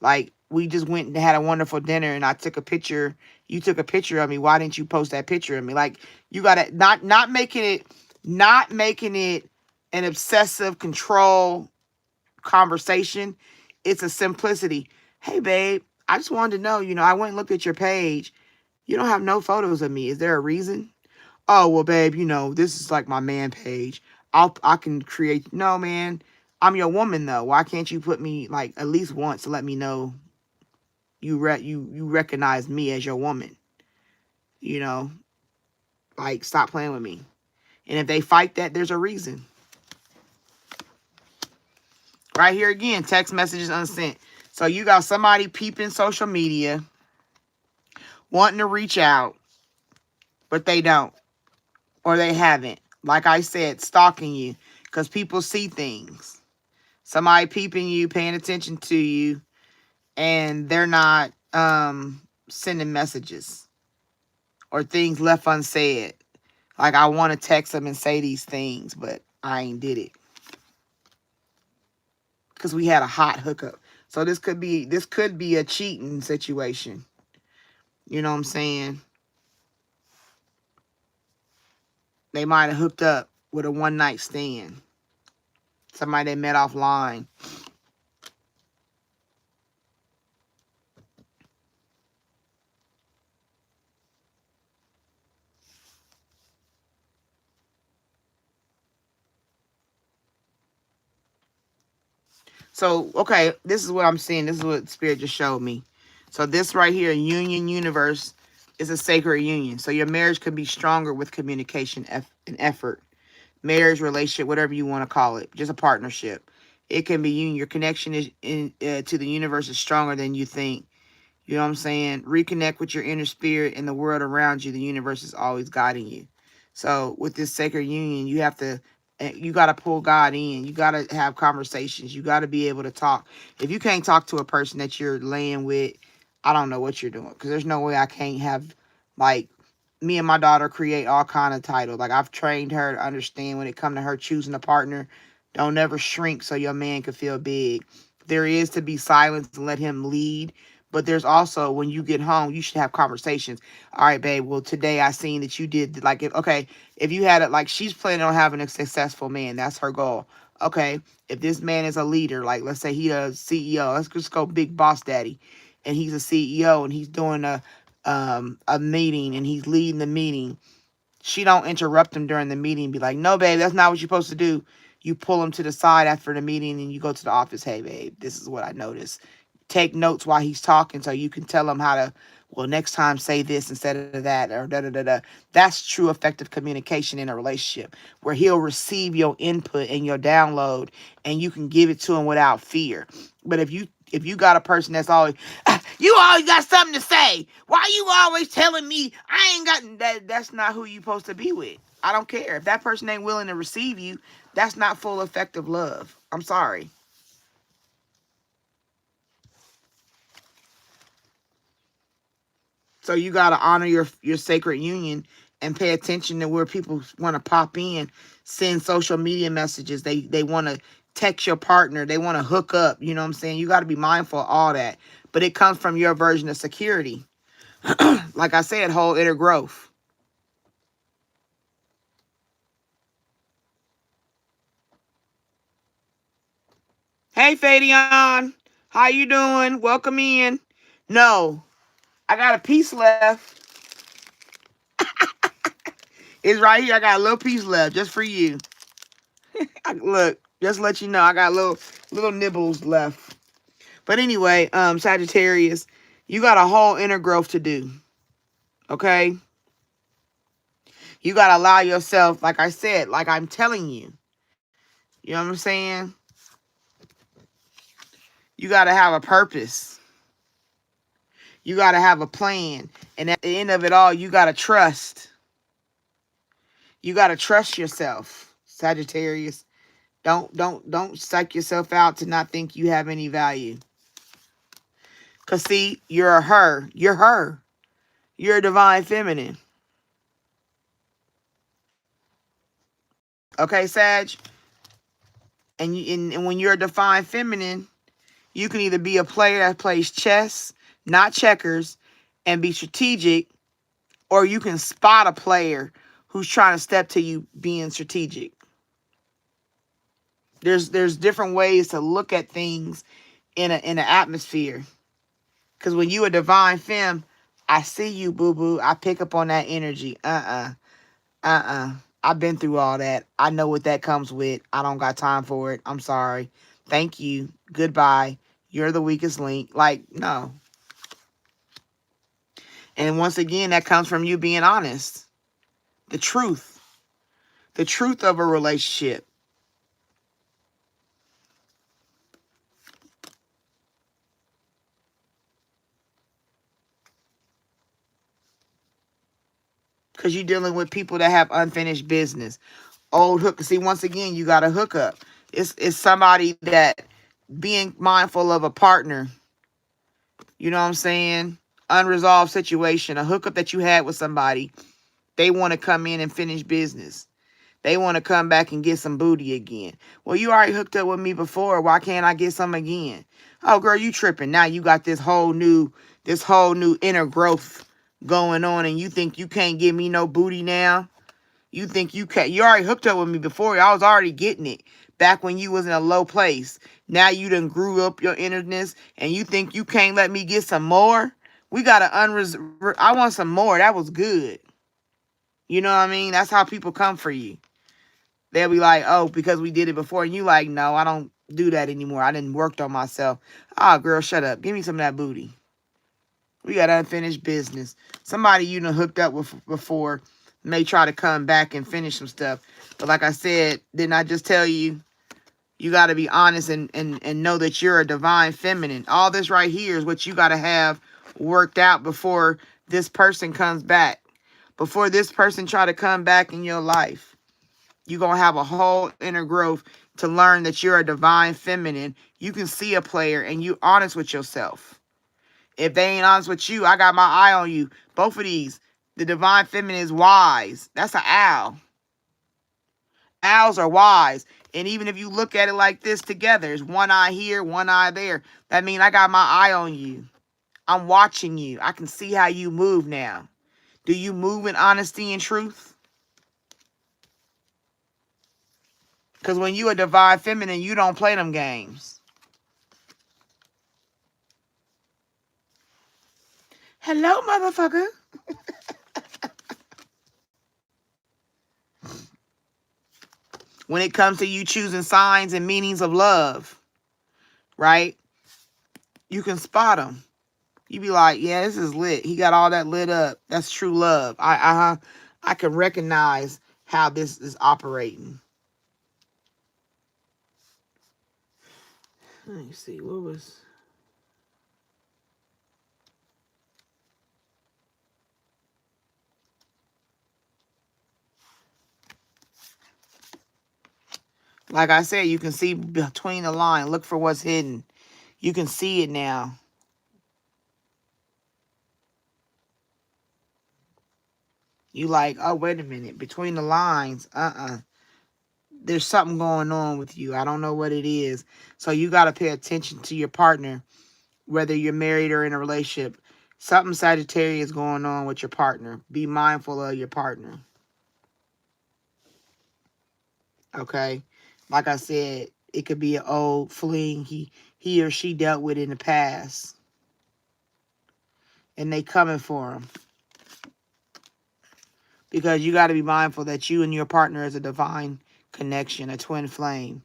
Like, we just went and had a wonderful dinner and I took a picture. You took a picture of me. Why didn't you post that picture of me? Like, you gotta not making it an obsessive control conversation. It's a simplicity. Hey babe, I just wanted to know, I went and looked at your page. You don't have no photos of me. Is there a reason? Oh, well, babe, this is like my man page. I can create. No, man, I'm your woman though. Why can't you put me like at least once to let me know you recognize me as your woman? You know, like, stop playing with me. And if they fight that, there's a reason. Right here again, text messages unsent. So you got somebody peeping social media, wanting to reach out, but they don't. Or they haven't. Like I said, stalking you. Because people see things. Somebody peeping you, paying attention to you, and they're not sending messages. Or things left unsaid. Like, I want to text them and say these things, but I ain't did it. Because we had a hot hookup. So this could be a cheating situation. You know what I'm saying? They might have hooked up with a one-night stand. Somebody they met offline. So, okay, this is what I'm seeing. This is what Spirit just showed me. So this right here, union universe, is a sacred union. So your marriage could be stronger with communication and effort. Marriage, relationship, whatever you want to call it. Just a partnership. It can be union. Your connection to the universe is stronger than you think. You know what I'm saying? Reconnect with your inner spirit and the world around you. The universe is always guiding you. So with this sacred union, you got to pull God in. You got to have conversations. You got to be able to talk. If you can't talk to a person that you're laying with, I don't know what you're doing. Because there's no way I can't have, like, me and my daughter create all kind of titles. Like, I've trained her to understand when it comes to her choosing a partner, don't ever shrink so your man can feel big. There is to be silence and let him lead. But there's also, when you get home, you should have conversations. All right, babe, well, today I seen that you did, like, okay, if you had it, like, she's planning on having a successful man. That's her goal. Okay, if this man is a leader, like, let's say he a CEO, let's just go big boss daddy, and he's a CEO, and he's doing a meeting, and he's leading the meeting. She don't interrupt him during the meeting and be like, no, babe, that's not what you're supposed to do. You pull him to the side after the meeting and you go to the office. Hey, babe, this is what I noticed. Take notes while he's talking so you can tell him how to, well, next time say this instead of that, or da da da da. That's true effective communication in a relationship, where he'll receive your input and your download and you can give it to him without fear. But if you got a person that's always, you always got something to say. Why you always telling me I ain't got that? That's not who you supposed to be with. I don't care. If that person ain't willing to receive you, that's not full effective love. I'm sorry. So you got to honor your sacred union and pay attention to where people want to pop in, send social media messages. They want to text your partner. They want to hook up. You know what I'm saying? You got to be mindful of all that. But it comes from your version of security. Like I said, whole inner growth. Hey, Fabian. How you doing? Welcome in. No, I got a piece left. It's right here. I got a little piece left just for you. Look, just to let you know, I got little nibbles left. But anyway, Sagittarius, you got a whole inner growth to do. Okay? You got to allow yourself, like I said, like I'm telling you. You know what I'm saying? You got to have a purpose. You got to have a plan. And at the end of it all, you got to trust. You got to trust yourself, Sagittarius. Don't psych yourself out to not think you have any value. Because, see, you're a her. You're her. You're a divine feminine. Okay, Sag? And when you're a divine feminine, you can either be a player that plays chess, not checkers, and be strategic, or you can spot a player who's trying to step to you being strategic. There's different ways to look at things in an atmosphere. Because when you a divine femme, I see you, boo-boo. I pick up on that energy. I've been through all that. I know what that comes with. I don't got time for it. I'm sorry. Thank you. Goodbye. You're the weakest link. Like, no. And once again, that comes from you being honest. The truth. The truth of a relationship. Because you're dealing with people that have unfinished business. Old hook. See, once again, you got a hookup. It's somebody that being mindful of a partner. You know what I'm saying? Unresolved situation. A hookup that you had with somebody. They want to come in and finish business. They want to come back and get some booty again. Well, you already hooked up with me before. Why can't I get some again? Oh, girl, you tripping. Now you got this whole new inner growth going on, and you think you can't give me no booty now? You think you can't? You already hooked up with me before. I was already getting it back when you was in a low place. Now you done grew up your innerness, and you think you can't let me get some more? We got to I want some more. That was good. You know what I mean? That's how people come for you. They'll be like, oh, because we did it before. And you like, no, I don't do that anymore. I didn't work on myself. Oh, girl, shut up. Give me some of that booty. We got unfinished business. Somebody you done hooked up with before may try to come back and finish some stuff. But like I said, didn't I just tell you, you got to be honest and know that you're a divine feminine. All this right here is what you got to have worked out before this person comes back. Before this person try to come back in your life. You're going to have a whole inner growth to learn that you're a divine feminine. You can see a player and you honest with yourself. If they ain't honest with you, I got my eye on you. Both of these. The divine feminine is wise. That's an owl. Owls are wise. And even if you look at it like this together, it's one eye here, one eye there. That means I got my eye on you. I'm watching you. I can see how you move now. Do you move in honesty and truth? Because when you a divine feminine, you don't play them games. Hello, motherfucker. When it comes to you choosing signs and meanings of love, right? You can spot them. You be like, yeah, this is lit. He got all that lit up. That's true love. I can recognize how this is operating. Let me see. What was... Like I said, you can see between the line. Look for what's hidden. You can see it now. You like, oh, wait a minute. Between the lines, there's something going on with you. I don't know what it is. So you got to pay attention to your partner, whether you're married or in a relationship. Something Sagittarius going on with your partner. Be mindful of your partner. Okay? Like I said, it could be an old fling he or she dealt with in the past. And they coming for him. Because you got to be mindful that you and your partner is a divine connection, a twin flame.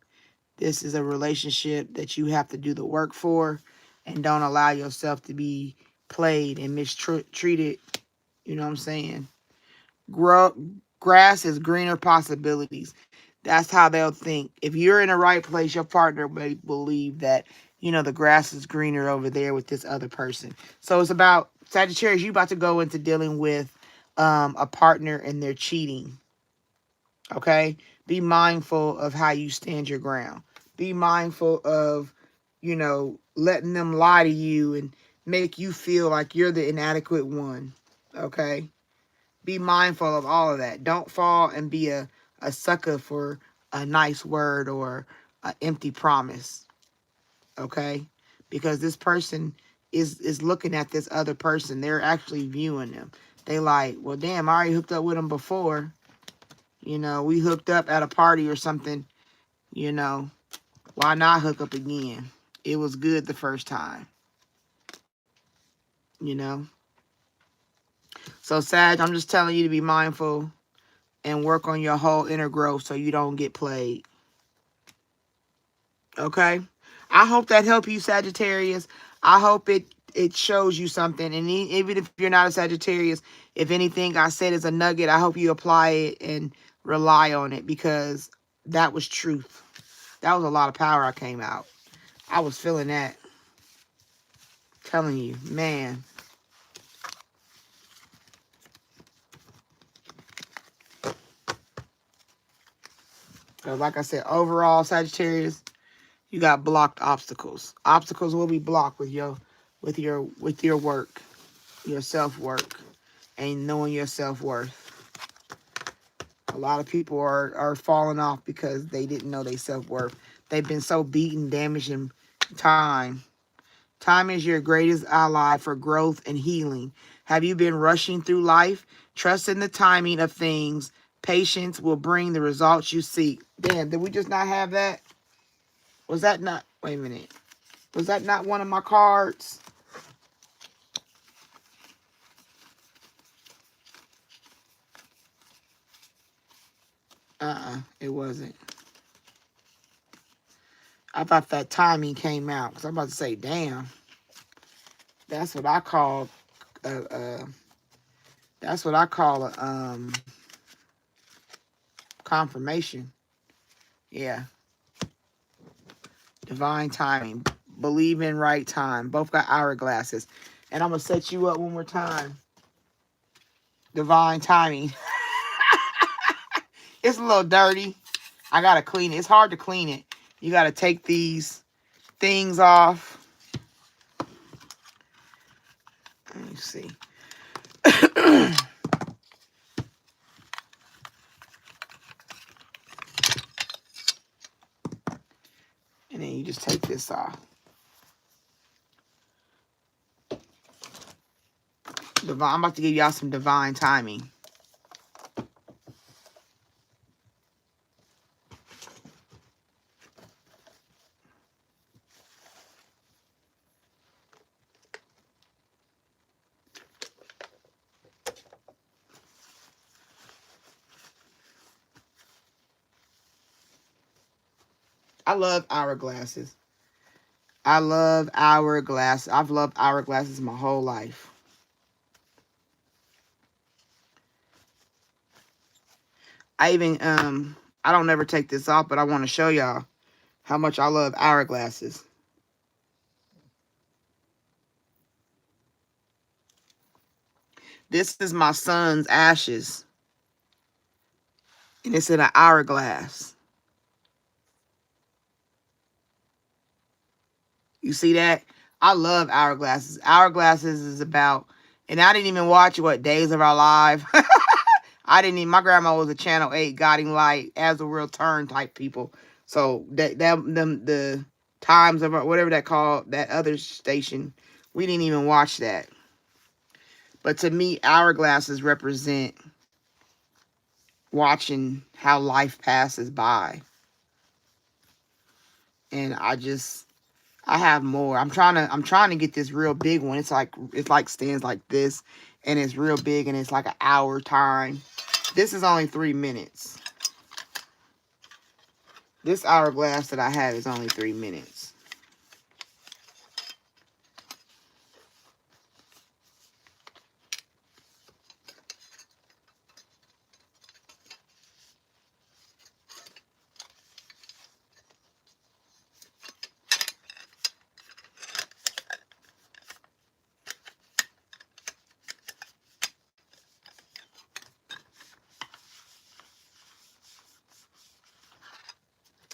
This is a relationship that you have to do the work for, and don't allow yourself to be played and mistreated. You know what I'm saying? Grass is greener possibilities. That's how they'll think. If you're in the right place, your partner may believe that, the grass is greener over there with this other person. So it's about, Sagittarius, you about to go into dealing with a partner and they're cheating. Okay? Be mindful of how you stand your ground. Be mindful of, letting them lie to you and make you feel like you're the inadequate one. Okay? Be mindful of all of that. Don't fall and be a sucker for a nice word or an empty promise. Okay? Because this person is looking at this other person. They're actually viewing them. They like, well, damn, I already hooked up with them before. We hooked up at a party or something. Why not hook up again? It was good the first time. So, Sag, I'm just telling you to be mindful and work on your whole inner growth so you don't get played. Okay? I hope that helped you, Sagittarius. I hope it shows you something. And even if you're not a Sagittarius, if anything I said is a nugget, I hope you apply it and rely on it, because that was truth. That was a lot of power I came out. I was feeling that. Telling you, man. So like I said, overall, Sagittarius, you got blocked obstacles. Obstacles will be blocked with your work, your self-work, and knowing your self-worth. A lot of people are falling off because they didn't know their self-worth. They've been so beaten, damaged in time. Time is your greatest ally for growth and healing. Have you been rushing through life? Trust in the timing of things. Patience will bring the results you seek. Damn, did we just not have that? Was that not... Wait a minute. Was that not one of my cards? It wasn't. I thought that timing came out, because I'm about to say, damn. That's what I call that's what I call a confirmation. Yeah. Divine timing. Believe in right time. Both got hourglasses. And I'm going to set you up one more time. Divine timing. It's a little dirty. I got to clean it. It's hard to clean it. You got to take these things off. Let me see. And then you just take this off. I'm about to give y'all some divine timing. I love hourglasses. I love hourglass. I've loved hourglasses my whole life. I even, I don't never take this off, but I want to show y'all how much I love hourglasses. This is my son's ashes. And it's in an hourglass. You see that? I love hourglasses. Hourglasses is about, and I didn't even watch what Days of Our Life. I didn't even, my grandma was a Channel 8 guiding light as a real turn type people. So the times of whatever that called, that other station, we didn't even watch that. But to me, hourglasses represent watching how life passes by. And I have more. I'm trying to get this real big one. It's like stands like this, and it's real big, and it's like an hour time. This is only 3 minutes. This hourglass that I have is only 3 minutes.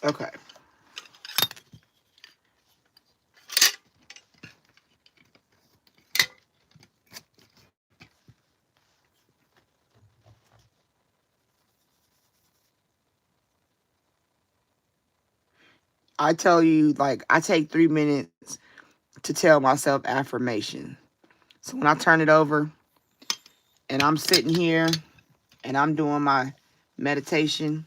Okay. I tell you, like, I take 3 minutes to tell myself affirmation. So when I turn it over and I'm sitting here and I'm doing my meditation,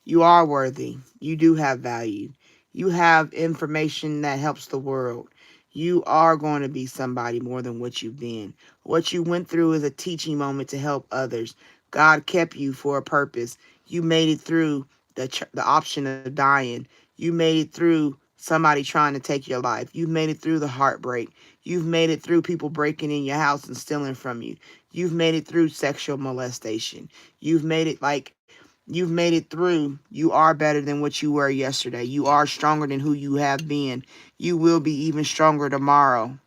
you are worthy. You do have value. You have information that helps the world. You are going to be somebody more than what you've been. What you went through is a teaching moment to help others. God kept you for a purpose. You made it through the option of dying. You made it through somebody trying to take your life. You've made it through the heartbreak. You've made it through people breaking in your house and stealing from you. You've made it through sexual molestation. You've made it You've made it through. You are better than what you were yesterday. You are stronger than who you have been. You will be even stronger tomorrow.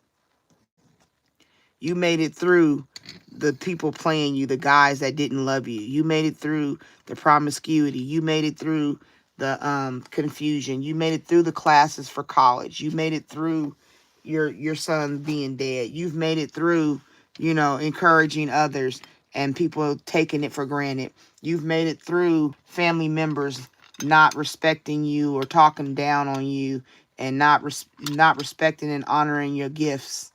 You made it through the people playing you, the guys that didn't love you. You made it through the promiscuity. You made it through the confusion. You made it through the classes for college. You made it through your son being dead. You've made it through, encouraging others and people taking it for granted. You've made it through family members not respecting you or talking down on you and not respecting and honoring your gifts.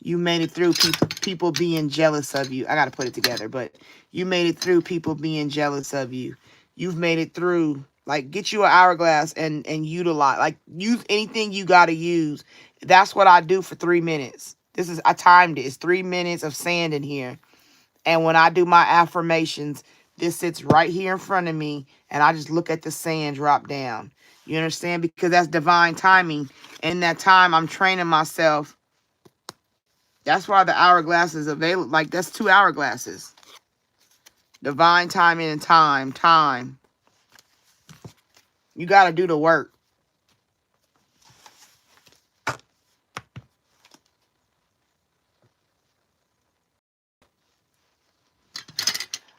You made it through people being jealous of you. I got to put it together, but you made it through people being jealous of you. You've made it through, like, get you an hourglass and utilize, like, use anything you got to use. That's what I do for 3 minutes. I timed it. It's 3 minutes of sand in here. And when I do my affirmations, this sits right here in front of me, and I just look at the sand drop down. You understand? Because that's divine timing. And in that time, I'm training myself. That's why the hourglass is available. Like, that's 2 hourglasses. Divine timing and time. You got to do the work.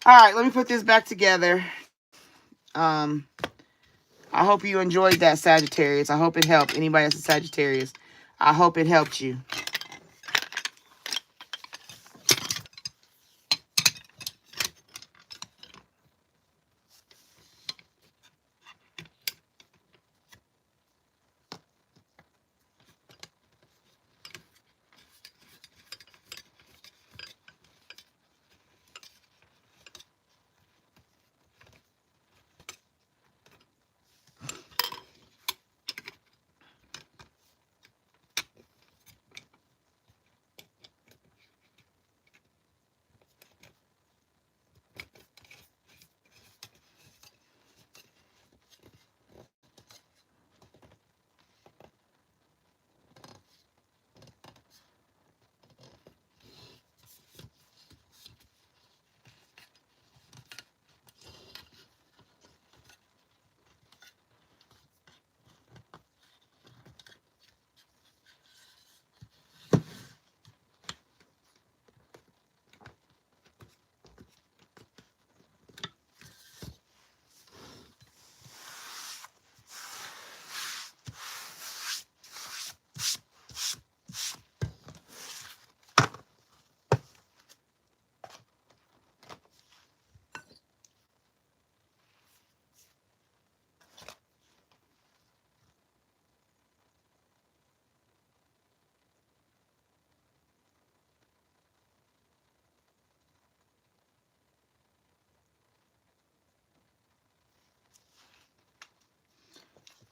All right, let me put this back together. I hope you enjoyed that, Sagittarius. I hope it helped. Anybody that's a Sagittarius, I hope it helped you.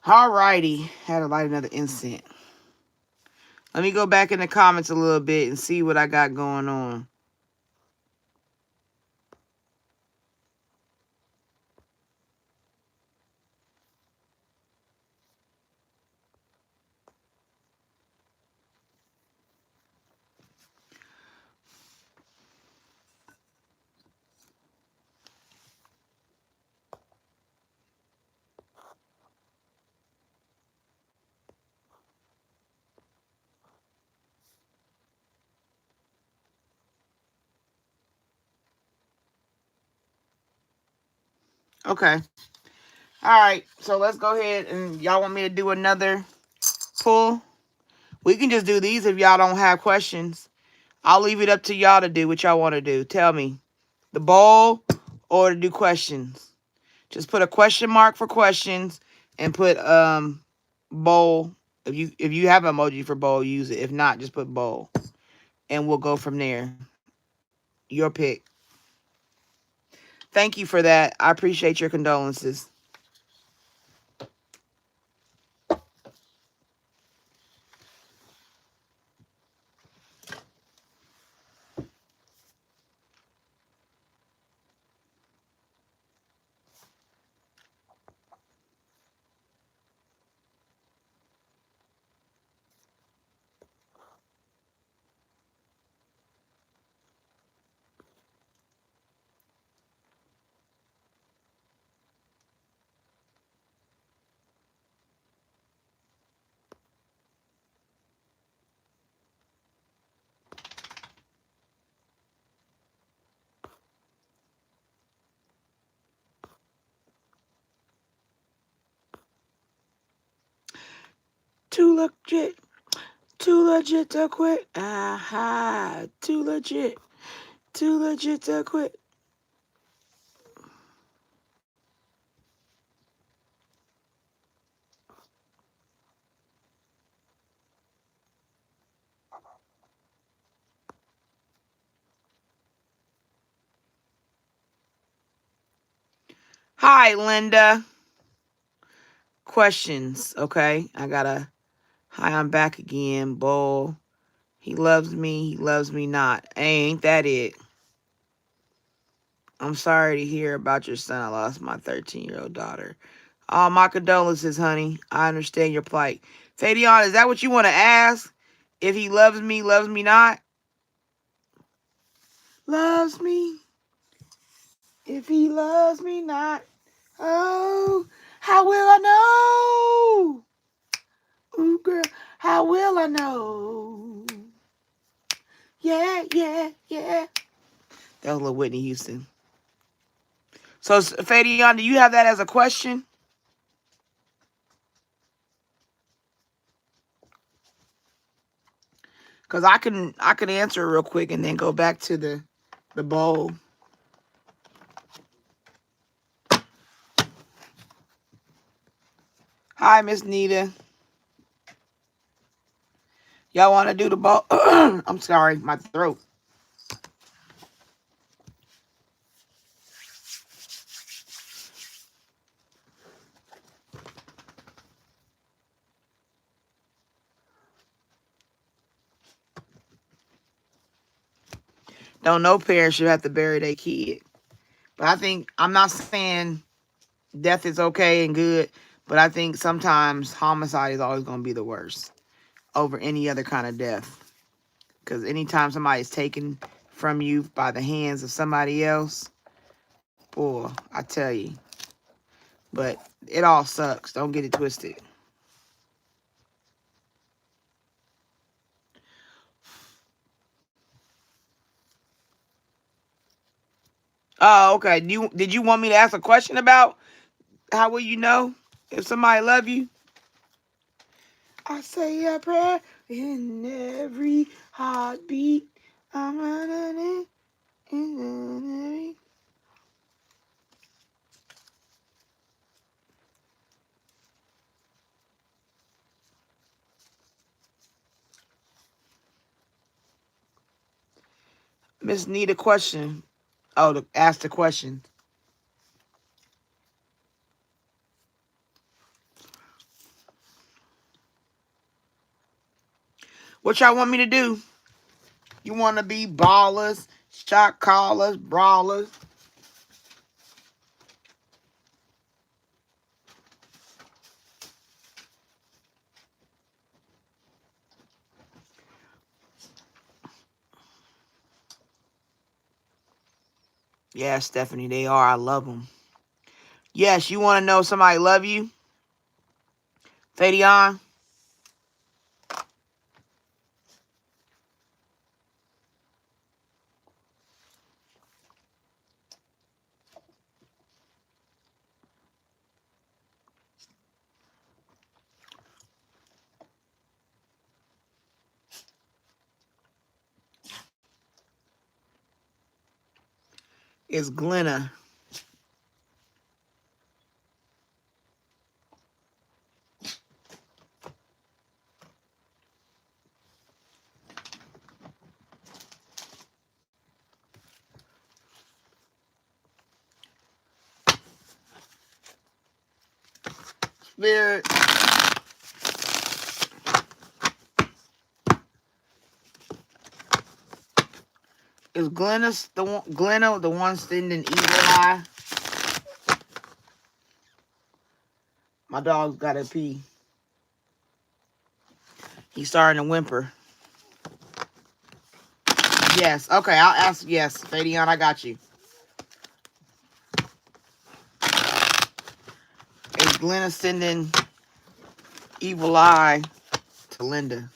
Alrighty. Had to light another incense. Let me go back in the comments a little bit and see what I got going on. Okay. All right. So let's go ahead and y'all want me to do another pull? We can just do these if y'all don't have questions. I'll leave it up to y'all to do what y'all want to do. Tell me. The bowl or to do questions. Just put a question mark for questions and put bowl. If you have an emoji for bowl, use it. If not, just put bowl. And we'll go from there. Your pick. Thank you for that. I appreciate your condolences. Too legit. Too legit to quit. Aha. Too legit. Too legit to quit. Hi, Linda. Questions, okay? Hi, I'm back again. Bull. He loves me not. Ain't that it? I'm sorry to hear about your son. I lost my 13-year-old daughter. Oh, my condolences, honey. I understand your plight. Fabian, is that what you want to ask? If he loves me not? Loves me. If he loves me not. Oh, how will I know? Ooh, girl, how will I know? Yeah, yeah, yeah. That was a little Whitney Houston. So, Fabian, do you have that as a question? Because I can answer it real quick and then go back to the bowl. Hi, Miss Nita. Y'all want to do the bowl? I'm sorry, my throat. Don't no parent should have to bury their kid. But I think, I'm not saying death is okay and good, but I think sometimes homicide is always going to be the worst over any other kind of death. Because anytime somebody's taken from you by the hands of somebody else, boy, I tell you. But it all sucks. Don't get it twisted. Oh, okay. Did you want me to ask a question about how will you know if somebody love you? I say a prayer in every heartbeat. I'm running in. Miss need a question. Oh, to ask the question. What y'all want me to do? You want to be ballers, shot callers, brawlers? Yeah, Stephanie, they are. I love them. Yes, you want to know somebody love you? Fabian? It's Glenna. Spirit. Is Glenna the one sending evil eye? My dog's got to pee. He's starting to whimper. Yes. Okay, I'll ask. Yes, Fabian, I got you. Is Glenna sending evil eye to Linda?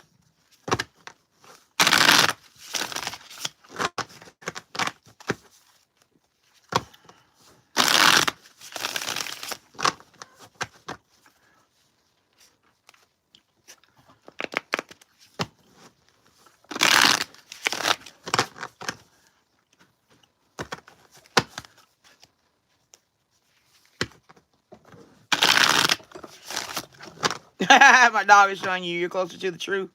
My dog is showing you're closer to the truth.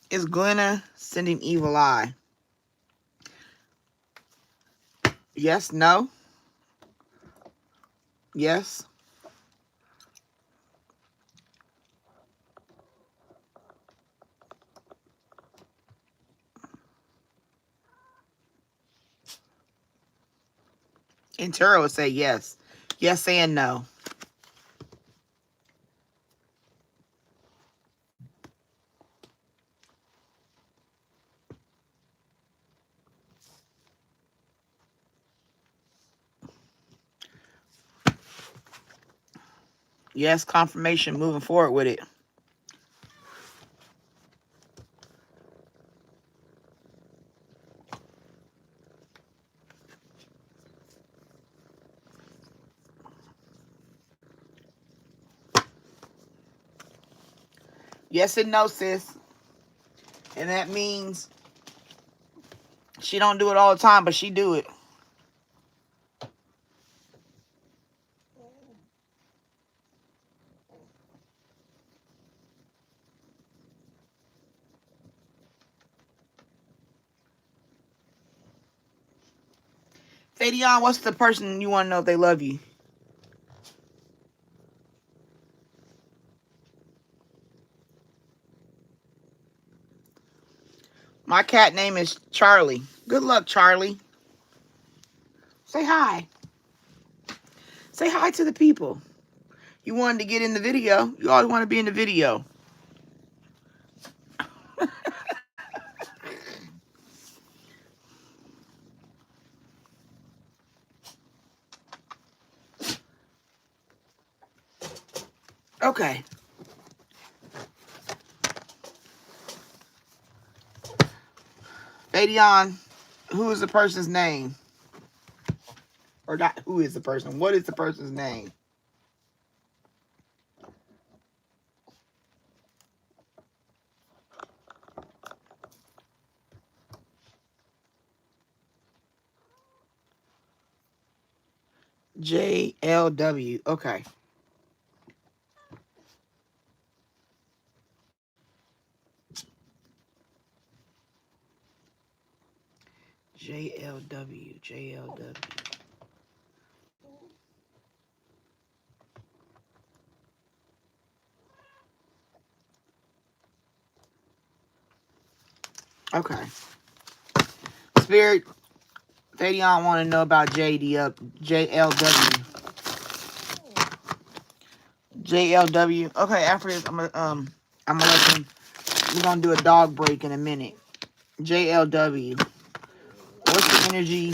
Is Glenna sending evil eye? Yes, no? Yes? And Tara would say yes. Yes and no. Yes, confirmation, moving forward with it. Yes and no, sis. And that means she don't do it all the time, but she do it. Fabian, what's the person you want to know if they love you? My cat name is Charlie. Good luck, Charlie. Say hi. Say hi to the people. You wanted to get in the video. You always want to be in the video. Okay. Fabian, who is the person's name? Or not who is the person? What is the person's name? JLW. Okay. JLW. JLW. Okay. Spirit, Fabian want to know about JLW. JLW. Okay, after this, I'm gonna let them. We're gonna do a dog break in a minute. JLW. What's the energy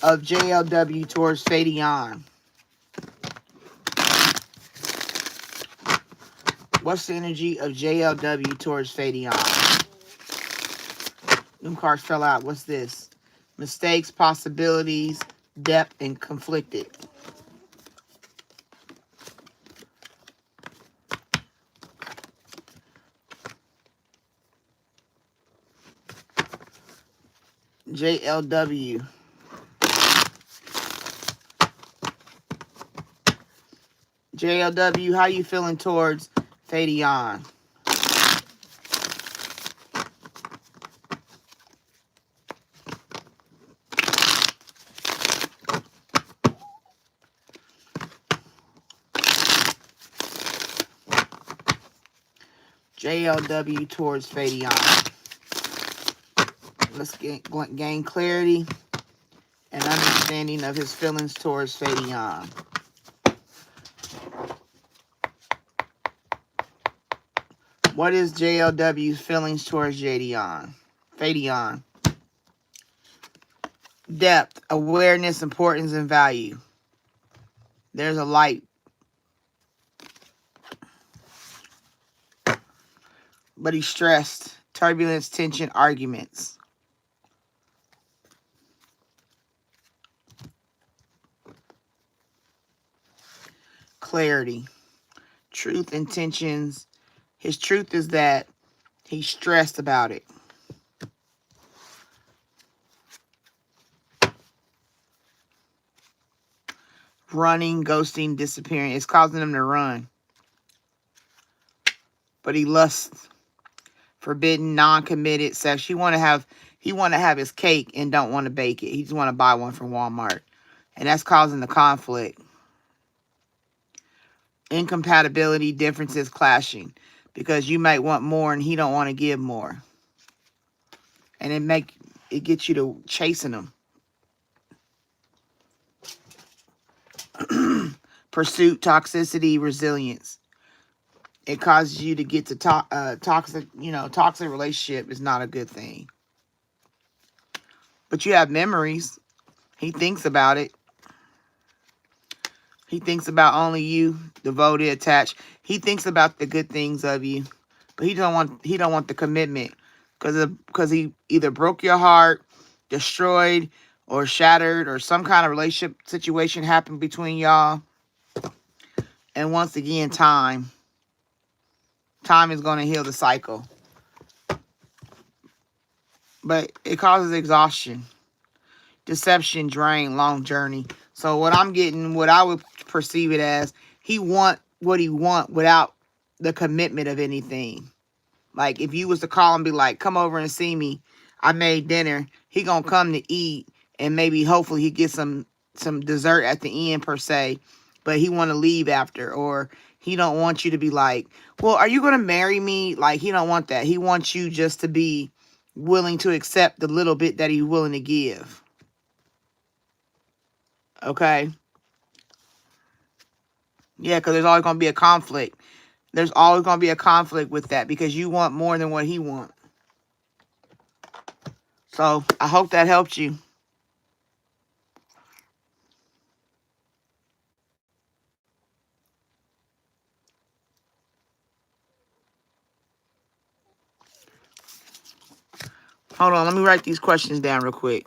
of JLW towards Fabian? What's the energy of JLW towards Fabian? Them cards fell out. What's this? Mistakes, possibilities, depth, and conflicted. JLW. JLW, how you feeling towards Fabian? JLW towards Fabian. Let's gain clarity and understanding of his feelings towards Fabian. What is JLW's feelings towards Fabian? Depth, awareness, importance, and value. There's a light. But he's stressed. Turbulence, tension, arguments. Clarity. Truth, intentions. His truth is that he's stressed about it. Running, ghosting, disappearing. It's causing him to run. But he lusts. Forbidden, non-committed sex. He want to have his cake and don't want to bake it. He just want to buy one from Walmart. And that's causing the conflict. Incompatibility, differences clashing. Because you might want more and he don't want to give more. And it gets you to chasing him. Pursuit, toxicity, resilience. It causes you to get to toxic relationship is not a good thing. But you have memories. He thinks about it. He thinks about only you, devoted, attached. He thinks about the good things of you, but he don't want the commitment because he either broke your heart, destroyed, or shattered, or some kind of relationship situation happened between y'all. And once again, time is going to heal the cycle, but it causes exhaustion, deception, drain, long journey. So what I would perceive it as, he want what he want without the commitment of anything. Like if you was to call and be like, come over and see me, I made dinner, he gonna come to eat and maybe hopefully he gets some dessert at the end per se, but he want to leave after, or he don't want you to be like, well, are you gonna marry me? Like he don't want that. He wants you just to be willing to accept the little bit that he's willing to give. Okay. Yeah, because there's always going to be a conflict. There's always going to be a conflict with that because you want more than what he wants. So I hope that helped you. Hold on. Let me write these questions down real quick.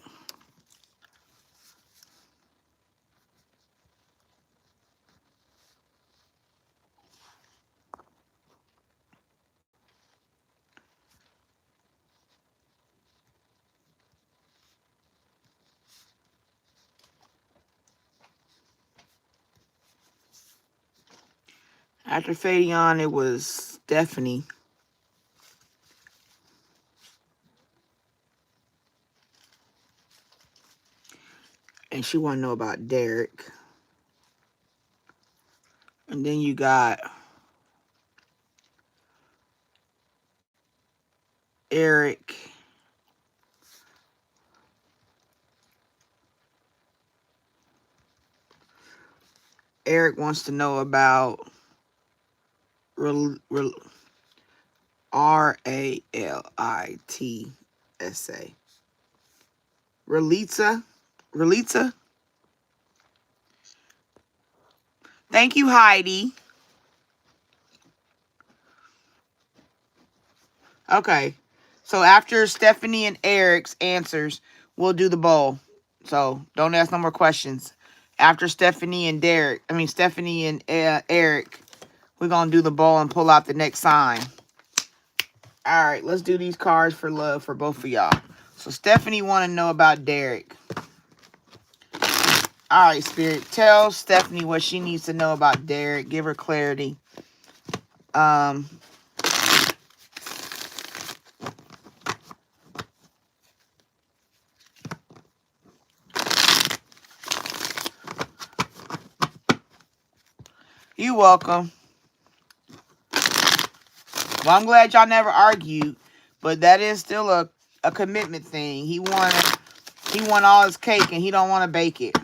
After Fabian, it was Stephanie. And she want to know about Derek. And then you got Eric. Eric wants to know about R-A-L-I-T-S-A. Relitza. Relitza. Thank you, Heidi. Okay. So after Stephanie and Eric's answers, we'll do the bowl. So don't ask no more questions. After Stephanie and Eric, we're going to do the bowl and pull out the next sign. All right, let's do these cards for love for both of y'all. So Stephanie want to know about Derek. All right, Spirit, tell Stephanie what she needs to know about Derek. Give her clarity. You're welcome. Well, I'm glad y'all never argued, but that is still a commitment thing. He want all his cake and he don't want to bake it.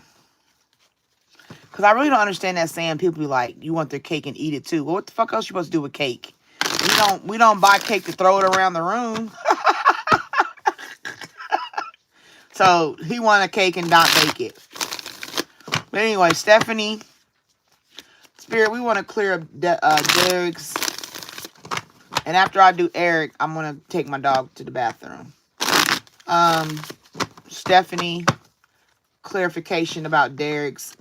Because I really don't understand that saying. People be like, you want their cake and eat it too. Well, what the fuck else you supposed to do with cake? We don't buy cake to throw it around the room. So he want a cake and not bake it. But anyway, Stephanie, Spirit, we want to clear up Derek's. And after I do Eric, I'm going to take my dog to the bathroom. Stephanie, clarification about Derek's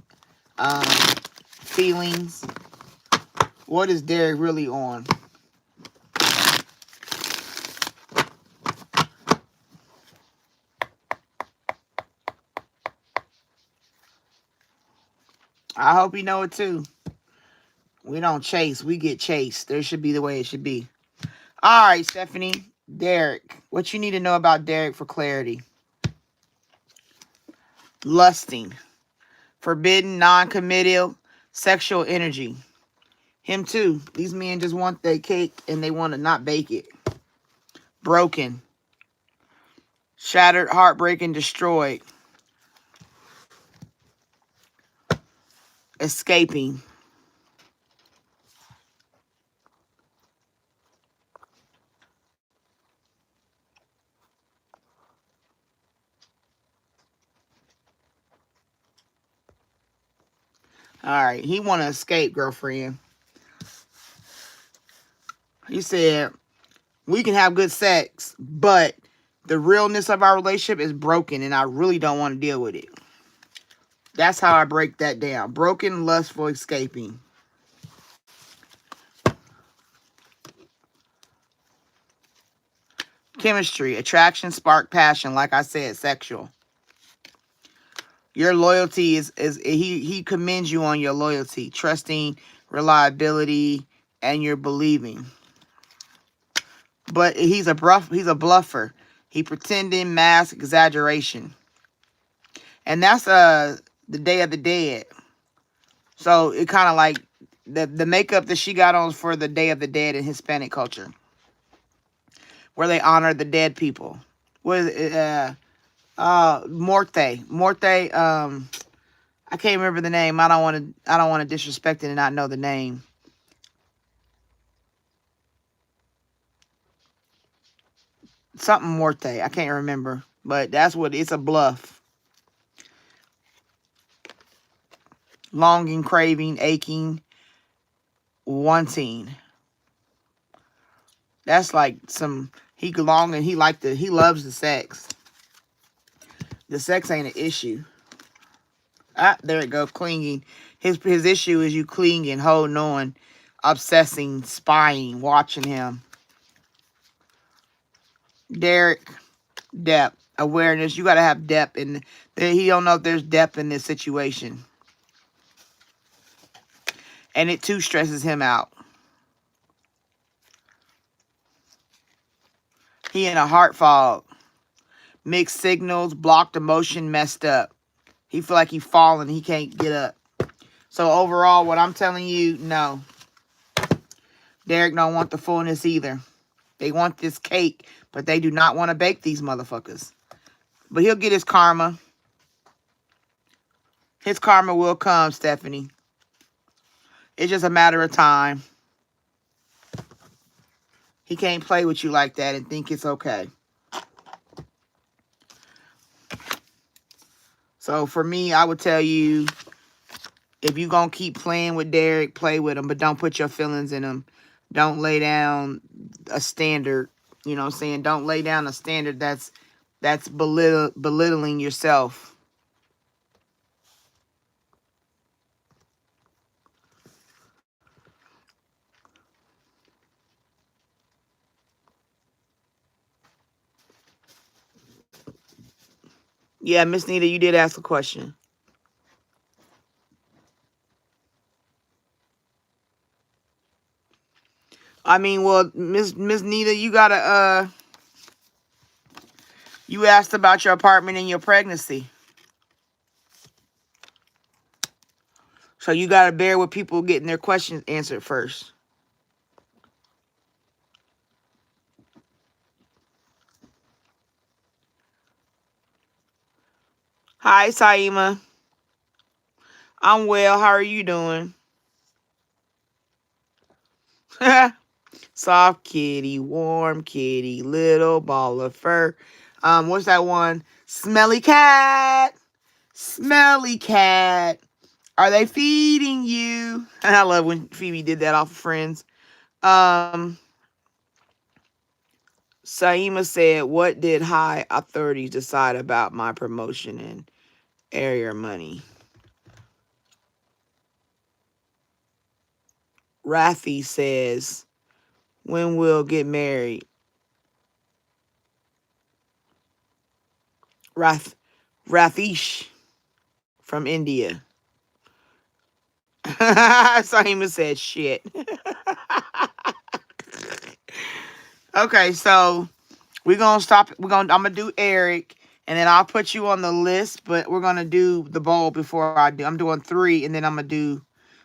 feelings. What is Derek really on? I hope you know it too. We don't chase, we get chased. There should be the way it should be. All right, Stephanie. Derek. What you need to know about Derek for clarity. Lusting. Forbidden, non-committal, sexual energy. Him too. These men just want their cake and they want to not bake it. Broken. Shattered, heartbreaking, destroyed. Escaping. All right. He want to escape, girlfriend. He said, we can have good sex, but the realness of our relationship is broken and I really don't want to deal with it. That's how I break that down. Broken, lustful, escaping. Chemistry, attraction, spark, passion. Like I said, sexual. Your loyalty is he commends you on your loyalty, trusting, reliability, and your believing. But he's a bluffer. He pretending, mask, exaggeration. And that's the Day of the Dead. So it kind of like the makeup that she got on for the Day of the Dead in Hispanic culture, where they honor the dead people. What is it? Morte. I can't remember the name. I don't want to disrespect it and not know the name. Something Morte. I can't remember. But that's what it's a bluff. Longing, craving, aching, wanting. That's like some he loves the sex. The sex ain't an issue. Ah, there it goes, clinging. His issue is you clinging, holding on, obsessing, spying, watching him. Derek, depth, awareness. You got to have depth in. He don't know if there's depth in this situation. And it too stresses him out. He in a heart fog. Mixed signals, blocked emotion, messed up. He feel like he falling. He can't get up. So overall, what I'm telling you, no. Derek don't want the fullness either. They want this cake, but they do not want to bake these motherfuckers. But he'll get his karma. His karma will come, Stephanie. It's just a matter of time. He can't play with you like that and think it's okay. So for me, I would tell you, if you're going to keep playing with Derek, play with him, but don't put your feelings in him. Don't lay down a standard, you know what I'm saying? Don't lay down a standard that's belittling yourself. Yeah, Miss Nita, you did ask a question. I mean, well, Miss Nita, you gotta you asked about your apartment and your pregnancy. So you gotta bear with people getting their questions answered first. Hi, Saima. I'm well. How are you doing? Soft kitty, warm kitty, little ball of fur. What's that one? Smelly cat. Smelly cat. Are they feeding you? I love when Phoebe did that off of Friends. Saima said, what did high authorities decide about my promotion and area money? Rafi says, when we'll get married? Rafish from India. Saima said shit. Okay, so we're gonna stop. I'm gonna do Eric, and then I'll put you on the list. But we're gonna do the bowl before I do. I'm doing 3, and then I'm gonna do.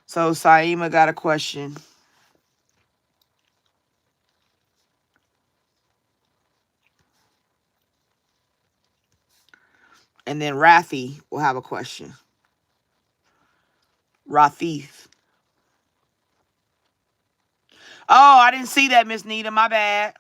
So Saima got a question, and then Rafi will have a question. Rafif. Oh, I didn't see that, Miss Nita. My bad.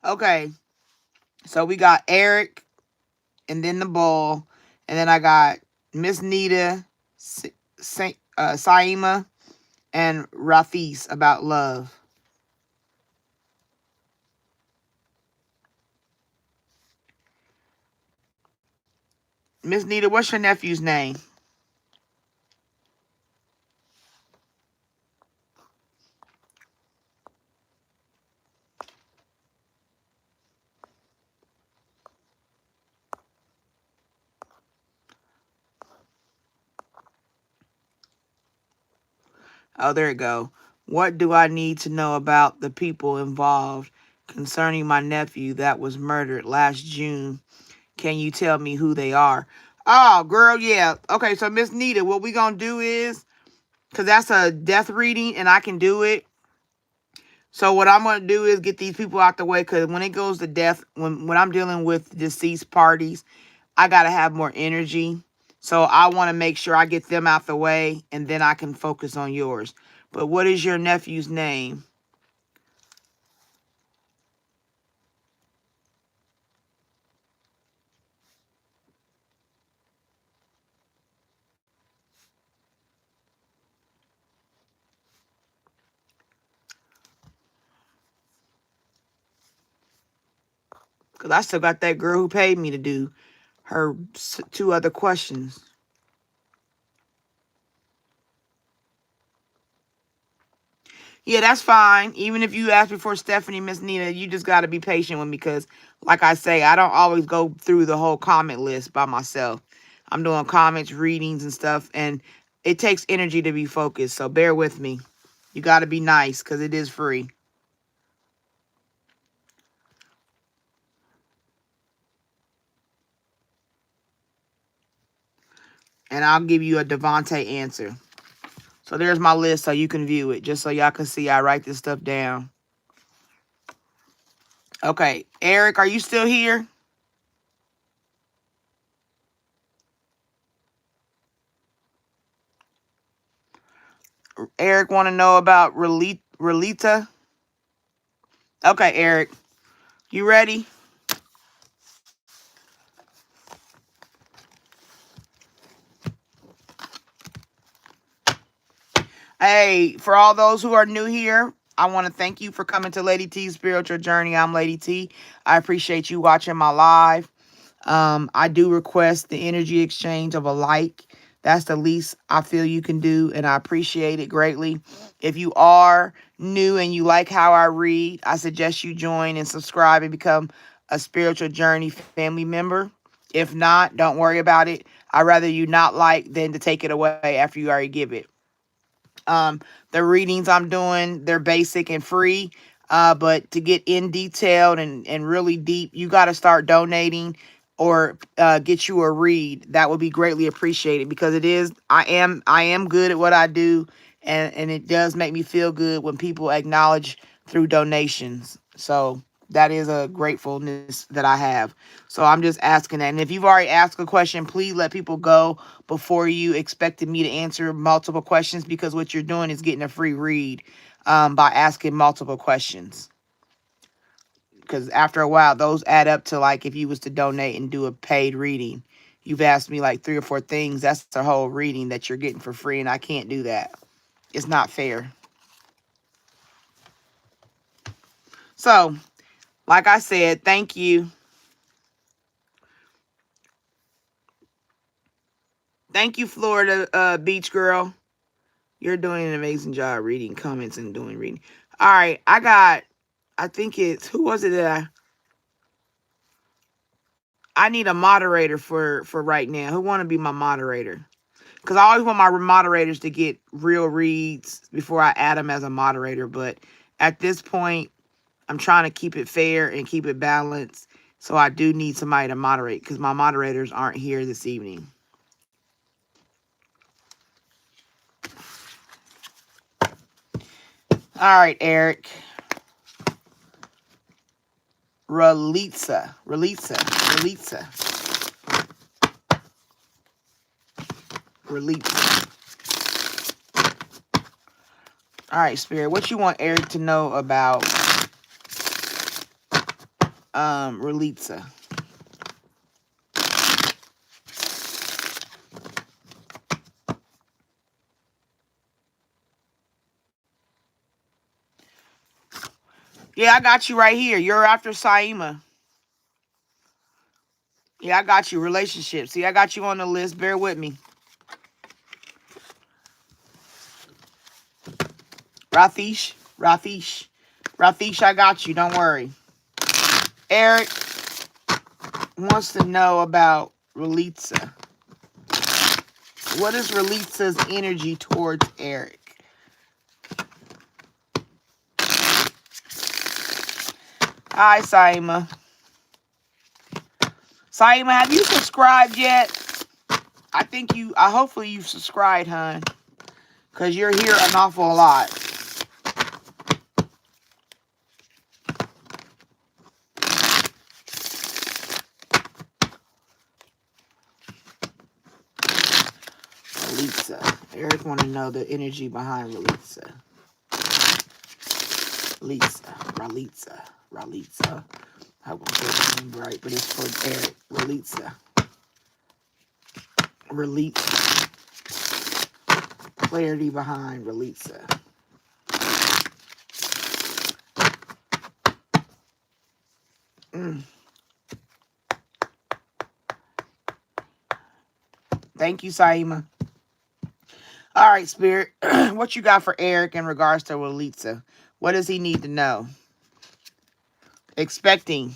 Okay, so we got Eric, and then the bowl, and then I got Miss Nita, Saima, and Rafis about love. Miss Nita, what's your nephew's name? Oh, there it go. What do I need to know about the people involved concerning my nephew that was murdered last June? Can you tell me who they are? Oh, girl, yeah. Okay, so Miss Nita, what we gonna do is, because that's a death reading and I can do it. So what I'm gonna do is get these people out the way, because when it goes to death, when I'm dealing with deceased parties, I gotta have more energy. So I want to make sure I get them out the way, and then I can focus on yours. But what is your nephew's name? Because I still got that girl who paid me to do her 2 other questions. Yeah, that's fine. Even if you ask before Stephanie, Miss Nina, you just got to be patient with me because, like I say, I don't always go through the whole comment list by myself. I'm doing comments, readings, and stuff, and it takes energy to be focused. So bear with me. You got to be nice because it is free. And I'll give you a Devontae answer. So there's my list so you can view it. Just so y'all can see I write this stuff down. Okay, Eric, are you still here? Eric want to know about Relita? Okay, Eric, you ready? Hey, for all those who are new here, I want to thank you for coming to Lady T's Spiritual Journey. I'm Lady T. I appreciate you watching my live. I do request the energy exchange of a like. That's the least I feel you can do, and I appreciate it greatly. If you are new and you like how I read, I suggest you join and subscribe and become a Spiritual Journey family member. If not, don't worry about it. I'd rather you not like than to take it away after you already give it. The readings I'm doing, they're basic and free. But to get in detailed and really deep, you got to start donating or get you a read. That would be greatly appreciated because I am good at what I do, and it does make me feel good when people acknowledge through donations. So that is a gratefulness that I have. So I'm just asking that. And if you've already asked a question, please let people go before you expected me to answer multiple questions, because what you're doing is getting a free read by asking multiple questions. Because after a while, those add up to, like, if you was to donate and do a paid reading, you've asked me like 3 or 4 things. That's the whole reading that you're getting for free, and I can't do that. It's not fair. So, like I said, thank you. Thank you, Florida Beach Girl. You're doing an amazing job reading comments and doing reading. All right, I think it's, who was it that I need a moderator for right now. Who want to be my moderator? Because I always want my moderators to get real reads before I add them as a moderator. But at this point, I'm trying to keep it fair and keep it balanced. So I do need somebody to moderate because my moderators aren't here this evening. All right, Eric. Relitza. All right, Spirit. What you want Eric to know about Relitza? Yeah, I got you right here. You're after Saima. Yeah, I got you. Relationships. See, I got you on the list. Bear with me. Rafish, I got you. Don't worry. Eric wants to know about Relitza. What is Relitza's energy towards Eric? Hi, Saima. Saima, have you subscribed yet? Hopefully you've subscribed, hon. Because you're here an awful lot. Relitza. Eric want to know the energy behind Relitza. Relitza. I won't get the name right, but it's for Eric. Relitza. Clarity behind Relitza. Thank you, Saima. All right, Spirit. What you got for Eric in regards to Walitza? What does he need to know? Expecting.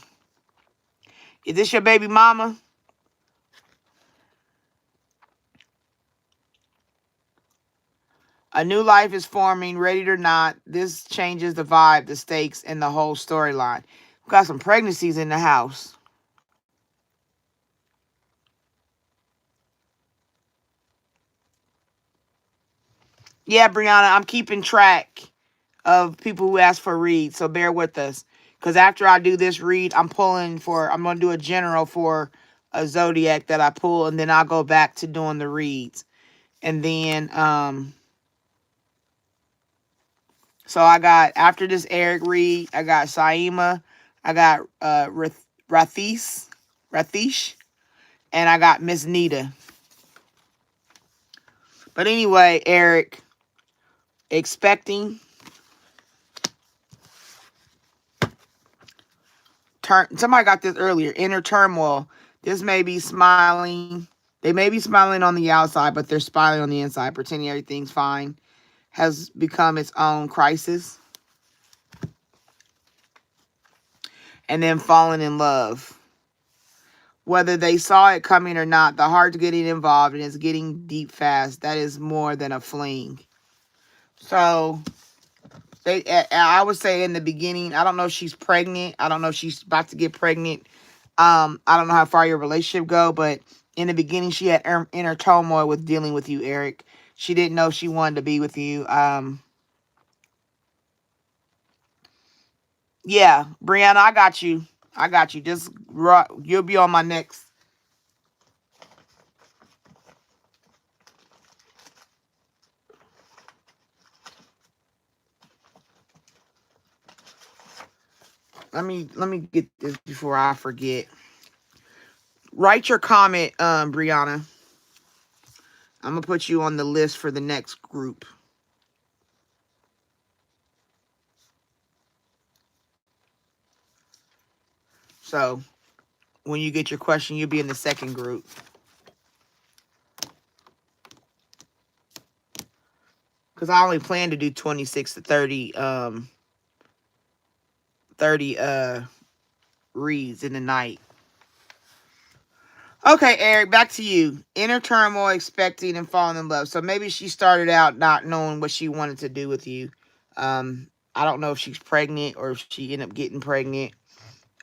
Is this your baby mama? A new life is forming, ready or not. This changes the vibe, the stakes, and the whole storyline. We've got some pregnancies in the house. Yeah, Brianna, I'm keeping track of people who ask for reads, so bear with us. Because after I do this read, I'm going to do a general for a zodiac that I pull, and then I'll go back to doing the reads. And then, so I got, after this Eric read, I got Saima, I got Rathish, and I got Miss Nita. But anyway, Eric, expecting, somebody got this earlier, inner turmoil. This may be smiling. They may be smiling on the outside, but they're smiling on the inside, pretending everything's fine. Has become its own crisis. And then falling in love. Whether they saw it coming or not, the heart's getting involved and it's getting deep fast. That is more than a fling. So, I would say in the beginning, I don't know if she's pregnant. I don't know if she's about to get pregnant. I don't know how far your relationship go, but in the beginning, she had inner turmoil with dealing with you, Eric. She didn't know she wanted to be with you. Yeah, Brianna, I got you. I got you. Just you'll be on my next. Let me get this before I forget. Write your comment, Brianna. I'm gonna put you on the list for the next group. So when you get your question, you'll be in the second group. Because I only plan to do 26 to 30 30 reads in the night. Okay, Eric, back to you. Inner turmoil, expecting, and falling in love. So maybe she started out not knowing what she wanted to do with you. I don't know if she's pregnant or if she ended up getting pregnant.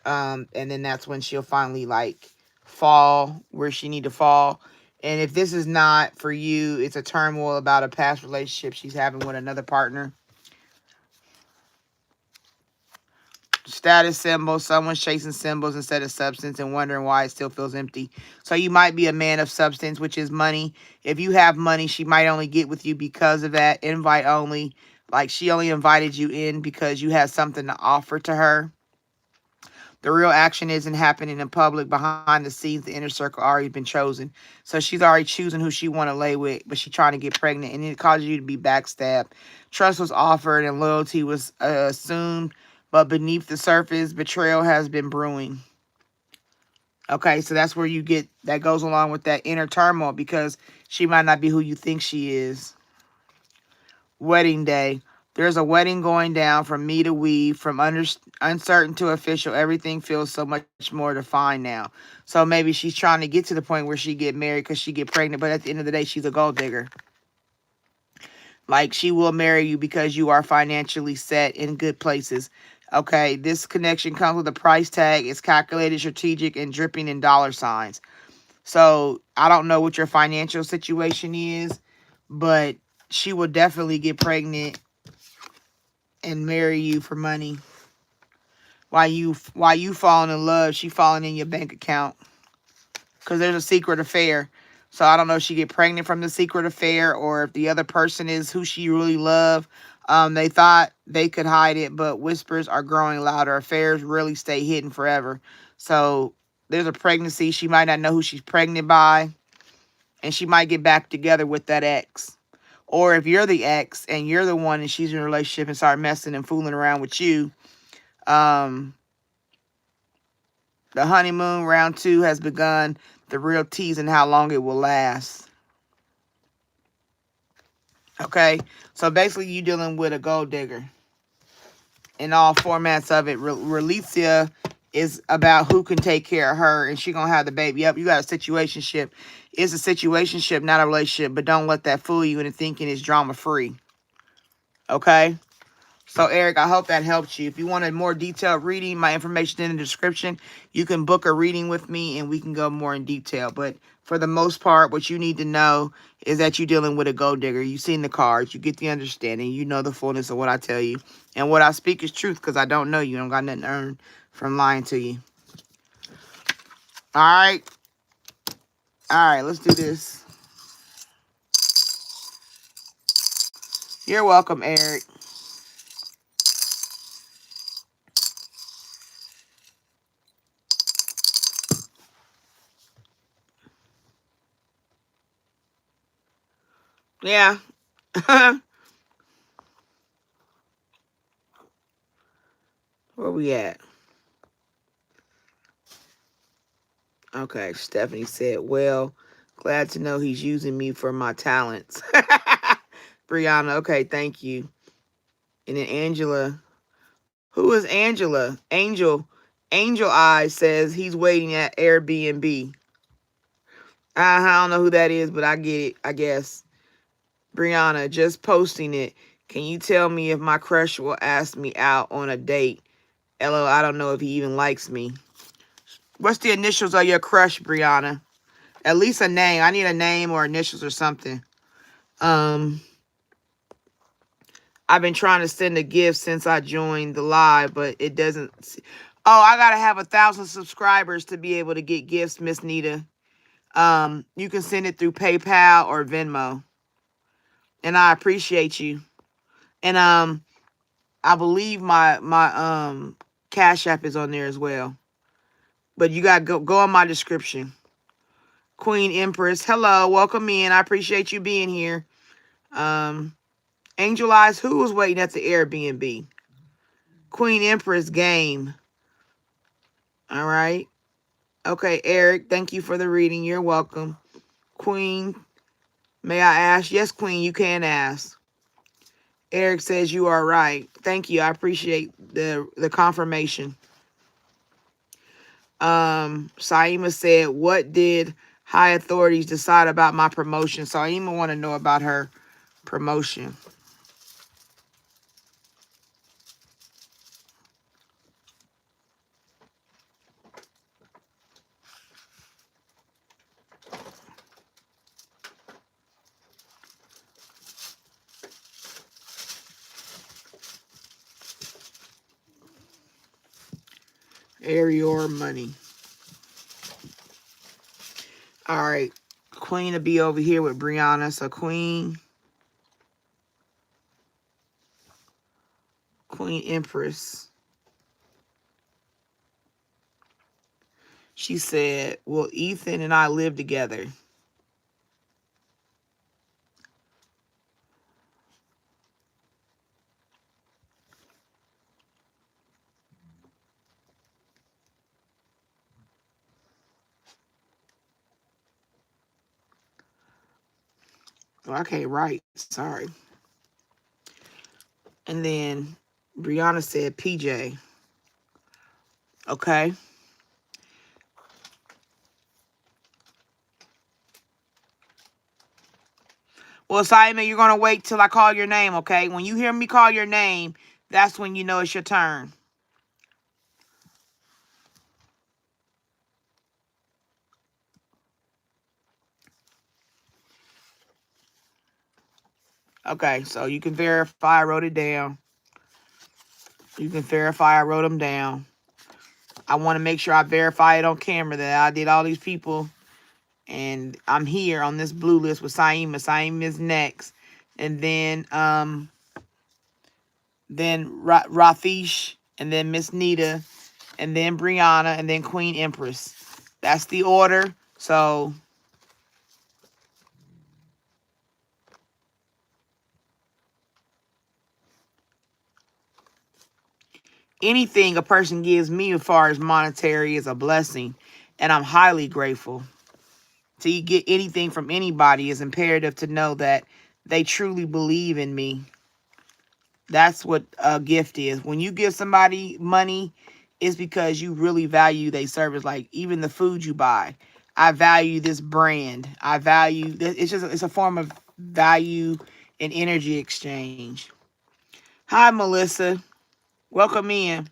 And then that's when she'll finally like fall where she need to fall. And if this is not for you, it's a turmoil about a past relationship she's having with another partner. Status symbol, someone's chasing symbols instead of substance and wondering why it still feels empty. So you might be a man of substance, which is money. If you have money, she might only get with you because of that. Invite only. Like she only invited you in because you had something to offer to her. The real action isn't happening in public. Behind the scenes, the inner circle already been chosen. So she's already choosing who she want to lay with, but she's trying to get pregnant, and it causes you to be backstabbed. Trust was offered and loyalty was assumed, but beneath the surface, betrayal has been brewing. Okay, so that's where you get, that goes along with that inner turmoil because she might not be who you think she is. Wedding day. There's a wedding going down from me to we, from uncertain to official. Everything feels so much more defined now. So maybe she's trying to get to the point where she get married because she get pregnant. But at the end of the day, she's a gold digger. Like she will marry you because you are financially set in good places. Okay, this connection comes with a price tag. It's calculated, strategic, and dripping in dollar signs. So I don't know what your financial situation is, but she will definitely get pregnant and marry you for money. While you falling in love, she falling in your bank account. Because there's a secret affair. So I don't know if she get pregnant from the secret affair or if the other person is who she really love. They thought they could hide it, but whispers are growing louder. Affairs really stay hidden forever. So there's a pregnancy. She might not know who she's pregnant by. And she might get back together with that ex. Or if you're the ex and you're the one and she's in a relationship and start messing and fooling around with you, the honeymoon round 2 has begun. The real tease and how long it will last. Okay? So basically you dealing with a gold digger in all formats of it. Relicia is about who can take care of her, and she gonna have the baby. Yep, you got a situationship. It's a situationship, not a relationship, but don't let that fool you into thinking it's drama-free. Okay? So, Eric, I hope that helped you. If you want a more detailed reading, my information in the description. You can book a reading with me, and we can go more in detail. But for the most part, what you need to know is that you're dealing with a gold digger. You've seen the cards. You get the understanding. You know the fullness of what I tell you. And what I speak is truth because I don't know you. I don't got nothing to earn from lying to you. All right? All right, let's do this. You're welcome, Eric. Yeah. Where we at? Okay, Stephanie said, well, glad to know he's using me for my talents. Brianna, okay, thank you. And then Angela, who is Angela? Angel Eyes says he's waiting at Airbnb. I don't know who that is, but I get it, I guess. Brianna, just posting it. Can you tell me if my crush will ask me out on a date? LO, I don't know if he even likes me. What's the initials of your crush, Brianna? At least a name. I need a name or initials or something. I've been trying to send a gift since I joined the live, but it doesn't. Oh, I gotta have 1,000 subscribers to be able to get gifts, Miss Nita. You can send it through PayPal or Venmo, and I appreciate you. And I believe my Cash App is on there as well. But you gotta go on my description. Queen Empress, hello, welcome in. I appreciate you being here. Angel Eyes, who was waiting at the Airbnb? Queen Empress game. All right. Okay, Eric, thank you for the reading. You're welcome. Queen, may I ask? Yes, Queen, you can ask. Eric says you are right. Thank you. I appreciate the confirmation. Saima said, what did high authorities decide about my promotion? Saima want to know about her promotion. Air your money. All right. Queen will be over here with Brianna. So Queen Empress. She said, will Ethan and I live together? Oh, I can't write. Sorry. And then Brianna said PJ. Okay. Well, Simon, you're going to wait till I call your name, okay? When you hear me call your name, that's when you know it's your turn. Okay, so you can verify I wrote it down. You can verify I wrote them down. I want to make sure I verify it on camera that I did all these people. And I'm here on this blue list with Saima. Saima is next. And then Rafish, and then Miss Nita, and then Brianna, and then Queen Empress. That's the order. So anything a person gives me as far as monetary is a blessing. And I'm highly grateful. To get anything from anybody is imperative to know that they truly believe in me. That's what a gift is. When you give somebody money, it's because you really value their service. Like even the food you buy, I value this brand. I value this. It's a form of value and energy exchange. Hi, Melissa. Welcome in.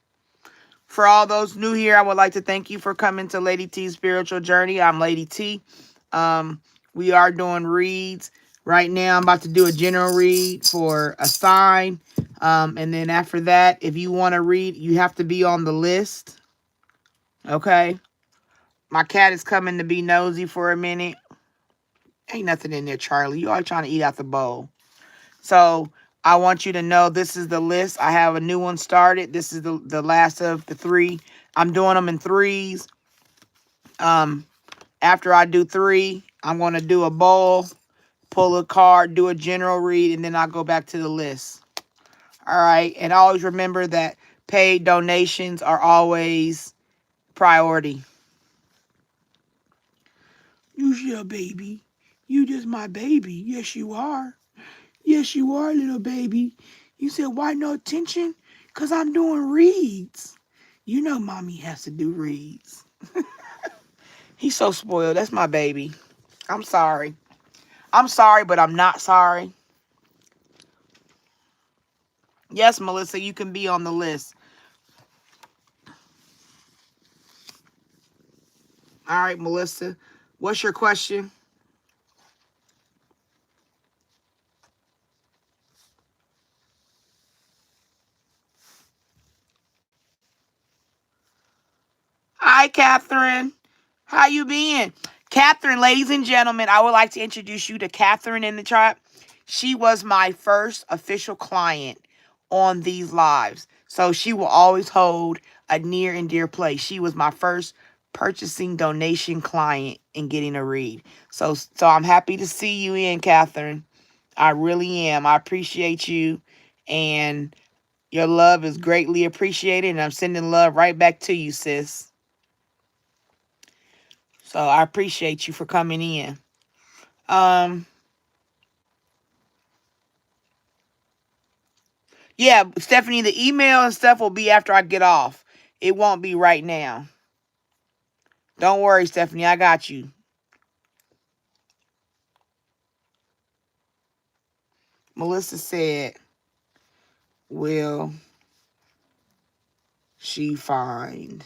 For all those new here, I would like to thank you for coming to Lady T's Spiritual Journey. I'm Lady T. We are doing reads. Right now, I'm about to do a general read for a sign. And then after that, if you want to read, you have to be on the list. Okay? My cat is coming to be nosy for a minute. Ain't nothing in there, Charlie. You always trying to eat out the bowl. So I want you to know this is the list. I have a new one started. This is the last of the 3. I'm doing them in 3s. After I do 3, I'm going to do a bowl, pull a card, do a general read, and then I'll go back to the list. All right. And always remember that paid donations are always priority. You baby. You just my baby. Yes, you are. Yes, you are, little baby. You said, why no attention? Because I'm doing reads. You know mommy has to do reads. He's so spoiled. That's my baby. I'm sorry. I'm sorry, but I'm not sorry. Yes, Melissa, you can be on the list. All right, Melissa. What's your question? Hi, Catherine. How you been? Catherine, ladies and gentlemen, I would like to introduce you to Catherine in the chat. She was my first official client on these lives. So she will always hold a near and dear place. She was my first purchasing donation client in getting a read. So I'm happy to see you in, Catherine. I really am. I appreciate you. And your love is greatly appreciated. And I'm sending love right back to you, sis. So I appreciate you for coming in. Yeah, Stephanie, the email and stuff will be after I get off. It won't be right now. Don't worry, Stephanie, I got you. Melissa said, will she find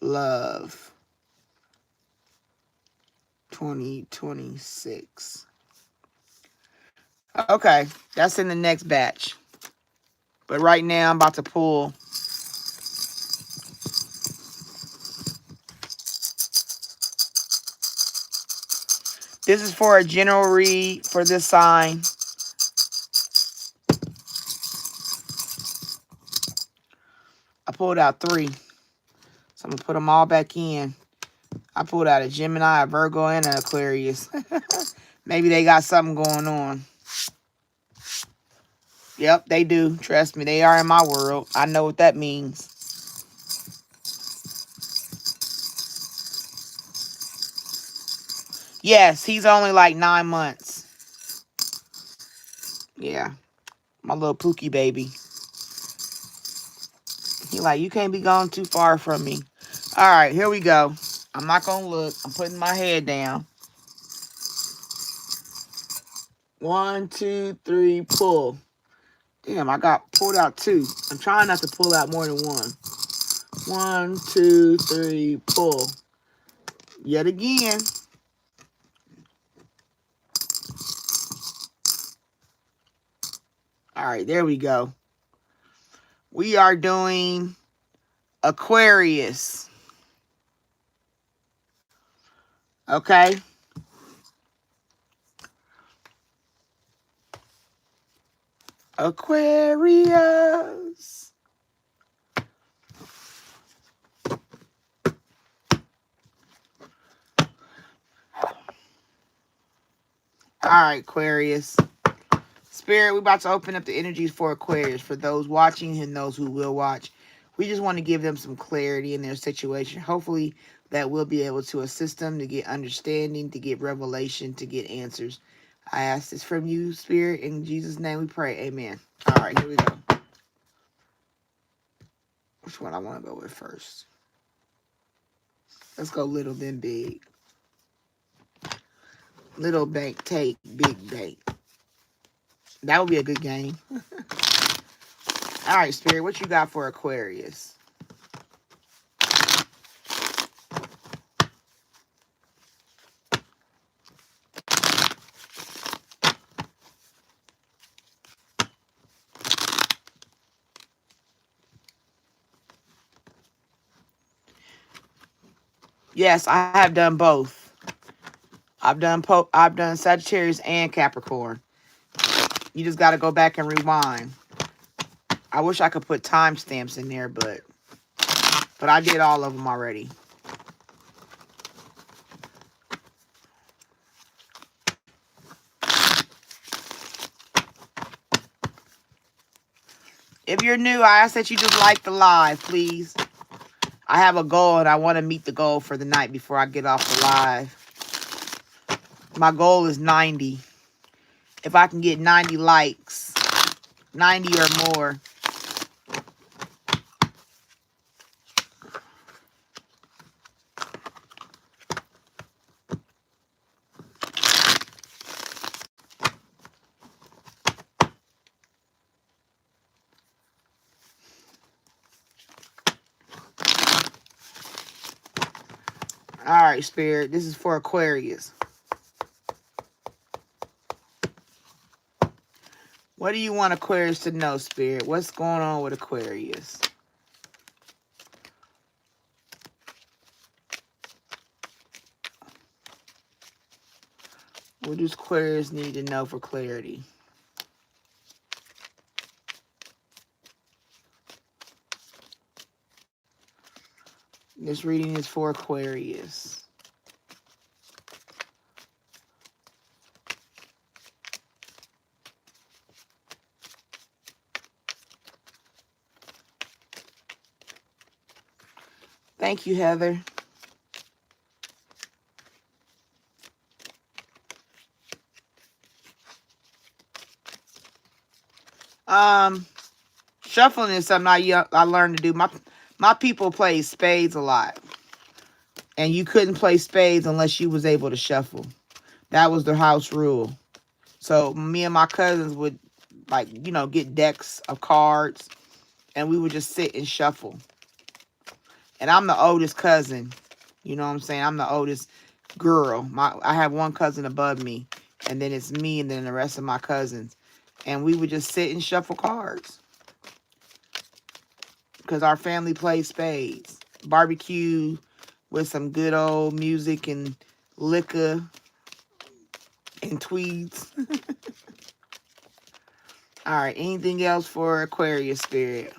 love 2026? Okay, that's in the next batch. But right now, I'm about to pull. This is for a general read for this sign. I pulled out 3. So I'm going to put them all back in. I pulled out a Gemini, a Virgo, and an Aquarius. Maybe they got something going on. Yep, they do. Trust me, they are in my world. I know what that means. Yes, he's only like 9 months. Yeah, my little Pookie baby. He like, you can't be gone too far from me. All right, here we go. I'm not going to look. I'm putting my head down. 1, 2, 3, pull. Damn, I got pulled out 2. I'm trying not to pull out more than 1. 1, 2, 3, pull. Yet again. All right, there we go. We are doing Aquarius. Okay. Aquarius. All right, Aquarius. Spirit, we're about to open up the energies for Aquarius. For those watching and those who will watch, we just want to give them some clarity in their situation. Hopefully that will be able to assist them to get understanding, to get revelation, to get answers. I ask this from you, Spirit. In Jesus' name we pray. Amen. All right, here we go. Which one I want to go with first? Let's go little then big. Little bank take, big bank. That would be a good game. All right, Spirit, what you got for Aquarius? Yes, I have done both. I've done Sagittarius and Capricorn. You just got to go back and rewind. I wish I could put timestamps in there, but I did all of them already. If you're new, I ask that you just like the live, please. I have a goal, and I want to meet the goal for the night before I get off the live. My goal is 90. If I can get 90 likes, 90 or more. All right, Spirit. This is for Aquarius. What do you want Aquarius to know, Spirit? What's going on with Aquarius? What does Aquarius need to know for clarity? This reading is for Aquarius. Thank you, Heather. Shuffling is something I learned to do. My people play spades a lot. And you couldn't play spades unless you was able to shuffle. That was the house rule. So me and my cousins would, like, get decks of cards, and we would just sit and shuffle. And I'm the oldest cousin. You know what I'm saying? I'm the oldest girl. I have one cousin above me, and then it's me, and then the rest of my cousins. And we would just sit and shuffle cards. Because our family plays spades. Barbecue with some good old music and liquor and tweeds. All right, anything else for Aquarius, Spirit?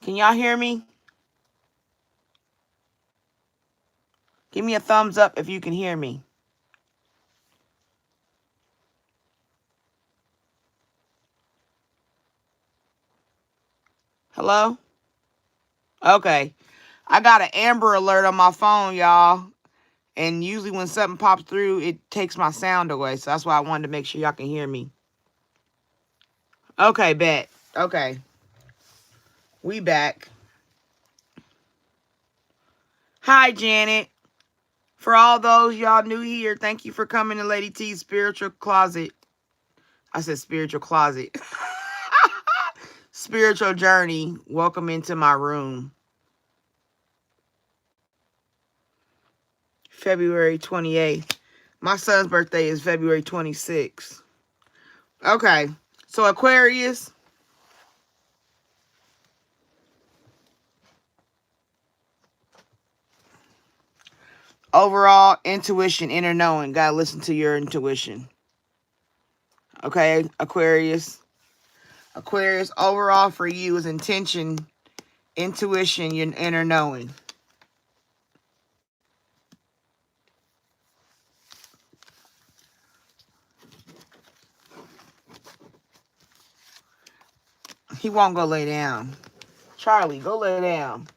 Can y'all hear me? Give me a thumbs up if you can hear me. Hello? Okay. I got an Amber Alert on my phone, y'all. And usually when something pops through, it takes my sound away. So that's why I wanted to make sure y'all can hear me. Okay, bet. Okay. We back. Hi, Janet. For all those y'all new here, thank you for coming to Lady T's Spiritual Closet. I said spiritual closet. Spiritual journey. Welcome into my room. February 28th. My son's birthday is February 26th. Okay. So Aquarius. Overall, intuition, inner knowing. Gotta listen to your intuition. Okay, Aquarius. Aquarius, overall for you is intention, intuition, your inner knowing. He won't go lay down. Charlie, go lay down.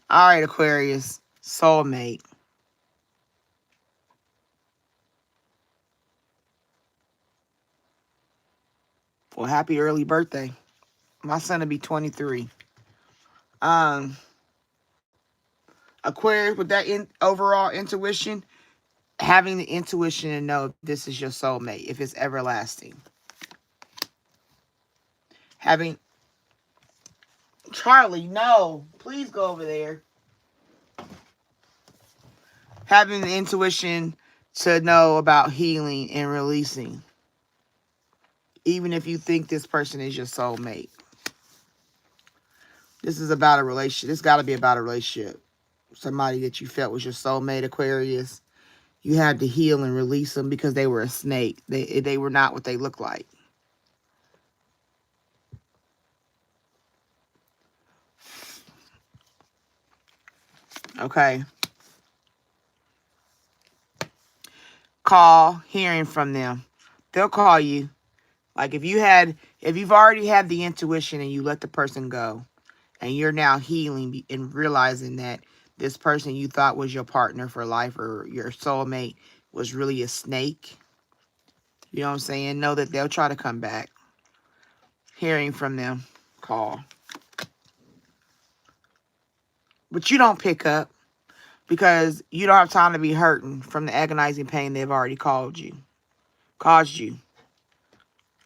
All right, Aquarius. Soulmate. Well, happy early birthday. My son will be 23. Aquarius, with that overall intuition, having the intuition to know this is your soulmate, if it's everlasting. Having... Charlie, no. Please go over there. Having the intuition to know about healing and releasing. Even if you think this person is your soulmate. This is about a relationship. This got to be about a relationship. Somebody that you felt was your soulmate, Aquarius. You had to heal and release them because they were a snake. They were not what they look like. Okay. Call, hearing from them. They'll call you. Like if you've already had the intuition and you let the person go, and you're now healing and realizing that this person you thought was your partner for life or your soulmate was really a snake. You know what I'm saying? Know that they'll try to come back. Hearing from them. Call. But you don't pick up because you don't have time to be hurting from the agonizing pain they've already caused you.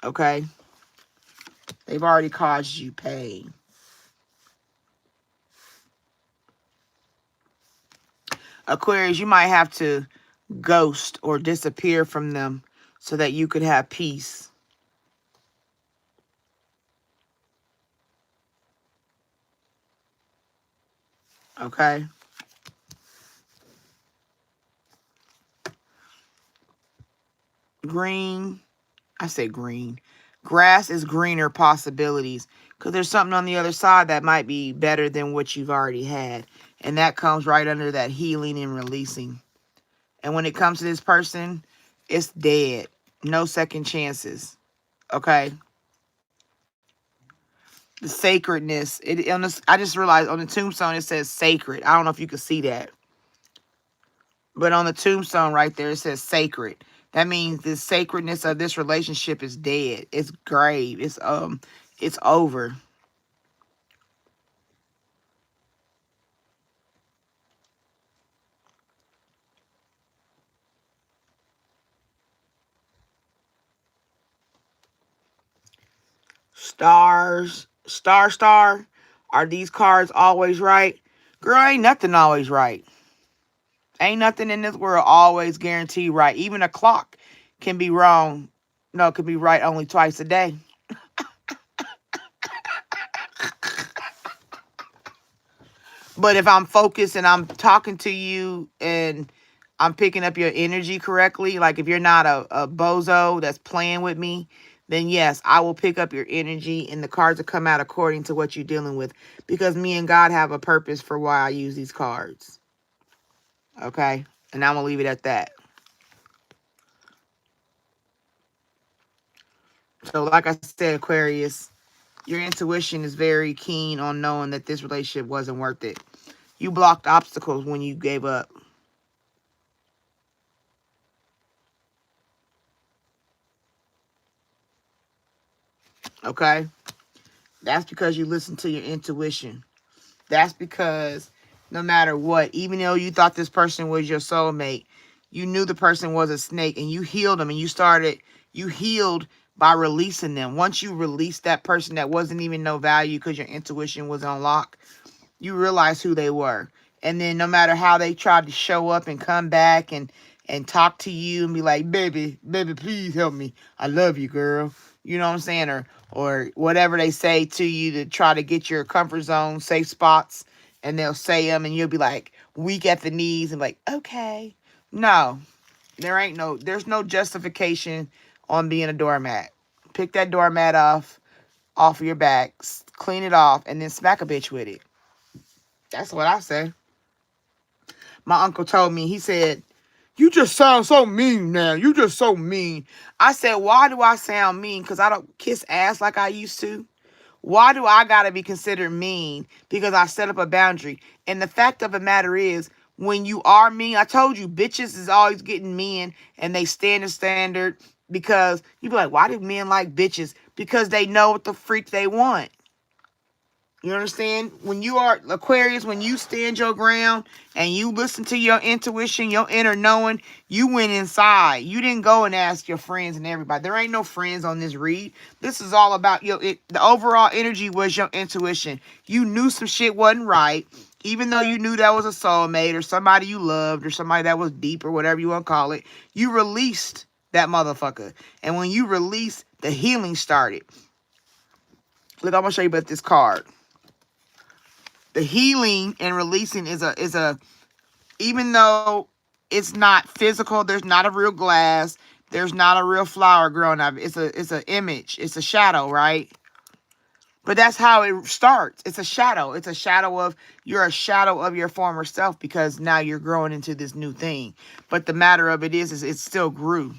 Okay? They've already caused you pain. Aquarius, you might have to ghost or disappear from them so that you could have peace. Okay? Green. I say green. Grass is greener possibilities because there's something on the other side that might be better than what you've already had. And that comes right under that healing and releasing. And when it comes to this person, it's dead. No second chances. Okay? The sacredness. I just realized on the tombstone it says sacred. I don't know if you can see that. But on the tombstone right there, it says sacred. That means the sacredness of this relationship is dead. It's grave. It's over. Stars. Star. Are these cards always right? Girl, ain't nothing always right. Ain't nothing in this world always guaranteed right. Even a clock can be wrong. No, it can be right only twice a day. But if I'm focused and I'm talking to you and I'm picking up your energy correctly. Like if you're not a bozo that's playing with me, then yes, I will pick up your energy and the cards will come out according to what you're dealing with. Because me and God have a purpose for why I use these cards. Okay? And I'm going to leave it at that. So like I said, Aquarius, your intuition is very keen on knowing that this relationship wasn't worth it. You blocked obstacles when you gave up. Okay? That's because you listened to your intuition. That's because no matter what, even though you thought this person was your soulmate, you knew the person was a snake and you healed them and you healed by releasing them. Once you released that person that wasn't even no value because your intuition was on lock, you realize who they were. And then no matter how they tried to show up and come back and talk to you and be like, baby, please help me. I love you, girl. You know what I'm saying? Or whatever they say to you to try to get your comfort zone, safe spots. And they'll say them and you'll be like weak at the knees and like, okay. No, there's no justification on being a doormat. Pick that doormat off of your back, clean it off, and then smack a bitch with it. That's what I say. My uncle told me, he said, you just sound so mean now. You just so mean. I said, why do I sound mean? Because I don't kiss ass like I used to. Why do I got to be considered mean? Because I set up a boundary. And the fact of the matter is, when you are mean, I told you, bitches is always getting mean and they stand the standard because you be like, why do men like bitches? Because they know what the freak they want. You understand? When you are Aquarius, when you stand your ground and you listen to your intuition, your inner knowing, you went inside. You didn't go and ask your friends and everybody. There ain't no friends on this read. This is all about the overall energy was your intuition. You knew some shit wasn't right, even though you knew that was a soulmate or somebody you loved or somebody that was deep or whatever you want to call it. You released that motherfucker. And when you released, the healing started. Look, I'm going to show you about this card. The healing and releasing is a even though it's not physical, there's not a real glass, there's not a real flower growing up. It's an image, it's a shadow, right? But that's how it starts. It's a shadow. It's a shadow of you're a shadow of your former self because now you're growing into this new thing. But the matter of it is it still grew.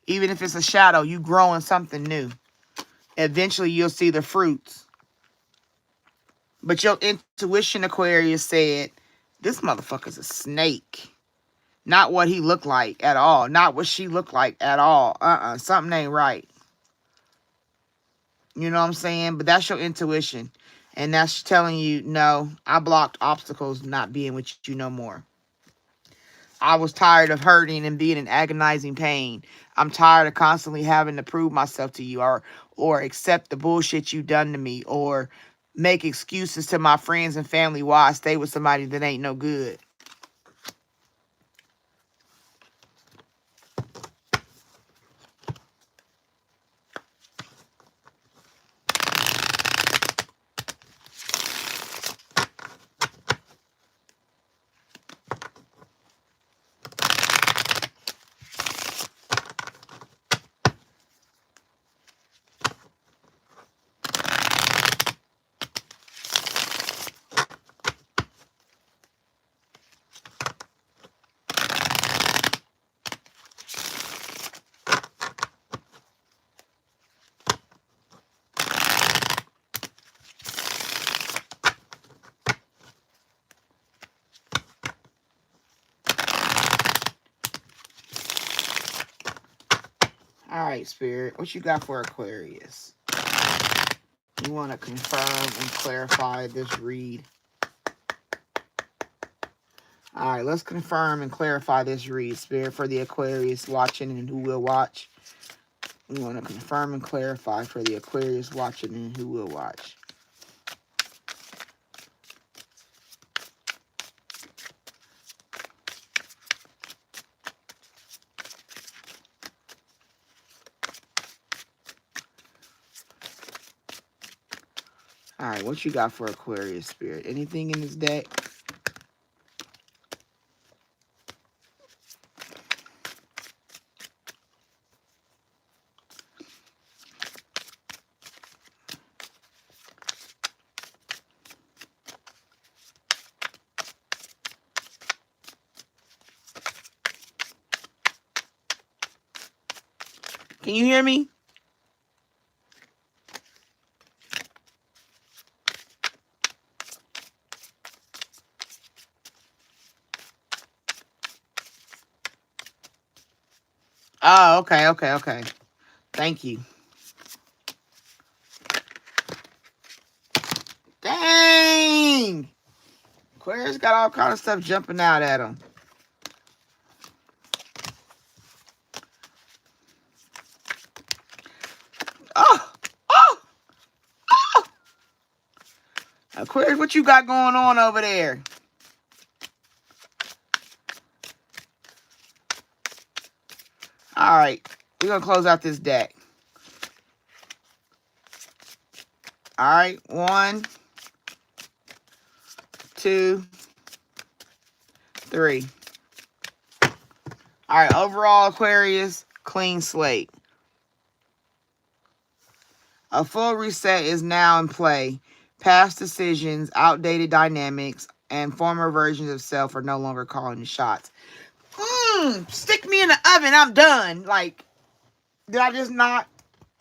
Even if it's a shadow, you growing something new. Eventually you'll see the fruits. But your intuition, Aquarius, said, this motherfucker's a snake. Not what he looked like at all. Not what she looked like at all. Something ain't right. You know what I'm saying? But that's your intuition. And that's telling you, no, I blocked obstacles not being with you no more. I was tired of hurting and being in agonizing pain. I'm tired of constantly having to prove myself to you or accept the bullshit you done to me or make excuses to my friends and family why I stay with somebody that ain't no good. All right, Spirit, what you got for Aquarius? You want to confirm and clarify this read. All right, let's confirm and clarify this read, Spirit, for the Aquarius watching and who will watch. We want to confirm and clarify for the Aquarius watching and who will watch. All right, what you got for Aquarius, Spirit? Anything in this deck? Can you hear me? Oh, okay, okay, okay. Thank you. Dang! Aquarius got all kind of stuff jumping out at him. Oh! Oh! Oh! Aquarius, what you got going on over there? All right. We're going to close out this deck. All right. 1, 2, 3. All right. Overall, Aquarius, clean slate. A full reset is now in play. Past decisions, outdated dynamics, and former versions of self are no longer calling the shots. Stick me in the oven. I'm done. Like, did I just not?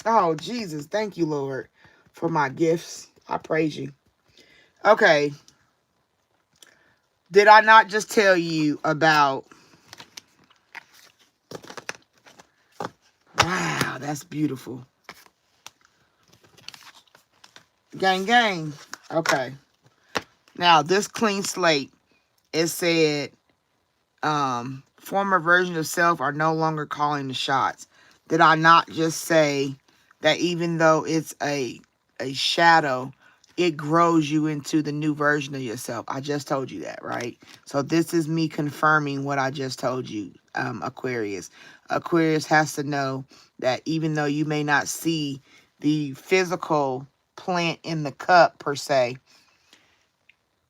Oh, Jesus. Thank you, Lord, for my gifts. I praise you. Okay. Did I not just tell you about... Wow, that's beautiful. Gang, gang. Okay. Now, this clean slate, it said, former versions of self are no longer calling the shots. Did I not just say that even though it's a shadow, it grows you into the new version of yourself? I just told you that, right? So this is me confirming what I just told you, Aquarius. Aquarius has to know that even though you may not see the physical plant in the cup per se,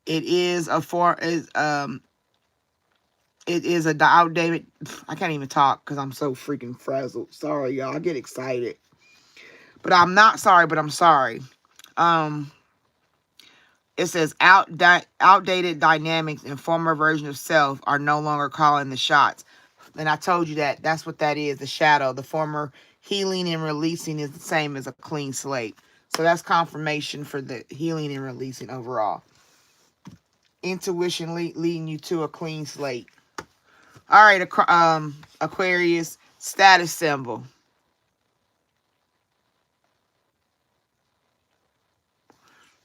it is a it is a outdated. I can't even talk because I'm so freaking frazzled. Sorry, y'all. I get excited. But I'm not sorry, but I'm sorry. It says outdated dynamics and former version of self are no longer calling the shots. And I told you that that's what that is, the shadow. The former healing and releasing is the same as a clean slate. So that's confirmation for the healing and releasing overall. Intuition leading you to a clean slate. All right, Aquarius, status symbol.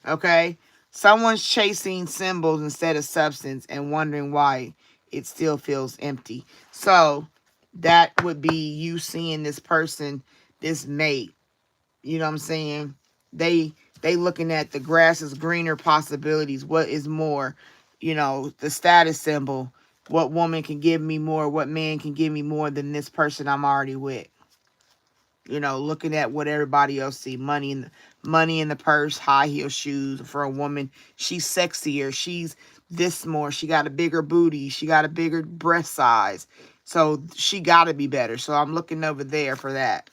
Okay? Someone's chasing symbols instead of substance and wondering why it still feels empty. So that would be you seeing this person, this mate. You know what I'm saying? They looking at the grass is greener possibilities. What is more? You know, the status symbol. What woman can give me more? What man can give me more than this person I'm already with? You know, looking at what everybody else see. Money in the purse, high heel shoes. For a woman, she's sexier. She's this more. She got a bigger booty. She got a bigger breast size. So she got to be better. So I'm looking over there for that.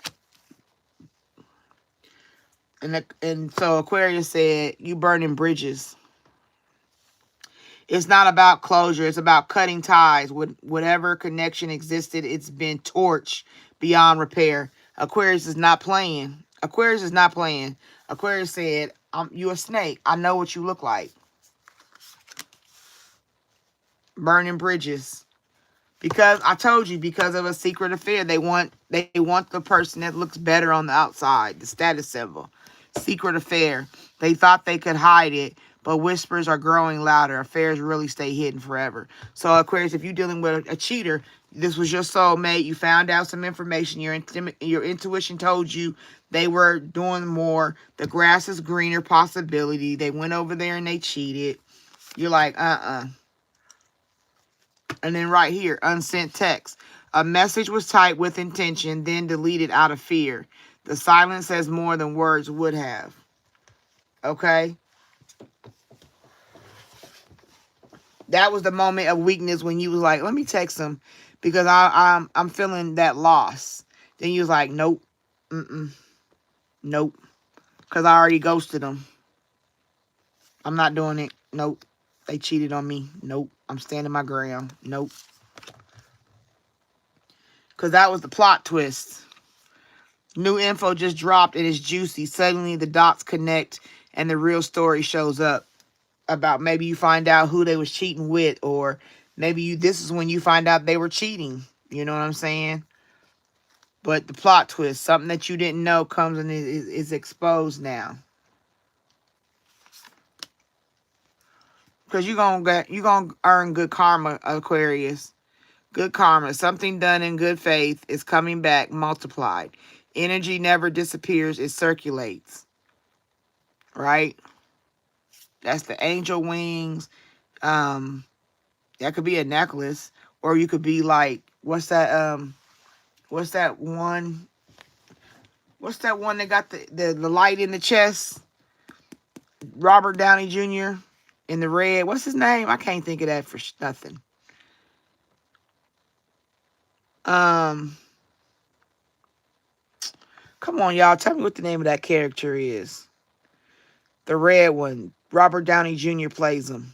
And so Aquarius said, you burning bridges. It's not about closure. It's about cutting ties. With whatever connection existed, it's been torched beyond repair. Aquarius is not playing. Aquarius is not playing. Aquarius said, you a snake. I know what you look like. Burning bridges. Because I told you, because of a secret affair, they want the person that looks better on the outside, the status symbol. Secret affair. They thought they could hide it, but whispers are growing louder. Affairs really stay hidden forever. So Aquarius, if you're dealing with a cheater, this was your soulmate. You found out some information. Your intuition told you they were doing more. The grass is greener possibility. They went over there and they cheated. You're like, And then right here, unsent text. A message was typed with intention, then deleted out of fear. The silence says more than words would have. Okay? That was the moment of weakness when you was like, let me text him because I'm feeling that loss. Then you was like, nope. Nope. Because I already ghosted them. I'm not doing it. Nope. They cheated on me. Nope. I'm standing my ground. Nope. Because that was the plot twist. New info just dropped and it's juicy. Suddenly the dots connect and the real story shows up. About maybe you find out who they was cheating with, or maybe this is when you find out they were cheating. You know what I'm saying? But the plot twist, something that you didn't know comes and is exposed now. Because you gonna earn good karma, Aquarius. Good karma. Something done in good faith is coming back multiplied. Energy never disappears, it circulates. Right? That's the angel wings. That could be a necklace. Or you could be like, what's that one? What's that one that got the light in the chest? Robert Downey Jr. in the red. What's his name? I can't think of that for nothing. Come on, y'all. Tell me what the name of that character is. The red one. Robert Downey Jr. plays him.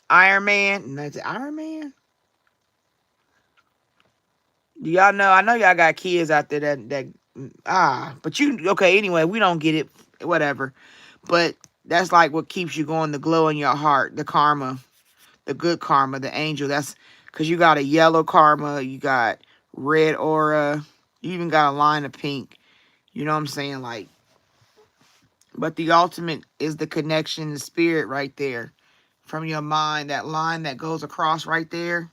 Iron Man. No, is it Iron Man? Do y'all know? I know y'all got kids out there but okay, anyway, we don't get it. Whatever. But that's like what keeps you going, the glow in your heart, the karma, the good karma, the angel. That's because you got a yellow karma, you got red aura, you even got a line of pink. You know what I'm saying? Like, but the ultimate is the connection, the spirit right there from your mind. That line that goes across right there,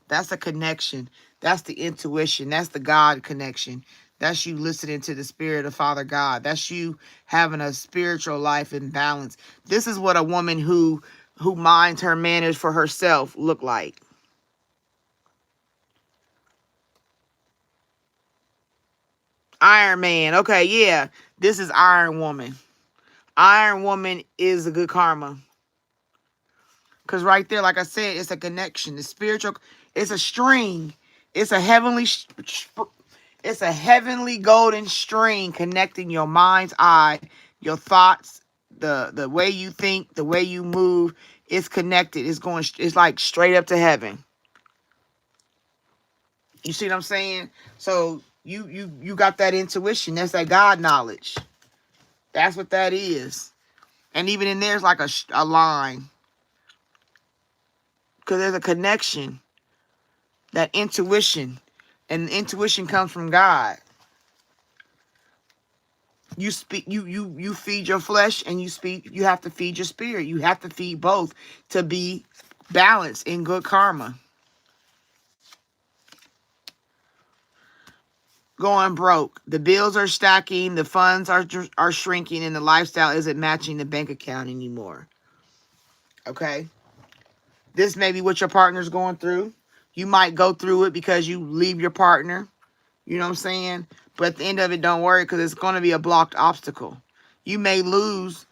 that's a connection. That's the intuition. That's the God connection. That's you listening to the spirit of Father God. That's you having a spiritual life in balance. This is what a woman who minds her manners for herself look like. Iron Man. Okay, yeah. This is Iron Woman. Iron Woman is a good karma. Because right there, like I said, it's a connection. The spiritual, it's a string. It's a heavenly, it's a heavenly golden string connecting your mind's eye, your thoughts, the way you think, the way you move. It's connected. It's like straight up to heaven. You see what I'm saying? So you got that intuition. That's that God knowledge. That's what that is. And even in there's like a line. Because there's a connection. That intuition. And intuition comes from God. You speak, you feed your flesh, and you have to feed your spirit. You have to feed both to be balanced in good karma. Going broke. The bills are stacking, the funds are shrinking, and the lifestyle isn't matching the bank account anymore. Okay? This may be what your partner's going through. You might go through it because you leave your partner. You know what I'm saying? But at the end of it, don't worry, because it's going to be a blocked obstacle. You may lose.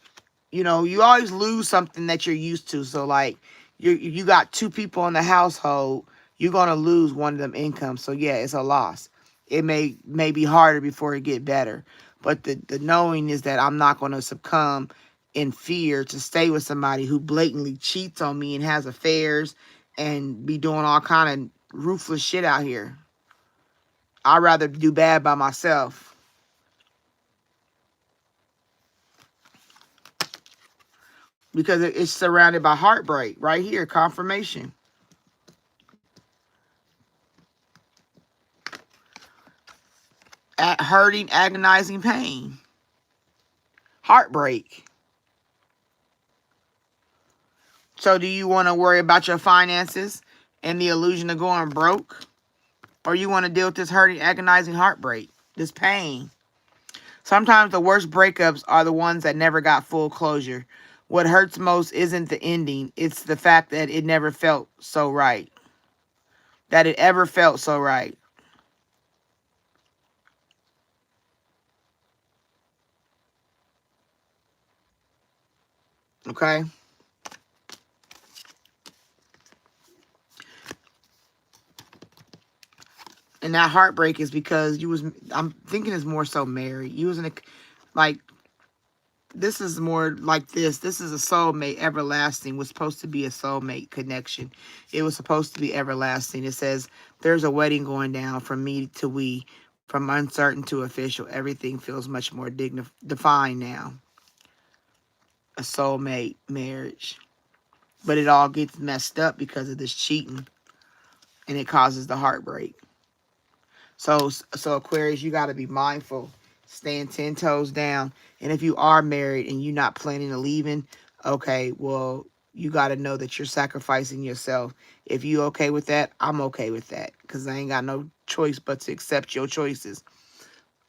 You know, you always lose something that you're used to. So, like, you got two people in the household, you're going to lose one of them incomes. So, yeah, it's a loss. It may be harder before it get better. But the knowing is that I'm not going to succumb in fear to stay with somebody who blatantly cheats on me and has affairs and be doing all kind of ruthless shit out here. I'd rather do bad by myself. Because it's surrounded by heartbreak. Right here, confirmation. At hurting, agonizing pain. Heartbreak. So do you want to worry about your finances and the illusion of going broke? Or you want to deal with this hurting, agonizing heartbreak? This pain. Sometimes the worst breakups are the ones that never got full closure. What hurts most isn't the ending. It's the fact that it never felt so right. That it ever felt so right. Okay? And that heartbreak is because I'm thinking it's more so married. You was in a, like, this is more like this. This is a soulmate, everlasting. Was supposed to be a soulmate connection. It was supposed to be everlasting. It says, there's a wedding going down from me to we. From uncertain to official, everything feels much more defined now. A soulmate marriage. But it all gets messed up because of this cheating, and it causes the heartbreak. So Aquarius, you got to be mindful. Stand 10 toes down. And if you are married and you're not planning to leaving, okay, well, you got to know that you're sacrificing yourself. If you okay with that, I'm okay with that. Because I ain't got no choice but to accept your choices.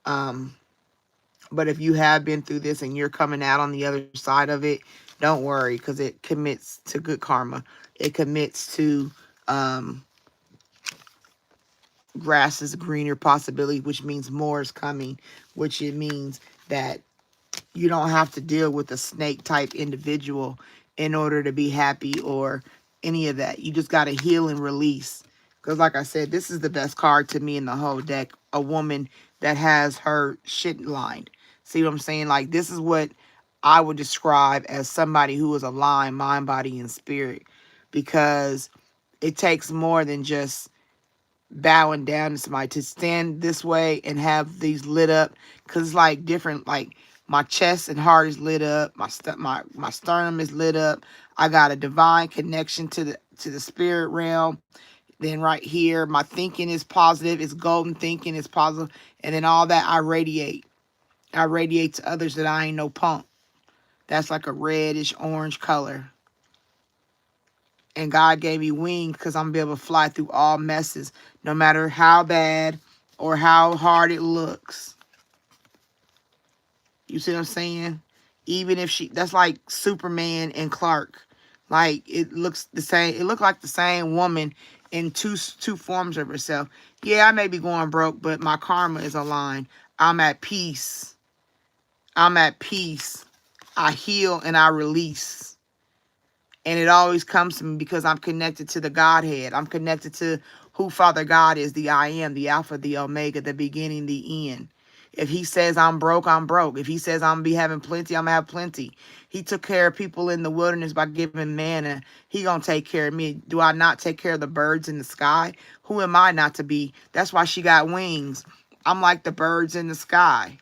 But if you have been through this and you're coming out on the other side of it, don't worry, because it commits to good karma. It commits to grass is greener possibility, which means more is coming, which it means that you don't have to deal with a snake type individual in order to be happy or any of that. You just got to heal and release. Because like I said, this is the best card to me in the whole deck. A woman that has her shit lined. See what I'm saying? Like, this is what I would describe as somebody who is aligned, mind, body, and spirit. Because it takes more than just bowing down to somebody, to stand this way and have these lit up, because it's like different, like my chest and heart is lit up, my sternum is lit up. I got a divine connection to the spirit realm. Then right here, my thinking is positive, it's golden thinking, it's positive, and then all that I radiate to others that I ain't no punk. That's like a reddish orange color. And God gave me wings because I'm going to be able to fly through all messes, no matter how bad or how hard it looks. You see what I'm saying? Even if that's like Superman and Clark. Like, it looks the same. It looked like the same woman in two forms of herself. Yeah, I may be going broke, but my karma is aligned. I'm at peace. I'm at peace. I heal and I release. And it always comes to me because I'm connected to the Godhead. I'm connected to who Father God is, the I am, the Alpha, the Omega, the beginning, the end. If he says I'm broke, I'm broke. If he says I'm going to be having plenty, I'm going to have plenty. He took care of people in the wilderness by giving manna. He going to take care of me. Do I not take care of the birds in the sky? Who am I not to be? That's why she got wings. I'm like the birds in the sky.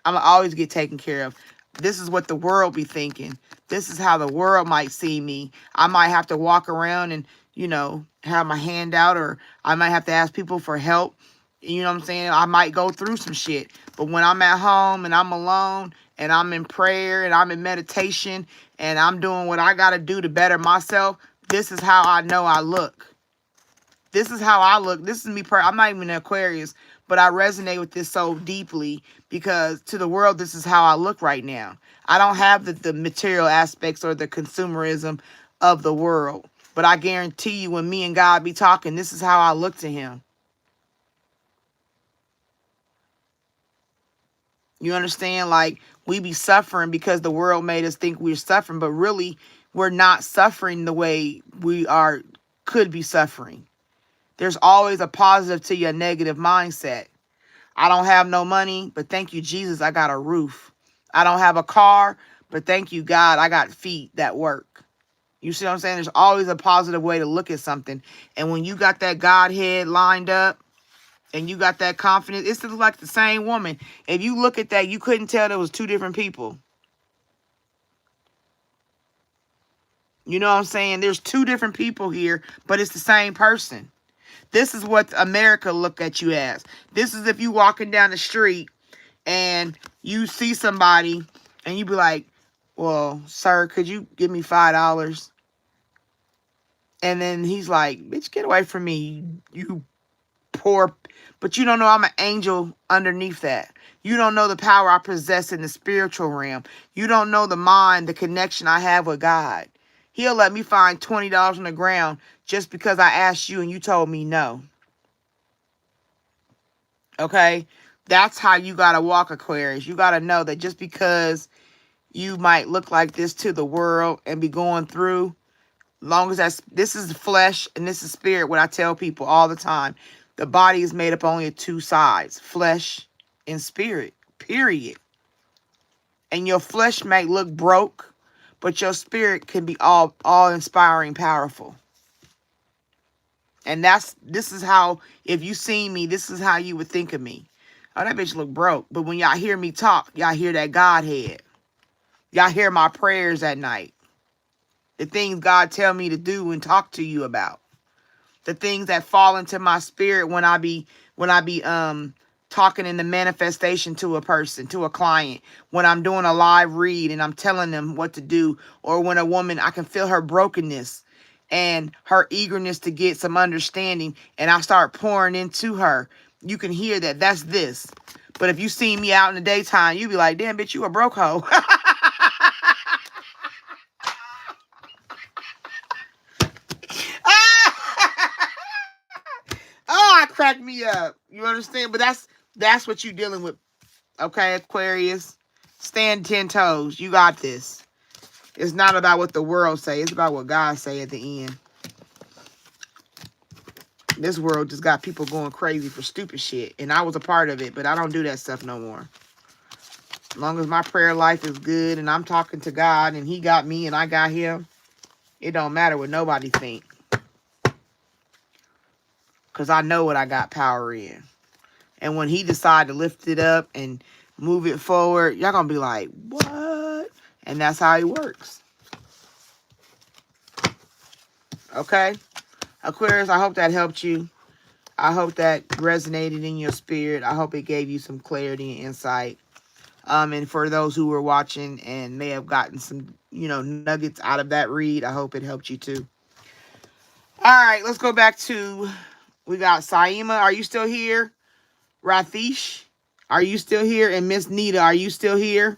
I'm going to always get taken care of. This is what the world be thinking. This is how the world might see me. I might have to walk around and, have my hand out, or I might have to ask people for help. You know what I'm saying? I might go through some shit. But when I'm at home and I'm alone and I'm in prayer and I'm in meditation and I'm doing what I got to do to better myself, this is how I know I look. This is how I look. This is me. I'm not even an Aquarius, but I resonate with this so deeply because to the world, this is how I look right now. I don't have the material aspects or the consumerism of the world, but I guarantee you when me and God be talking, this is how I look to him. You understand? Like, we be suffering because the world made us think we're suffering, but really we're not suffering the way could be suffering. There's always a positive to your negative mindset. I don't have no money, but thank you, Jesus, I got a roof. I don't have a car, but thank you, God, I got feet that work. You see what I'm saying? There's always a positive way to look at something. And when you got that Godhead lined up and you got that confidence, it's like the same woman. If you look at that, you couldn't tell there was two different people. You know what I'm saying? There's two different people here, but it's the same person. This is what America look at you as. This is if you walking down the street and you see somebody and you be like, well, sir, could you give me $5? And then he's like, bitch, get away from me, you poor. But you don't know I'm an angel underneath that. You don't know the power I possess in the spiritual realm. You don't know the mind, the connection I have with God. He'll let me find $20 on the ground just because I asked you and you told me no. Okay? That's how you got to walk, Aquarius. You got to know that just because you might look like this to the world and be going through, long as this is flesh and this is spirit, what I tell people all the time. The body is made up only of two sides, flesh and spirit, period. And your flesh may look broke, but your spirit can be all inspiring, powerful. And this is how, if you see me, this is how you would think of me. Oh, that bitch look broke. But when y'all hear me talk, y'all hear that Godhead. Y'all hear my prayers at night. The things God tell me to do and talk to you about. The things that fall into my spirit when I be talking in the manifestation to a person, to a client, when I'm doing a live read and I'm telling them what to do, or when a woman, I can feel her brokenness and her eagerness to get some understanding, and I start pouring into her. You can hear that. That's this. But if you see me out in the daytime, you be like, damn, bitch, you a broke hoe. Oh, I cracked me up. You understand? But that's what you dealing with. Okay, Aquarius? Stand 10 toes. You got this. It's not about what the world say. It's about what God say at the end. This world just got people going crazy for stupid shit. And I was a part of it, but I don't do that stuff no more. As long as my prayer life is good and I'm talking to God and he got me and I got him, it don't matter what nobody think. Because I know what I got power in. And when he decide to lift it up and move it forward, y'all gonna be like, what? And that's how he works. Okay? Aquarius, I hope that helped you. I hope that resonated in your spirit. I hope it gave you some clarity and insight. And for those who were watching and may have gotten some, nuggets out of that read, I hope it helped you too. All right, let's go back to, we got Saima. Are you still here? Rathish, are you still here? And Miss Nita, are you still here?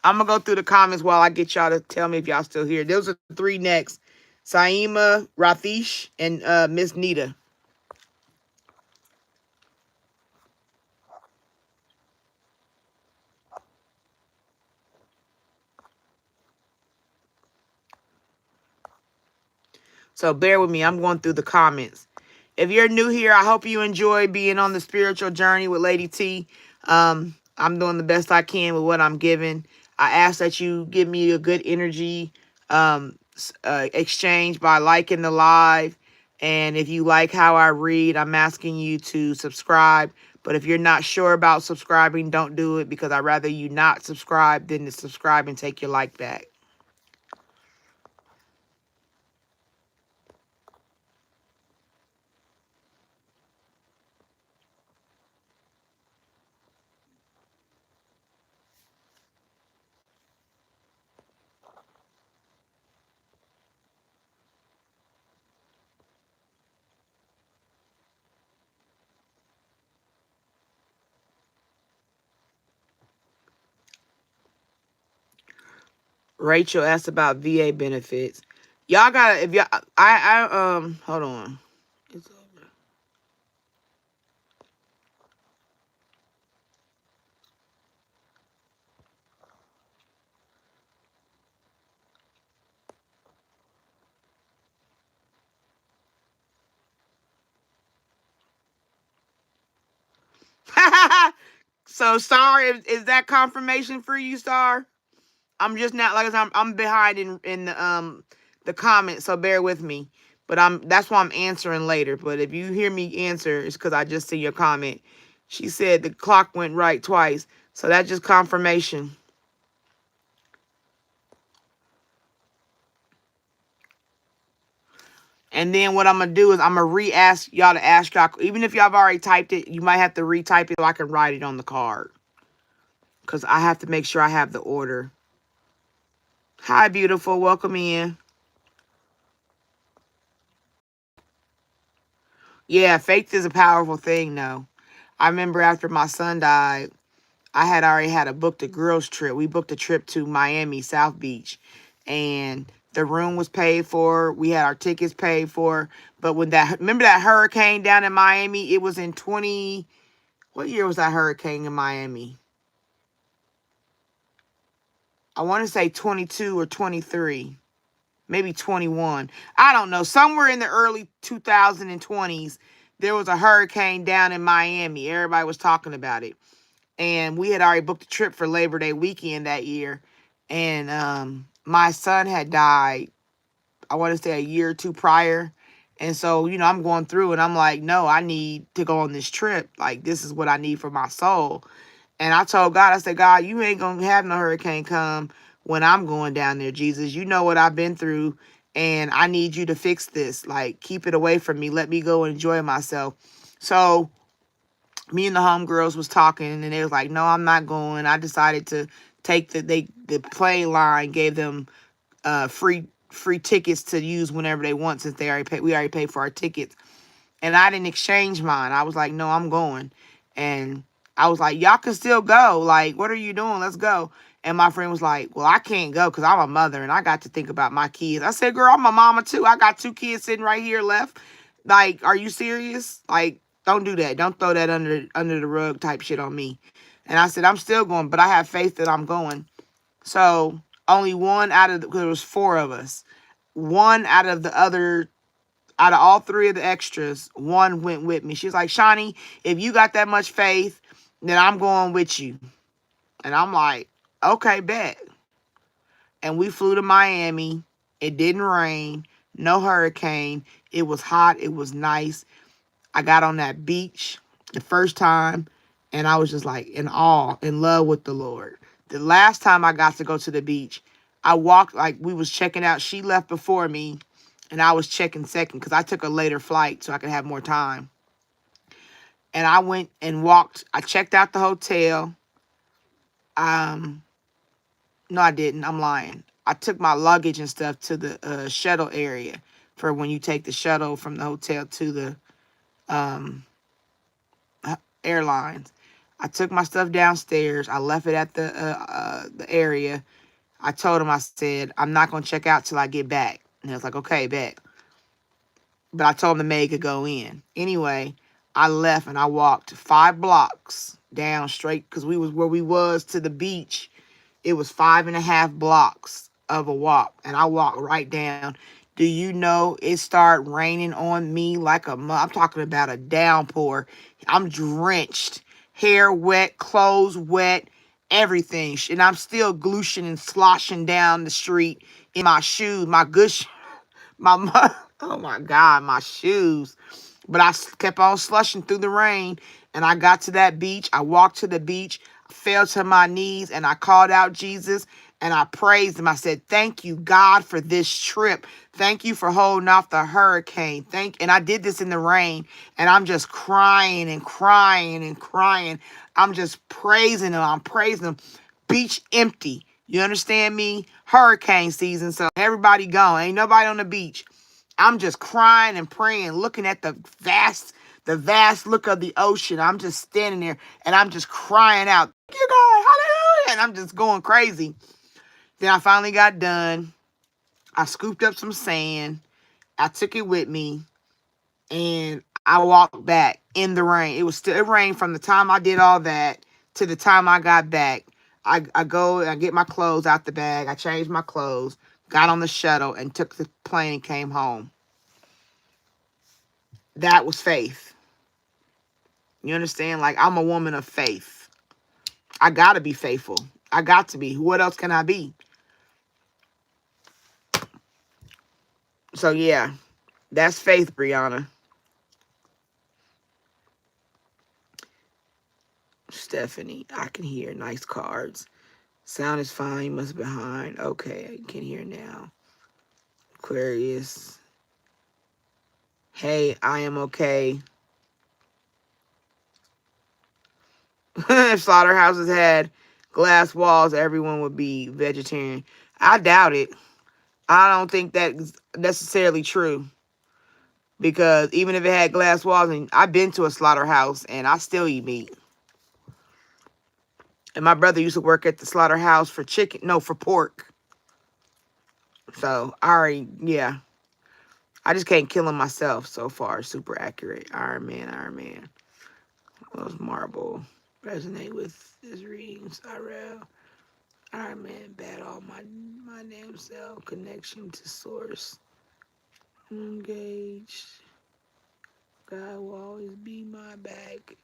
I'm going to go through the comments while I get y'all to tell me if y'all still here. Those are the three next. Saima, Rathish, and Miss Nita. So bear with me. I'm going through the comments. If you're new here, I hope you enjoy being on the spiritual journey with Lady T. I'm doing the best I can with what I'm giving. I ask that you give me a good energy exchange by liking the live. And if you like how I read, I'm asking you to subscribe. But if you're not sure about subscribing, don't do it, because I'd rather you not subscribe than to subscribe and take your like back. Rachel asked about VA benefits. Y'all gotta, if y'all, hold on. It's over. So, Star, is that confirmation for you, Star? I'm just not, like I said, I'm behind in the comments, so bear with me. But that's why I'm answering later. But if you hear me answer, it's because I just see your comment. She said the clock went right twice. So that's just confirmation. And then what I'm going to do is I'm going to re-ask y'all to ask y'all. Even if y'all have already typed it, you might have to retype it so I can write it on the card. Because I have to make sure I have the order. Hi, beautiful. Welcome in. Yeah, faith is a powerful thing, though. I remember after my son died, I had already had a booked a girls trip. We booked a trip to Miami, South Beach. And the room was paid for. We had our tickets paid for. But when remember that hurricane down in Miami? It was in what year was that hurricane in Miami? I want to say 22 or 23. Maybe 21. I don't know. Somewhere in the early 2020s, there was a hurricane down in Miami. Everybody was talking about it. And we had already booked a trip for Labor Day weekend that year. And my son had died, I want to say a year or two prior. And so, I'm going through and I'm like, no, I need to go on this trip. Like, this is what I need for my soul. And I told God, I said, God, you ain't going to have no hurricane come when I'm going down there, Jesus. You know what I've been through, and I need you to fix this. Like, keep it away from me. Let me go and enjoy myself. So me and the homegirls was talking, and they was like, no, I'm not going. I decided to take the plane line, gave them free tickets to use whenever they want, since we already paid for our tickets. And I didn't exchange mine. I was like, no, I'm going. And I was like, y'all can still go. Like, what are you doing? Let's go. And my friend was like, well, I can't go because I'm a mother and I got to think about my kids. I said, girl, I'm a mama too. I got 2 kids sitting right here left. Like, are you serious? Like, don't do that. Don't throw that under the rug type shit on me. And I said, I'm still going, but I have faith that I'm going. So only one because there was 4 of us. One out of all 3 of the extras, one went with me. She's like, Shawnee, if you got that much faith, then I'm going with you. And I'm like, okay, bet. And we flew to Miami. It didn't rain, no hurricane. It was hot. It was nice. I got on that beach the first time, and I was just like in awe, in love with the Lord. The last time I got to go to the beach, I walked, like we was checking out. She left before me, and I was checking second because I took a later flight so I could have more time. And I went and walked. I checked out the hotel. No, I didn't. I'm lying. I took my luggage and stuff to the shuttle area for when you take the shuttle from the hotel to the um, airlines. I took my stuff downstairs. I left it at the area. I told him, I said, I'm not going to check out till I get back. And he was like, okay, bet. But I told him the maid could go in. Anyway, I left and I walked 5 blocks down straight because we was where we was to the beach. It was 5.5 blocks of a walk. And I walked right down. Do you know it started raining on me like I'm talking about a downpour. I'm drenched, hair wet, clothes wet, everything. And I'm still glushing and sloshing down the street in my shoes, my good oh my God, my shoes. But I kept on slushing through the rain, and I got to that beach. I walked to the beach, fell to my knees, and I called out Jesus, and I praised him. I said, thank you, God, for this trip. Thank you for holding off the hurricane. And I did this in the rain, and I'm just crying and crying and crying. I'm just praising him. I'm praising him. Beach empty. You understand me? Hurricane season, so everybody gone. Ain't nobody on the beach. I'm just crying and praying, looking at the vast look of the ocean. I'm just standing there and I'm just crying out, thank you, God, hallelujah. And I'm just going crazy. Then I finally got done. I scooped up some sand. I took it with me and I walked back in the rain. It rained from the time I did all that to the time I got back. I go and I get my clothes out the bag. I changed my clothes, got on the shuttle, and took the plane and came home. That was faith. You understand? Like, I'm a woman of faith. I got to be faithful. I got to be. What else can I be? So, yeah, that's faith, Brianna. Stephanie, I can hear. Nice cards. Sound is fine. You must be behind. Okay, I can hear now. Aquarius. Hey, I am okay. If slaughterhouses had glass walls, everyone would be vegetarian. I doubt it. I don't think that's necessarily true. Because even if it had glass walls, and I've been to a slaughterhouse and I still eat meat. And my brother used to work at the slaughterhouse for for pork. So yeah. I just can't kill him myself so far. Super accurate. Iron Man, Iron Man. Those marble resonate with his readings. Iron Man, bad all my name self. Connection to source. Engaged. God will always be my back.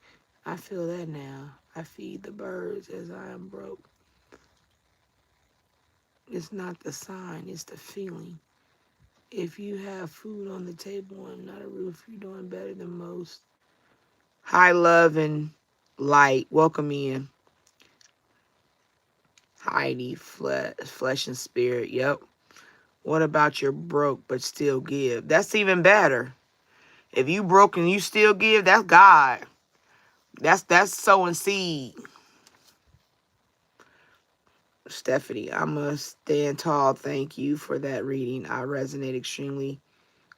I feel that now. I feed the birds as I am broke. It's not the sign, it's the feeling. If you have food on the table and not a roof, you're doing better than most. Hi, love and light. Welcome in. Heidi, flesh and spirit. Yep. What about you're broke but still give? That's even better. If you broke and you still give, that's God. That's sowing seed. Stephanie, I must stand tall. Thank you for that reading. I resonate extremely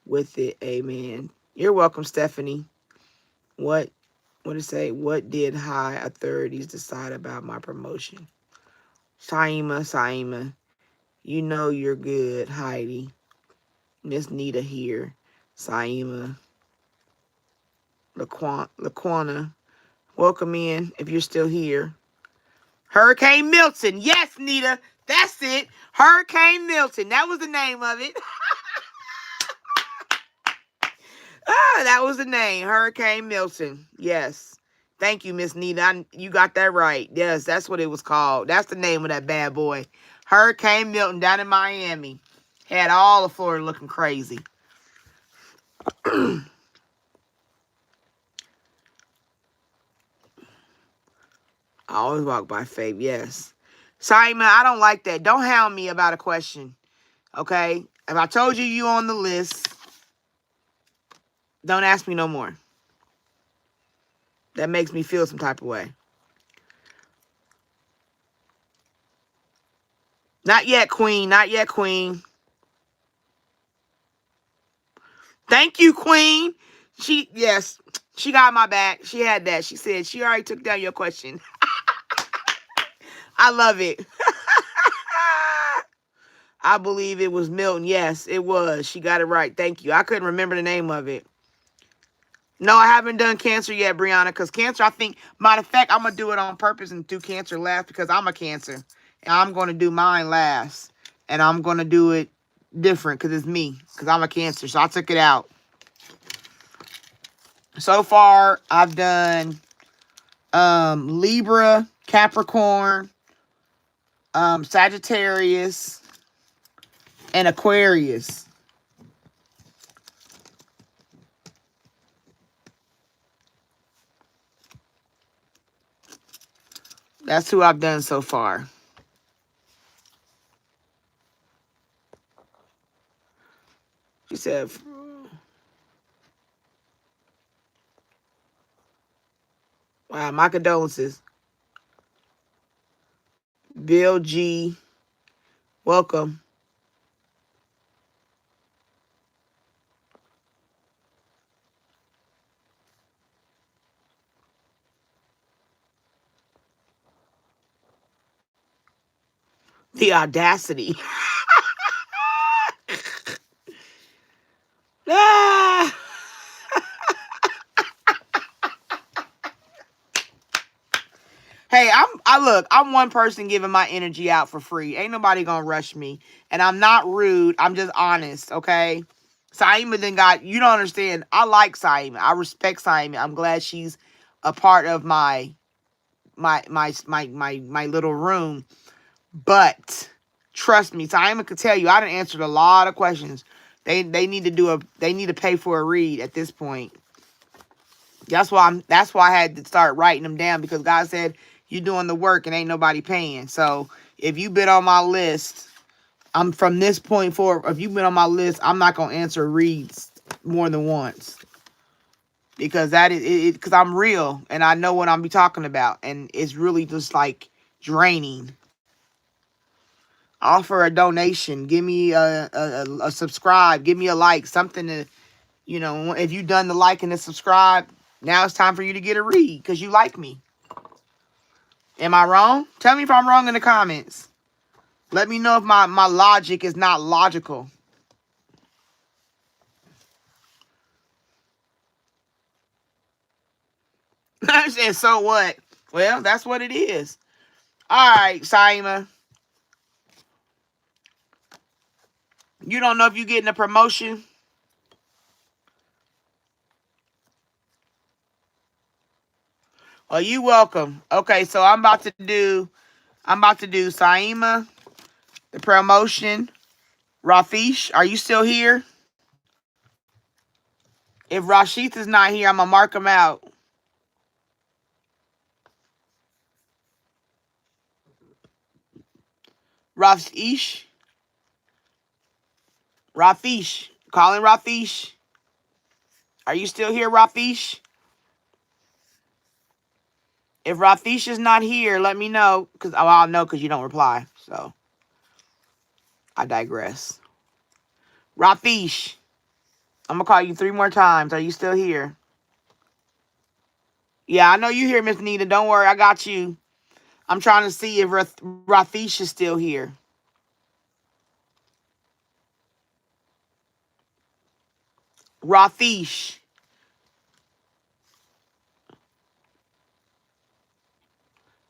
with it. Amen. You're welcome, Stephanie. What did it say? What did high authorities decide about my promotion? Saima, you know you're good, Heidi. Miss Nita here. Saima, Laquana, welcome in if you're still here. Hurricane Milton. Yes, Nita. That's it. Hurricane Milton. That was the name of it. That was the name. Hurricane Milton. Yes. Thank you, Miss Nita. You got that right. Yes, that's what it was called. That's the name of that bad boy. Hurricane Milton down in Miami. Had all of Florida looking crazy. I always walk by faith. Yes. Simon, I don't like that. Don't hound me about a question. Okay? If I told you on the list, don't ask me no more. That makes me feel some type of way. Not yet, Queen. Not yet, Queen. Thank you, Queen. Yes, she got my back. She had that. She said she already took down your question. I love it. I believe it was Milton. Yes, it was. She got it right. Thank you. I couldn't remember the name of it. No, I haven't done Cancer yet, Brianna, because Cancer, I think, matter of fact, I'm going to do it on purpose and do Cancer last because I'm a Cancer. And I'm going to do mine last. And I'm going to do it different because it's me, because I'm a Cancer. So I took it out. So far, I've done Libra, Capricorn, Sagittarius, and Aquarius. That's who I've done so far. She said, wow, my condolences. Bill G, welcome. The audacity. Ah. Hey, I'm one person giving my energy out for free. Ain't nobody gonna rush me. And I'm not rude. I'm just honest, okay? Saima then you don't understand. I like Saima. I respect Saima. I'm glad she's a part of my little room. But trust me, Saima could tell you I done answered a lot of questions. They need to pay for a read at this point. That's why I had to start writing them down, because God said you doing the work and ain't nobody paying. So if you've been on my list, I'm from this point forward. If you've been on my list, I'm not gonna answer reads more than once, because because I'm real and I know what I'm be talking about, and it's really just like draining. Offer a donation, give me a subscribe, give me a like, something to, if you done the like and the subscribe, now it's time for you to get a read because you like me. Am I wrong? Tell me if I'm wrong in the comments. Let me know if my logic is not logical. I said, so what? Well, that's what it is. All right, Saima. You don't know if you're getting a promotion? Oh, you welcome. Okay, so I'm about to do Saima, the promotion Rafish, are you still here? If Rashith is not here, I'm going to mark him out. Rafish. Rafish. Calling Rafish. Are you still here, Rafish? If Rafish is not here, let me know. Because I'll know because you don't reply. So, I digress. Rafish. I'm going to call you 3 more times. Are you still here? Yeah, I know you here, Miss Nita. Don't worry. I got you. I'm trying to see if Rafish is still here. Rafish.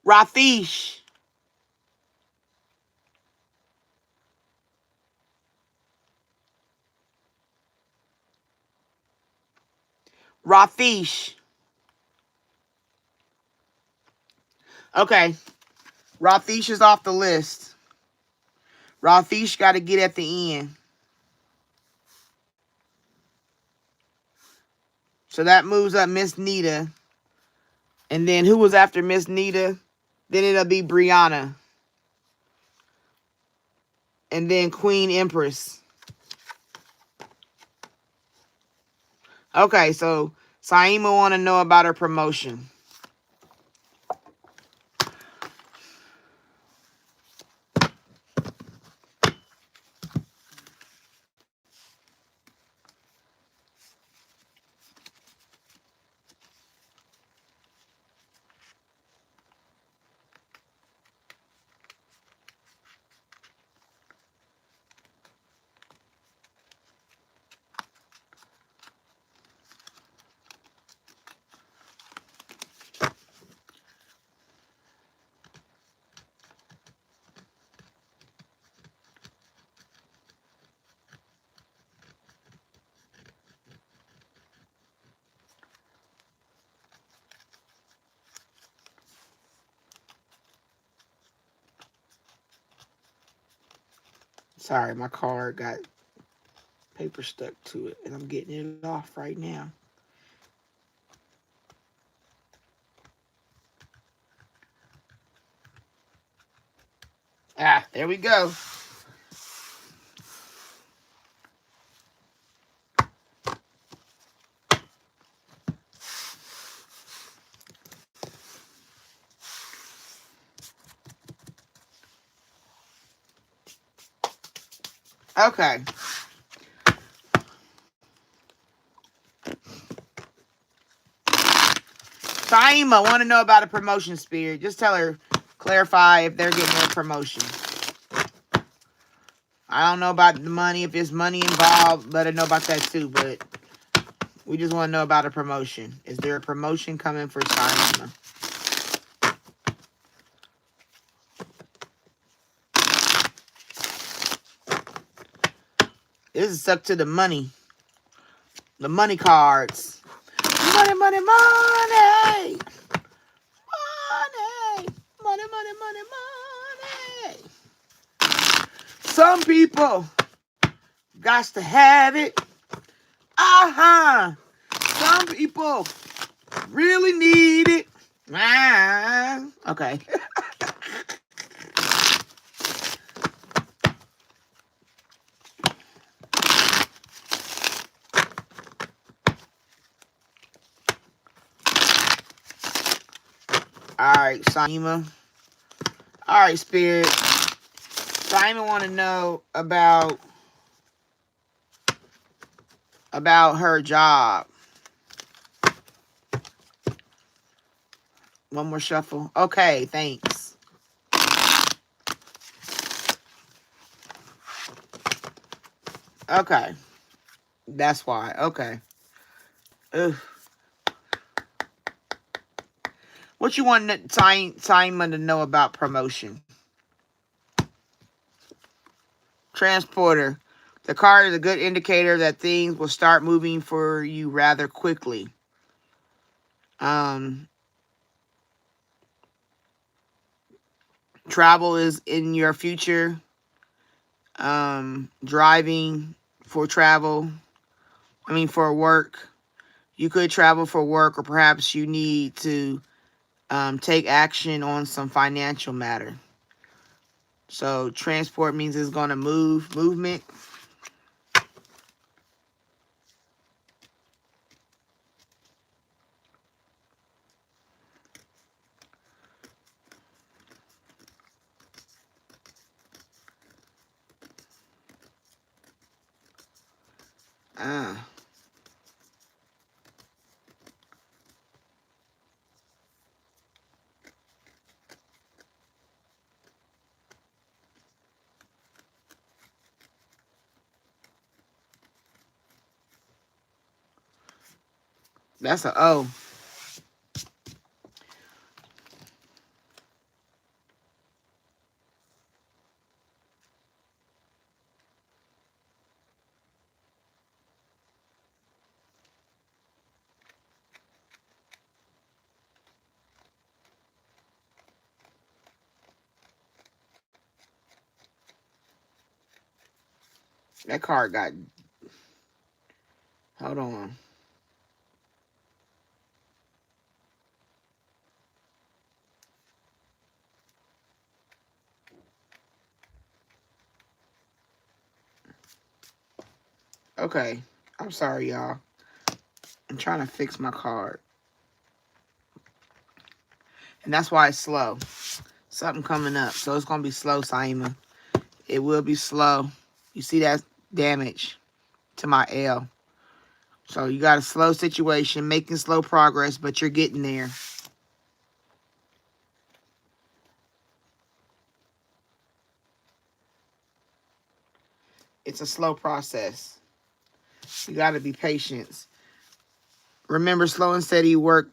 Rafish. Rafish. Okay. Rafish is off the list. Rafish got to get at the end. So that moves up Miss Nita. And then who was after Miss Nita? Then it'll be Brianna. And then Queen Empress. Okay, so Saima want to know about her promotion. Sorry, my card got paper stuck to it, and I'm getting it off right now. Ah, there we go. Okay. Saima want to know about a promotion, Spirit. Just tell her, clarify if they're getting a promotion. I don't know about the money. If there's money involved, let her know about that too. But we just want to know about a promotion. Is there a promotion coming for Saima? This is stuck to the money. The money cards. Money, money, money. Money. Money, money, money, money. Some people got to have it. Some people really need it. Okay. All right, Saima. All right, Spirit. Saima want to know about her job. One more shuffle. Okay, thanks. Okay. That's why. Okay. Ugh. What you want Saima to know about promotion? Transporter. The card is a good indicator that things will start moving for you rather quickly. Travel is in your future. driving for travel. I mean, for work. You could travel for work, or perhaps you need to take action on some financial matter. So transport means it's going to movement. Ah, that's a O. That card got, hold on. Okay. I'm sorry, y'all. I'm trying to fix my card. And that's why it's slow. Something coming up. So it's going to be slow, Saima. It will be slow. You see that damage to my L. So you got a slow situation, making slow progress, but you're getting there. It's a slow process. You got to be patient. Remember, slow and steady work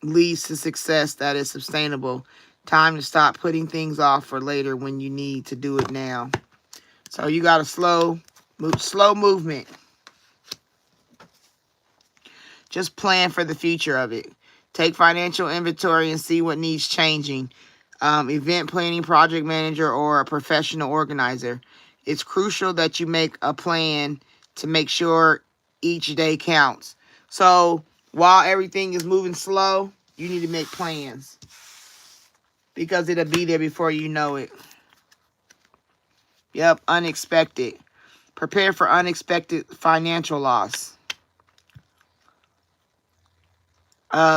leads to success that is sustainable. Time to stop putting things off for later when you need to do it now. So you got a slow movement. Just plan for the future of it. Take financial inventory and see what needs changing. Event planning, project manager, or a professional organizer. It's crucial that you make a plan to make sure each day counts. So while everything is moving slow, you need to make plans, because it'll be there before you know it. Yep, unexpected. Prepare for unexpected financial loss.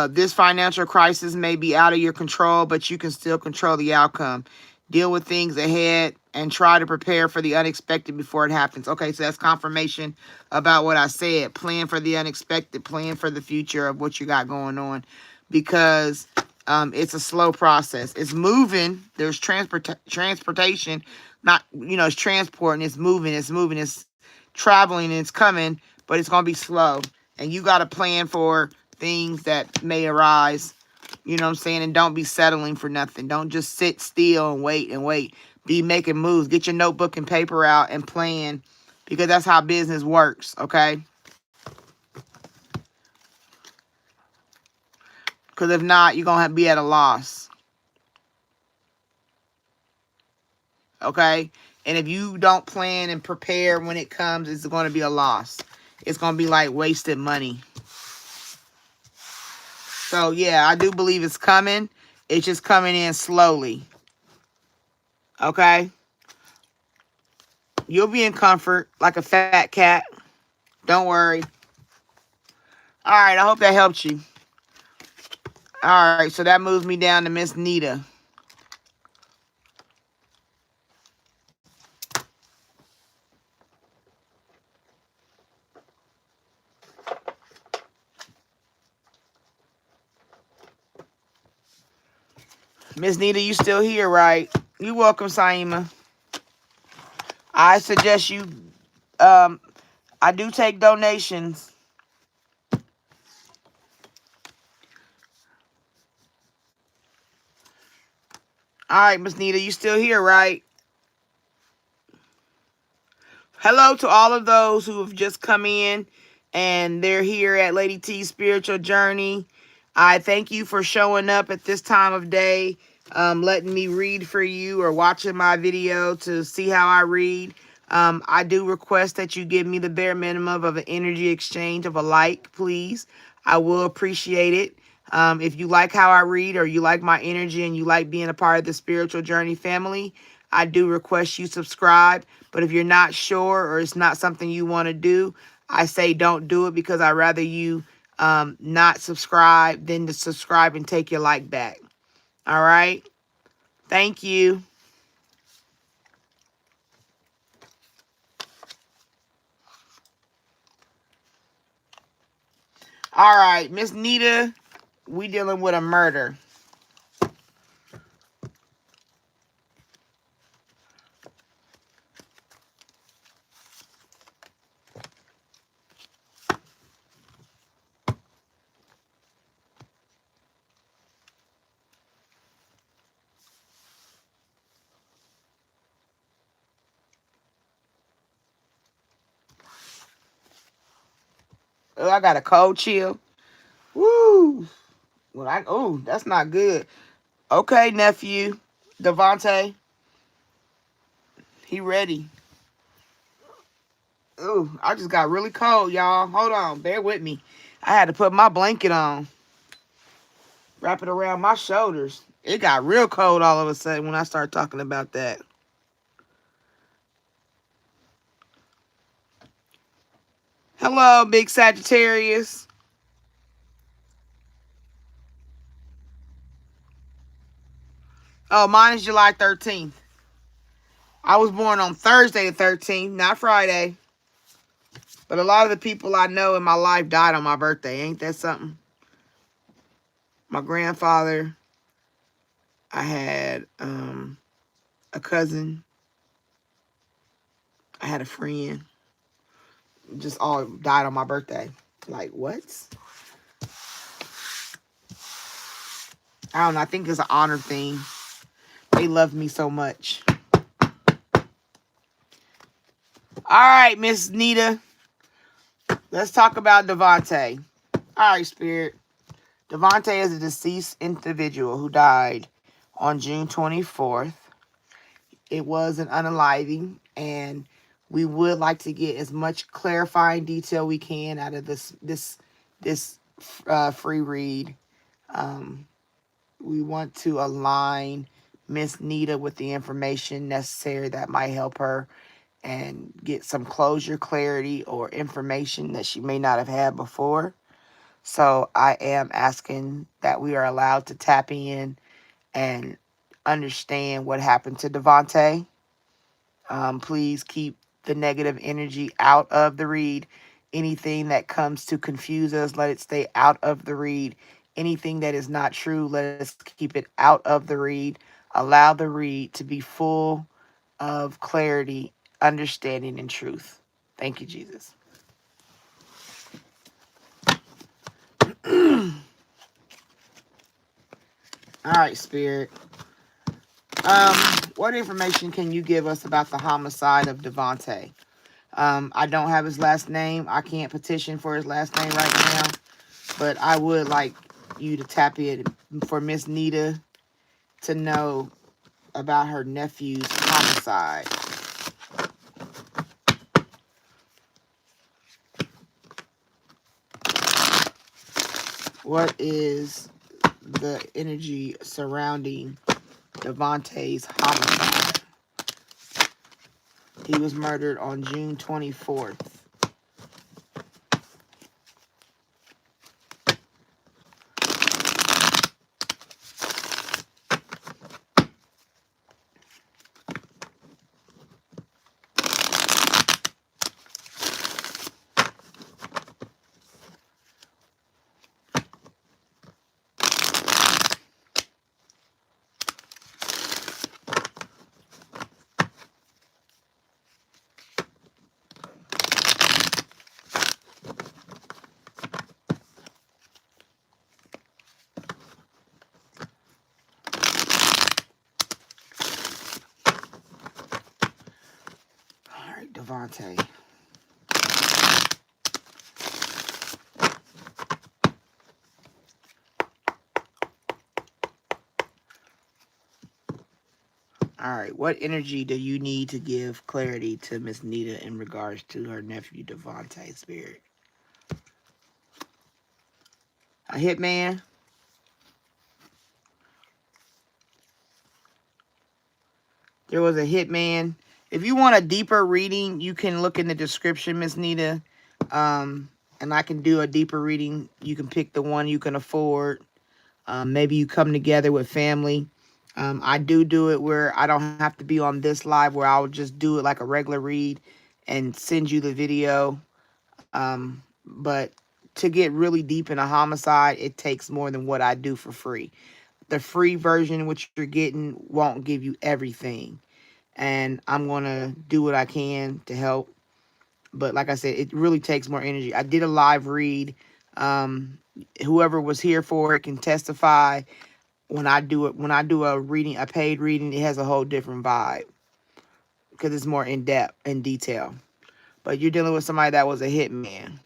This financial crisis may be out of your control, but you can still control the outcome. Deal with things ahead and try to prepare for the unexpected before it happens. Okay, so that's confirmation about what I said. Plan for the unexpected. Plan for the future of what you got going on, because it's a slow process. It's moving. There's transportation. Not, it's transporting. It's moving. It's traveling, and it's coming, but it's going to be slow. And you got to plan for things that may arise, you know what I'm saying? And don't be settling for nothing. Don't just sit still and wait and wait. Be making moves. Get your notebook and paper out and plan, because that's how business works, okay? Because if not, you're going to be at a loss, okay? And if you don't plan and prepare when it comes, it's going to be a loss. It's going to be like wasted money. So, yeah, I do believe it's coming. It's just coming in slowly. Okay? You'll be in comfort like a fat cat. Don't worry. All right, I hope that helped you. All right, so that moves me down to Miss Nita. Miss Nita, you still here, right? You're welcome, Saima. I suggest you, I do take donations. All right, Miss Nita, you still here, right? Hello to all of those who have just come in and they're here at Lady T's Spiritual Journey. I thank you for showing up at this time of day, letting me read for you or watching my video to see how I read. I do request that you give me the bare minimum of an energy exchange of a like, please. I will appreciate it. If you like how I read or you like my energy and you like being a part of the spiritual journey family, I do request you subscribe. But if you're not sure or it's not something you want to do, I say don't do it, because I'd rather you not subscribe than to subscribe and take your like back. All right? Thank you. All right, Miss Nita, we dealing with a murder. Oh, I got a cold chill. Woo. Oh, that's not good. Okay, nephew. Devontae. He ready. Ooh, I just got really cold, y'all. Hold on. Bear with me. I had to put my blanket on. Wrap it around my shoulders. It got real cold all of a sudden when I started talking about that. Hello, big Sagittarius. Oh, mine is July 13th. I was born on Thursday the 13th, not Friday. But a lot of the people I know in my life died on my birthday. Ain't that something? My grandfather. I had a cousin. I had a friend. Just all died on my birthday. Like, what? I don't know. I think it's an honor thing. They love me so much. All right, Miss Nita. Let's talk about Devontae. All right, Spirit. Devontae is a deceased individual who died on June 24th. It was an unaliving, and we would like to get as much clarifying detail we can out of this free read. We want to align Miss Nita with the information necessary that might help her and get some closure, clarity, or information that she may not have had before. So I am asking that we are allowed to tap in and understand what happened to Devontae. Please keep the negative energy out of the read. Anything that comes to confuse us, let it stay out of the read. Anything that is not true, let us keep it out of the read. Allow the read to be full of clarity, understanding, and truth. Thank you, Jesus. All right, Spirit. What information can you give us about the homicide of Devontae? I don't have his last name. I can't petition for his last name right now, but I would like you to tap in for Miss Nita to know about her nephew's homicide. What is the energy surrounding Devontae's homicide? He was murdered on June 24th. All right, Devontae. All All right. What energy do you need to give clarity to Miss Nita in regards to her nephew Devontae, Spirit? A hitman. There was a hitman. If you want a deeper reading, you can look in the description, Miss Nita. And I can do a deeper reading. You can pick the one you can afford. Maybe you come together with family. I do it where I don't have to be on this live, where I'll just do it like a regular read and send you the video. But to get really deep in a homicide, it takes more than what I do for free. The free version, which you're getting, won't give you everything. And I'm going to do what I can to help. But like I said, it really takes more energy. I did a live read. Whoever was here for it can testify. When I do a reading, a paid reading, it has a whole different vibe because it's more in depth and detail. But you're dealing with somebody that was a hitman.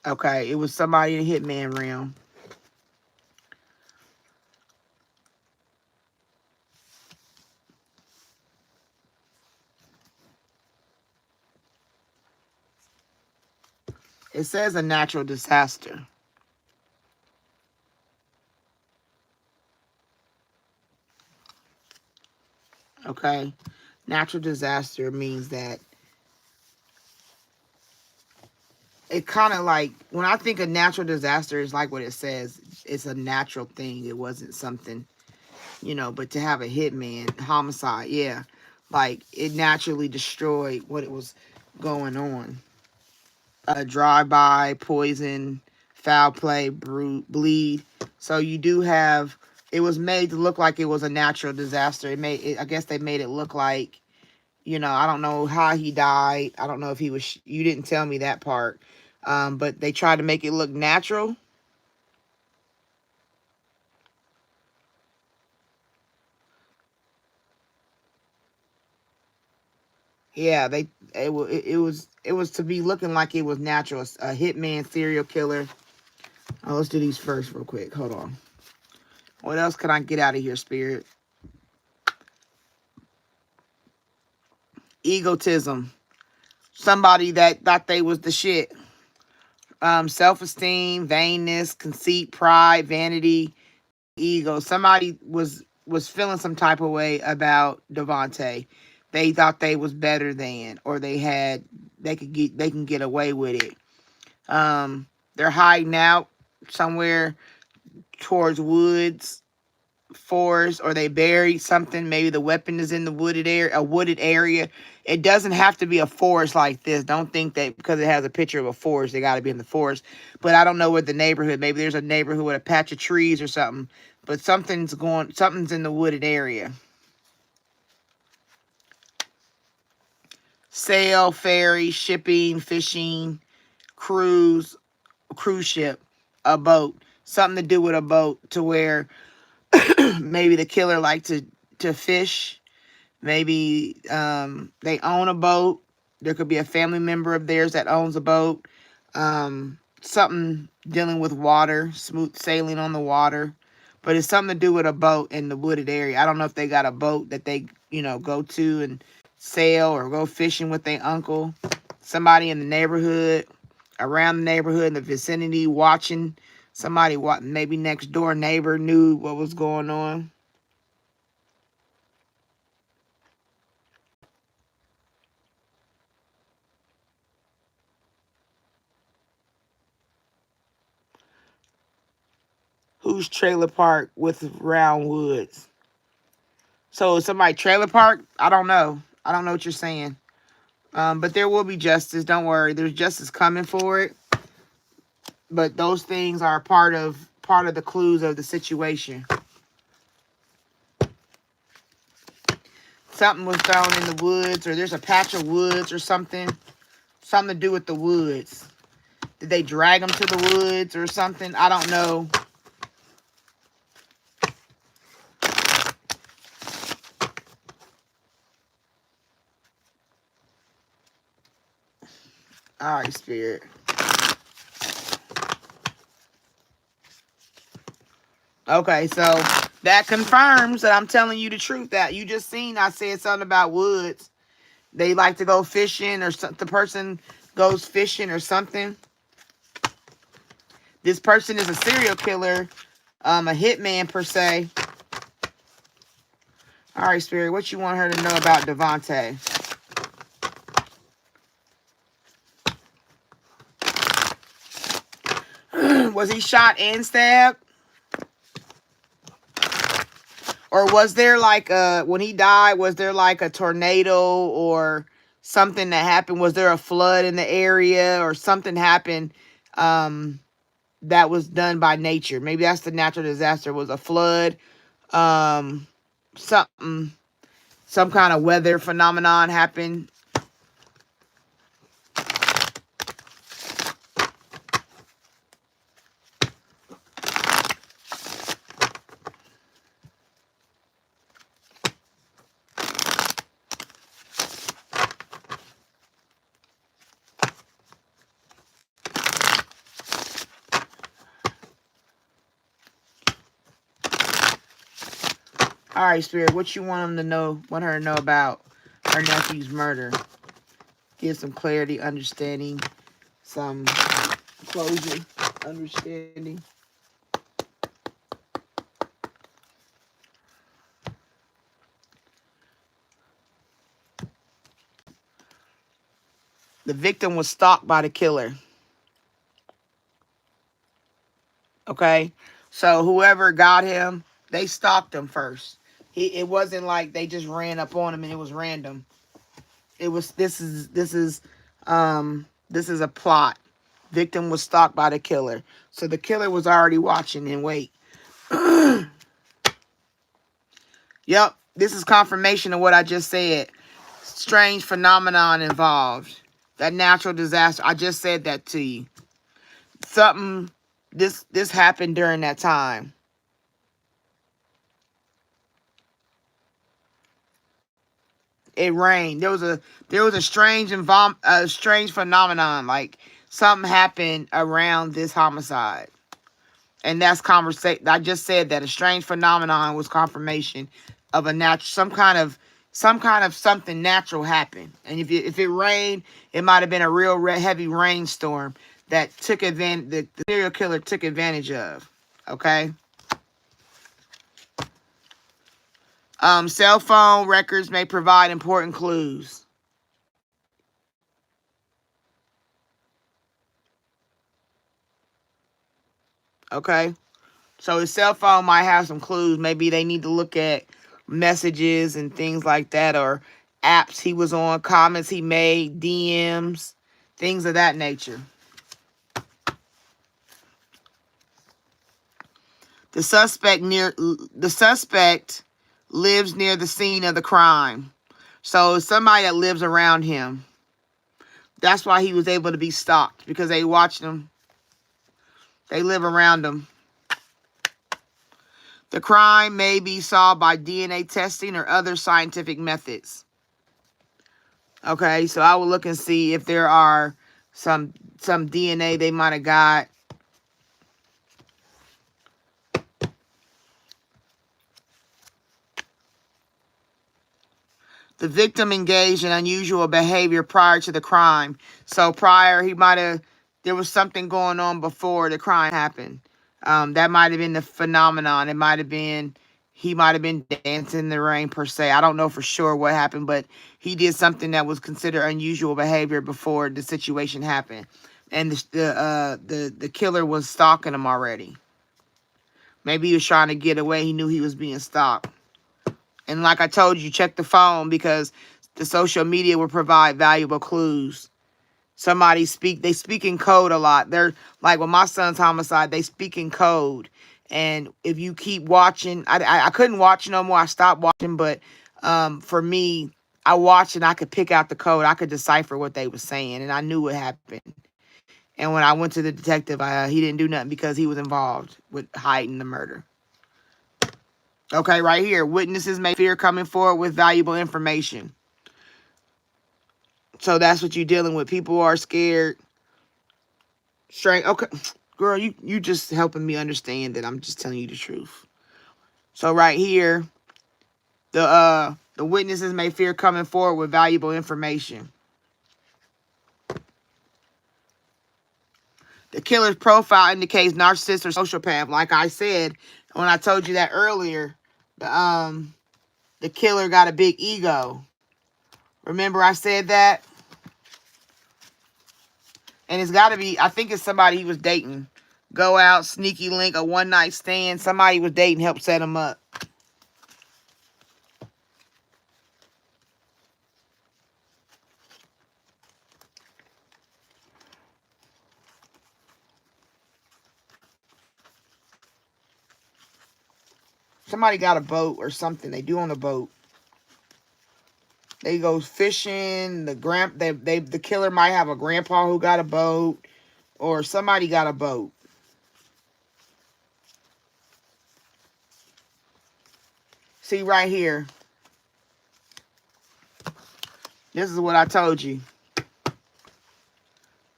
Okay, it was somebody in the hitman realm. It says a natural disaster. Okay, natural disaster means that it kind of like, when I think of natural disaster, is like what it says. It's a natural thing. It wasn't something, but to have a hitman, homicide, yeah. Like, it naturally destroyed what it was going on. Drive-by, poison, foul play, bleed. So you do have, it was made to look like it was a natural disaster. I guess they made it look like, I don't know how he died. I don't know if he was, you didn't tell me that part. But they tried to make it look natural. Yeah, it was to be looking like it was natural. A hitman, serial killer. Oh, let's do these first real quick. Hold on. What else can I get out of here, Spirit? Egotism. Somebody that thought they was the shit. Self-esteem, vainness, conceit, pride, vanity, ego. Somebody was feeling some type of way about Devontae. They thought they was better than, or they can get away with it. They're hiding out somewhere towards woods, forest, or they buried something. Maybe the weapon is in the wooded area. It doesn't have to be a forest like this. Don't think that because it has a picture of a forest, they got to be in the forest. But I don't know what the neighborhood. Maybe there's a neighborhood with a patch of trees or something. But something's in the wooded area. Sail, ferry, shipping, fishing, cruise ship, a boat. Something to do with a boat, to where maybe the killer liked to fish. Maybe they own a boat. There could be a family member of theirs that owns a boat. Something dealing with water, smooth sailing on the water. But it's something to do with a boat in the wooded area. I don't know if they got a boat that they, go to and sail, or go fishing with their uncle. Somebody in the neighborhood, around the neighborhood, in the vicinity, watching. Somebody, maybe next door neighbor knew what was going on. Whose trailer park with round woods? So somebody trailer park? I don't know. I don't know what you're saying. But there will be justice. Don't worry. There's justice coming for it. But those things are part of the clues of the situation. Something was thrown in the woods, or there's a patch of woods or something. Something to do with the woods. Did they drag them to the woods or something? I don't know. All right, Spirit. Okay, so that confirms that I'm telling you the truth. That you just seen, I said something about woods. They like to go fishing, or the person goes fishing or something. This person is a serial killer, a hitman per se. All right, Spirit, what you want her to know about Devontae? Was he shot and stabbed? Or was there like when he died, was there like a tornado or something that happened? Was there a flood in the area or something happened that was done by nature? Maybe that's the natural disaster, was a flood, something, some kind of weather phenomenon happened. All right, Spirit, what you want him to know, want her to know about her nephew's murder? Give some clarity, understanding, some closure, understanding. The victim was stalked by the killer. Okay? So whoever got him, they stalked him first. It wasn't like they just ran up on him and it was random. It was this is a plot. Victim was stalked by the killer. So the killer was already watching and wait. Yep, this is confirmation of what I just said. Strange phenomenon involved. That natural disaster. I just said that to you. Something this happened during that time. It rained. There was a strange phenomenon. Like something happened around this homicide. And that's conversation. I just said that a strange phenomenon was confirmation of a natural, some kind of something natural happened. And if it rained, it might have been a real heavy rainstorm that took advantage. The serial killer took advantage of. Okay. Cell phone records may provide important clues. Okay. So his cell phone might have some clues. Maybe they need to look at messages and things like that, or apps he was on, comments he made, DMs, things of that nature. The suspect lives near the scene of the crime. So somebody that lives around him. That's why he was able to be stalked, because they watched him. They live around him. The crime may be solved by DNA testing or other scientific methods. Okay, so I will look and see if there are some DNA they might have got. The victim engaged in unusual behavior prior to the crime. So there was something going on before the crime happened. That might have been the phenomenon. It might have been, he might have been dancing in the rain per se. I don't know for sure what happened, but he did something that was considered unusual behavior before the situation happened. And the killer was stalking him already. Maybe he was trying to get away. He knew he was being stalked. And like I told you, check the phone, because the social media will provide valuable clues. They speak in code a lot. They're like with my son's homicide, they speak in code. And if you keep watching, I couldn't watch no more. I stopped watching, but for me, I watched and I could pick out the code. I could decipher what they were saying, and I knew what happened. And when I went to the detective, he didn't do nothing because he was involved with hiding the murder. Okay, right here. Witnesses may fear coming forward with valuable information. So that's what you're dealing with. People are scared. Strange. Okay. Girl, you just helping me understand that I'm just telling you the truth. So right here, the witnesses may fear coming forward with valuable information. The killer's profile indicates narcissist or sociopath. Like I said, when I told you that earlier, the killer got a big ego. Remember I said that? And it's got to be, I think it's somebody he was dating. Go out, sneaky link, a one-night stand. Somebody he was dating helped set him up. Somebody got a boat or something. They do on a boat. They go fishing. The killer might have a grandpa who got a boat, or somebody got a boat. See right here. This is what I told you.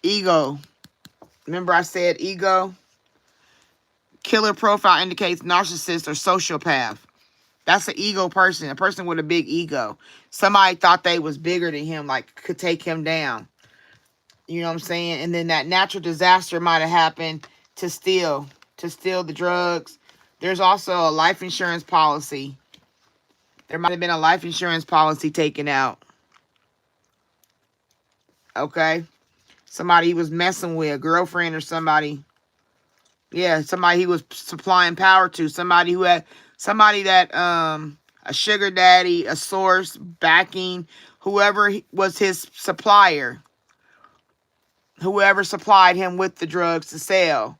Ego. Remember I said ego? Killer profile indicates narcissist or sociopath. That's an ego person, a person with a big ego. Somebody thought they was bigger than him, like could take him down. You know what I'm saying? And then that natural disaster might have happened to steal the drugs. There's also a life insurance policy. There might have been a life insurance policy taken out. Okay? Somebody he was messing with, a girlfriend or somebody. Yeah, somebody he was supplying power to. Somebody that, a sugar daddy, a source, backing, whoever was his supplier. Whoever supplied him with the drugs to sell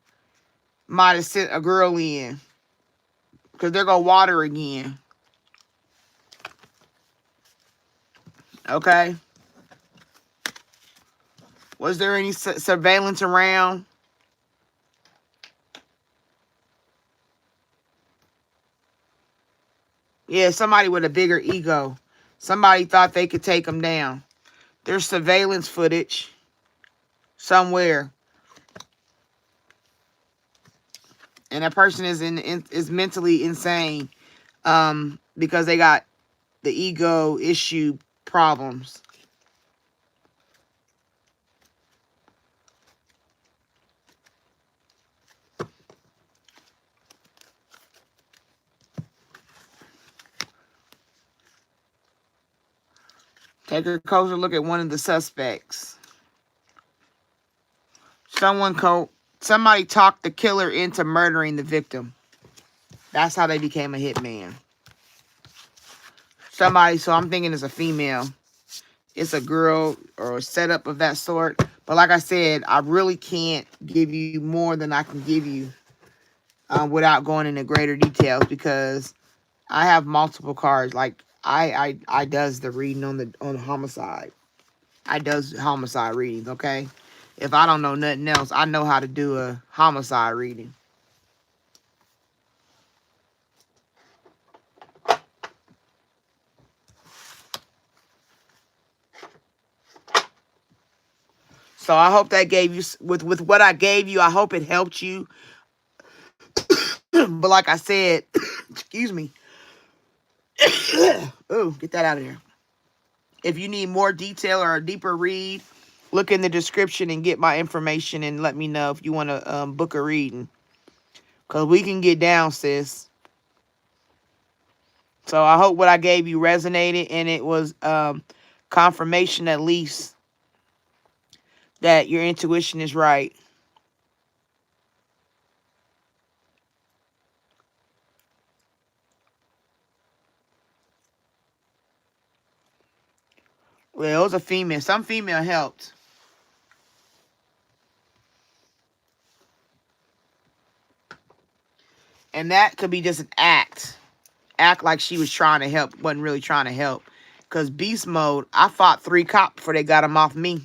might have sent a girl in. Because they're going to water again. Okay? Was there any surveillance around? Yeah, somebody with a bigger ego. Somebody thought they could take him down. There's surveillance footage somewhere. And that person is mentally insane because they got the ego issue problems. Take a closer look at one of the suspects. Somebody talked the killer into murdering the victim. That's how they became a hitman. Somebody, so I'm thinking it's a female. It's a girl or a setup of that sort. But like I said, I really can't give you more than I can give you without going into greater details because I have multiple cards. Like I does the reading on the homicide. I does homicide readings, okay? If I don't know nothing else, I know how to do a homicide reading. So I hope that gave you, with what I gave you, I hope it helped you. But like I said, excuse me. Ooh, get that out of here. If you need more detail or a deeper read, look in the description and get my information and let me know if you want to book a reading. Because we can get down, sis. So I hope what I gave you resonated and it was confirmation at least that your intuition is right. Well, it was a female. Some female helped. And that could be just an act. Act like she was trying to help, wasn't really trying to help. Because beast mode, I fought 3 cops before they got him off me.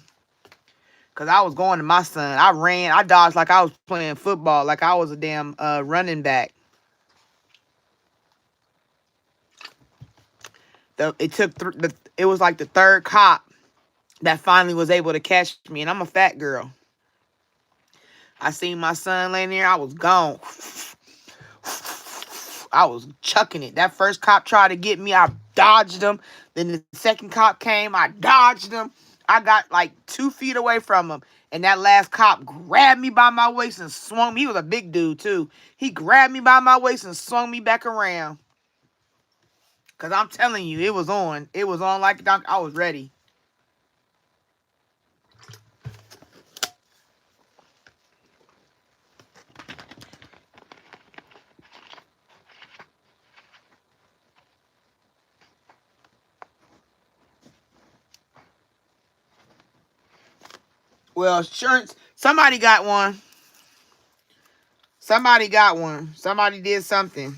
Because I was going to my son. I ran. I dodged like I was playing football. Like I was a damn running back. It was like the 3rd cop that finally was able to catch me. And I'm a fat girl. I seen my son laying there. I was gone. I was chucking it. That first cop tried to get me. I dodged him. Then the second cop came. I dodged him. I got like 2 feet away from him. And that last cop grabbed me by my waist and swung me. He was a big dude, too. He grabbed me by my waist and swung me back around. Because I'm telling you, it was on. It was on like I was ready. Well, insurance, somebody got one. Somebody got one. Somebody did something.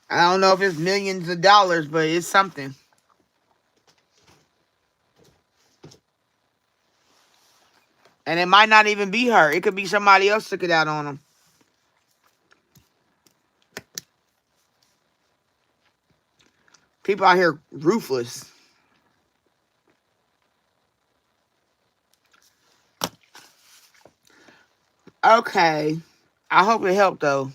I don't know if it's millions of dollars, but it's something. And it might not even be her. It could be somebody else took it out on them. People out here ruthless. Okay. I hope it helped, though.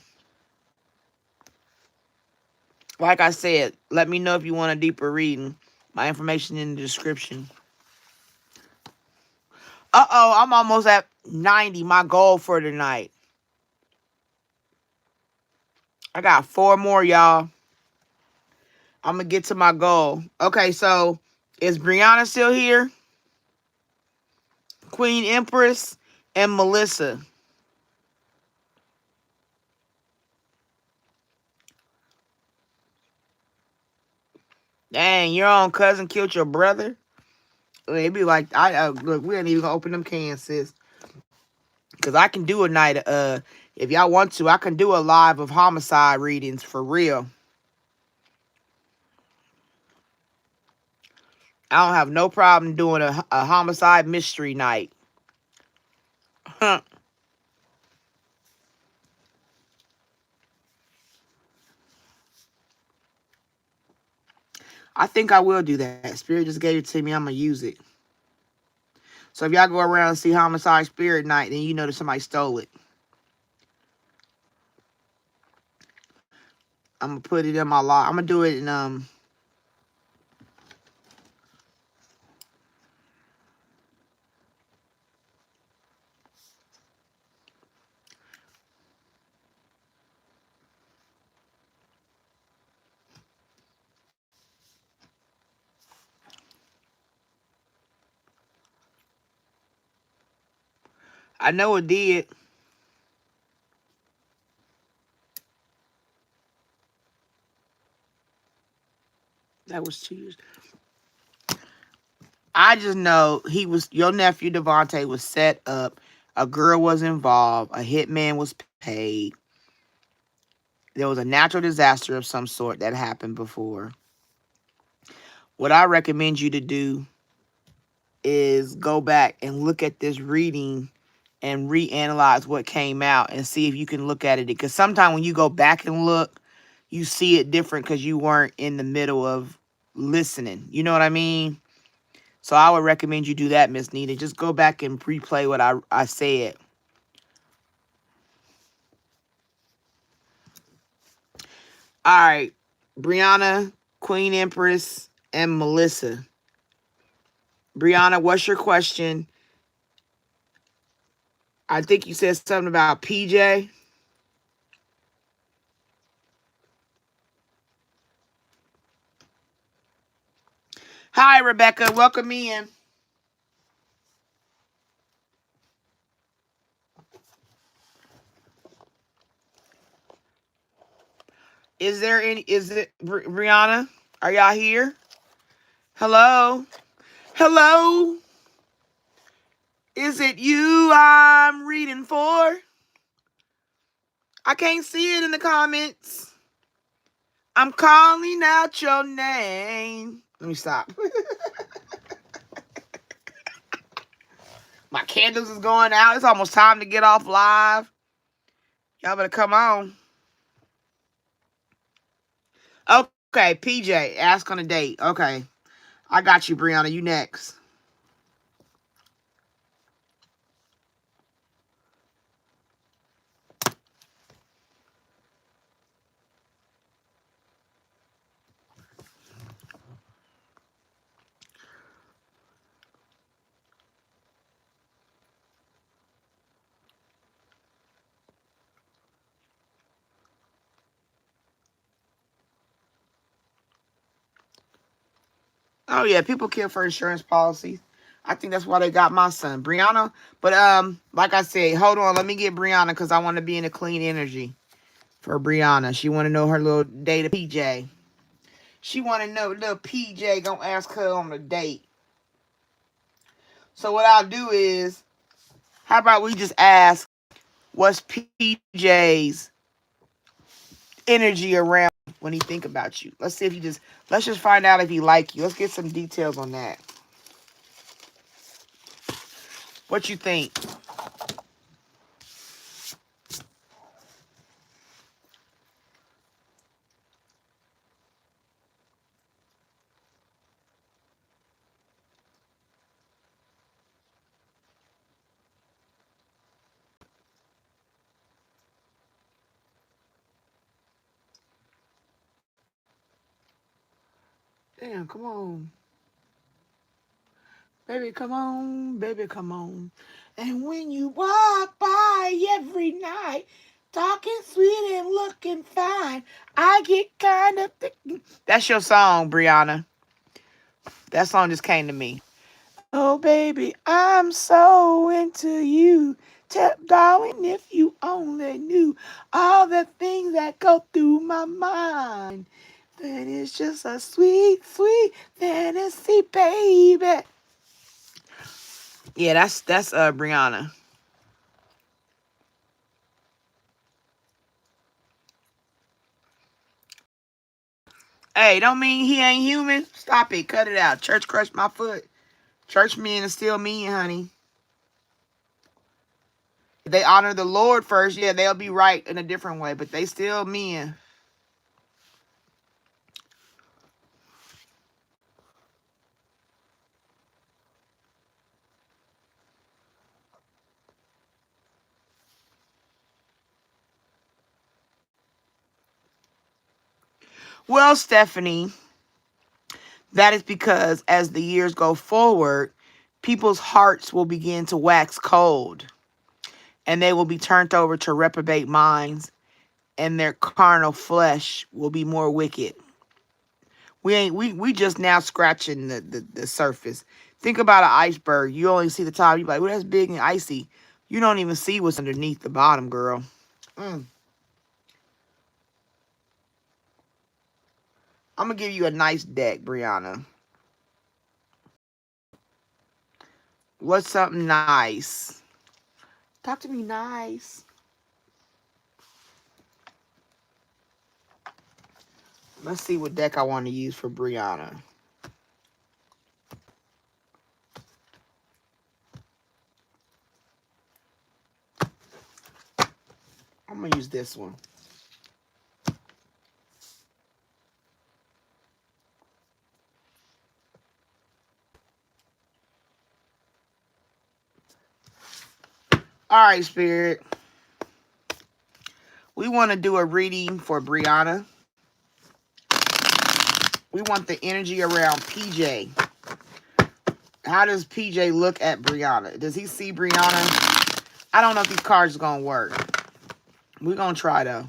Like I said, let me know if you want a deeper reading. My information in the description. Uh-oh, I'm almost at 90, my goal for tonight. I got 4 more, y'all. I'm going to get to my goal. Okay, so is Brianna still here? Queen Empress and Melissa. Dang, your own cousin killed your brother? It'd be like, look, we ain't even gonna open them cans, sis. Because I can do a night, if y'all want to, I can do a live of homicide readings for real. I don't have no problem doing a homicide mystery night. I think I will do that. Spirit just gave it to me. I'm going to use it. So if y'all go around and see homicide spirit night, then you know that somebody stole it. I'm going to put it in my log. I'm going to do it in, I know it did. That was 2 years. I just know your nephew Devontae was set up. A girl was involved. A hitman was paid. There was a natural disaster of some sort that happened before. What I recommend you to do is go back and look at this reading and reanalyze what came out and see if you can look at it. Because sometimes when you go back and look, you see it different because you weren't in the middle of listening. You know what I mean? So I would recommend you do that, Miss Nita. Just go back and replay what I said. All right. Brianna, Queen Empress, and Melissa. Brianna, what's your question? I think you said something about PJ. Hi, Rebecca. Welcome in. Is it Brianna? Are y'all here? Hello? Hello? Is it you I'm reading for? I can't see it in the comments. I'm calling out your name. Let me stop. My candles is going out. It's almost time to get off live. Y'all better come on. Okay, PJ, ask on a date. Okay. I got you, Brianna. You next. Oh yeah, people kill for insurance policies. I think that's why they got my son, Brianna. But like I said, hold on, let me get Brianna because I want to be in a clean energy for Brianna. She want to know her little date of PJ. She want to know little PJ gonna ask her on a date. So what I'll do is, how about we just ask what's PJ's energy around when he think about you? Let's see if let's just find out if he like you. Let's get some details on that. What you think? Damn, come on. Baby, come on. Baby, come on. And when you walk by every night, talking sweet and looking fine, I get kind of thick. That's your song, Brianna. That song just came to me. Oh, baby, I'm so into you. Darling, if you only knew all the things that go through my mind. Then it's just a sweet, sweet fantasy, baby. Yeah, that's Brianna. Hey, don't mean he ain't human. Stop it. Cut it out. Church crushed my foot. Church men is still men, honey. If they honor the Lord first, yeah, they'll be right in a different way, but they still men. Well, Stephanie, that is because as the years go forward, people's hearts will begin to wax cold, and they will be turned over to reprobate minds, and their carnal flesh will be more wicked. We just now scratching the surface. Think about an iceberg. You only see the top. You're like, well, that's big and icy. You don't even see what's underneath the bottom, girl. I'm gonna give you a nice deck, Brianna. What's something nice? Talk to me nice. Let's see what deck I want to use for Brianna. I'm gonna use this one. All right, Spirit. We want to do a reading for Brianna. We want the energy around PJ. How does PJ look at Brianna? Does he see Brianna? I don't know if these cards are going to work. We're going to try, though.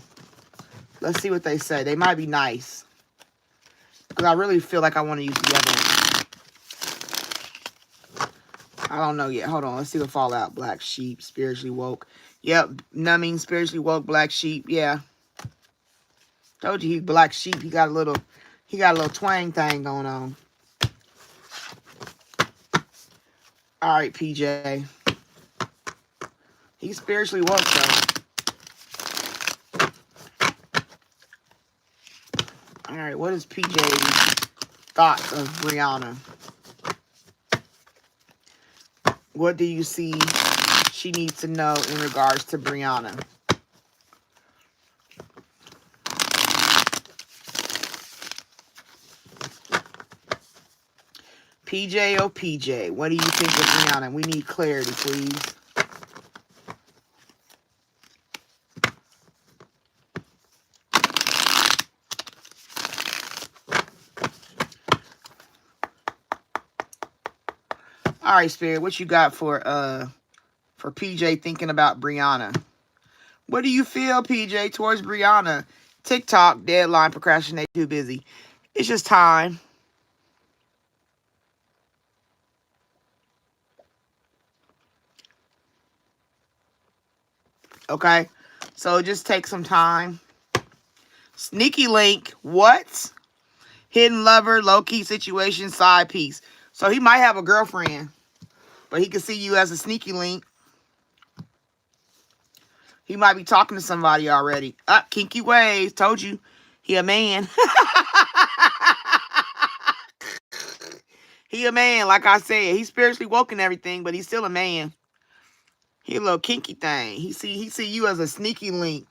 Let's see what they say. They might be nice. Because I really feel like I want to use the other one. I don't know yet. Hold on. Let's see what fall out. Black sheep, spiritually woke. Yep. Numbing, spiritually woke, black sheep. Yeah. Told you he's black sheep. He got a little twang thing going on. All right, PJ. He's spiritually woke, though. All right, what is PJ's thoughts of Brianna? What do you see she needs to know in regards to Brianna? PJ, oh PJ, what do you think of Brianna? We need clarity, please. All right, Spirit, what you got for PJ thinking about Brianna? What do you feel, PJ, towards Brianna? TikTok, deadline, procrastinate, too busy. It's just time. Okay? So just take some time. Sneaky link. What? Hidden lover, low-key situation, side piece. So he might have a girlfriend, but he can see you as a sneaky link. He might be talking to somebody already. Kinky ways. Told you. He a man. He a man, like I said. He's spiritually woke and everything, but he's still a man. He a little kinky thing. He see you as a sneaky link.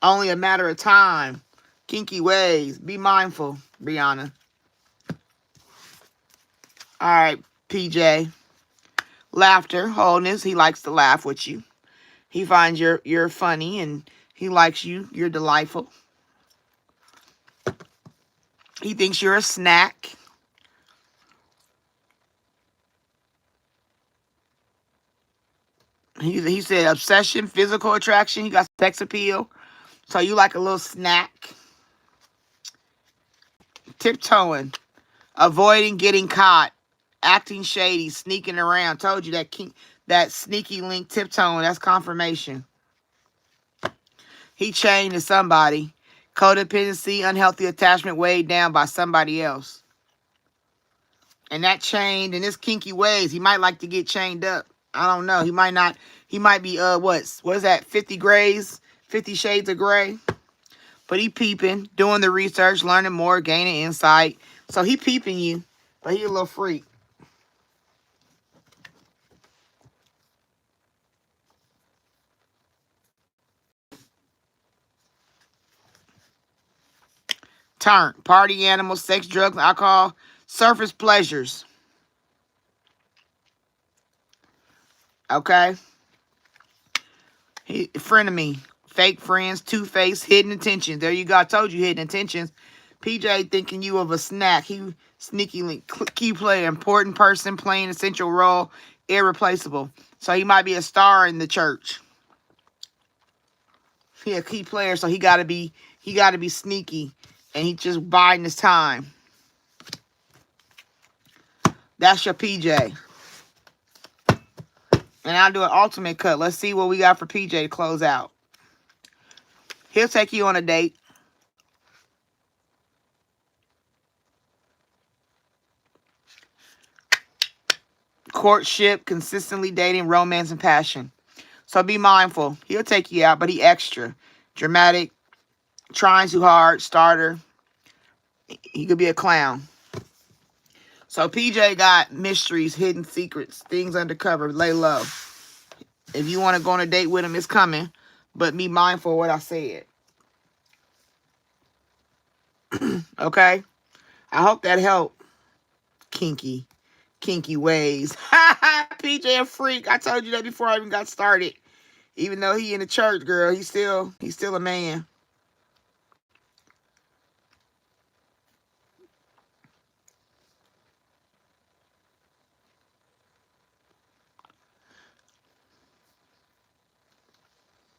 Only a matter of time. Kinky ways. Be mindful, Brianna. All right, PJ. Laughter, wholeness. He likes to laugh with you. He finds you're funny and he likes you. You're delightful. He thinks you're a snack. He said obsession, physical attraction. He got sex appeal. So you like a little snack. Tiptoeing. Avoiding getting caught. Acting shady. Sneaking around. Told you that sneaky link tiptoeing. That's confirmation. He chained to somebody. Codependency, unhealthy attachment weighed down by somebody else. And that chained in his kinky ways, he might like to get chained up. I don't know. He might not. He might be, what is that, 50 grays? 50 shades of gray? But he peeping, doing the research, learning more, gaining insight. So he peeping you, but he a little freak. Turn. Party animals, sex, drugs, alcohol, surface pleasures. Okay? He frenemy. Fake friends, two-face, hidden intentions. There you go. I told you hidden intentions. PJ thinking you of a snack. He sneaky link, key player, important person, playing essential role, irreplaceable. So he might be a star in the church. He a key player, so he gotta be sneaky. And he just biding his time. That's your PJ. And I'll do an ultimate cut. Let's see what we got for PJ to close out. He'll take you on a date. Courtship, consistently dating, romance, and passion. So be mindful. He'll take you out, but he extra. Dramatic, trying too hard, starter. He could be a clown. So PJ got mysteries, hidden secrets, things undercover, lay low. If you want to go on a date with him, it's coming. But be mindful of what I said. Okay? I hope that helped. Kinky. Kinky ways. PJ a freak. I told you that before I even got started. Even though he in the church, girl, he's still a man.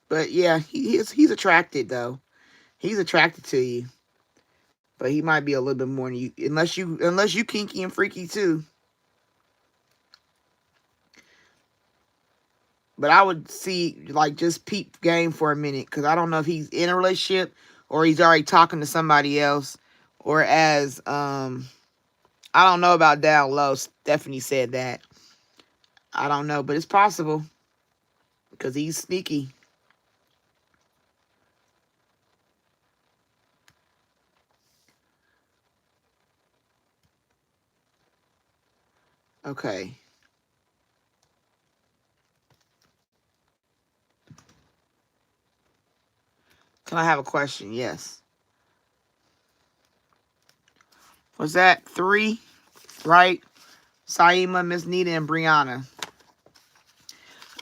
But yeah, he's attracted though. He's attracted to you. But he might be a little bit more than you, unless you kinky and freaky too. But I would see, like, just peep game for a minute, because I don't know if he's in a relationship or he's already talking to somebody else, or as I don't know about down low. Stephanie said that. I don't know, but it's possible because he's sneaky. Okay. Can I have a question? Yes. Was that 3, right? Saima, Miss Nita, and Brianna.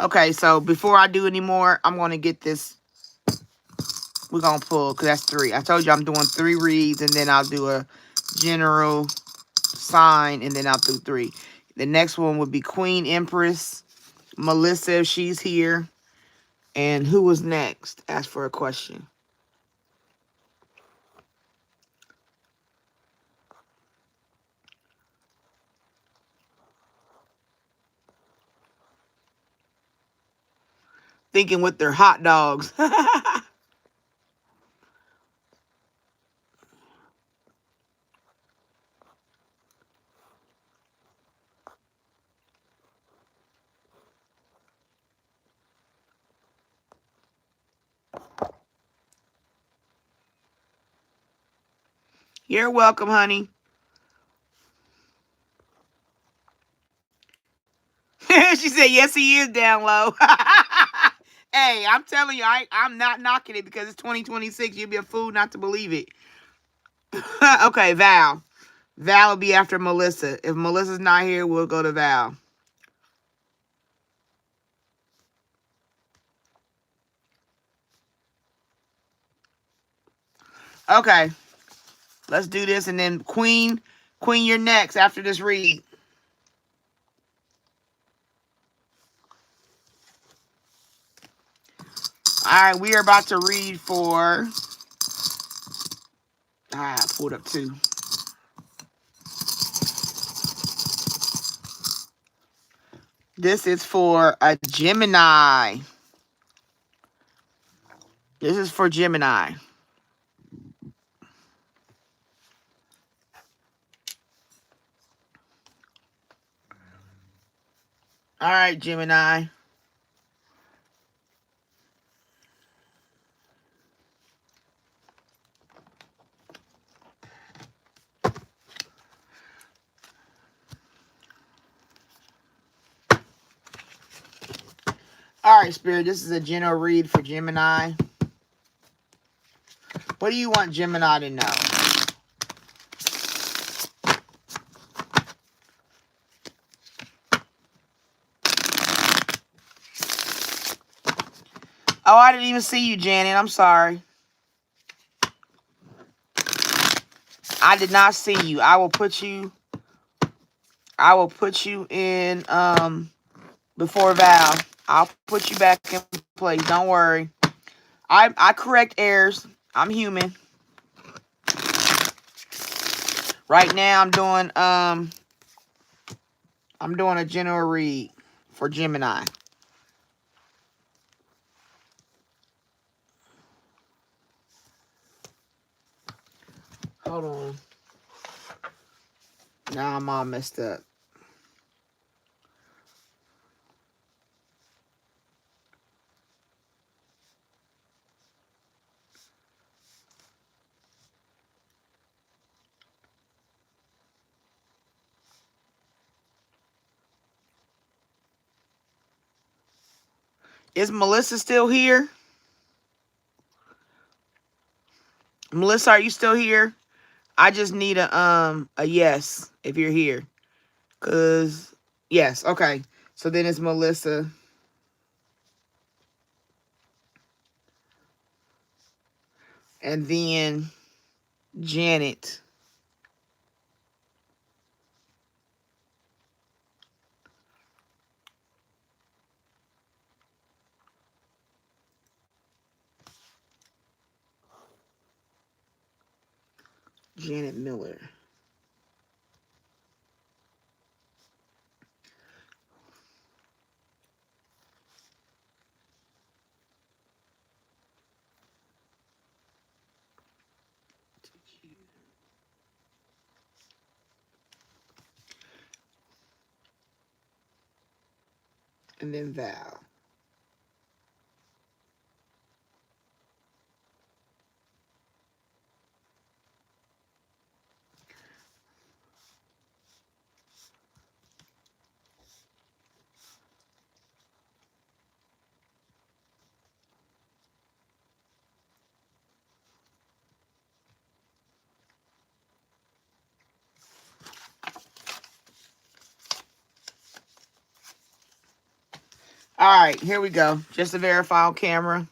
Okay, so before I do any more, I'm going to get this. We're going to pull, because that's 3. I told you I'm doing 3 reads, and then I'll do a general sign, and then I'll do 3. The next one would be Queen Empress, Melissa, if she's here. And who was next? Ask for a question. thinking with their hot dogs. You're welcome, honey. She said, yes, he is down low. Hey, I'm telling you, I'm not knocking it because it's 2026. You'd be a fool not to believe it. Okay, Val. Val will be after Melissa. If Melissa's not here, we'll go to Val. Okay. Let's do this. And then Queen, you're next after this read. All right, we are about to read for... I pulled up two. This is for a Gemini. This is for Gemini. All right, Gemini. All right, Spirit, this is a general read for Gemini. What do you want Gemini to know? Oh, I didn't even see you, Janet. I'm sorry. I did not see you. I will put you in before Val. I'll put you back in place. Don't worry. I correct errors. I'm human. Right now I'm doing a general read for Gemini. Hold on. Now I'm all messed up. Is Melissa still here? Melissa, are you still here? I just need a yes if you're here. Cause yes, okay. So then it's Melissa. And then Janet. Janet Miller. And then Val. All right, here we go. Just to verify on camera.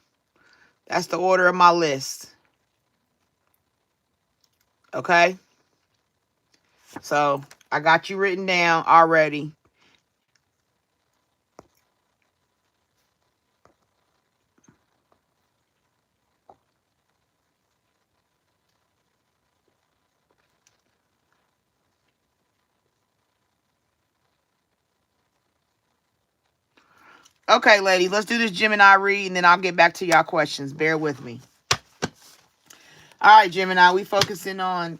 That's the order of my list. Okay? So, I got you written down already. Okay, ladies, let's do this Gemini read, and then I'll get back to y'all questions. Bear with me. All right, Gemini, we focusing on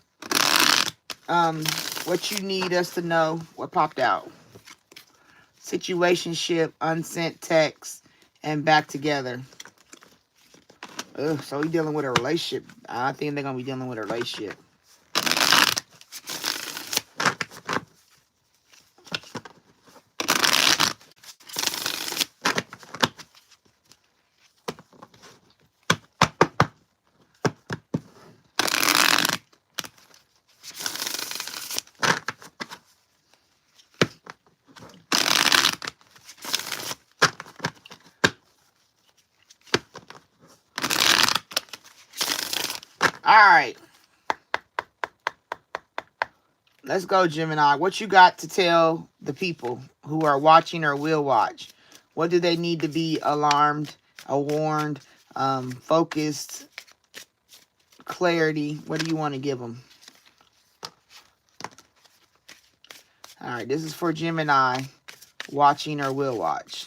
what you need us to know. What popped out? Situationship, unsent text, and back together. Ugh, so we dealing with a relationship. I think they're gonna be dealing with a relationship. All right. Let's go, Gemini. What you got to tell the people who are watching or will watch? What do they need to be alarmed, warned, focused, clarity? What do you want to give them? All right, this is for Gemini, watching or will watch.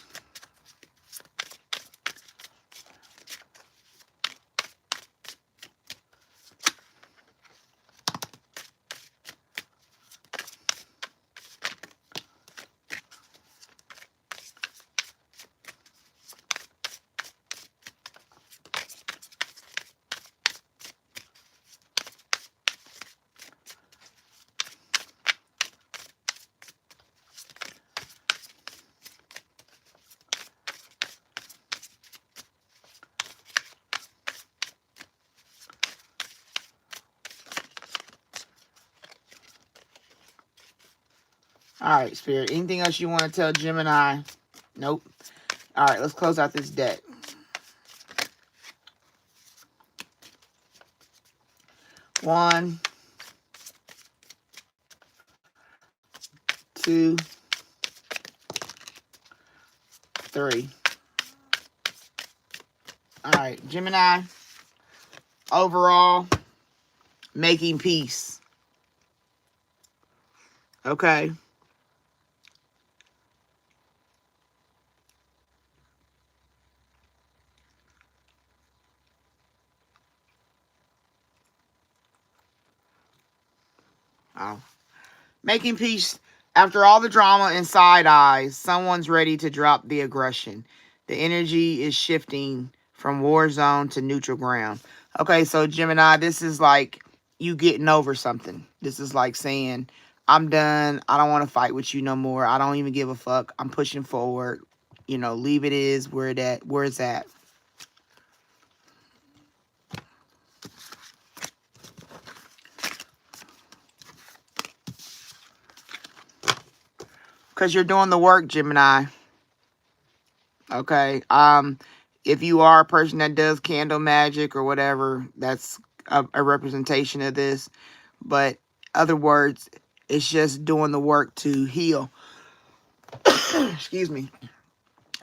All right, Spirit. Anything else you want to tell Gemini? Nope. All right, let's close out this deck. 1, 2, 3. All right, Gemini. Overall, making peace. Okay. Oh. Making peace after all the drama and side eyes. Someone's ready to drop the aggression. The energy is shifting from war zone to neutral ground. Okay, so Gemini, this is like you getting over something. This is like saying, I'm done. I don't want to fight with you no more. I don't even give a fuck. I'm pushing forward. You know, leave it is where it's at. Because you're doing the work, Gemini. Okay. If you are a person that does candle magic or whatever, that's a representation of this. But other words, it's just doing the work to heal. Excuse me.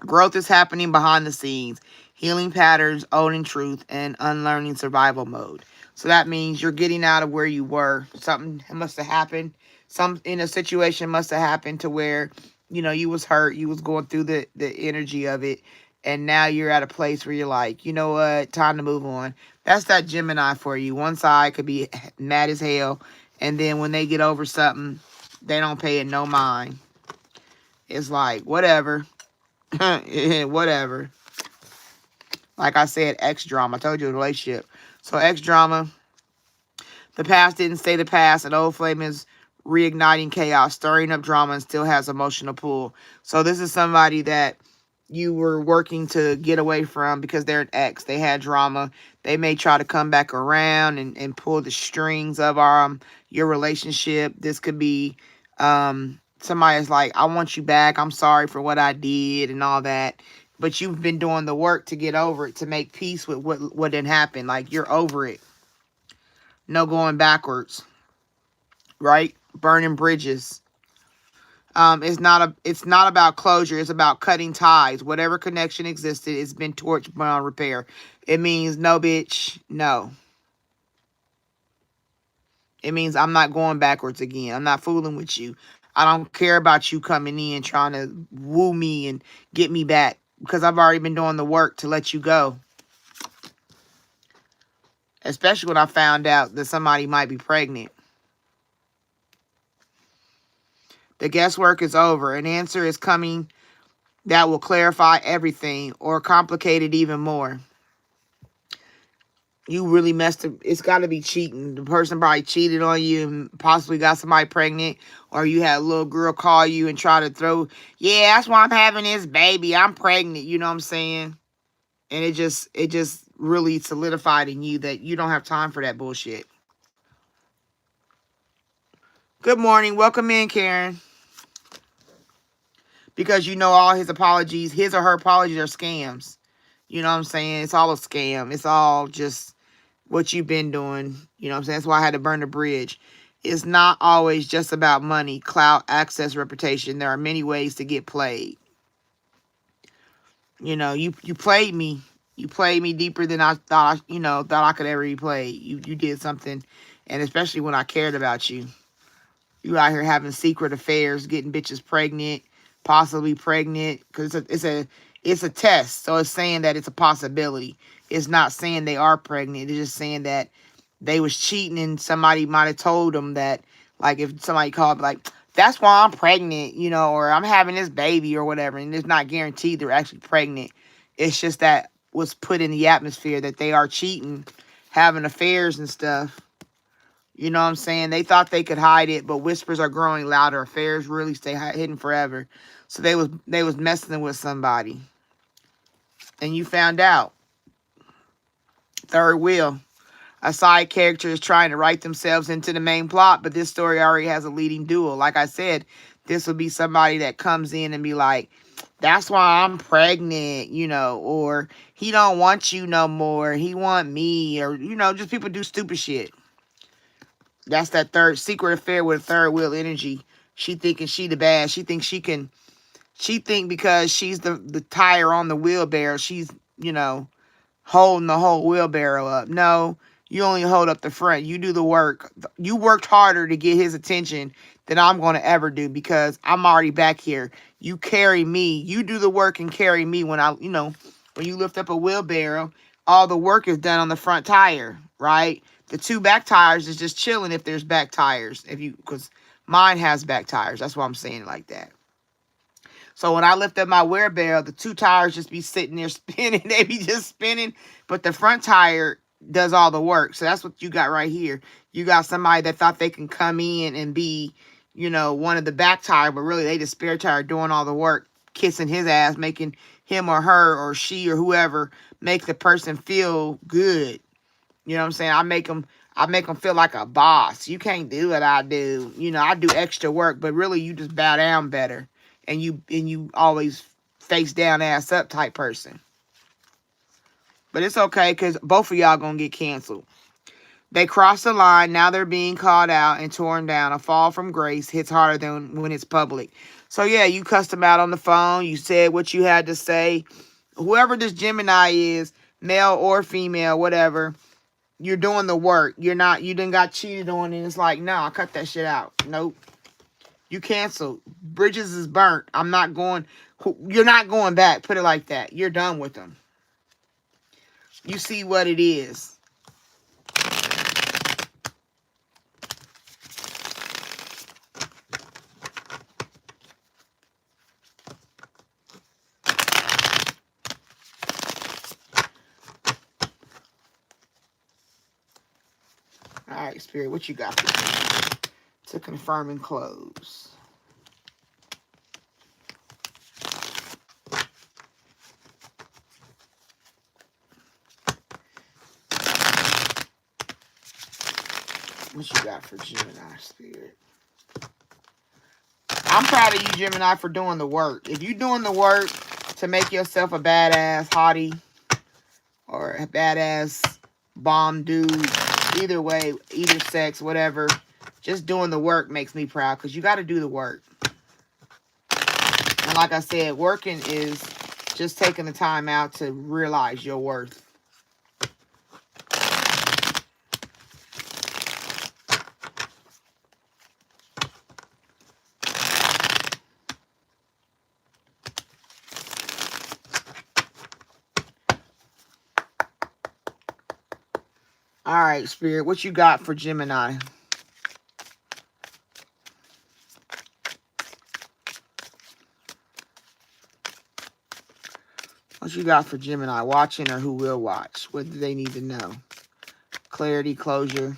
Growth is happening behind the scenes. Healing patterns, owning truth, and unlearning survival mode. So that means you're getting out of where you were. Something must have happened. Some in a situation must have happened to where, you was hurt. You was going through the energy of it. And now you're at a place where you're like, you know what? Time to move on. That's that Gemini for you. One side could be mad as hell. And then when they get over something, they don't pay it no mind. It's like, whatever. Whatever. Like I said, X drama. I told you a relationship. So X drama. The past didn't stay the past. An old flame is reigniting chaos, stirring up drama, and still has emotional pull. So this is somebody that you were working to get away from because they're an ex. They had drama. They may try to come back around and pull the strings of your relationship. This could be somebody's like, I want you back. I'm sorry for what I did and all that. But you've been doing the work to get over it, to make peace with what didn't happen. Like, you're over it. No going backwards. Right? Burning bridges. It's not about closure. It's about cutting ties. Whatever connection existed, it's been torched beyond repair. It means no, bitch, no. It means I'm not going backwards again. I'm not fooling with you. I don't care about you coming in trying to woo me and get me back. because I've already been doing the work to let you go. Especially when I found out that somebody might be pregnant. The guesswork is over. An answer is coming that will clarify everything or complicate it even more. You really messed up. It's got to be cheating. The person probably cheated on you and possibly got somebody pregnant, or you had a little girl call you and try to throw, yeah, that's why I'm having this baby. I'm pregnant. You know what I'm saying? And it just really solidified in you that you don't have time for that bullshit. Good morning. Welcome in, Karen. Because you know all his apologies, his or her apologies are scams. You know what I'm saying? It's all a scam. It's all just what you've been doing. You know what I'm saying? That's why I had to burn the bridge. It's not always just about money, clout, access, reputation. There are many ways to get played. You know, you played me. You played me deeper than I thought, thought I could ever be played. You did something, and especially when I cared about you. You out here having secret affairs, getting bitches pregnant, possibly pregnant, because it's a test. So it's saying that it's a possibility. It's not saying they are pregnant. It's just saying that they was cheating and somebody might have told them that, like if somebody called like, that's why I'm pregnant, or I'm having this baby or whatever. And it's not guaranteed they're actually pregnant. It's just that was put in the atmosphere that they are cheating, having affairs and stuff. You know what I'm saying? They thought they could hide it, but whispers are growing louder. Affairs really stay hidden forever. So they was messing with somebody. And you found out. Third wheel. A side character is trying to write themselves into the main plot, but this story already has a leading duo. Like I said, this will be somebody that comes in and be like, that's why I'm pregnant, or he don't want you no more. He want me, or, just people do stupid shit. That's that third secret affair with a third wheel energy. She thinking she the bad. She think because she's the tire on the wheelbarrow, she's, holding the whole wheelbarrow up. No, you only hold up the front. You do the work. You worked harder to get his attention than I'm going to ever do because I'm already back here. You carry me. You do the work and carry me when when you lift up a wheelbarrow, all the work is done on the front tire, right? The two back tires is just chilling if there's back tires. Because mine has back tires. That's why I'm saying it like that. So when I lift up my wheelbarrow, the two tires just be sitting there spinning. They be just spinning. But the front tire does all the work. So that's what you got right here. You got somebody that thought they can come in and be, one of the back tire. But really, they the spare tire doing all the work. Kissing his ass, making him or her or she or whoever make the person feel good. You know what I'm saying? I make them feel like a boss. You can't do what I do. I do extra work. But really, you just bow down better. And you always face down, ass up type person. But it's okay because both of y'all going to get canceled. They crossed the line. Now they're being called out and torn down. A fall from grace hits harder than when it's public. So, yeah, you cussed them out on the phone. You said what you had to say. Whoever this Gemini is, male or female, whatever, you're doing the work. You done got cheated on and it's like, no, I cut that shit out. Nope. You canceled. Bridges is burnt. You're not going back. Put it like that. You're done with them. You see what it is. All right, Spirit, what you got for me to confirm and close? What you got for Gemini, Spirit? I'm proud of you, Gemini, for doing the work. If you're doing the work to make yourself a badass hottie or a badass bomb dude, either way, either sex, whatever, just doing the work makes me proud because you got to do the work. And like I said, working is just taking the time out to realize your worth. All right, Spirit, what you got for Gemini? What you got for Gemini watching or who will watch? What do they need to know? Clarity, closure.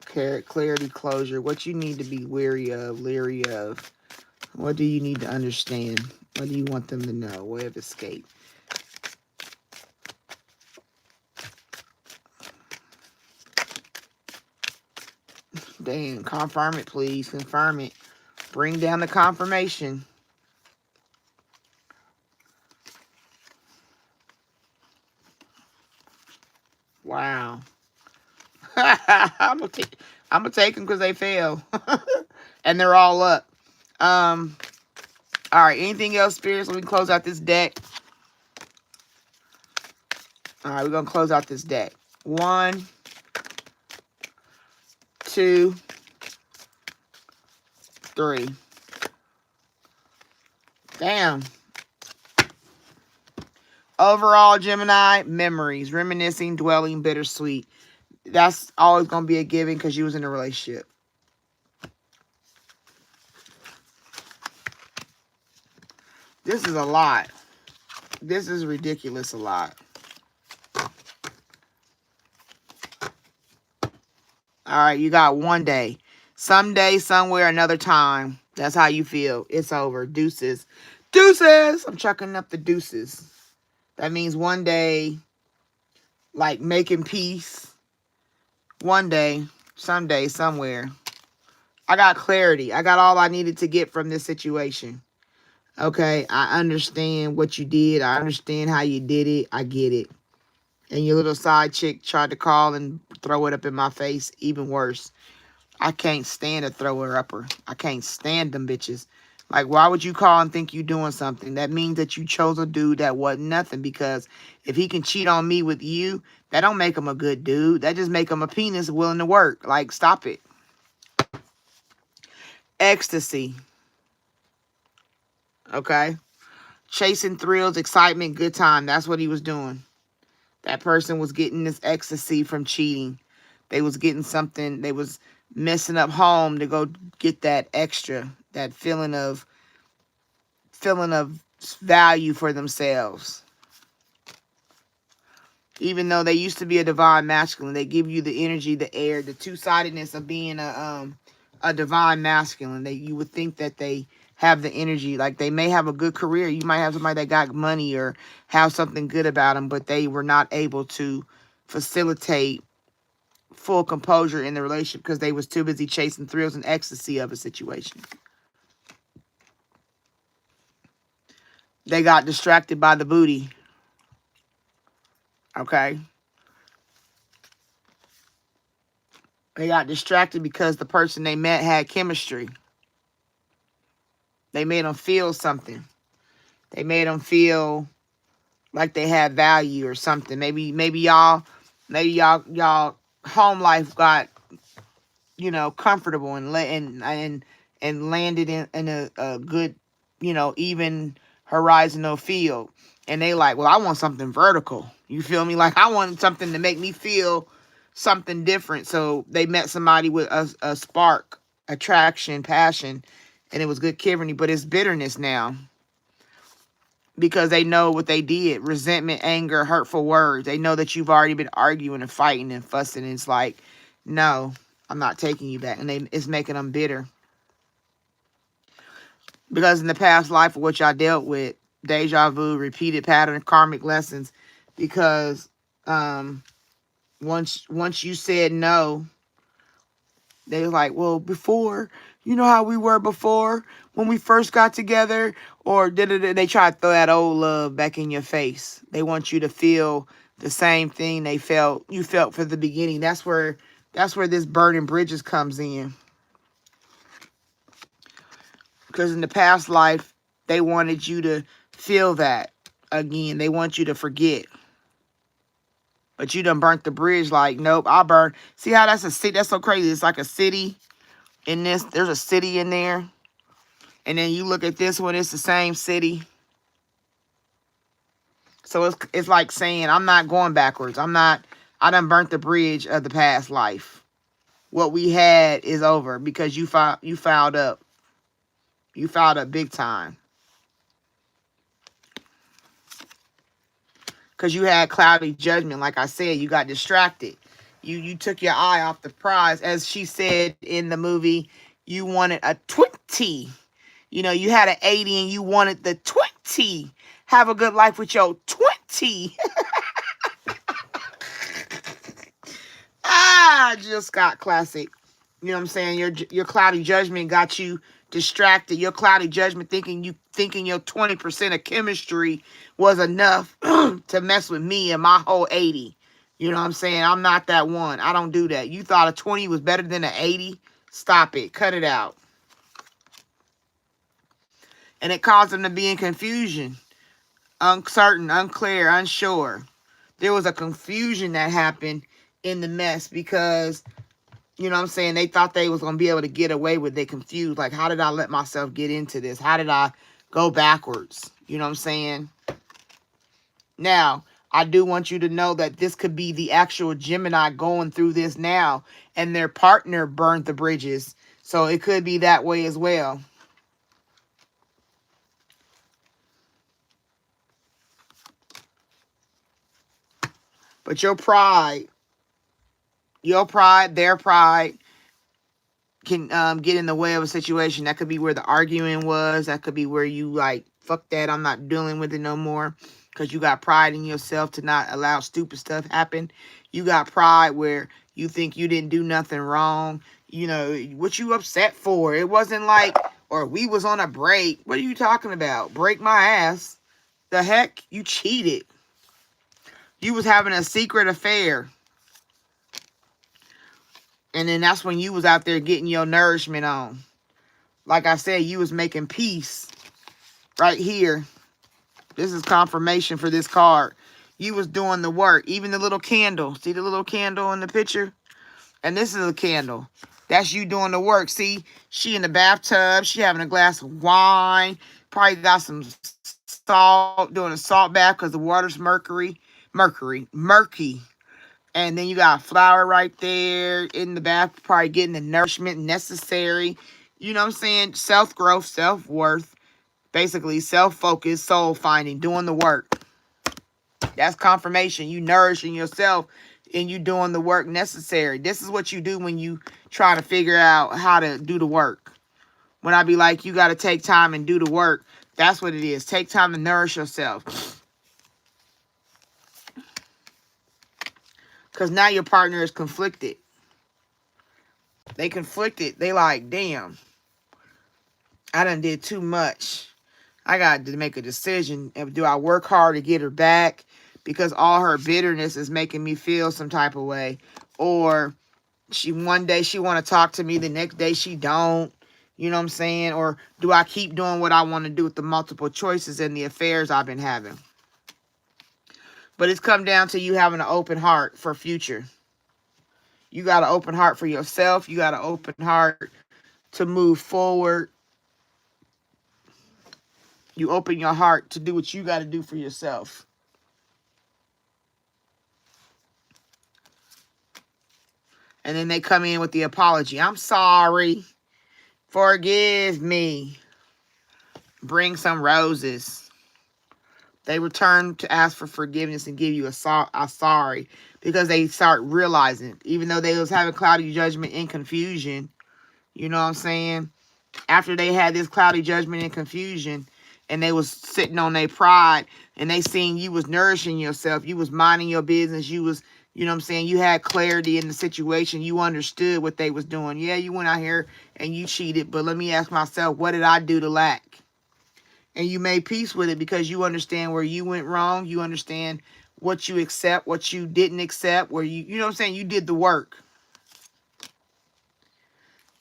Clarity, closure. What you need to be weary of, leery of. What do you need to understand? What do you want them to know? Way of escape. Damn, confirm it, please. Confirm it. Bring down the confirmation. Wow. I'm gonna take them because they fail. And they're all up. All right, anything else, spirits? So we can close out this deck. All right, we're gonna close out this deck. 1, 2, 3. Damn. Overall, Gemini, memories, reminiscing, dwelling, bittersweet. That's always going to be a given because you was in a relationship. This is a lot. This is ridiculous a lot. All right, you got one day. Someday, somewhere, another time. That's how you feel. It's over. Deuces. Deuces! I'm chucking up the deuces. That means one day, like making peace. One day, someday, somewhere. I got clarity. I got all I needed to get from this situation. Okay, I understand what you did. I understand how you did it. I get it. And your little side chick tried to call and throw it up in my face. Even worse. I can't stand a thrower upper. I can't stand them bitches. Like, why would you call and think you doing something? That means that you chose a dude that wasn't nothing. Because if he can cheat on me with you, that don't make him a good dude. That just make him a penis willing to work. Like, stop it. Ecstasy. Okay? Chasing thrills, excitement, good time. That's what he was doing. That person was getting this ecstasy from cheating. They was getting something. They was messing up home to go get that extra, that feeling of value for themselves. Even though they used to be a divine masculine, they give you the energy, the air, the two-sidedness of being a divine masculine. You would think that they have the energy, like they may have a good career. You might have somebody that got money or have something good about them, but they were not able to facilitate full composure in the relationship because they was too busy chasing thrills and ecstasy of a situation. They got distracted by the booty. Okay? They got distracted because the person they met had chemistry. They made them feel something. They made them feel like they had value or something. Maybe y'all home life got, comfortable and landed in a good, even horizontal field. And they like, well, I want something vertical. You feel me? Like I want something to make me feel something different. So they met somebody with a spark, attraction, passion, and it was good chemistry, but it's bitterness now. Because they know what they did. Resentment, anger, hurtful words. They know that you've already been arguing and fighting and fussing. And it's like, no, I'm not taking you back. And it's making them bitter. Because in the past life of what y'all dealt with, deja vu, repeated pattern, karmic lessons. Because once you said no, they was like, well, before, you know how we were before when we first got together? Or they try to throw that old love back in your face. They want you to feel the same thing you felt for the beginning. That's where this burning bridges comes in. Because in the past life, they wanted you to feel that again. They want you to forget. But you done burnt the bridge like, nope, I burned. See how that's a city? That's so crazy. It's like a city in this. There's a city in there. And then you look at this one, it's the same city. So it's like saying, I'm not going backwards. I done burnt the bridge of the past life. What we had is over because you fouled up. You fouled up big time. Because you had cloudy judgment. Like I said, you got distracted. You took your eye off the prize. As she said in the movie, you wanted a 20. You know, you had an 80 and you wanted the 20. Have a good life with your 20. Just got classic. You know what I'm saying? Your cloudy judgment got you distracted. Your cloudy judgment thinking your 20% of chemistry was enough to mess with me and my whole 80. You know what I'm saying? I'm not that one. I don't do that. You thought a 20 was better than an 80? Stop it. Cut it out. And it caused them to be in confusion. Uncertain, unclear, unsure. There was a confusion that happened in the mess because, you know what I'm saying, they thought they was going to be able to get away with it. Confused. Like, how did I let myself get into this? How did I go backwards? You know what I'm saying? Now, I do want you to know that this could be the actual Gemini going through this now, and their partner burned the bridges. So it could be that way as well. But your pride, their pride can get in the way of a situation. That could be where the arguing was. That could be where you like, fuck that, I'm not dealing with it no more. Because you got pride in yourself to not allow stupid stuff happen. You got pride where you think you didn't do nothing wrong. You know, what you upset for? It wasn't like, or we was on a break. What are you talking about? Break my ass. The heck? You cheated. You was having a secret affair. And then that's when you was out there getting your nourishment on. Like I said, you was making peace right here. This is confirmation for this card. You was doing the work. Even the little candle. See the little candle in the picture? And this is a candle. That's you doing the work. See, she in the bathtub. She having a glass of wine. Probably got some salt. Doing a salt bath because the water's murky. And then you got a flower right there in the bath. Probably getting the nourishment necessary. You know what I'm saying? Self-growth, self-worth. Basically, self-focus, soul-finding, doing the work. That's confirmation. You nourishing yourself and you doing the work necessary. This is what you do when you try to figure out how to do the work. When I be like, you got to take time and do the work. That's what it is. Take time to nourish yourself. Because now your partner is conflicted. They conflicted. They like, damn, I done did too much. I got to make a decision. Do I work hard to get her back? Because all her bitterness is making me feel some type of way. Or one day she want to talk to me, the next day she don't. You know what I'm saying? Or do I keep doing what I want to do with the multiple choices and the affairs I've been having? But it's come down to you having an open heart for future. You got an open heart for yourself. You got an open heart to move forward. You open your heart to do what you got to do for yourself. And then they come in with the apology. I'm sorry. Forgive me. Bring some roses. They return to ask for forgiveness and give you a sorry. Because they start realizing, even though they was having cloudy judgment and confusion, you know what I'm saying? After they had this cloudy judgment and confusion, and they was sitting on their pride, and they seen you was nourishing yourself, you was minding your business, you was, you know what I'm saying, you had clarity in the situation, you understood what they was doing. Yeah, you went out here and you cheated, but let me ask myself, what did I do to lack? And you made peace with it because you understand where you went wrong. You understand what you accept, what you didn't accept, where you know what I'm saying, you did the work.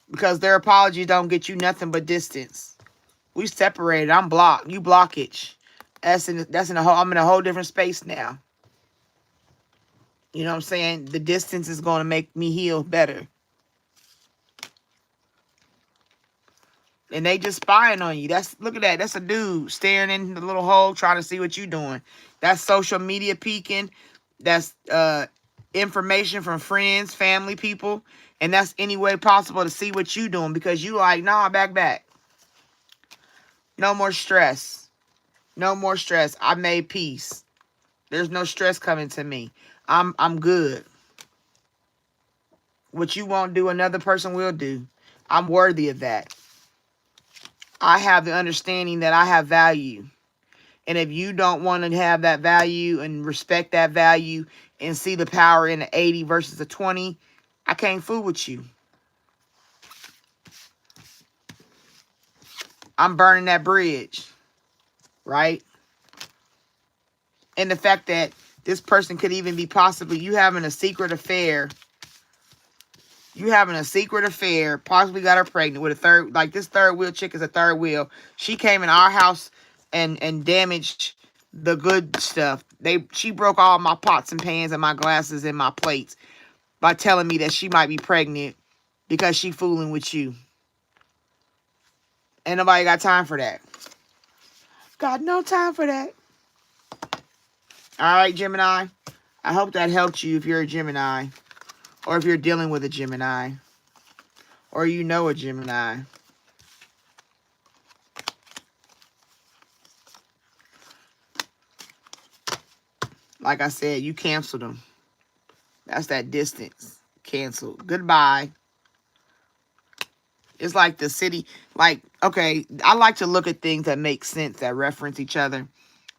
Because their apologies don't get you nothing but distance. We separated. I'm blocked. You blockage. I'm in a whole different space now. You know what I'm saying? The distance is going to make me heal better. And they just spying on you. Look at that. That's a dude staring in the little hole trying to see what you doing. That's social media peeking. That's information from friends, family, people. And that's any way possible to see what you doing, because you like, nah, back. No more stress. No more stress. I made peace. There's no stress coming to me. I'm good. What you won't do, another person will do. I'm worthy of that. I have the understanding that I have value. And if you don't want to have that value and respect that value and see the power in the 80 versus the 20, I can't fool with you. I'm burning that bridge, right? And the fact that this person could even be possibly you having a secret affair. You having a secret affair, possibly got her pregnant with a third, like this third wheel chick is a third wheel. She came in our house and damaged the good stuff. She broke all my pots and pans and my glasses and my plates by telling me that she might be pregnant because she fooling with you. Ain't nobody got time for that. Got no time for that. All right, Gemini. I hope that helped you if you're a Gemini. Or if you're dealing with a Gemini. Or you know a Gemini. Like I said, you canceled them. That's that distance. Canceled. Goodbye. It's like the city. Like, okay, I like to look at things that make sense, that reference each other.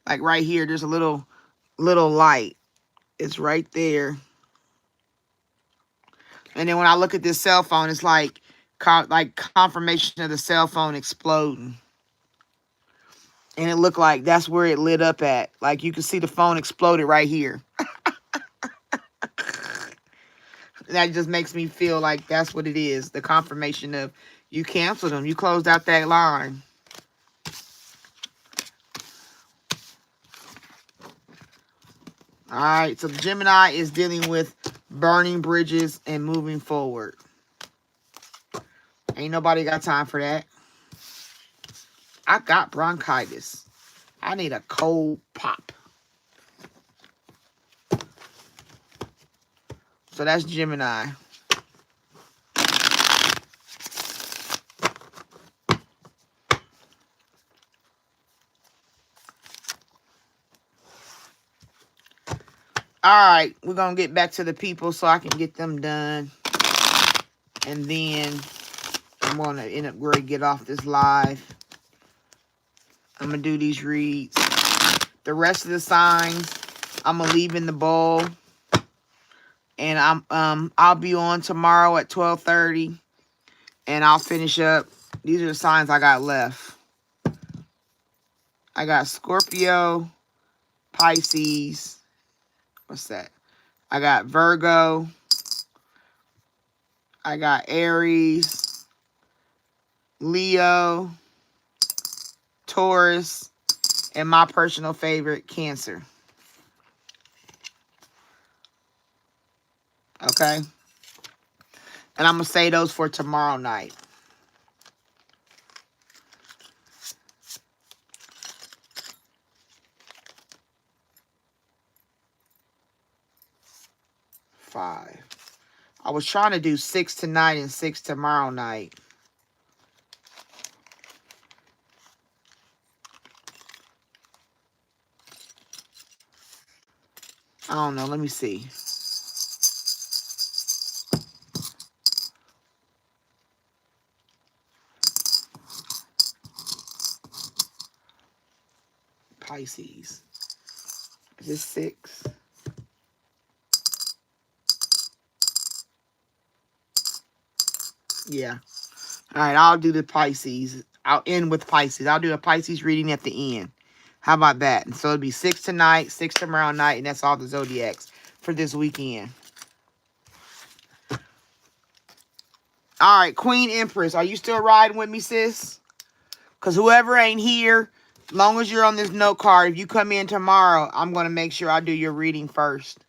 Like right here, there's a little light. It's right there. And then when I look at this cell phone, it's like confirmation of the cell phone exploding. And it looked like that's where it lit up at. Like you can see the phone exploded right here. That just makes me feel like that's what it is. The confirmation of you canceled them. You closed out that line. All right. So Gemini is dealing with burning bridges and moving forward. Ain't nobody got time for that. I got bronchitis. I need a cold pop. So that's Gemini. All right, we're going to get back to the people so I can get them done. And then I'm going to end up ready to get off this live. I'm going to do these reads. The rest of the signs, I'm going to leave in the bowl. And I'll be on tomorrow at 12:30. And I'll finish up. These are the signs I got left. I got Scorpio, Pisces. What's that? I got Virgo. I got Aries, Leo, Taurus, and my personal favorite, Cancer. Okay? And I'm going to say those for tomorrow night. Five. I was trying to do 6 tonight and 6 tomorrow night. I don't know. Let me see. Pisces. Is this 6? Yeah. All right, I'll do the Pisces. I'll end with Pisces. I'll do a Pisces reading at the end. How about that? And so it'll be 6 tonight, 6 tomorrow night, and that's all the zodiacs for this weekend. All right, Queen Empress, are you still riding with me, sis? Because whoever ain't here, as long as you're on this note card, if you come in tomorrow, I'm going to make sure I do your reading first.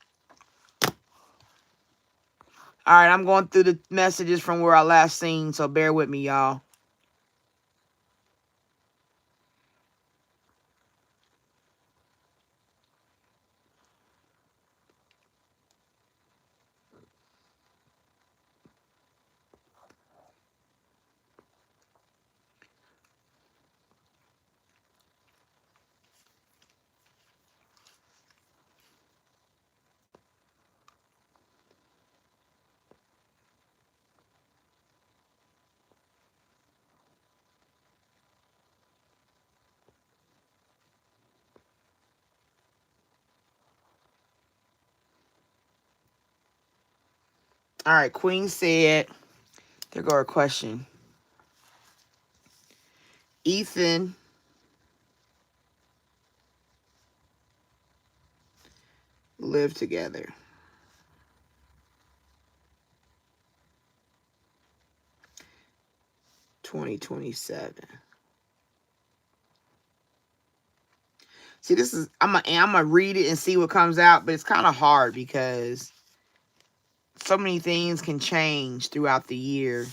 All right, I'm going through the messages from where I last seen, so bear with me, y'all. All right, Queen said, there go her question. Ethan live together. $2027. See, this is I'm gonna read it and see what comes out, but it's kind of hard because so many things can change throughout the year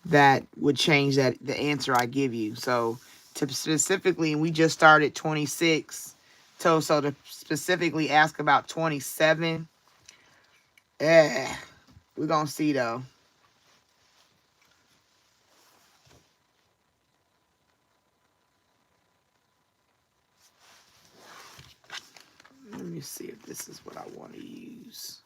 that would change that the answer I give you. So to specifically, and we just started 26. So to specifically ask about 27, we're gonna see though. Let me see if this is what I want to use.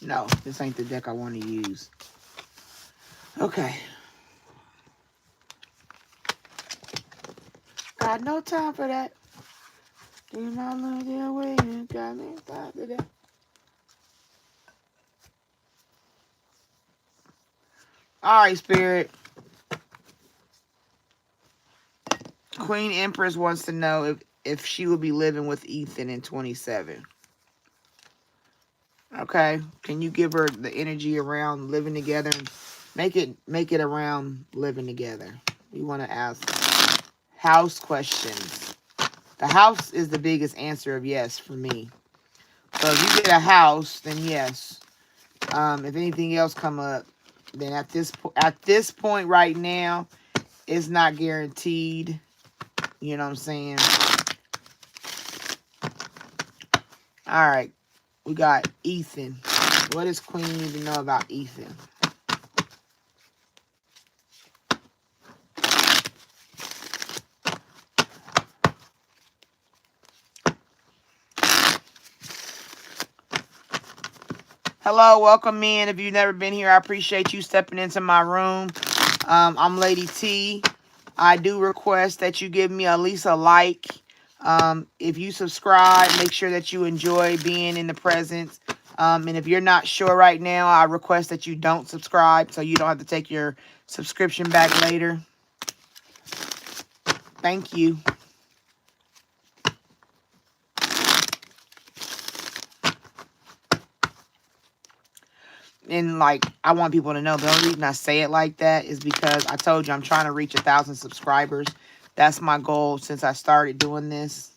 No, this ain't the deck I want to use. Okay. Got no time for that. Do not look the way you got me time for that. All right, Spirit. Queen Empress wants to know if she will be living with Ethan in 27. Okay. Can you give her the energy around living together and make it around living together? We want to ask house questions. The house is the biggest answer of yes for me. So if you get a house, then yes. If anything else come up, then at this point right now, it's not guaranteed. You know what I'm saying? All right. We got Ethan. What does Queen need to know about Ethan? Hello, welcome in. If you've never been here, I appreciate you stepping into my room. I'm Lady T. I do request that you give me at least a like. If you subscribe, make sure that you enjoy being in the presence. And if you're not sure right now, I request that you don't subscribe so you don't have to take your subscription back later. Thank you. And like, I want people to know the only reason I say it like that is because I told you I'm trying to reach 1,000 subscribers. That's my goal since I started doing this.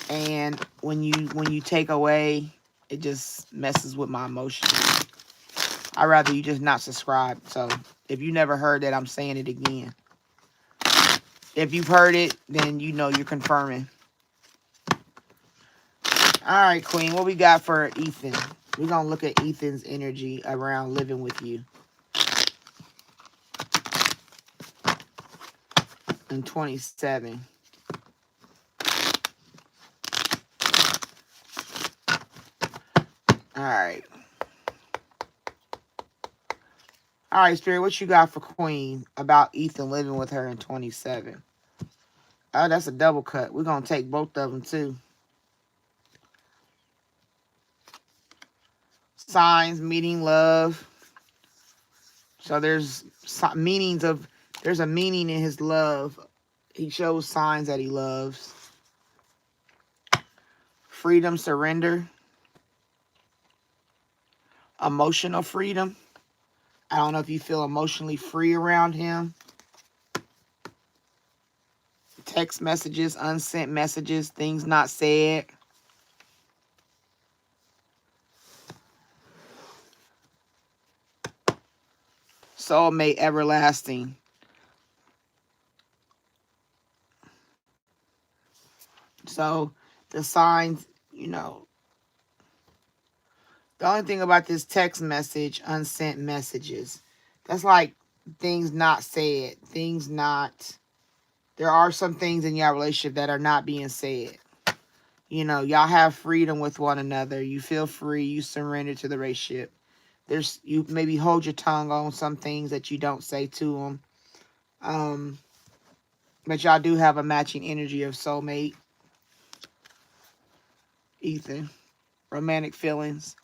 And when you take away, it just messes with my emotions. I'd rather you just not subscribe. So if you never heard that, I'm saying it again. If you've heard it, then you know you're confirming. All right, Queen, what we got for Ethan? We're going to look at Ethan's energy around living with you. In 27. All right. All right, Spirit, what you got for Queen about Ethan living with her in 27? Oh, that's a double cut. We're going to take both of them, too. Signs, meaning, love. So there's meanings of, there's a meaning in his love. He shows signs that he loves. Freedom, surrender. Emotional freedom. I don't know if you feel emotionally free around him. Text messages, unsent messages, things not said. soulmate everlasting. So the signs, the only thing about this text message, unsent messages, that's like things not said, things not, there are some things in your relationship that are not being said. Y'all have freedom with one another. You feel free. You surrender to the relationship. You maybe hold your tongue on some things that you don't say to them. But y'all do have a matching energy of soulmate, Ethan. Romantic feelings.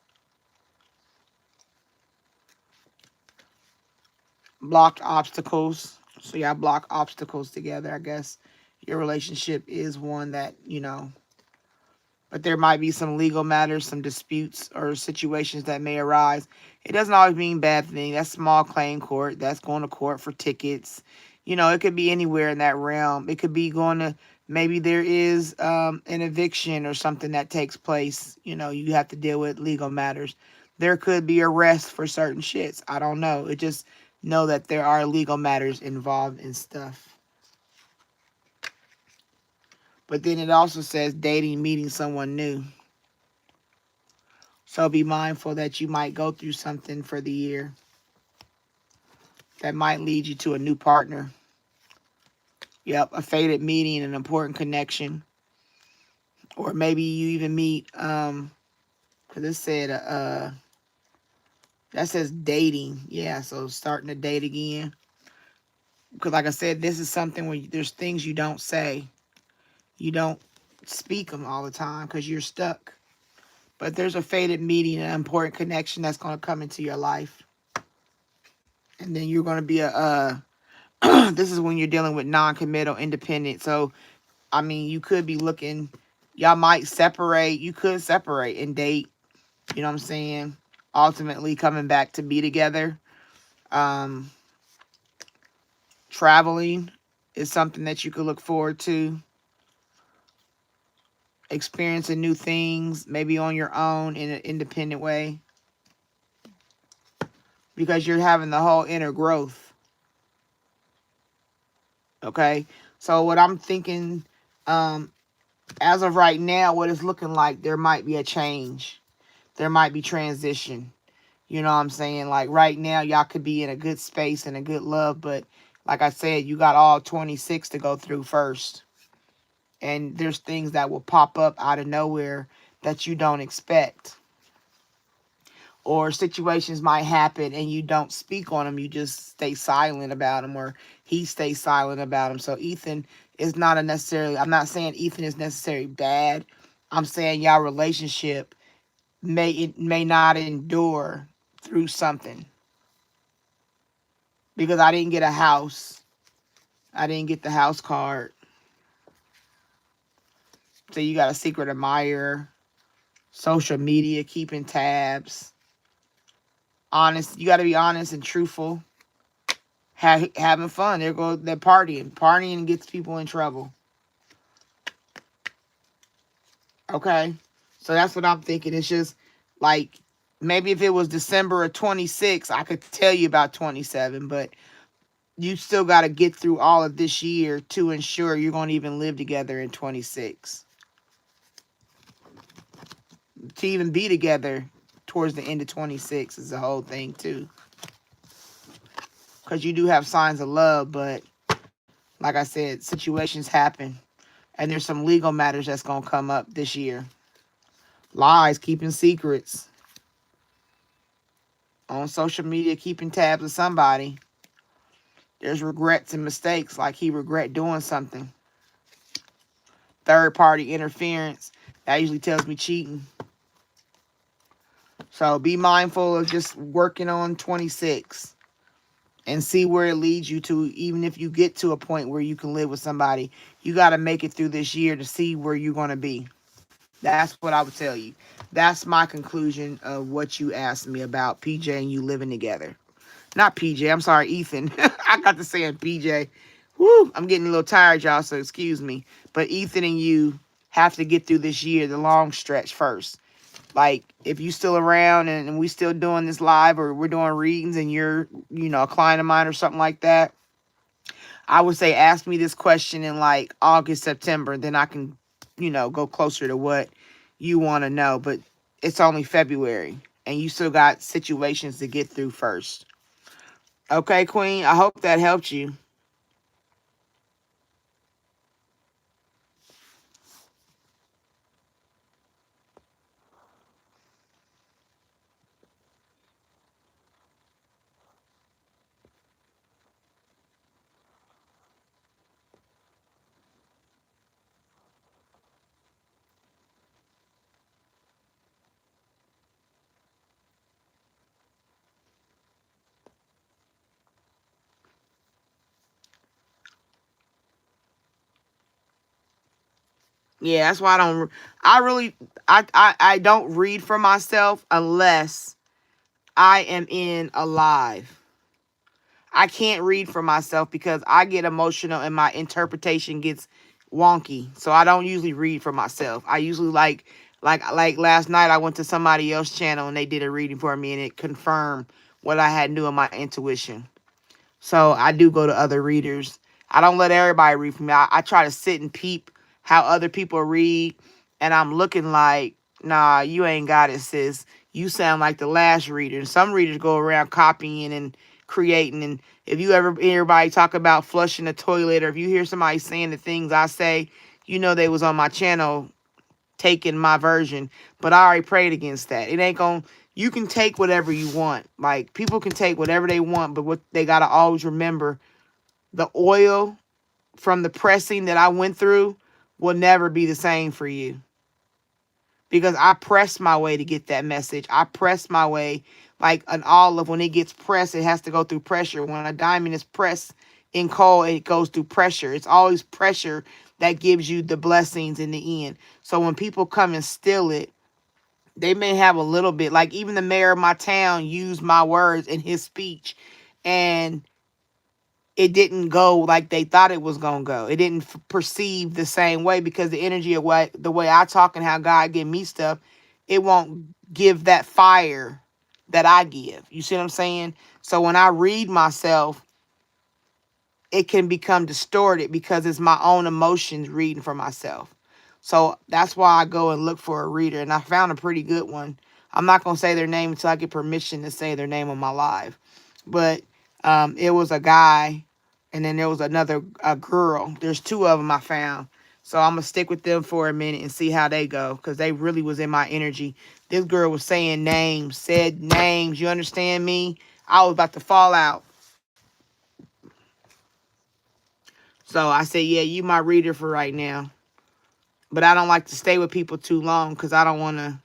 Blocked obstacles. So y'all block obstacles together, I guess. Your relationship is one that, but there might be some legal matters, some disputes or situations that may arise. It doesn't always mean bad thing. That's small claim court. That's going to court for tickets. It could be anywhere in that realm. It could be going to, maybe there is an eviction or something that takes place. You have to deal with legal matters. There could be arrests for certain shits. I don't know. It just know that there are legal matters involved in stuff. But then it also says dating, meeting someone new. So be mindful that you might go through something for the year that might lead you to a new partner. Yep, a fated meeting, an important connection. Or maybe you even meet, because it said, that says dating. Yeah, so starting to date again. Because like I said, this is something where there's things you don't say. You don't speak them all the time because you're stuck. But there's a fated meeting, an important connection that's going to come into your life. And then you're going to be this is when you're dealing with non-committal, independent. So, you could be looking, y'all might separate. You could separate and date. You know what I'm saying? Ultimately coming back to be together. Traveling is something that you could look forward to. Experiencing new things, maybe on your own in an independent way. Because you're having the whole inner growth. Okay? So what I'm thinking, as of right now, what it's looking like, there might be a change. There might be transition. You know what I'm saying? Like right now, y'all could be in a good space and a good love. But like I said, you got all 26 to go through first. And there's things that will pop up out of nowhere that you don't expect. Or situations might happen and you don't speak on them. You just stay silent about them, or he stays silent about them. So Ethan is not I'm not saying Ethan is necessarily bad. I'm saying y'all relationship may not endure through something. Because I didn't get a house. I didn't get the house card. So you got a secret admirer. Social media, keeping tabs. Honest. You got to be honest and truthful. Having fun. There go that partying. Partying gets people in trouble. Okay? So that's what I'm thinking. It's just like, maybe if it was December of 26, I could tell you about 27. But you still got to get through all of this year to ensure you're going to even live together in 26. To even be together towards the end of 26 is the whole thing too. Because you do have signs of love, but like I said, situations happen. And there's some legal matters that's going to come up this year. Lies, keeping secrets. On social media, keeping tabs of somebody. There's regrets and mistakes, like he regret doing something. Third party interference. That usually tells me cheating. So be mindful of just working on 26. And see where it leads you to. Even if you get to a point where you can live with somebody, you got to make it through this year to see where you're going to be. That's what I would tell you. That's my conclusion of what you asked me about PJ and you living together. Not PJ, I'm sorry, Ethan. I got to saying PJ. Woo, I'm getting a little tired, y'all, so excuse me. But Ethan and you have to get through this year, the long stretch first. Like if you still around and we still doing this live or we're doing readings and you're, a client of mine or something like that, I would say ask me this question in like August, September. Then I can, go closer to what you want to know. But it's only February and you still got situations to get through first. Okay, Queen. I hope that helped you. Yeah, that's why I don't. I really, I don't read for myself unless I am in a live. I can't read for myself because I get emotional and my interpretation gets wonky. So I don't usually read for myself. I usually like last night I went to somebody else's channel and they did a reading for me and it confirmed what I had knew in my intuition. So I do go to other readers. I don't let everybody read for me. I try to sit and peep how other people read. And I'm looking like, nah, you ain't got it, sis. You sound like the last reader. And some readers go around copying and creating. And if you ever hear everybody talk about flushing the toilet, or if you hear somebody saying the things I say, they was on my channel taking my version. But I already prayed against that. It ain't gonna, you can take whatever you want. Like people can take whatever they want, but what they gotta always remember, the oil from the pressing that I went through will never be the same for you. Because I pressed my way to get that message. I pressed my way like an olive. When it gets pressed, it has to go through pressure. When a diamond is pressed in coal, it goes through pressure. It's always pressure that gives you the blessings in the end. So when people come and steal it, they may have a little bit, like even the mayor of my town used my words in his speech and it didn't go like they thought it was going to go. It didn't perceive the same way because the energy of the way I talk and how God give me stuff, it won't give that fire that I give. You see what I'm saying? So when I read myself, it can become distorted because it's my own emotions reading for myself. So that's why I go and look for a reader. And I found a pretty good one. I'm not going to say their name until I get permission to say their name on my live. But it was a guy and then there was a girl. There's two of them I found. So I'm going to stick with them for a minute and see how they go because they really was in my energy. This girl was saying names, said names. You understand me? I was about to fall out. So I said, yeah, you my reader for right now. But I don't like to stay with people too long because I don't want to.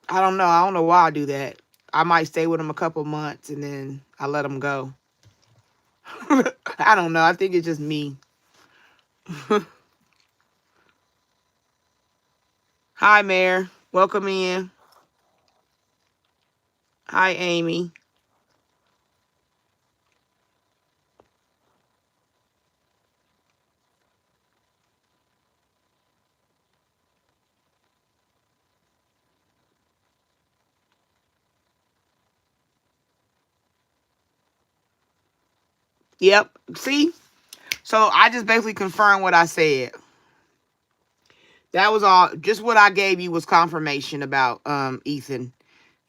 I don't know. I don't know why I do that. I might stay with them a couple months and then I let them go. I don't know. I think it's just me. Hi, Mayor. Welcome in. Hi, Amy. Yep. See? So I just basically confirmed what I said. That was all. Just what I gave you was confirmation about Ethan.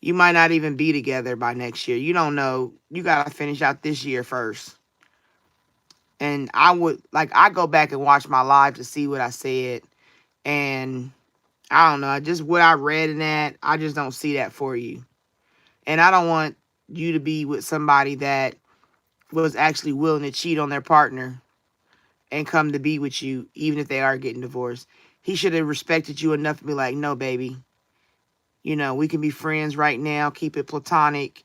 You might not even be together by next year. You don't know. You got to finish out this year first. And I go back and watch my live to see what I said. And I don't know, just what I read in that, I just don't see that for you. And I don't want you to be with somebody that was actually willing to cheat on their partner and come to be with you, even if they are getting divorced. He should have respected you enough to be like, no, baby, we can be friends right now, keep it platonic.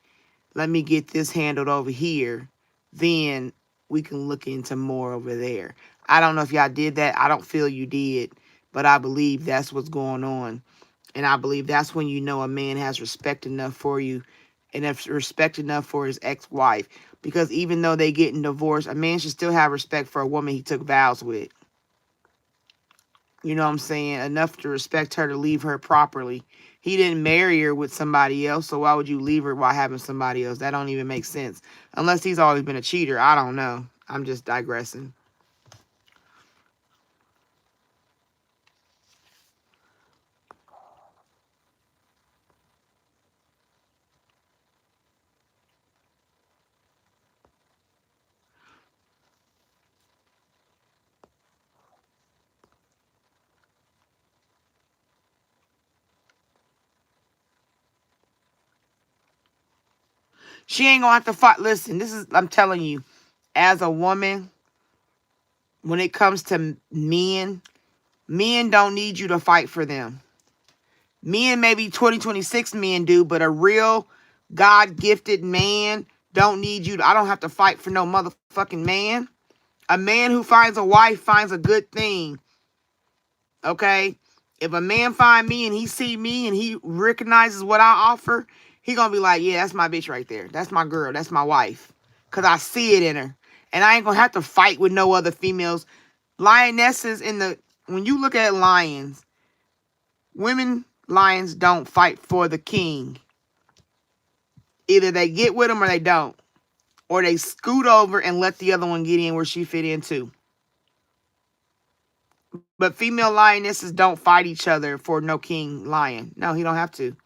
Let me get this handled over here. Then we can look into more over there. I don't know if y'all did that. I don't feel you did, but I believe that's what's going on. And I believe that's when you know a man has respect enough for you and respect enough for his ex-wife. Because even though they getting divorced, a man should still have respect for a woman he took vows with. You know what I'm saying? Enough to respect her to leave her properly. He didn't marry her with somebody else, so why would you leave her while having somebody else? That don't even make sense. Unless he's always been a cheater. I don't know. I'm just digressing. She ain't gonna have to fight. Listen, I'm telling you, as a woman, when it comes to men, men don't need you to fight for them. Men, maybe 2026 men do, but a real God-gifted man don't need you. I don't have to fight for no motherfucking man. A man who finds a wife finds a good thing. Okay? If a man find me and he see me and he recognizes what I offer, he gonna be like, yeah, that's my bitch right there. That's my girl. That's my wife. Because I see it in her. And I ain't gonna have to fight with no other females. Lionesses when you look at lions, women lions don't fight for the king. Either they get with him or they don't. Or they scoot over and let the other one get in where she fit in too. But female lionesses don't fight each other for no king lion. No, he don't have to.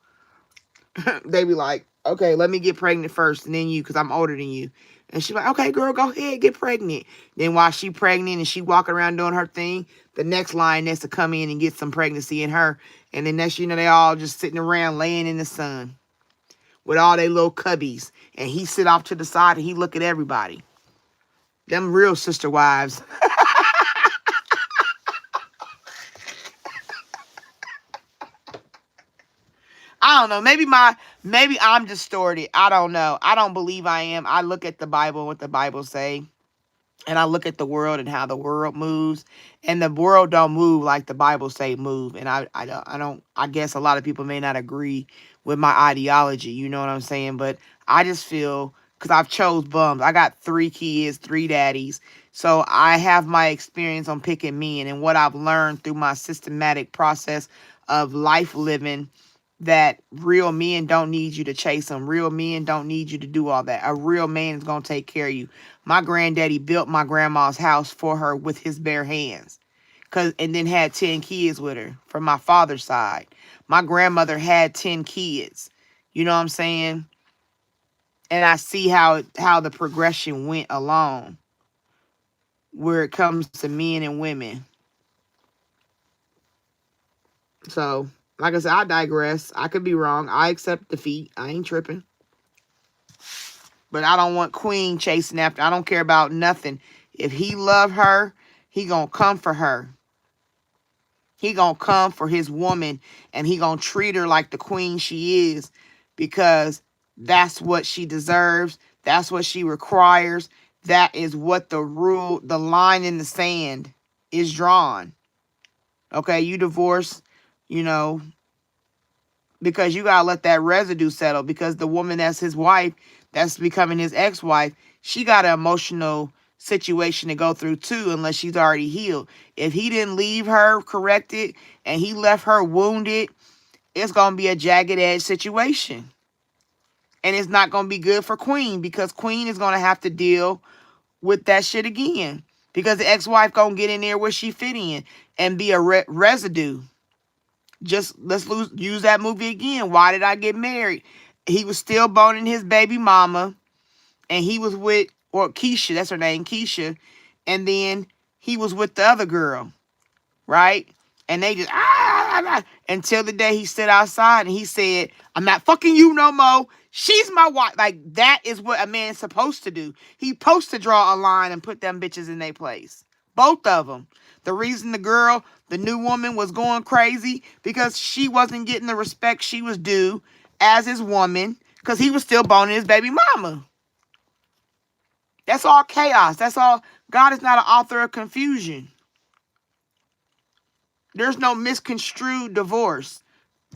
They be like, okay, let me get pregnant first and then you, because I'm older than you. And she like, okay, girl, go ahead, get pregnant. Then while she pregnant and she walking around doing her thing, the next lioness to come in and get some pregnancy in her. And then next, they all just sitting around laying in the sun with all their little cubbies. And he sit off to the side and he look at everybody. Them real sister wives. I don't know. Maybe I'm distorted. I don't know. I don't believe I am. I look at the Bible and what the Bible say. And I look at the world and how the world moves, and the world don't move like the Bible say move. And I guess a lot of people may not agree with my ideology. You know what I'm saying? But I just feel, because I've chose bums. I got 3 kids, 3 daddies. So I have my experience on picking men and what I've learned through my systematic process of life living, that real men don't need you to chase them. Real men don't need you to do all that. A real man is going to take care of you. My granddaddy built my grandma's house for her with his bare hands, and then had 10 kids with her from my father's side. My grandmother had 10 kids. You know what I'm saying? And I see how the progression went along where it comes to men and women. So, like I said, I digress. I could be wrong. I accept defeat. I ain't tripping. But I don't want Queen chasing after. I don't care about nothing. If he love her, he gonna come for her. He gonna come for his woman, and he gonna treat her like the queen she is, because that's what she deserves. That's what she requires. That is what the line in the sand is drawn. Okay, you divorce, you know, because you gotta let that residue settle, because the woman that's his wife, that's becoming his ex-wife, she got an emotional situation to go through too, unless she's already healed. If he didn't leave her corrected and he left her wounded, it's gonna be a jagged edge situation. And it's not gonna be good for Queen, because Queen is gonna have to deal with that shit again. Because the ex-wife gonna get in there where she fit in and be a residue. Just use that movie again. Why Did I Get Married? He was still boning his baby mama, and he was with, or Keisha, that's her name, Keisha, and then he was with the other girl, right? And they just until the day he stood outside and he said, "I'm not fucking you no more. She's my wife." Like, that is what a man's supposed to do. He supposed to draw a line and put them bitches in their place. Both of them. The reason the new woman, was going crazy, because she wasn't getting the respect she was due as his woman, because he was still boning his baby mama. That's all chaos. That's all. God is not an author of confusion. There's no misconstrued divorce.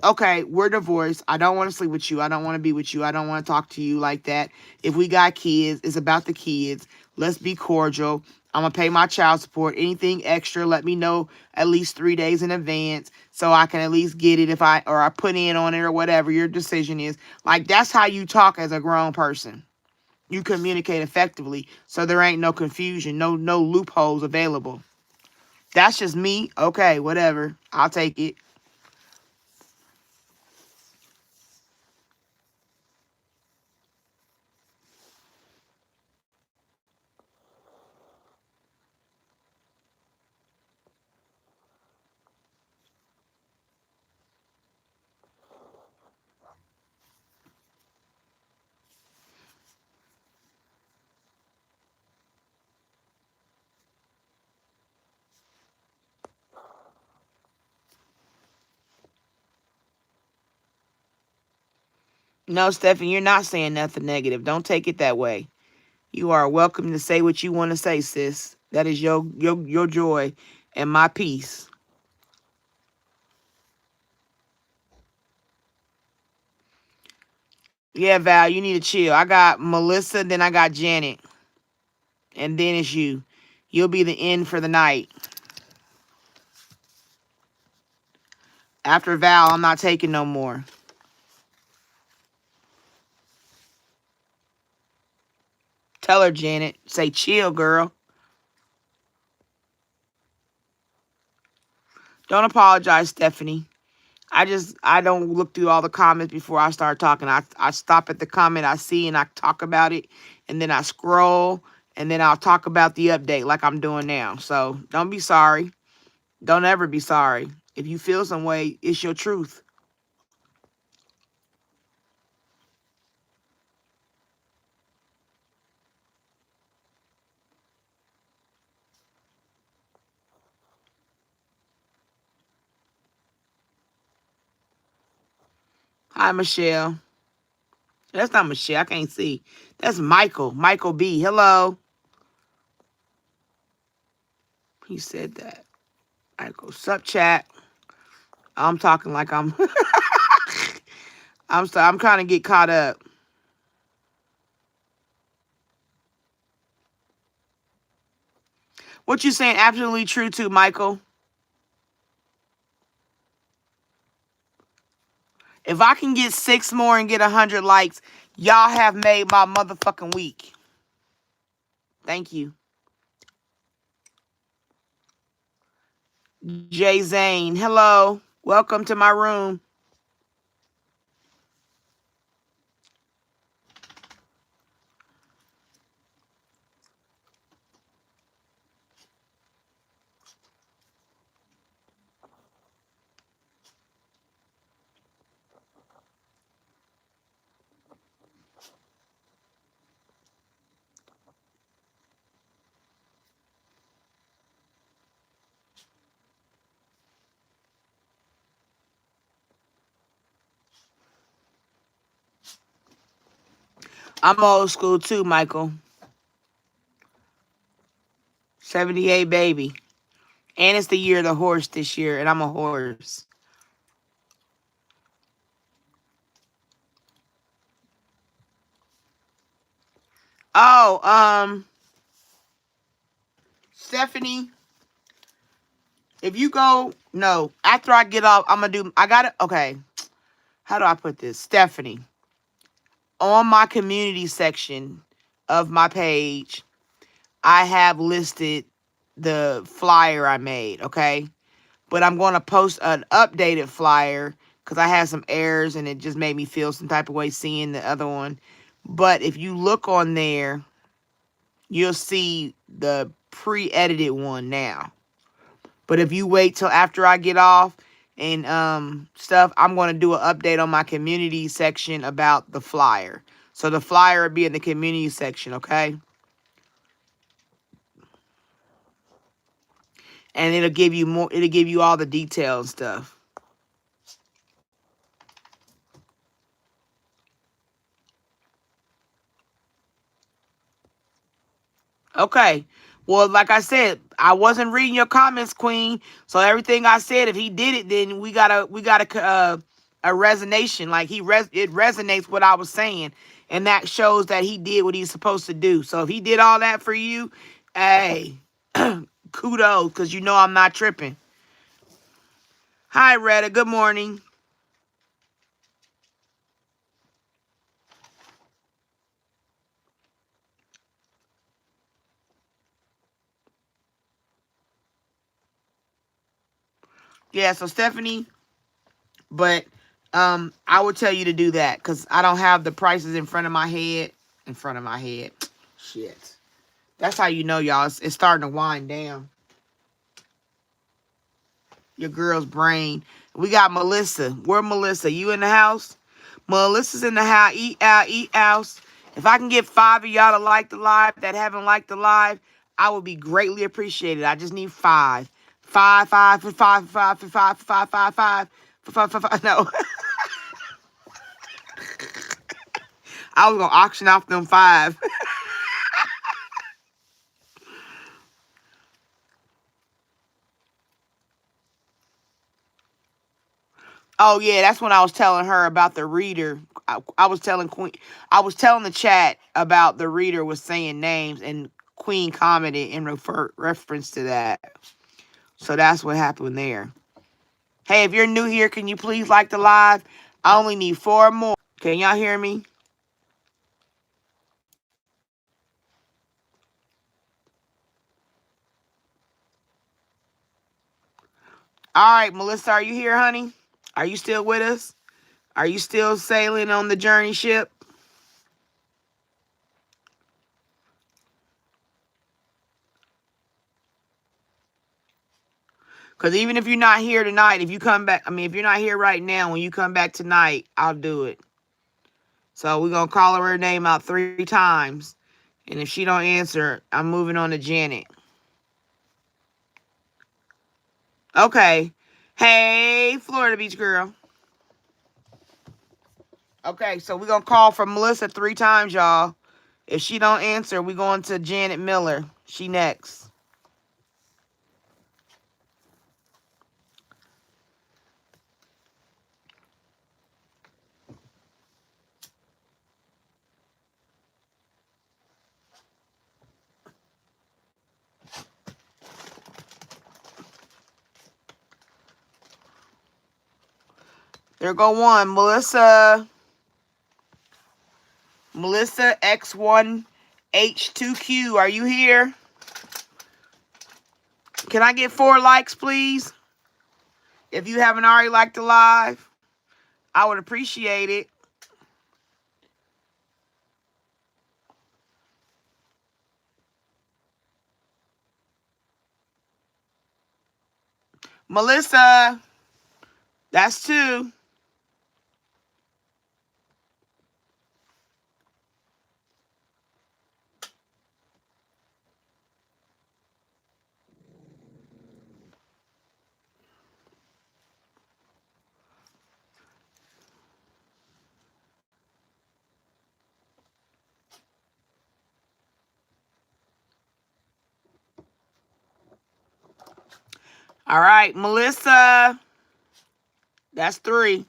Okay, we're divorced. I don't want to sleep with you. I don't want to be with you. I don't want to talk to you like that. If we got kids, it's about the kids. Let's be cordial. I'm going to pay my child support. Anything extra, let me know at least 3 days in advance so I can at least get it if I put in on it or whatever your decision is. Like, that's how you talk as a grown person. You communicate effectively so there ain't no confusion, no loopholes available. That's just me. Okay, whatever. I'll take it. No, Stephanie, you're not saying nothing negative. Don't take it that way. You are welcome to say what you want to say, sis. That is your joy and my peace. Yeah, Val, you need to chill. I got Melissa, then I got Janet, and then it's you. You'll be the end for the night. After Val, I'm not taking no more. Tell her, Janet. Say, chill, girl. Don't apologize, Stephanie. I don't look through all the comments before I start talking. I stop at the comment I see and I talk about it, and then I scroll, and then I'll talk about the update like I'm doing now. So don't be sorry. Don't ever be sorry. If you feel some way, it's your truth. Hi, Michelle. That's not Michelle. I can't see. That's Michael. Michael B. Hello. He said that. Michael. Sup, chat. I'm talking like I'm I'm trying to get caught up. What you saying absolutely true too, Michael. If I can get 6 more and get 100 likes, y'all have made my motherfucking week. Thank you. Jay Zane, hello. Welcome to my room. I'm old school too, Michael. 78 baby. And it's the year of the horse this year, and I'm a horse. Oh, Stephanie, if you go, no, after I get off, I'm gonna do, I gotta, okay, how do I put this? Stephanie, on my community section of my page, I have listed the flyer I made, okay? But I'm going to post an updated flyer because I had some errors and it just made me feel some type of way seeing the other one. But if you look on there, you'll see the pre-edited one now. But if you wait till after I get off and stuff, I'm going to do an update on my community section about the flyer. So the flyer will be in the community section, okay? And it'll give you more, it'll give you all the details and stuff. Okay. Well, like I said, I wasn't reading your comments, Queen. So everything I said, if he did it, then we got a resonation. Like it resonates what I was saying, and that shows that he did what he's supposed to do. So if he did all that for you, hey, Kudos, because you know I'm not tripping. Hi, Retta. Good morning. Yeah, so Stephanie, but I would tell you to do that because I don't have the prices in front of my head. In front of my head. Shit. That's how you know, y'all. It's starting to wind down. Your girl's brain. We got Melissa. Where Melissa? You in the house? Melissa's in the house. Eat out, eat out. If I can get 5 of y'all to like the live that haven't liked the live, I would be greatly appreciated. I just need 5. 5, 5, 5, 5, 5, 5, 5, 5, 5, 5, 5, 5, 5. No. I was going to auction off them 5. Oh yeah, that's when I was telling her about the reader. I was telling Queen, I was telling the chat about the reader was saying names, and Queen commented in reference to that. So that's what happened there. Hey, if you're new here, can you please like the live? I only need 4 more. Can y'all hear me? All right, Melissa, are you here, honey? Are you still with us? Are you still sailing on the JurNie ship? Because even if you're not here tonight, if you come back, I mean, if you're not here right now, when you come back tonight, I'll do it. So we're going to call her name out 3 times. And if she don't answer, I'm moving on to Janet. Okay. Hey, Florida Beach girl. Okay, so we're going to call for Melissa 3 times, y'all. If she don't answer, we're going to Janet Miller. She next. There go one. Melissa. Melissa X1H2Q. Are you here? Can I get 4 likes, please? If you haven't already liked the live, I would appreciate it. Melissa, that's 2. All right, Melissa, that's 3.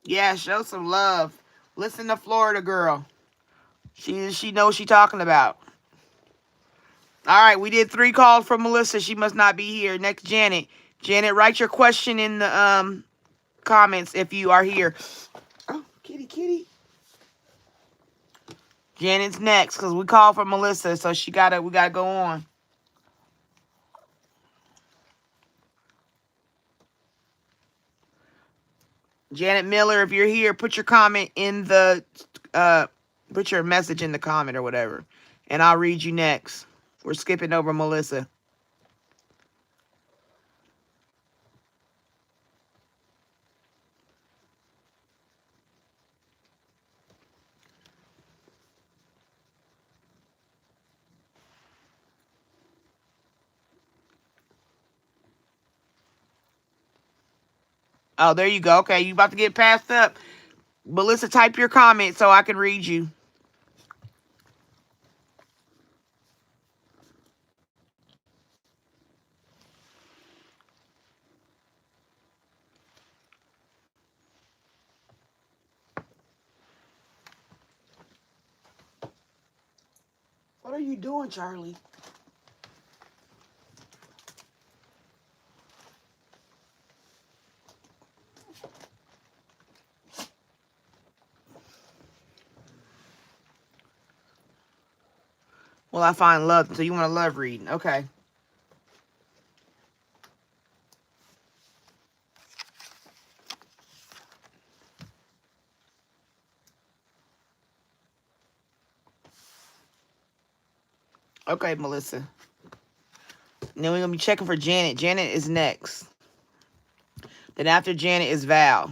Yeah, show some love. Listen to Florida girl. She knows what she's talking about. All right, we did 3 calls from Melissa. She must not be here. Next, Janet. Janet, write your question in the comments if you are here. Oh, kitty, kitty. Janet's next because we called for Melissa, so we gotta go on. Janet Miller, if you're here, put your comment in the put your message in the comment or whatever, and I'll read you next. We're skipping over Melissa. Oh, there you go. Okay, you about to get passed up. Melissa, type your comment so I can read you. What are you doing, Charlie? Well, I find love. So you want a love reading. Okay. Okay, Melissa. Then we're going to be checking for Janet. Janet is next. Then after Janet is Val.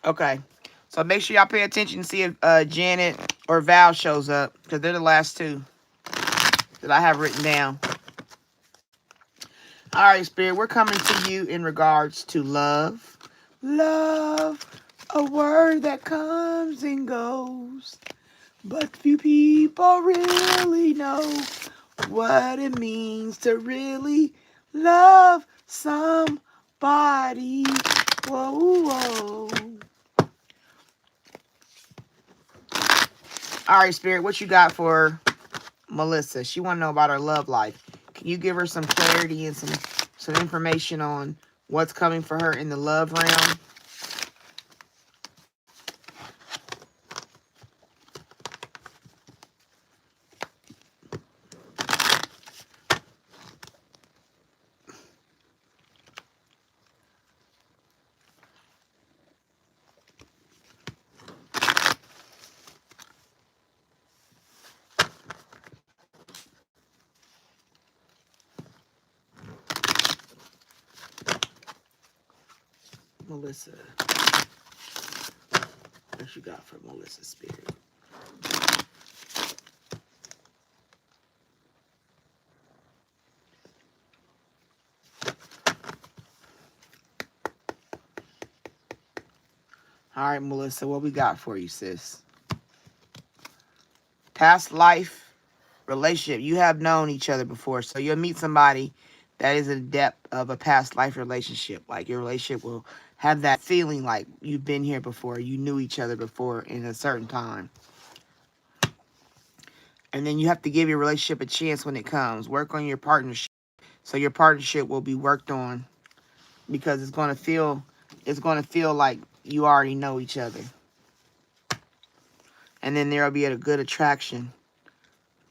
Okay. So make sure y'all pay attention and see if Janet or Val shows up. Because they're the last two that I have written down. All right, Spirit. We're coming to you in regards to love. Love. A word that comes and goes. But few people really know what it means to really love somebody. Whoa, whoa. All right, Spirit, what you got for Melissa? She want to know about her love life. Can you give her some clarity and some information on what's coming for her in the love realm? Melissa. What you got for Melissa, Spirit? All right, Melissa, what we got for you, sis? Past life relationship. You have known each other before, so you'll meet somebody that is in the depth of a past life relationship. Like your relationship will have that feeling like you've been here before, you knew each other before in a certain time. And then you have to give your relationship a chance when it comes. Work on your partnership. So your partnership will be worked on because it's going to feel like you already know each other. And then there will be a good attraction.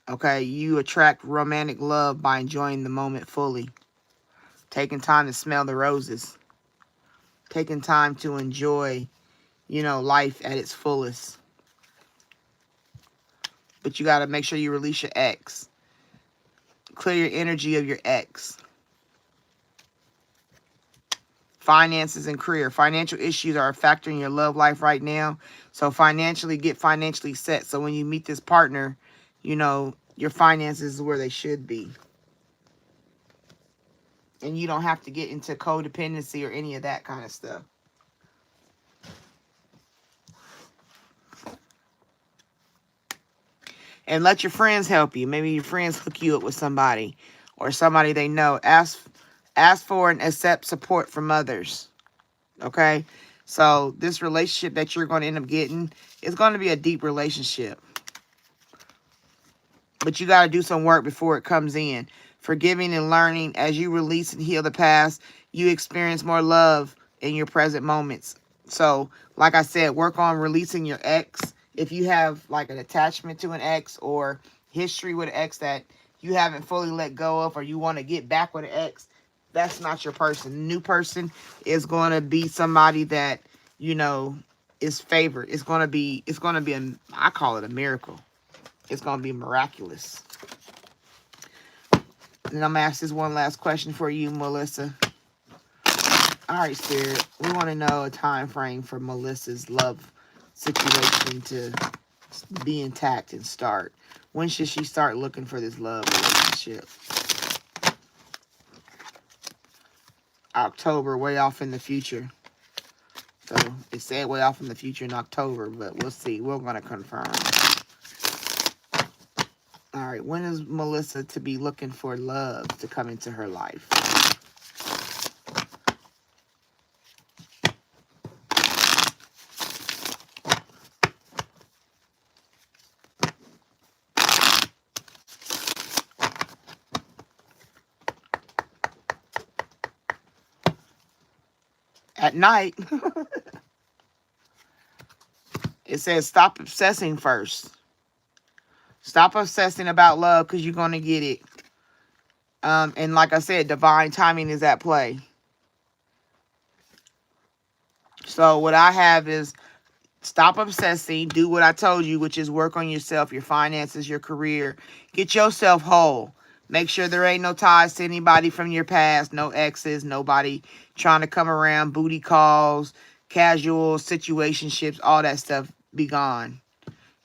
Okay, you attract romantic love by enjoying the moment fully. Taking time to smell the roses. Taking time to enjoy, life at its fullest. But you got to make sure you release your ex. Clear your energy of your ex. Finances and career. Financial issues are a factor in your love life right now. So get financially set. So when you meet this partner, your finances is where they should be. And you don't have to get into codependency or any of that kind of stuff. And let your friends help you. Maybe your friends hook you up with somebody or somebody they know. Ask for and accept support from others. Okay? So this relationship that you're going to end up getting is going to be a deep relationship. But you got to do some work before it comes in. Forgiving and learning. As you release and heal the past, you experience more love in your present moments. So, like I said, work on releasing your ex. If you have like an attachment to an ex or history with an ex that you haven't fully let go of, or you want to get back with an ex, that's not your person. The new person is going to be somebody that, is favored. It's going to be I call it a miracle. It's going to be miraculous. And I'm going to ask this one last question for you, Melissa. All right, Spirit. We want to know a time frame for Melissa's love situation to be intact and start. When should she start looking for this love relationship? October, way off in the future. So it said way off in the future in October, but we'll see. We're going to confirm. All right, when is Melissa to be looking for love to come into her life? At night. It says stop obsessing first. Stop obsessing about love because you're going to get it. And like I said, divine timing is at play. So what I have is stop obsessing. Do what I told you, which is work on yourself, your finances, your career. Get yourself whole. Make sure there ain't no ties to anybody from your past. No exes. Nobody trying to come around. Booty calls, casual situationships, all that stuff be gone.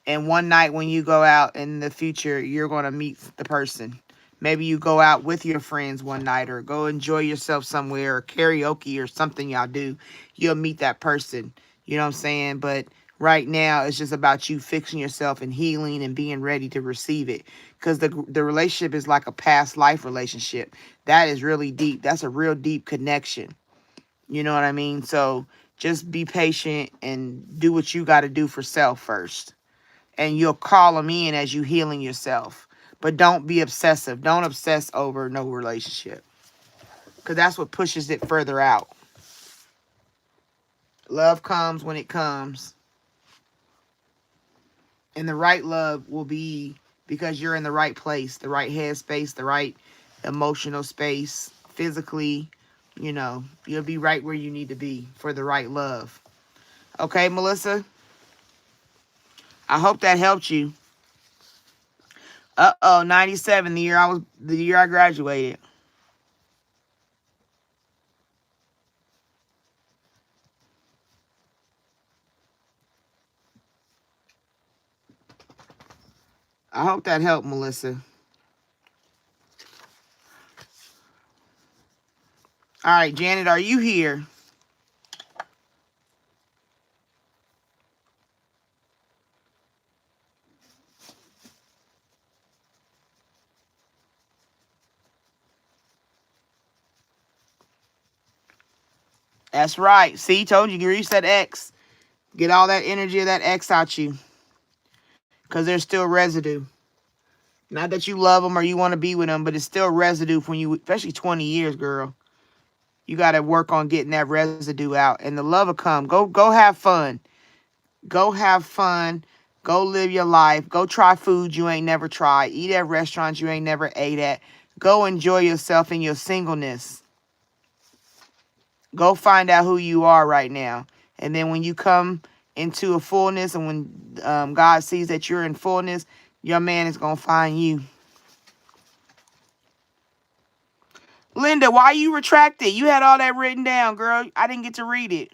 And one night when you go out in the future, you're going to meet the person. Maybe you go out with your friends one night or go enjoy yourself somewhere or karaoke or something y'all do. You'll meet that person. You know what I'm saying? But right now, it's just about you fixing yourself and healing and being ready to receive it. Because the relationship is like a past life relationship. That is really deep. That's a real deep connection. You know what I mean? So just be patient and do what you got to do for self first. And you'll call them in as you healing yourself. But don't be obsessive. Don't obsess over no relationship. Because that's what pushes it further out. Love comes when it comes. And the right love will be because you're in the right place, the right headspace, the right emotional space, physically. You know, you'll be right where you need to be for the right love. Okay, Melissa? I hope that helped you. 97, the year I graduated. I hope that helped, Melissa. All right, Janet, are you here? That's right. See, told you, reach that X. Get all that energy of that X out you. Because there's still residue. Not that you love them or you want to be with them, but it's still residue when you, especially 20 years, girl. You got to work on getting that residue out. And the love will come. Go have fun. Go have fun. Go live your life. Go try food you ain't never tried. Eat at restaurants you ain't never ate at. Go enjoy yourself in your singleness. Go find out who you are right now. And then when you come into a fullness and when God sees that you're in fullness, your man is going to find you. Linda, why you retracted? You had all that written down, girl. I didn't get to read it.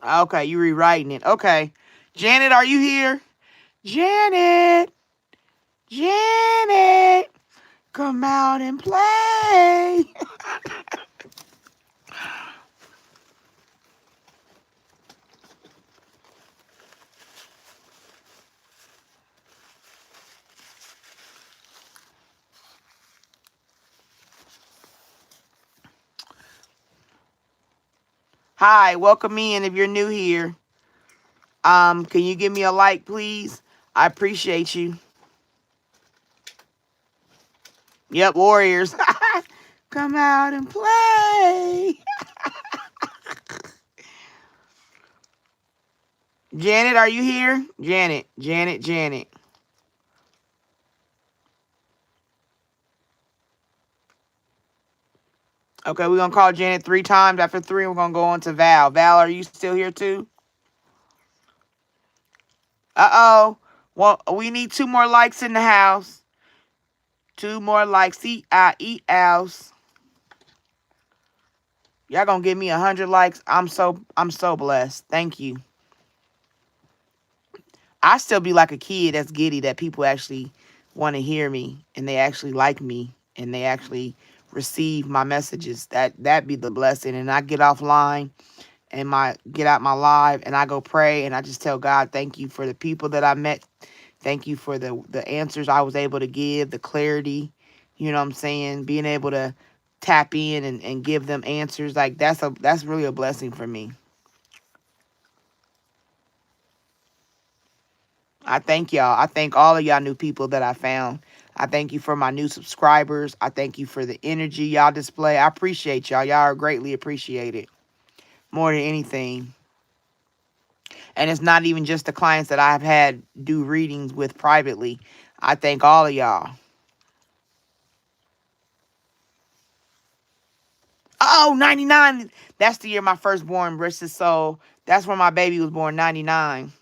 Okay, you rewriting it. Okay. Janet, are you here? Janet. Janet. Come out and play. Hi, welcome in if you're new here. Can you give me a like, please? I appreciate you. Yep, Warriors. Come out and play. Janet, are you here? Janet. Okay, we're going to call Janet 3 times. After 3, we're going to go on to Val. Val, are you still here too? Uh-oh. Well, we need 2 more likes in the house. 2 more likes. C-I-E-Ls. Y'all gonna give me 100 likes. I'm so blessed. Thank you. I still be like a kid that's giddy that people actually want to hear me and they actually like me and they actually receive my messages. That be the blessing. And I get offline and get out my live and I go pray and I just tell God, thank you for the people that I met. Thank you for the answers I was able to give, the clarity, you know what I'm saying? Being able to tap in and give them answers. Like that's really a blessing for me. I thank y'all. I thank all of y'all new people that I found. I thank you for my new subscribers. I thank you for the energy y'all display. I appreciate y'all. Y'all are greatly appreciated more than anything. And it's not even just the clients that I've had do readings with privately. I thank all of y'all. Oh, 99. That's the year my firstborn rest his soul. That's when my baby was born, 99.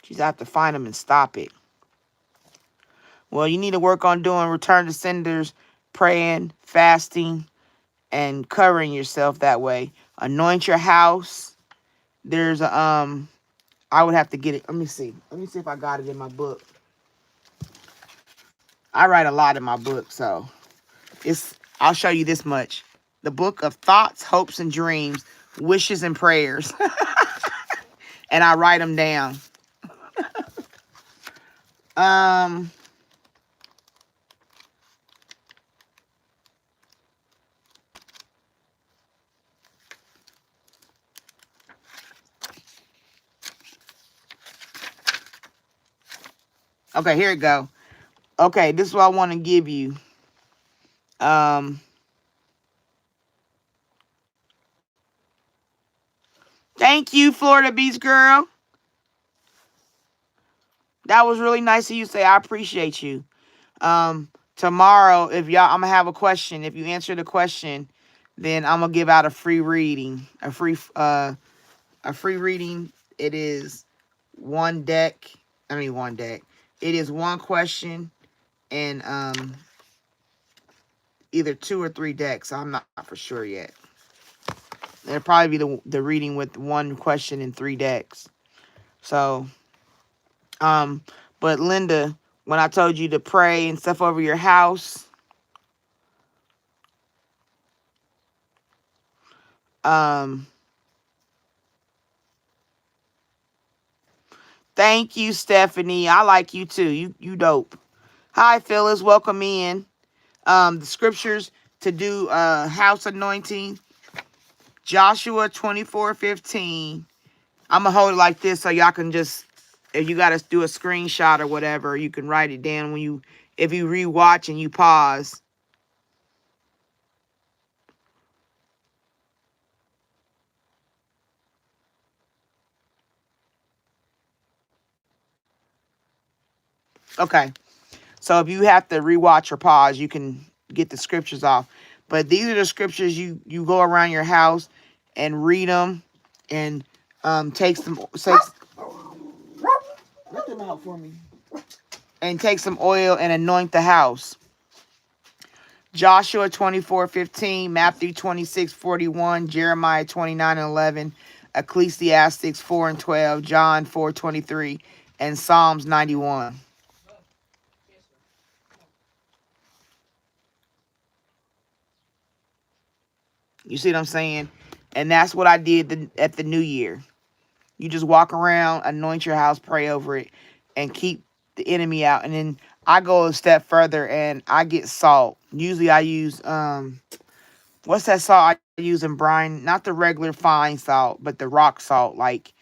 She's have to find him and stop it. Well, you need to work on doing return to senders, praying, fasting, and covering yourself that way. Anoint your house. There's a I would have to get it. Let me see. Let me see if I got it in my book. I write a lot in my book, so I'll show you this much. The book of thoughts, hopes, and dreams, wishes and prayers. And I write them down. Um okay, here it go. Okay, this is what I want to give you. Um Thank you, Florida Beach girl. That was really nice of you to say. I appreciate you. Tomorrow, if y'all, I'm gonna have a question. If you answer the question, then I'm gonna give out a free reading. A free reading. It is one deck. I mean one deck. It is one question and either 2 or 3 decks. I'm not for sure yet. It'll probably be the reading with one question and 3 decks. So, but Linda, when I told you to pray and stuff over your house, thank you, Stephanie. I like you too. You dope. Hi, Phyllis. Welcome in. The scriptures to do house anointing. Joshua 24:15. I'm gonna hold it like this so y'all can just, if you gotta do a screenshot or whatever, you can write it down if you rewatch and you pause. Okay. So if you have to rewatch or pause, you can get the scriptures off. But these are the scriptures you go around your house and read them and take some let them out for me. And take some oil and anoint the house. Joshua 24:15, Matthew 26:41, Jeremiah 29:11, Ecclesiastes 4:12, John 4:23, and Psalms 91. You see what I'm saying? And that's what I did at the new year. You just walk around, anoint your house, pray over it, and keep the enemy out. And then I go a step further and I get salt. Usually I use what's that salt I use in brine? Not the regular fine salt, but the rock salt, like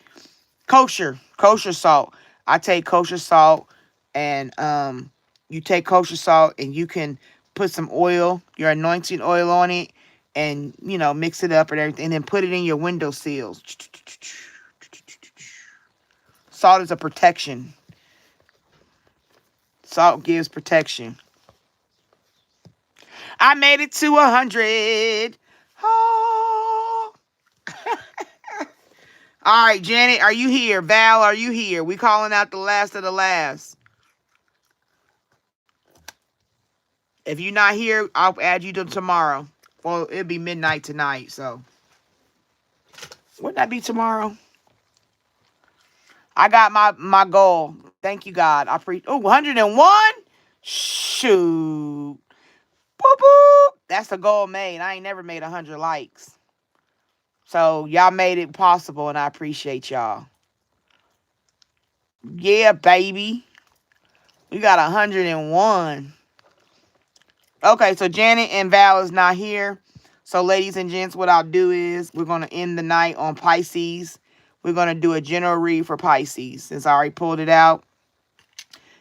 kosher salt. I take kosher salt and you take kosher salt and you can put some oil, your anointing oil on it, and mix it up and everything, and then put it in your window sills. Salt is a protection. Salt gives protection. I made it to 100. Oh. All right, Janet, are you here? Val, are you here? We calling out the last of the last. If you're not here, I'll add you to tomorrow. Well, it'll be midnight tonight, so. Wouldn't that be tomorrow? I got my goal. Thank you, God. 101? Shoot. Boop, boop. That's the goal made. I ain't never made 100 likes. So, y'all made it possible, and I appreciate y'all. Yeah, baby. We got 101. Okay, so Janet and Val is not here. So, ladies and gents, what I'll do is we're going to end the night on Pisces. We're going to do a general read for Pisces since I already pulled it out.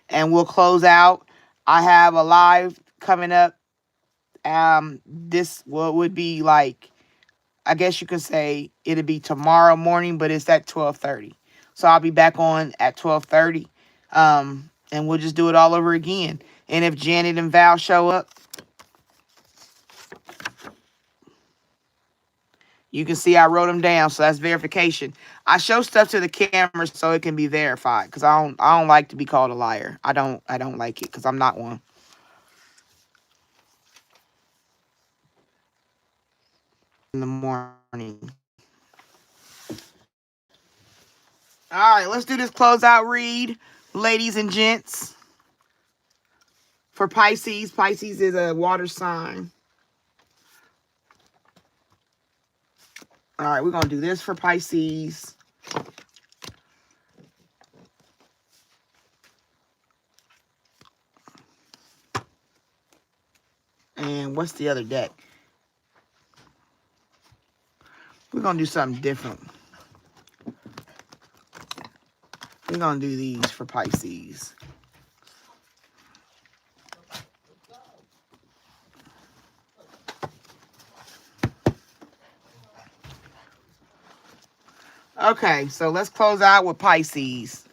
And we'll close out. I have a live coming up. This would be like, I guess you could say it'll be tomorrow morning, but it's at 12:30. So I'll be back on at 12:30. And we'll just do it all over again. And if Janet and Val show up, you can see I wrote them down, so that's verification. I show stuff to the camera so it can be verified, because I don't like to be called a liar. I don't like it, because I'm not one. In the morning. All right, let's do this closeout read, ladies and gents. For Pisces, Pisces is a water sign. All right, we're going to do this for Pisces. And what's the other deck? We're going to do something different. We're going to do these for Pisces. Okay, so let's close out with Pisces.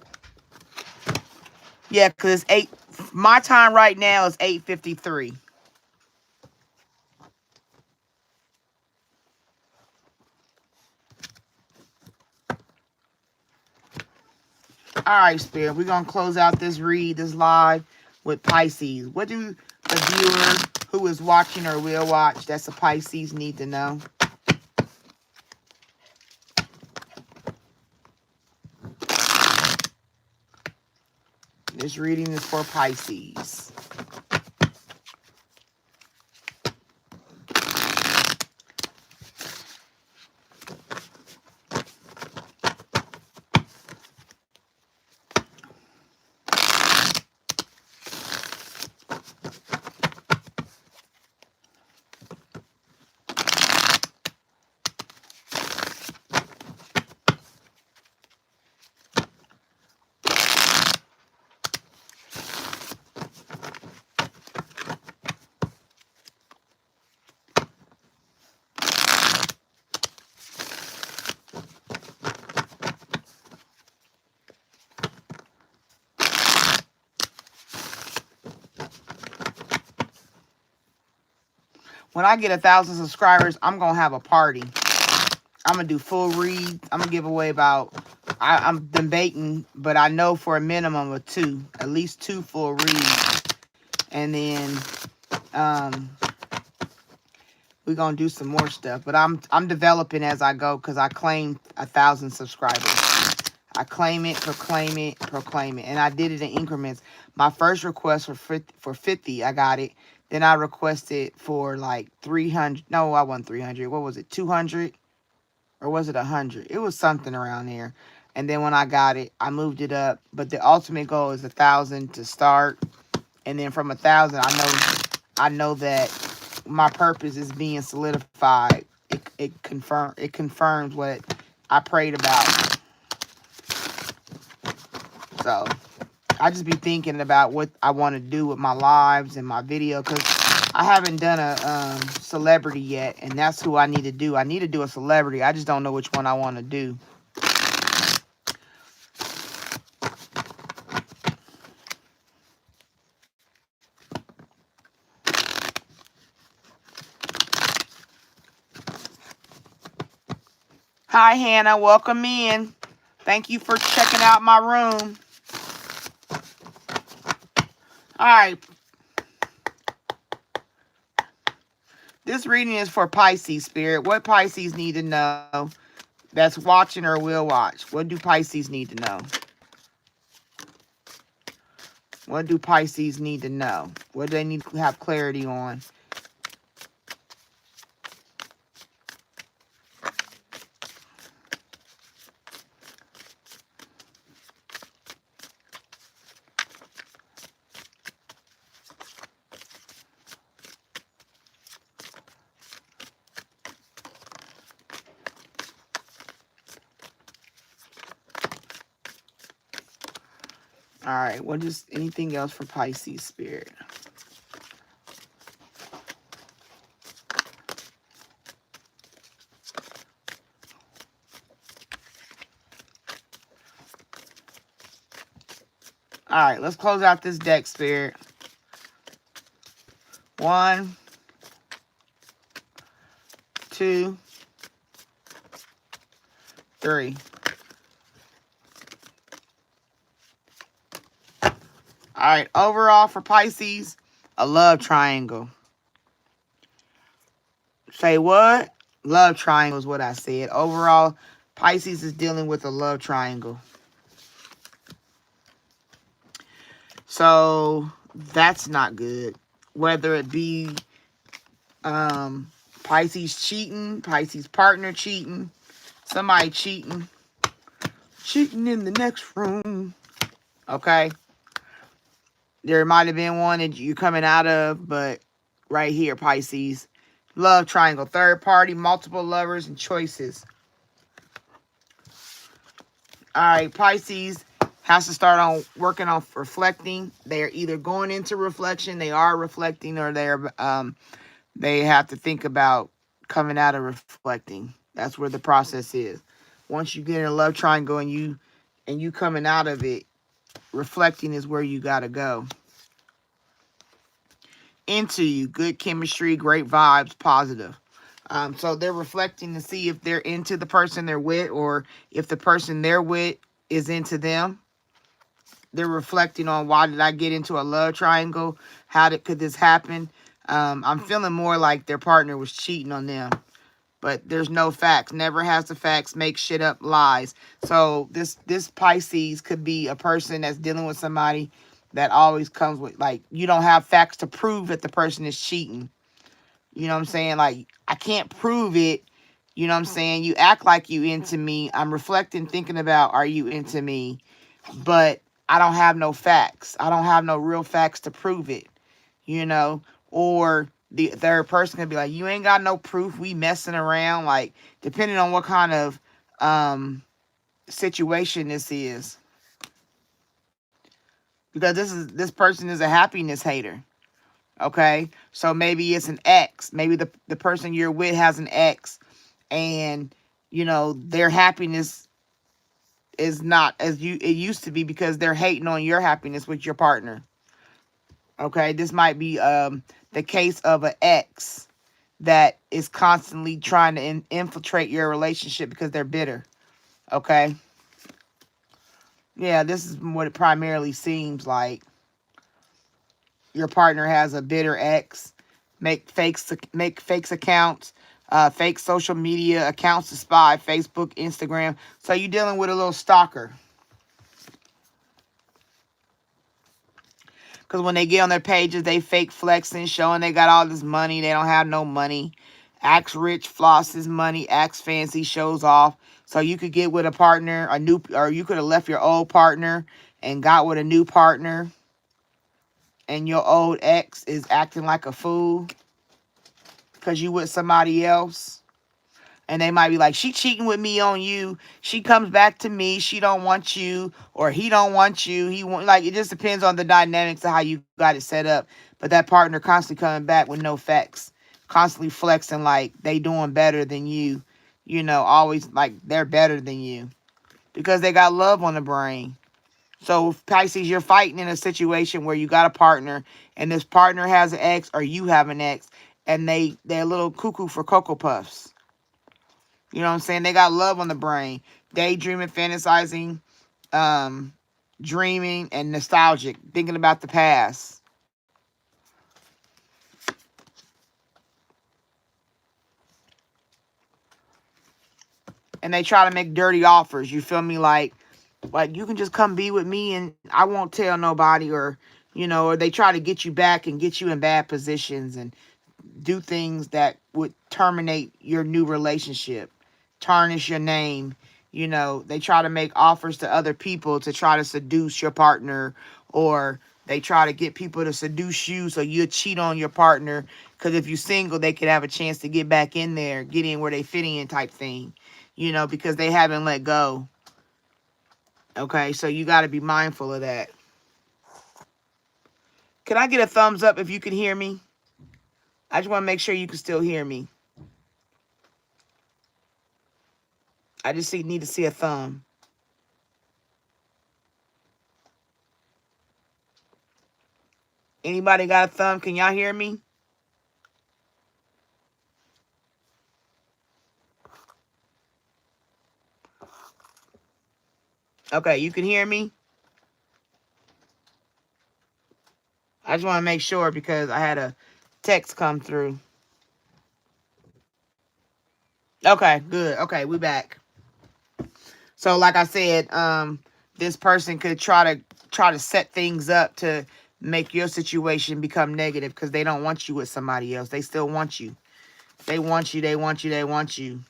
Yeah, because it's 8. My time right now is 8:53. All right, Spirit. We're going to close out this read, this live with Pisces. What do the viewer who is watching or will watch, that's a Pisces, need to know? This reading is for Pisces. When I get 1,000 subscribers, I'm going to have a party. I'm going to do full reads. I'm going to give away about, I'm debating, but I know for a minimum of 2, at least 2 full reads. And then we're going to do some more stuff. But I'm developing as I go, because I claimed 1,000 subscribers. I claim it, proclaim it, proclaim it. And I did it in increments. My first request for 50, I got it. Then I requested for like 300. No, I wasn't 300. What was it? 200? Or was it 100? It was something around there. And then when I got it, I moved it up. But the ultimate goal is 1,000 to start. And then from 1,000, I know that my purpose is being solidified. It confirms what I prayed about. So I just be thinking about what I want to do with my lives and my video, because I haven't done a celebrity yet, and that's who I need to do. I need to do a celebrity. I just don't know which one I want to do. Hi, Hannah. Welcome in. Thank you for checking out my room. All right. This reading is for Pisces, Spirit. What Pisces need to know that's watching or will watch? What do Pisces need to know? What do Pisces need to know? What do they need to have clarity on? All right. What is anything else for Pisces, Spirit? All right. Let's close out this deck, Spirit. 1, 2, 3. All right. Overall for Pisces, a love triangle. Say what? Love triangle is what I said. Overall, Pisces is dealing with a love triangle. So that's not good. Whether it be Pisces cheating, Pisces partner cheating, somebody cheating in the next room. Okay. There might have been one that you're coming out of, but right here, Pisces. Love triangle. Third party, multiple lovers, and choices. All right, Pisces has to start on working on reflecting. They are either going into reflection, they are reflecting, or they have to think about coming out of reflecting. That's where the process is. Once you get in a love triangle and you coming out of it, reflecting is where you gotta go. Into you, good chemistry, great vibes, positive. So they're reflecting to see if they're into the person they're with, or if the person they're with is into them. They're reflecting on, why did I get into a love triangle? Could this happen? I'm feeling more like their partner was cheating on them, but there's no facts. Never has the facts. Make shit up, lies. So this Pisces could be a person that's dealing with somebody that always comes with, like, you don't have facts to prove that the person is cheating. You know what I'm saying? Like, I can't prove it. You know what I'm saying? You act like you into me. I'm reflecting, thinking about, are you into me? But I don't have no facts. I don't have no real facts to prove it, you know? Or the third person can be like, you ain't got no proof. We messing around. Like, depending on what kind of situation this is. Because this person is a happiness hater. Okay? So maybe it's an ex. Maybe the person you're with has an ex. And, you know, their happiness is not as it used to be, because they're hating on your happiness with your partner. Okay, this might be the case of an ex that is constantly trying to infiltrate your relationship because they're bitter. Okay, yeah, this is what it primarily seems like. Your partner has a bitter ex, make fakes accounts, fake social media accounts to spy, Facebook, Instagram. So you're dealing with a little stalker. Because when they get on their pages, they fake flexing, showing they got all this money. They don't have no money. Acts rich, flosses money, acts fancy, shows off. So you could get with a partner, or you could have left your old partner and got with a new partner. And your old ex is acting like a fool because you with somebody else. And they might be like, she cheating with me on you. She comes back to me. She don't want you, or he don't want you. It just depends on the dynamics of how you got it set up. But that partner constantly coming back with no facts, constantly flexing like they doing better than you. You know, always like they're better than you because they got love on the brain. So Pisces, you're fighting in a situation where you got a partner, and this partner has an ex, or you have an ex, and they're a little cuckoo for Cocoa Puffs. You know what I'm saying? They got love on the brain. Daydreaming, fantasizing, um, dreaming, and nostalgic. Thinking about the past. And they try to make dirty offers. You feel me? Like you can just come be with me and I won't tell nobody, or, or they try to get you back and get you in bad positions and do things that would terminate your new relationship, tarnish your name. They try to make offers to other people to try to seduce your partner, or they try to get people to seduce you so you cheat on your partner. Because if you're single, they could have a chance to get back in there, get in where they fit in type thing, because they haven't let go. Okay, so you got to be mindful of that. Can I get a thumbs up if you can hear me? I just want to make sure you can still hear me. I just need to see a thumb. Anybody got a thumb? Can y'all hear me? Okay, you can hear me? I just want to make sure because I had a text come through. Okay, good. Okay, we back. So like I said, this person could try to set things up to make your situation become negative because they don't want you with somebody else. They still want you. They want you, they want you, they want you.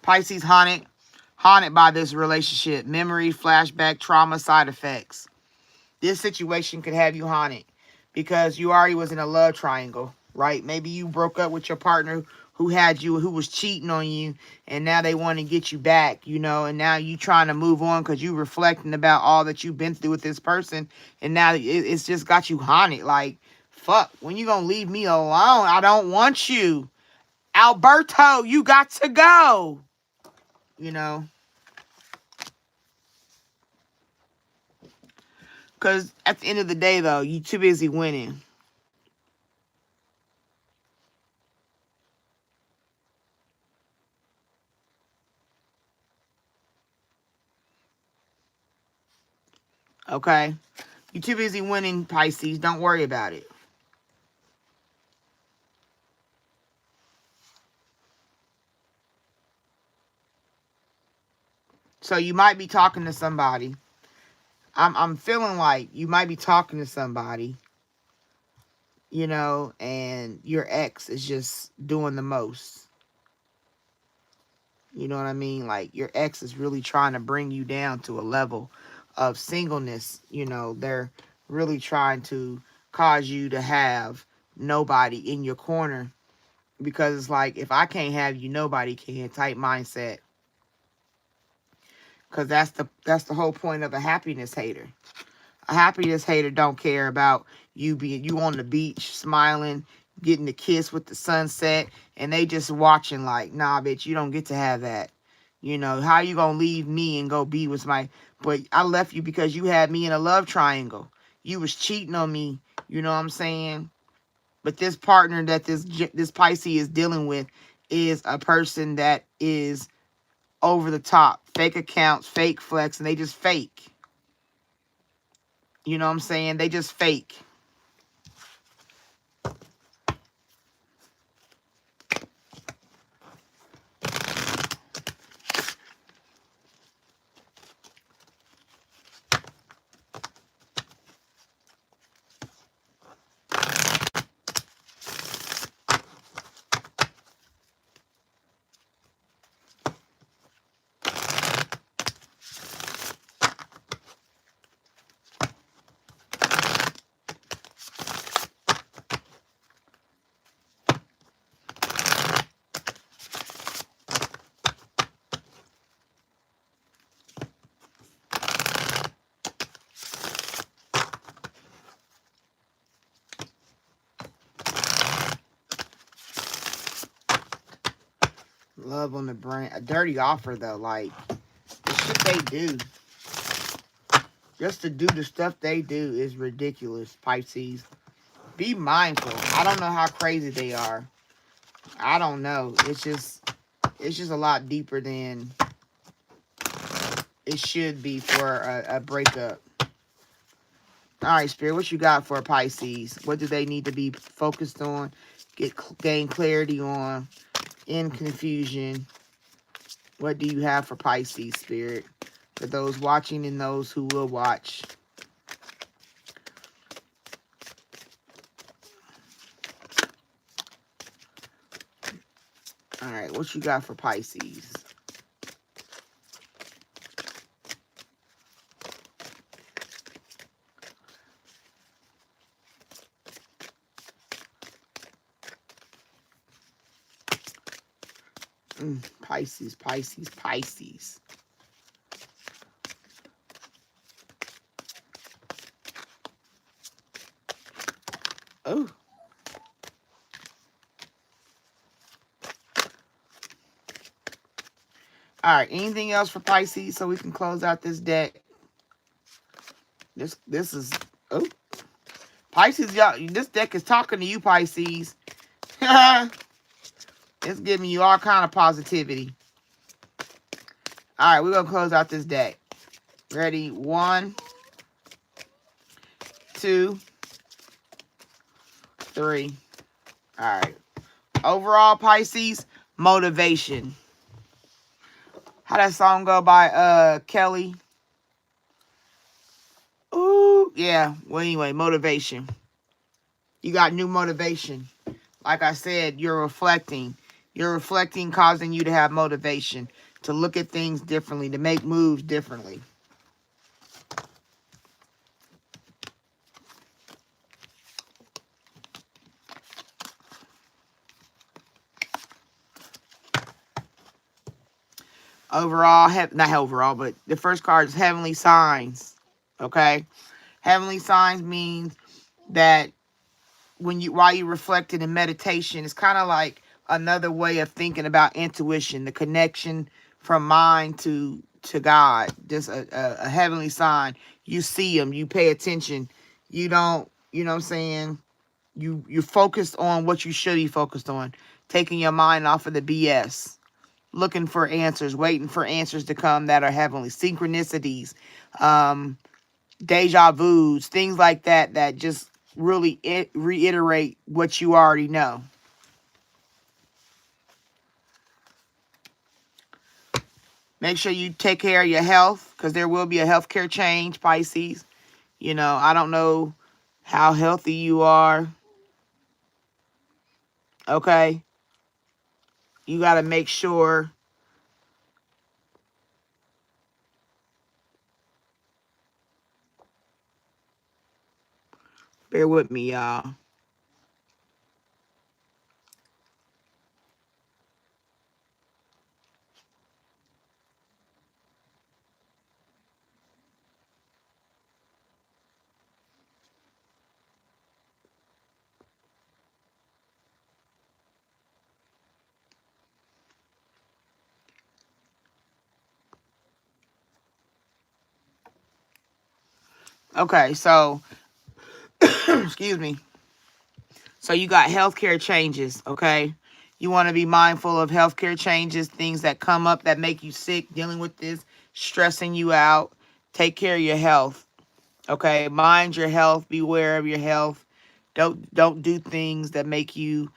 Pisces haunted by this relationship. Memory, flashback, trauma, side effects. This situation could have you haunted because you already was in a love triangle, right? Maybe you broke up with your partner who had you, who was cheating on you, and now they want to get you back, and now you trying to move on because you reflecting about all that you've been through with this person, and now it's just got you haunted. Like, fuck, when you gonna leave me alone? I don't want you. Alberto, you got to go. Because at the end of the day, though, you too busy winning. Okay? You too busy winning, Pisces. Don't worry about it. So you might be talking to somebody. I'm feeling like you might be talking to somebody, and your ex is just doing the most. You know what I mean? Like, your ex is really trying to bring you down to a level of singleness. They're really trying to cause you to have nobody in your corner. Because it's like, if I can't have you, nobody can type mindset. Because that's the whole point of a happiness hater. A happiness hater don't care about you on the beach smiling, getting the kiss with the sunset, and they just watching like, nah, bitch, you don't get to have that. How you gonna leave me and go be with but I left you because you had me in a love triangle. You was cheating on me, you know what I'm saying? But this partner that this Pisces is dealing with is a person that is over the top, fake accounts, fake flex, and they just fake. You know what I'm saying? They just fake. Love on the brain. A dirty offer, though. Like, the shit they do. Just to do the stuff they do is ridiculous, Pisces. Be mindful. I don't know how crazy they are. I don't know. It's just a lot deeper than it should be for a breakup. All right, Spirit, what you got for Pisces? What do they need to be focused on, gain clarity on, in confusion? What do you have for Pisces, Spirit? For those watching and those who will watch. All right, what you got for Pisces? Pisces, Pisces, Pisces. Oh. All right, anything else for Pisces so we can close out this deck? This is, oh, Pisces, y'all, this deck is talking to you, Pisces. It's giving you all kind of positivity. All right, we're going to close out this deck. Ready? 1, 2, 3. All right. Overall, Pisces, motivation. How that song go by Kelly? Ooh, yeah. Well, anyway, motivation. You got new motivation. Like I said, you're reflecting. You're reflecting, causing you to have motivation, to look at things differently, to make moves differently. Overall, not overall, but the first card is heavenly signs. Okay? Heavenly signs means that while you reflected in meditation, it's kind of like another way of thinking about intuition, the connection from mind to God. Just a heavenly sign. You see them, you pay attention. You don't, you know what I'm saying? You're focused on what you should be focused on, taking your mind off of the BS, looking for answers, waiting for answers to come that are heavenly. Synchronicities, deja vus, things like that, that just really reiterate what you already know. Make sure you take care of your health, because there will be a healthcare change, Pisces. You know, I don't know how healthy you are. Okay? You got to make sure. Bear with me, y'all. Okay, so, excuse me. So you got healthcare changes, okay? You want to be mindful of healthcare changes, things that come up that make you sick, dealing with this, stressing you out. Take care of your health, okay? Mind your health, beware of your health. Don't do things that make you,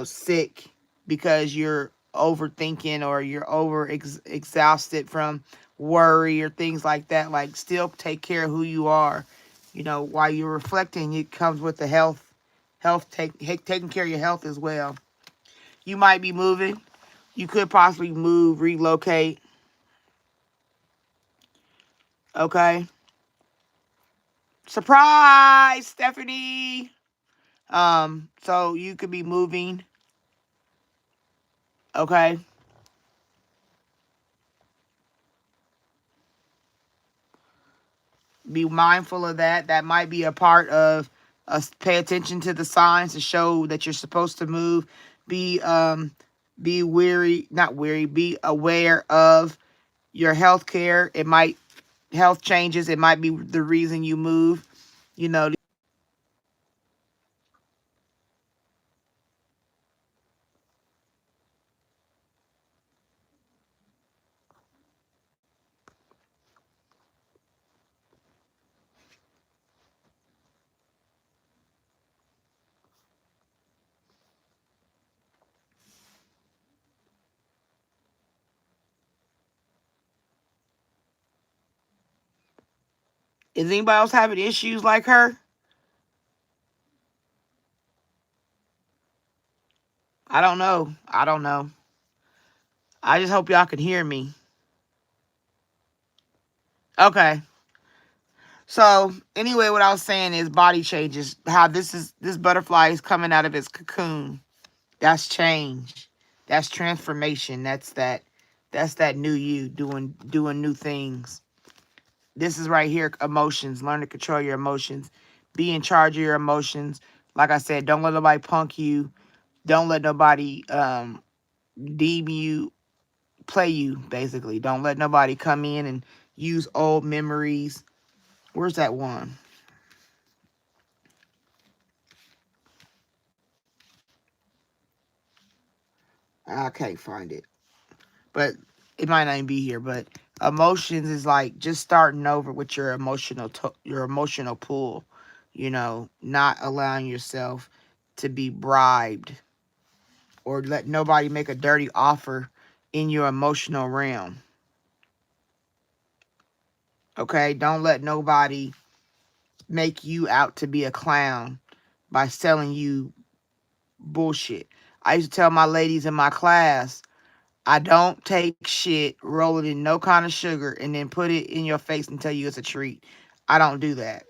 sick because you're overthinking or you're exhausted from worry or things like that. Like, still take care of who you are. While you're reflecting, it comes with the taking care of your health as well. You might be moving. You could possibly move, relocate. Okay. Surprise, Stephanie. So you could be moving. Okay. Be mindful of that. That might be a part of us. Pay attention to the signs to show that you're supposed to move. Be weary, not weary, be aware of your health care. Health changes. It might be the reason you move. You know, Is anybody else having issues like her? I don't know. I don't know. I just hope y'all can hear me. Okay. So anyway, what I was saying is body changes. How this butterfly is coming out of its cocoon. That's change. That's transformation. That's that new you doing new things. This is right here, emotions. Learn to control your emotions. Be in charge of your emotions. Like I said, don't let nobody punk you. Don't let nobody deem you, play you, basically. Don't let nobody come in and use old memories. Where's that one? I can't find it. But it might not even be here. But emotions is like just starting over with your your emotional pool. Not allowing yourself to be bribed or let nobody make a dirty offer in your emotional realm. Okay? Don't let nobody make you out to be a clown by selling you bullshit. I used to tell my ladies in my class, I don't take shit, roll it in no kind of sugar, and then put it in your face and tell you it's a treat. I don't do that.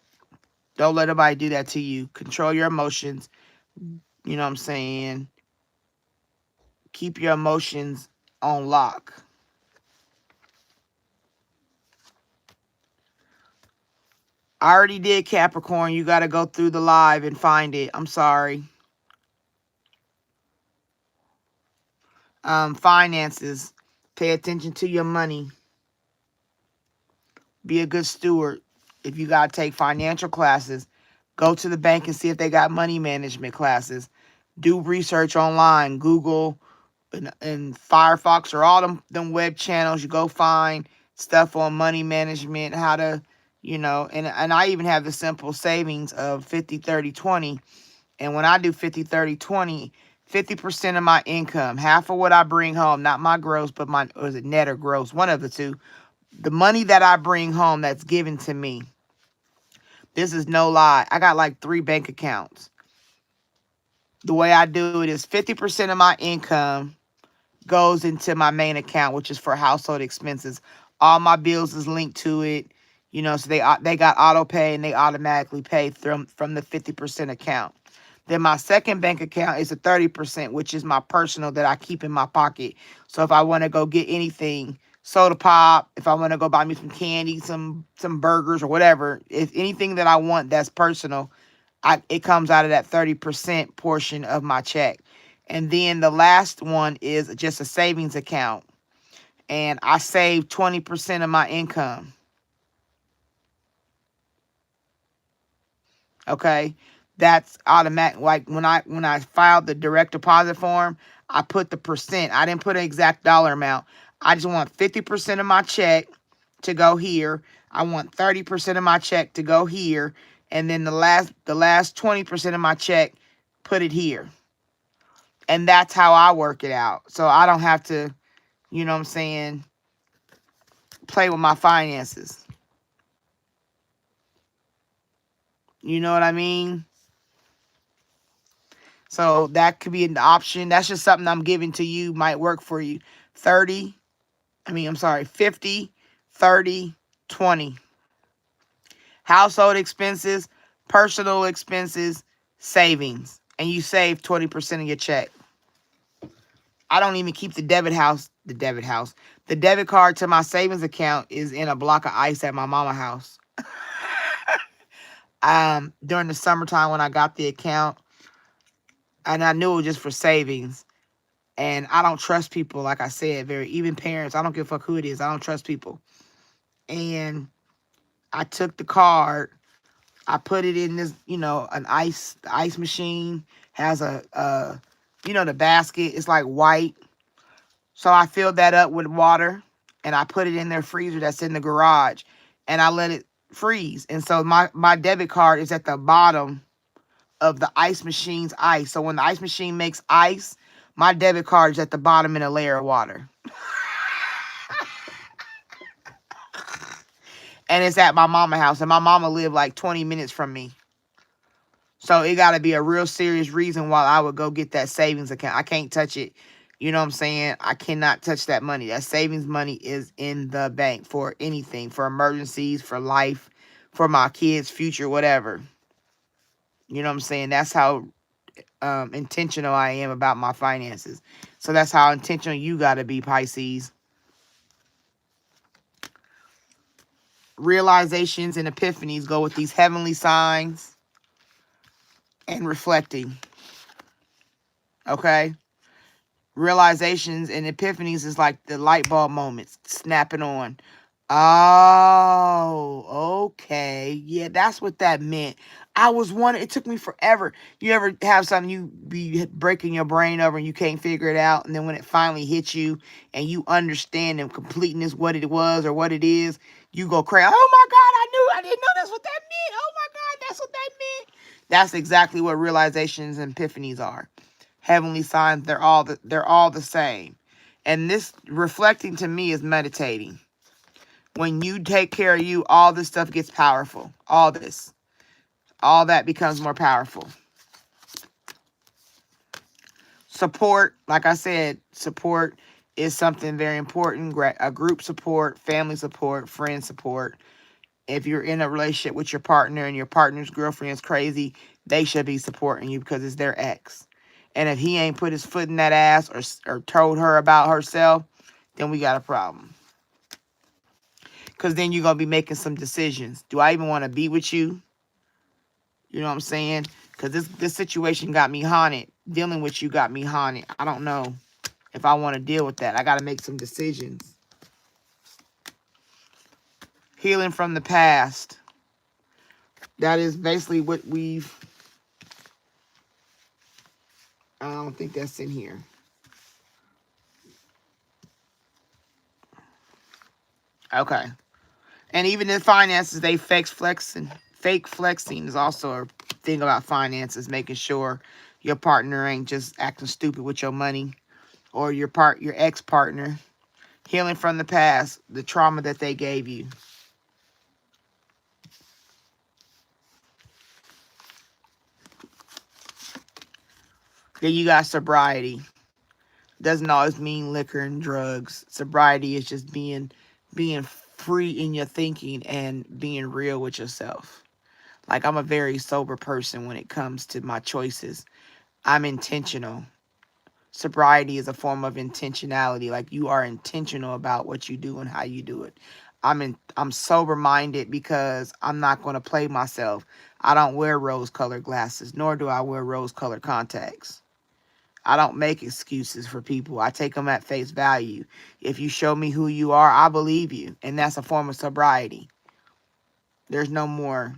Don't let nobody do that to you. Control your emotions. You know what I'm saying? Keep your emotions on lock. I already did Capricorn. You got to go through the live and find it. I'm sorry. Finances. Pay attention to your money. Be a good steward. If you got to take financial classes, go to the bank and see if they got money management classes. Do research online. Google and Firefox or all them web channels. You go find stuff on money management, how to, and I even have the simple savings of 50, 30, 20. And when I do 50, 30, 20, 50% of my income, half of what I bring home, not my gross, but my, or is it net or gross? One of the two. The money that I bring home that's given to me. This is no lie. I got like 3 bank accounts. The way I do it is 50% of my income goes into my main account, which is for household expenses. All my bills is linked to it. So they got auto pay and they automatically pay from the 50% account. Then my second bank account is a 30%, which is my personal that I keep in my pocket. So if I want to go get anything, soda pop, if I want to go buy me some candy, some burgers or whatever, if anything that I want that's personal, it comes out of that 30% portion of my check. And then the last one is just a savings account. And I save 20% of my income. Okay. That's automatic. Like when I filed the direct deposit form, I put the percent. I didn't put an exact dollar amount. I just want 50% of my check to go here. I want 30% of my check to go here. And then the last 20% of my check, put it here. And that's how I work it out. So I don't have to, you know what I'm saying, play with my finances. You know what I mean? So that could be an option. That's just something I'm giving to you. Might work for you. 50, 30, 20. Household expenses, personal expenses, savings. And you save 20% of your check. I don't even keep the debit card to my savings account is in a block of ice at my mama house. During the summertime when I got the account, and I knew it was just for savings. And I don't trust people, like I said, even parents. I don't give a fuck who it is. I don't trust people. And I took the card, I put it in this, the ice machine has the basket. It's like white. So I filled that up with water and I put it in their freezer that's in the garage and I let it freeze. And so my debit card is at the bottom of the ice machine's ice. So when the ice machine makes ice, my debit card is at the bottom in a layer of water. And it's at my mama house. And my mama lived like 20 minutes from me. So it got to be a real serious reason why I would go get that savings account. I can't touch it. You know what I'm saying? I cannot touch that money. That savings money is in the bank for anything, for emergencies, for life, for my kids' future, whatever. You know what I'm saying? That's how intentional I am about my finances. So that's how intentional you got to be, Pisces. Realizations and epiphanies go with these heavenly signs and reflecting. Okay? Realizations and epiphanies is like the light bulb moments snapping on. Oh, okay. Yeah, that's what that meant. I was wondering, it took me forever. You ever have something you be breaking your brain over and you can't figure it out, and then when it finally hits you and you understand and completeness what it was or what it is, you go crazy. Oh my God, I didn't know that's what that meant. Oh my God, that's what that meant. That's exactly what realizations and epiphanies are. Heavenly signs, they're all the same. And this reflecting to me is meditating. When you take care of you, all this stuff gets powerful. All that becomes more powerful. Support, like I said, support is something very important. A group support, family support, friend support. If you're in a relationship with your partner and your partner's girlfriend is crazy, they should be supporting you because it's their ex. And if he ain't put his foot in that ass or told her about herself, then we got a problem. Because then you're going to be making some decisions. Do I even want to be with you? You know what I'm saying? Because this situation got me haunted. Dealing with you got me haunted. I don't know if I want to deal with that. I got to make some decisions. Healing from the past. That is basically what I don't think that's in here. Okay. And even in finances, they fake flexing. Fake flexing is also a thing about finances, making sure your partner ain't just acting stupid with your money, or your ex-partner. Healing from the past, the trauma that they gave you. Then you got sobriety. Doesn't always mean liquor and drugs. Sobriety is just being free in your thinking and being real with yourself. Like, I'm a very sober person when it comes to my choices. I'm intentional. Sobriety is a form of intentionality. Like, you are intentional about what you do and how you do it. I'm sober-minded because I'm not going to play myself. I don't wear rose-colored glasses, nor do I wear rose-colored contacts. I don't make excuses for people. I take them at face value. If you show me who you are, I believe you. And that's a form of sobriety. There's no more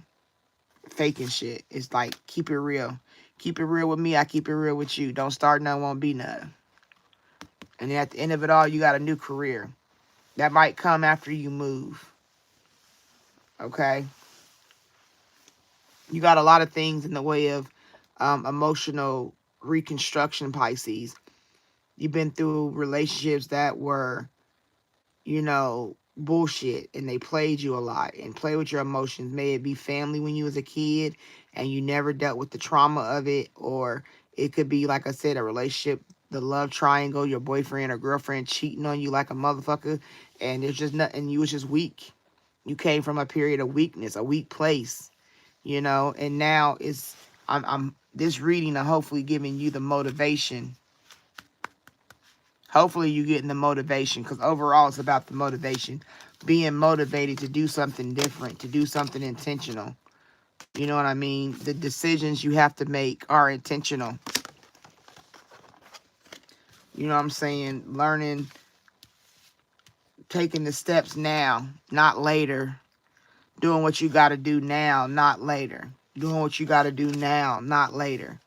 faking shit. It's like, keep it real. Keep it real with me. I keep it real with you. Don't start none, won't be none. And then at the end of it all, you got a new career. That might come after you move. Okay? You got a lot of things in the way of emotional reconstruction, Pisces. You've been through relationships that were, bullshit, and they played you a lot and play with your emotions. May it be family when you was a kid and you never dealt with the trauma of it, or it could be, like I said, a relationship, the love triangle, your boyfriend or girlfriend cheating on you like a motherfucker, and there's just nothing, you was just weak. You came from a period of weakness, a weak place, and now I'm this reading and hopefully giving you the motivation. Hopefully you're getting the motivation, because overall it's about the motivation. Being motivated to do something different, to do something intentional. You know what I mean? The decisions you have to make are intentional. You know what I'm saying? Learning, taking the steps now, not later. Doing what you got to do now, not later. Doing what you got to do now, not later.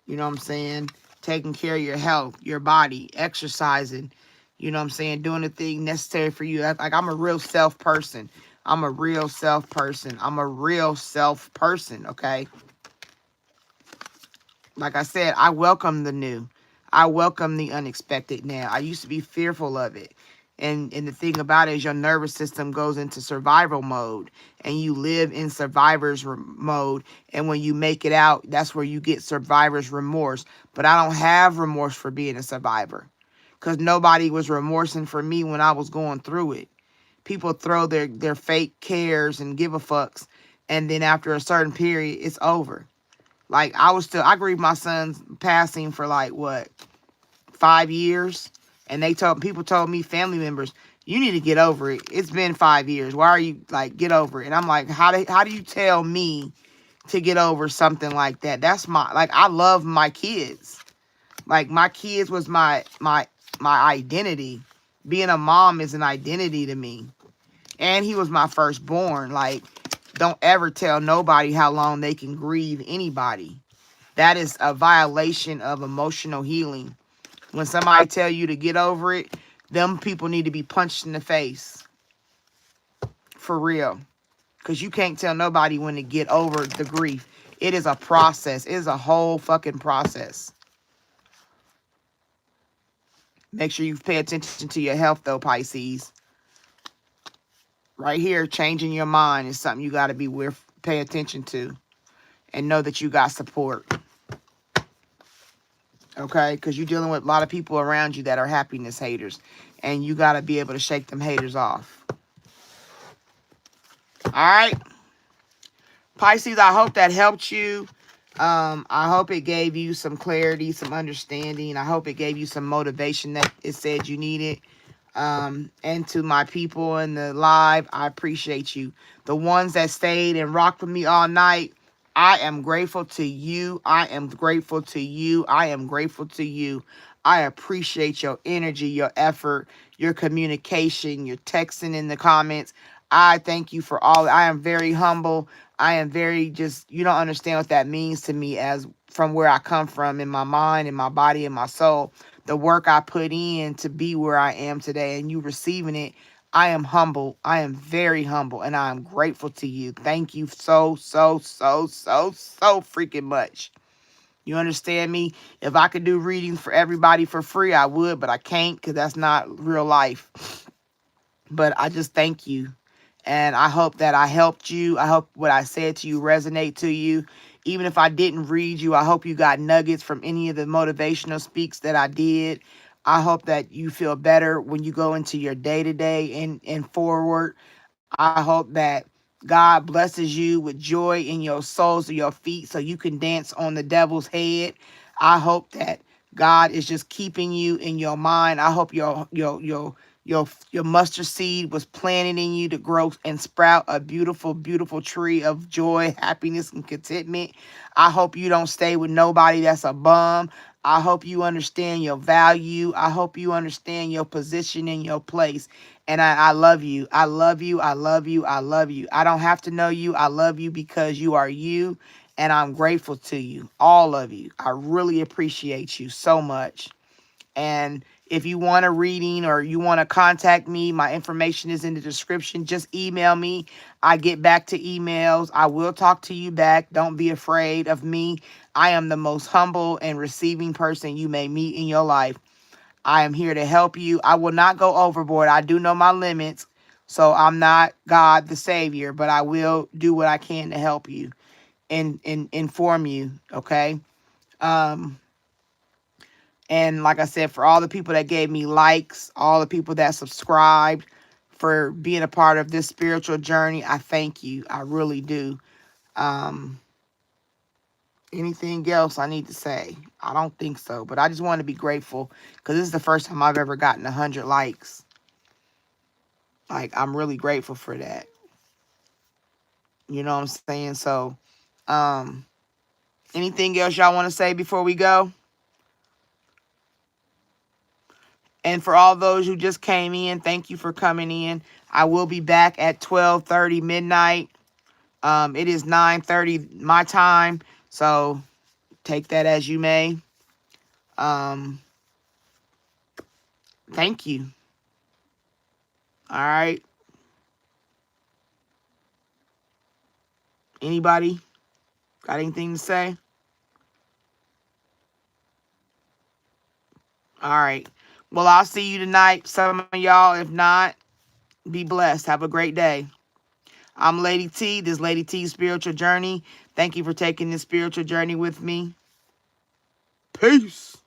You know what I'm saying? Taking care of your health, your body, exercising. You know what I'm saying? Doing the thing necessary for you. Like, I'm a real self person. I'm a real self person. I'm a real self person, okay? Like I said, I welcome the new. I welcome the unexpected now. I used to be fearful of it. And the thing about it is your nervous system goes into survival mode, and you live in survivor's mode. And when you make it out, that's where you get survivor's remorse. But I don't have remorse for being a survivor, because nobody was remorsing for me when I was going through it. People throw their fake cares and give a fucks, and then after a certain period, it's over. Like, I grieved my son's passing for like, what, 5 years? And people told me, family members, you need to get over it. It's been 5 years. Why are you, like, get over it? And I'm like, how do you tell me to get over something like that? That's I love my kids. Like, my kids was my identity. Being a mom is an identity to me. And he was my firstborn. Like, don't ever tell nobody how long they can grieve anybody. That is a violation of emotional healing. When somebody tell you to get over it, them people need to be punched in the face. For real. Because you can't tell nobody when to get over the grief. It is a process. It is a whole fucking process. Make sure you pay attention to your health, though, Pisces. Right here, changing your mind is something you got to pay attention to. And know that you got support. Okay? Because you're dealing with a lot of people around you that are happiness haters. And you got to be able to shake them haters off. All right? Pisces, I hope that helped you. I hope it gave you some clarity, some understanding. I hope it gave you some motivation that it said you needed. And to my people in the live, I appreciate you. The ones that stayed and rocked with me all night, I am grateful to you. I am grateful to you. I am grateful to you. I appreciate your energy, your effort, your communication, your texting in the comments. I thank you for all. I am very humble. I am very you don't understand what that means to me, as from where I come from in my mind, in my body, in my soul. The work I put in to be where I am today, and you receiving it. I am humble. I am very humble, and I am grateful to you. Thank you so freaking much. You understand me? If I could do readings for everybody for free, I would, but I can't, because that's not real life. But I just thank you. And I hope that I helped you. I hope what I said to you resonate to you. Even if I didn't read you, I hope you got nuggets from any of the motivational speaks that I did. I hope that you feel better when you go into your day-to-day and forward. I hope that God blesses you with joy in your soles of your feet so you can dance on the devil's head. I hope that God is just keeping you in your mind. I hope your mustard seed was planted in you to grow and sprout a beautiful, beautiful tree of joy, happiness, and contentment. I hope you don't stay with nobody that's a bum. I hope you understand your value. I hope you understand your position in your place. And I love you. I love you. I love you. I love you. I don't have to know you. I love you because you are you. And I'm grateful to you. All of you. I really appreciate you so much. And if you want a reading or you want to contact me, my information is in the description. Just email me. I get back to emails. I will talk to you back. Don't be afraid of me. I am the most humble and receiving person you may meet in your life. I am here to help you. I will not go overboard. I do know my limits. So I'm not God the Savior, but I will do what I can to help you and inform you. Okay. And like I said, for all the people that gave me likes, all the people that subscribed, for being a part of this spiritual journey, I thank you. I really do. Anything else I need to say? I don't think so. But I just want to be grateful because this is the first time I've ever gotten 100 likes. Like, I'm really grateful for that. You know what I'm saying? So, anything else y'all want to say before we go? And for all those who just came in, thank you for coming in. I will be back at 12:30 midnight. It is 9:30 my time, so take that as you may. Thank you. All right. Anybody got anything to say? All right. Well, I'll see you tonight, some of y'all. If not, be blessed. Have a great day. I'm Lady T. This is Lady T's Spiritual Journey. Thank you for taking this spiritual journey with me. Peace.